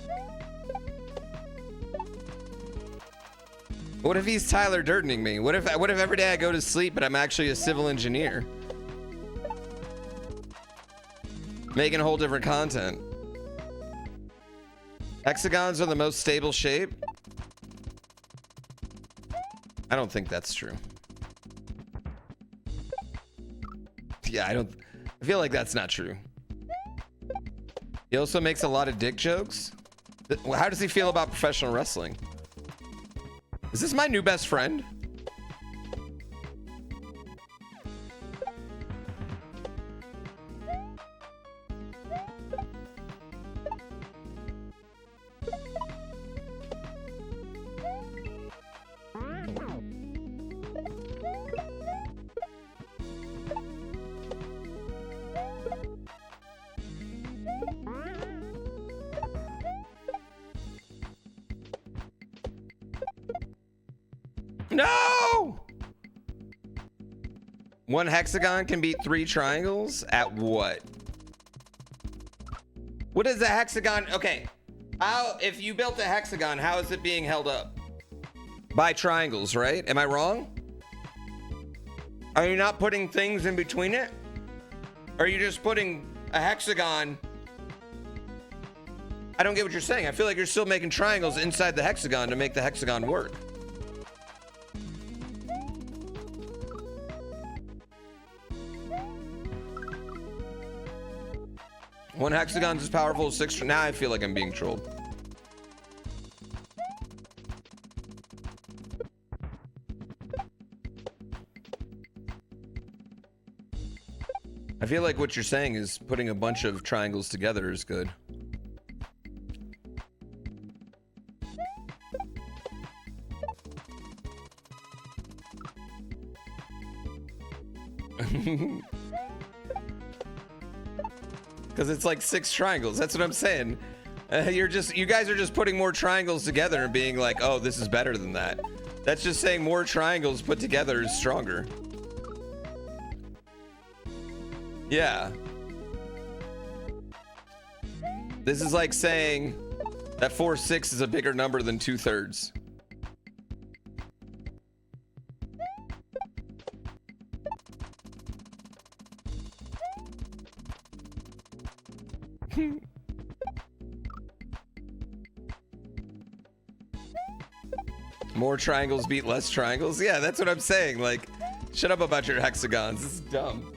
What if he's Tyler Durdening me? What if every day I go to sleep but I'm actually a civil engineer? Making a whole different content. Hexagons are the most stable shape? I don't think that's true. Yeah, I feel like that's not true. He also makes a lot of dick jokes. How does he feel about professional wrestling? Is this my new best friend? No! One hexagon can beat 3 triangles? At what? What is a hexagon? Okay. If you built a hexagon, how is it being held up? By triangles, right? Am I wrong? Are you not putting things in between it? Or are you just putting a hexagon? I don't get what you're saying. I feel like you're still making triangles inside the hexagon to make the hexagon work. One hexagon's as powerful as 6. Now I feel like I'm being trolled. I feel like what you're saying is putting a bunch of triangles together is good. Because it's like 6 triangles. That's what I'm saying. You guys are just putting more triangles together and being like, oh, this is better than that. That's just saying more triangles put together is stronger. Yeah. This is like saying that 4/6 is a bigger number than 2/3. More triangles beat less triangles? Yeah, that's what I'm saying. Like, shut up about your hexagons. This is dumb.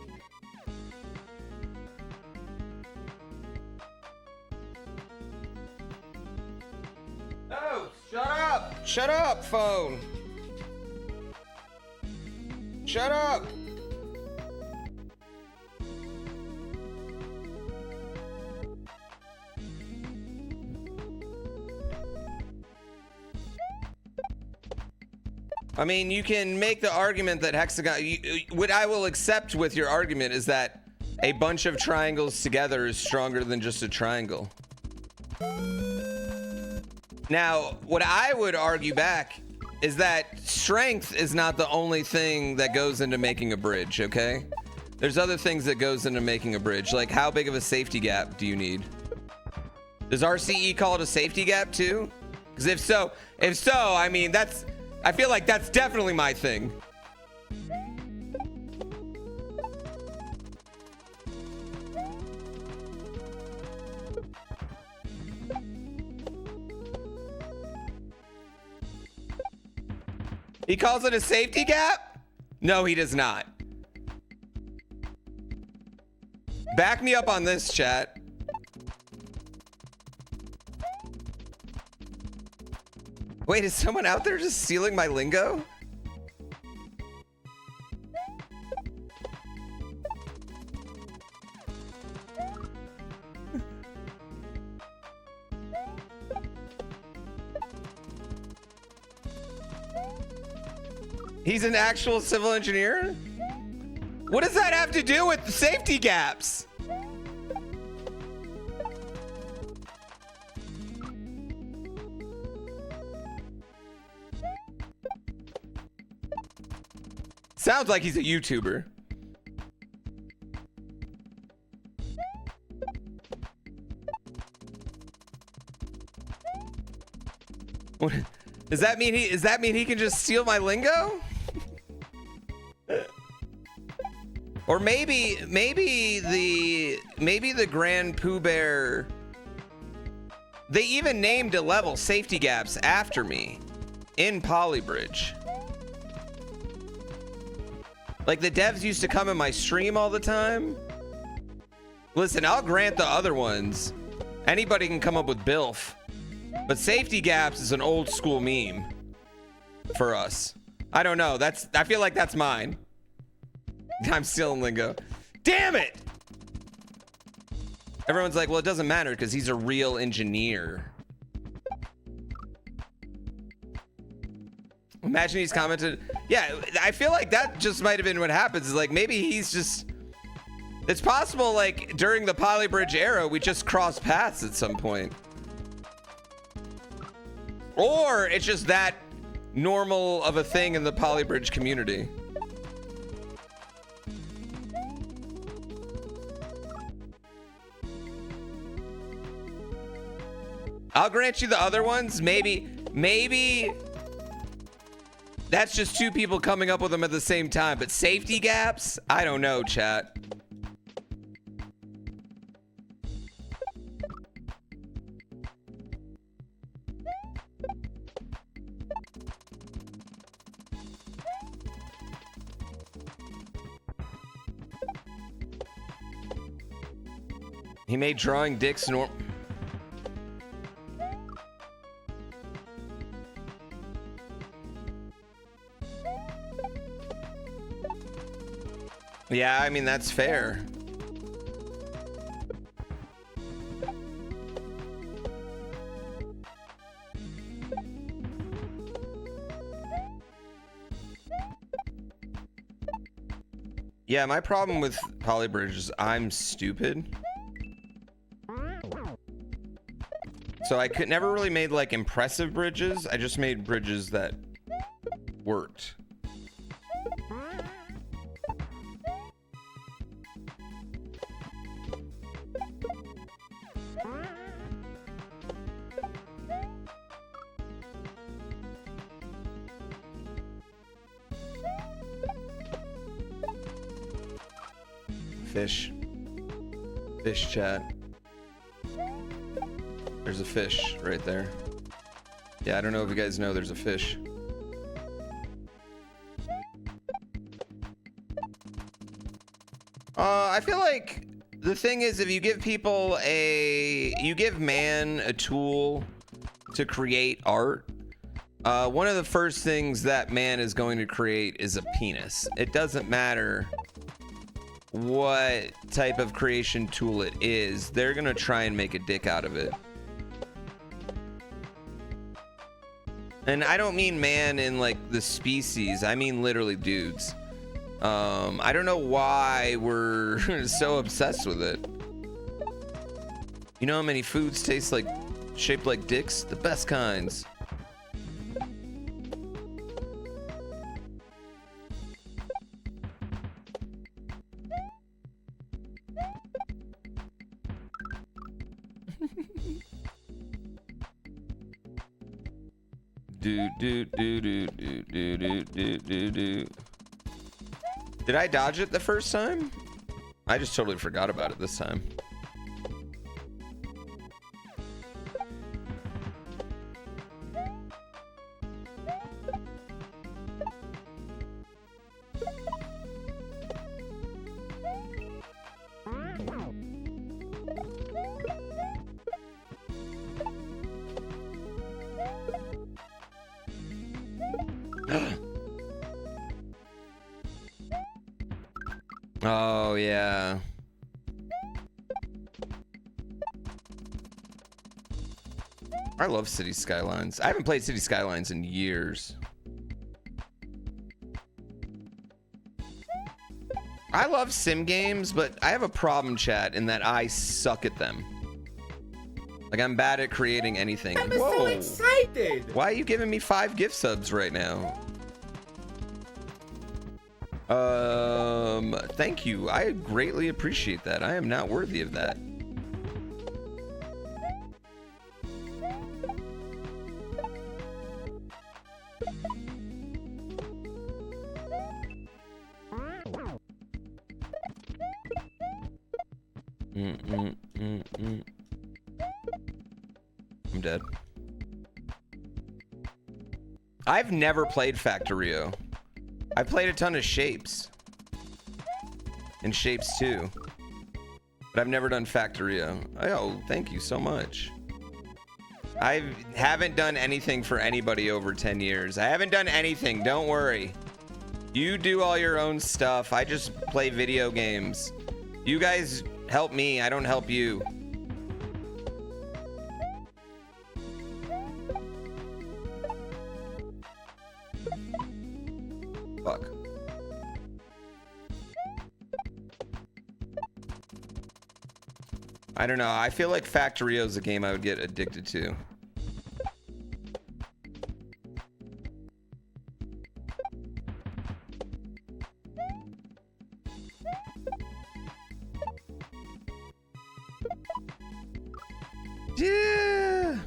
Oh, shut up! Shut up, phone! Shut up! I mean, you can make the argument that hexagon... what I will accept with your argument is that a bunch of triangles together is stronger than just a triangle. Now, what I would argue back is that strength is not the only thing that goes into making a bridge, okay? There's other things that goes into making a bridge, like how big of a safety gap do you need? Does RCE call it a safety gap too? Because if so, I mean, I feel like that's definitely my thing. He calls it a safety gap? No, he does not. Back me up on this, chat. Wait, is someone out there just stealing my lingo? He's an actual civil engineer? What does that have to do with the safety gaps? Sounds like he's a YouTuber. What, does that mean he can just steal my lingo? Or maybe the GrandPooBear, they even named a level safety gaps after me in Polybridge. Like the devs used to come in my stream all the time. Listen, I'll grant the other ones. Anybody can come up with BILF. But safety gaps is an old school meme for us. I don't know. I feel like that's mine. I'm stealing lingo. Damn it! Everyone's like, well, it doesn't matter because he's a real engineer. Imagine he's commented. Yeah, I feel like that just might have been what happens. Is like maybe he's just. It's possible, like during the Polybridge era, we just crossed paths at some point. Or it's just that normal of a thing in the Polybridge community. I'll grant you the other ones. Maybe that's just two people coming up with them at the same time. But safety gaps? I don't know, chat. He made drawing dicks normal. Yeah, I mean, that's fair. Yeah, my problem with Polybridge is I'm stupid. So I could never really made like impressive bridges. I just made bridges that worked. Fish chat. There's a fish right there. Yeah, I don't know if you guys know there's a fish. I feel like the thing is, if you give people you give man a tool to create art, one of the first things that man is going to create is a penis. It doesn't matter what type of creation tool it is, they're gonna try and make a dick out of it. And I don't mean man in like the species, I mean literally dudes. I don't know why we're so obsessed with it. You know how many foods taste like shaped like dicks? The best kinds. Do. Did I dodge it the first time? I just totally forgot about it this time. Oh, yeah. I love City Skylines. I haven't played City Skylines in years. I love sim games, but I have a problem, chat, in that I suck at them. Like, I'm bad at creating anything. I'm so excited. Why are you giving me 5 gift subs right now? Thank you. I greatly appreciate that. I am not worthy of that. I'm dead. I've never played Factorio. I played a ton of Shapes. And Shapes 2. But I've never done Factorio. Oh, thank you so much. I haven't done anything for anybody over 10 years. I haven't done anything, don't worry. You do all your own stuff. I just play video games. You guys help me, I don't help you. Fuck. I don't know. I feel like Factorio is a game I would get addicted to. Yeah.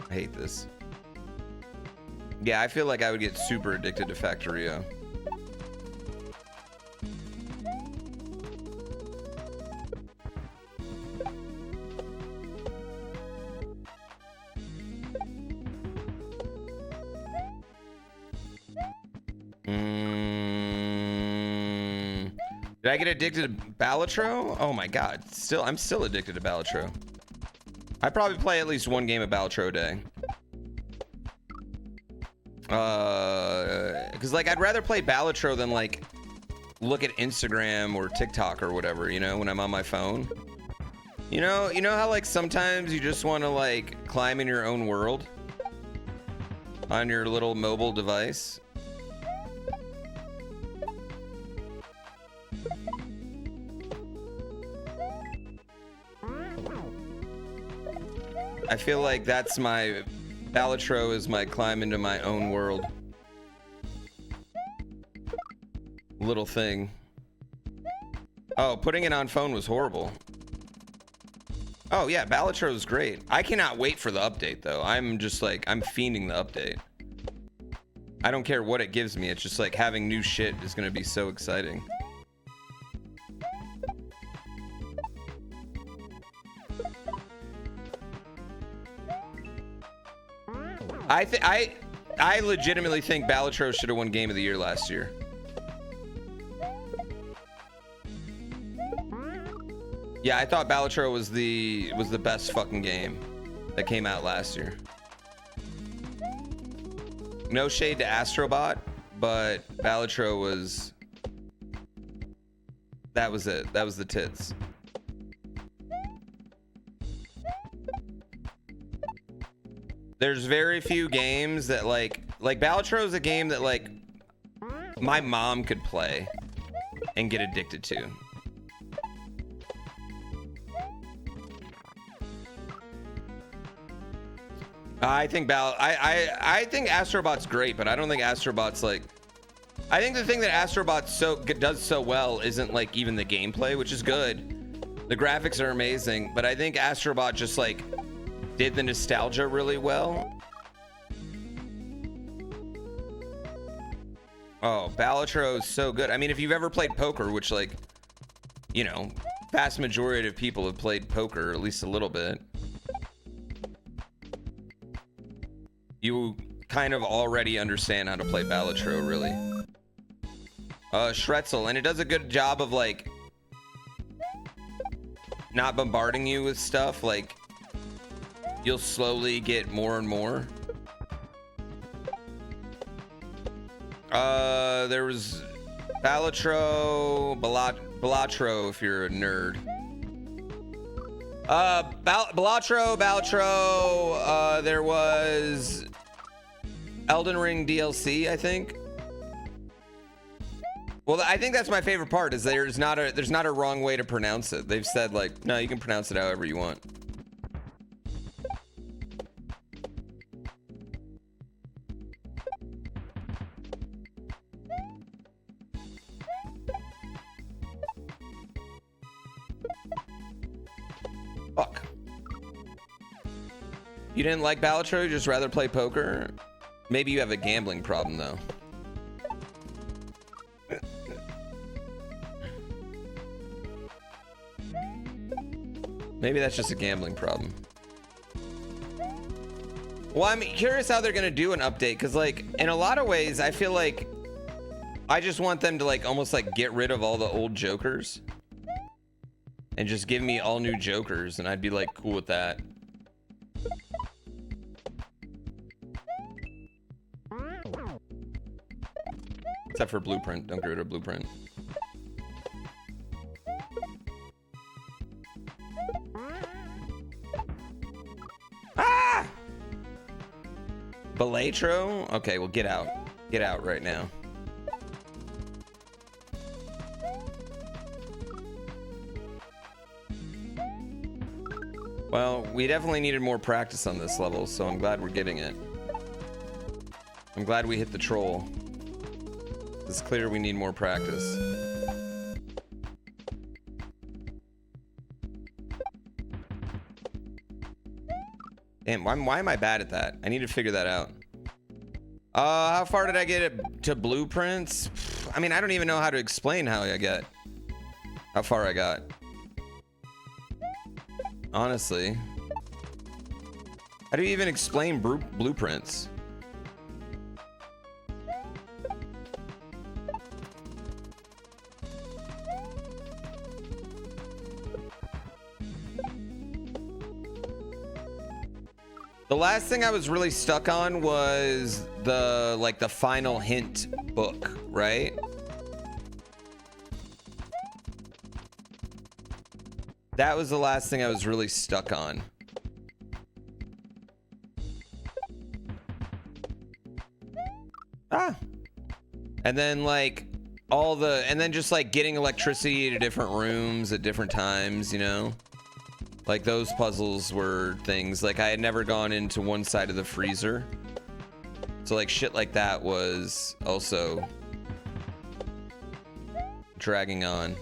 I hate this. Yeah, I feel like I would get super addicted to Factorio. Did I get addicted to Balatro? Oh my god, I'm still addicted to Balatro. I probably play at least one game of Balatro a day. Cause like I'd rather play Balatro than like look at Instagram or TikTok or whatever, you know, when I'm on my phone. You know how like sometimes you just want to like climb in your own world on your little mobile device? I feel like that's my Balatro is my climb into my own world little thing. Oh, putting it on phone was horrible. Oh yeah, Balatro is great. I cannot wait for the update though. I'm just like, I'm fiending the update. I don't care what it gives me. It's just like having new shit is gonna be so exciting. I legitimately think Balatro should have won Game of the Year last year. Yeah, I thought Balatro was the best fucking game that came out last year. No shade to Astrobot, but Balatro was... That was it. That was the tits. There's very few games that like Balatro is a game that like my mom could play and get addicted to. I think I think Astrobot's great, but I don't think Astrobot's like... I think the thing that Astrobot does so well isn't like even the gameplay, which is good. The graphics are amazing, but I think Astrobot just like did the nostalgia really well. Oh, Balatro is so good. I mean, if you've ever played poker, which like, you know, vast majority of people have played poker at least a little bit, you kind of already understand how to play Balatro, really. Shretzel, and it does a good job of like not bombarding you with stuff. Like you'll slowly get more and more. There was Balatro, Balatro if you're a nerd. Balatro, there was Elden Ring DLC, I think. Well, I think that's my favorite part, is there's not a wrong way to pronounce it. They've said, like, no, you can pronounce it however you want. Fuck. You didn't like Balatro, you just rather play poker? Maybe you have a gambling problem, though. Maybe that's just a gambling problem. Well, I'm curious how they're gonna do an update, because, like, in a lot of ways, I feel like I just want them to, like, almost, like, get rid of all the old jokers and just give me all new jokers, and I'd be, like, cool with that. Except for Blueprint. Don't get rid of Blueprint. Ah! Balatro? Okay, well, get out. Get out right now. Well, we definitely needed more practice on this level, so I'm glad we're getting it. I'm glad we hit the troll. It's clear we need more practice. Damn, why am I bad at that? I need to figure that out. How far did I get it to blueprints? I mean, I don't even know how to explain how far I got. Honestly. How do you even explain blueprints? The last thing I was really stuck on was the final hint book, right? That was the last thing I was really stuck on. Ah. And then and then just like getting electricity to different rooms at different times, you know? Like those puzzles were things like I had never gone into one side of the freezer. So like shit like that was also dragging on.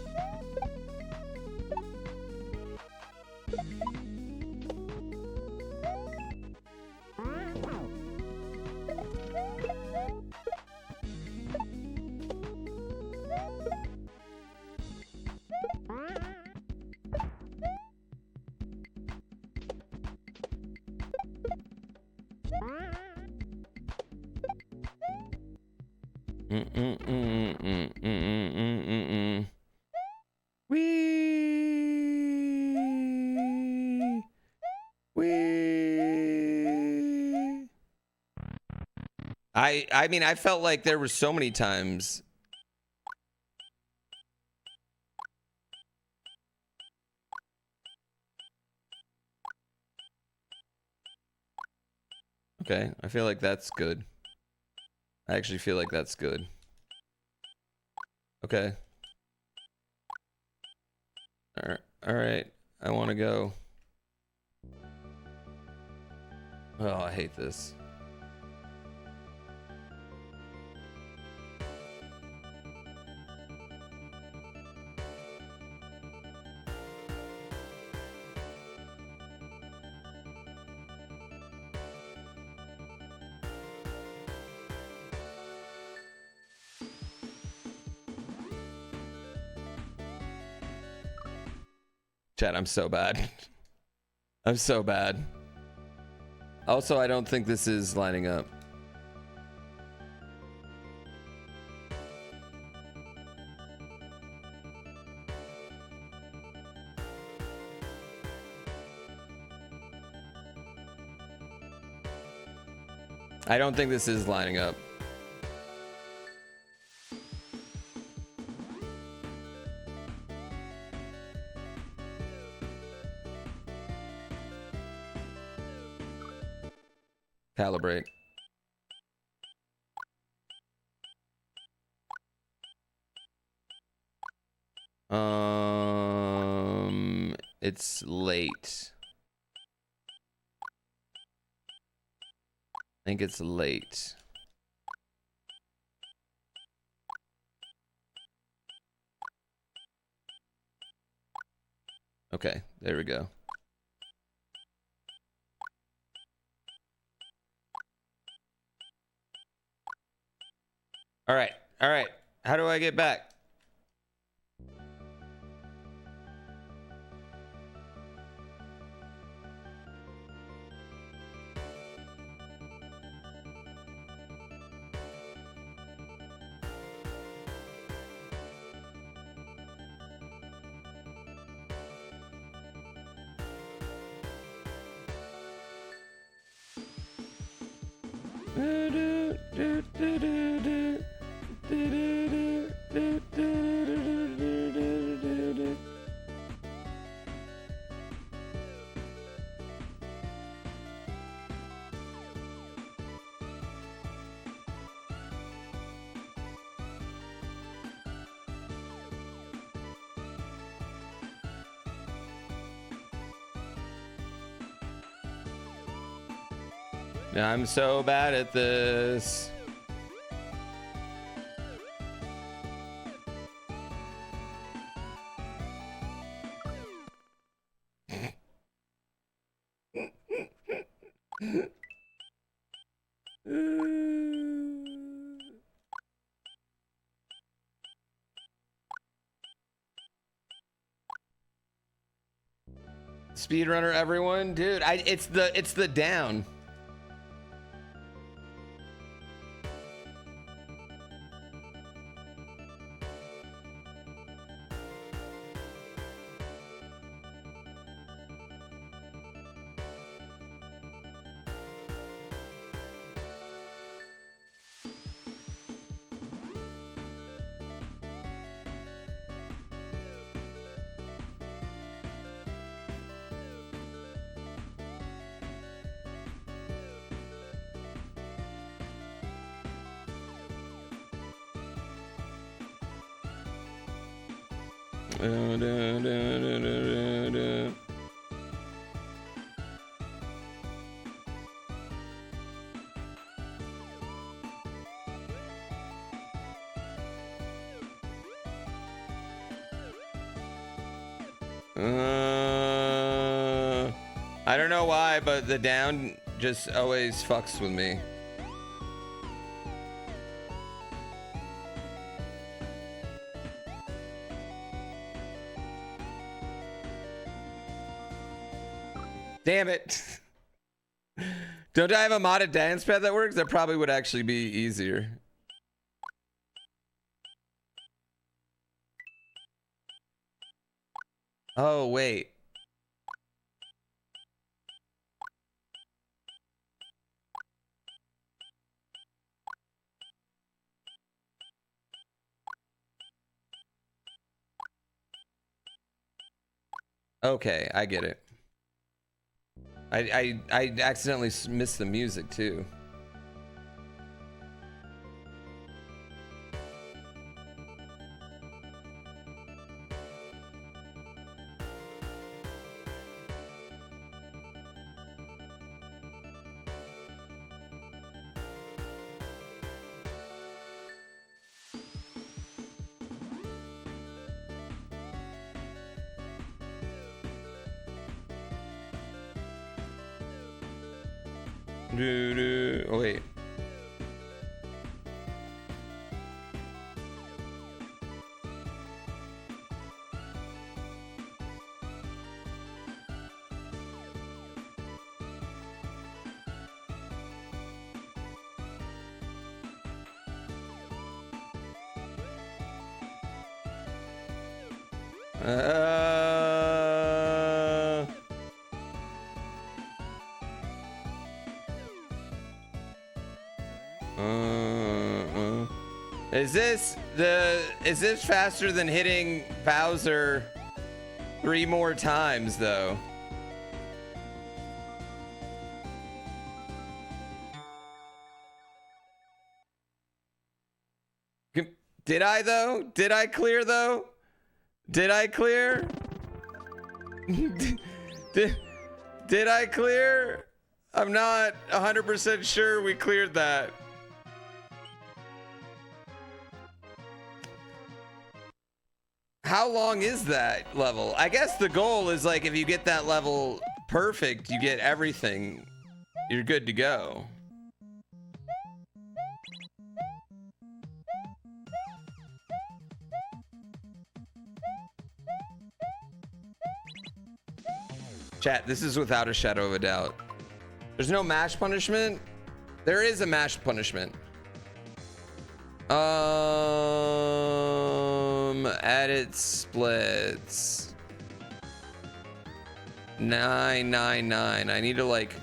I mean, I felt like there were so many times. Okay, I feel like that's good. I actually feel like that's good. Okay. All right. I want to go. Oh, I hate this. Chat, I'm so bad. I'm so bad. Also, I don't think this is lining up. I don't think this is lining up. Calibrate. It's late. I think it's late. Okay, there we go. All right, all right. How do I get back? I'm so bad at this. Speedrunner, everyone, dude. It's the down. I don't know why, but the down just always fucks with me. Damn it. Don't I have a modded dance pad that works? That probably would actually be easier. Oh, wait. Okay, I get it. I accidentally missed the music too. Oh, wait. Is this faster than hitting Bowser 3 more times though? Did I though? Did I clear though? Did I clear? Did I clear? I'm not 100% sure we cleared that. How long is that level? I guess the goal is like if you get that level perfect, you get everything. You're good to go. Chat, this is without a shadow of a doubt. There's no mash punishment. There is a mash punishment. Edit splits. 999. I need to like.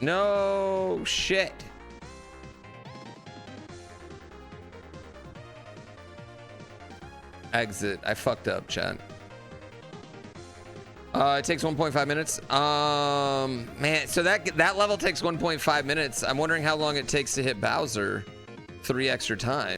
No shit. Exit. I fucked up, chat. It takes 1.5 minutes. Man, so that level takes 1.5 minutes. I'm wondering how long it takes to hit Bowser 3 extra times.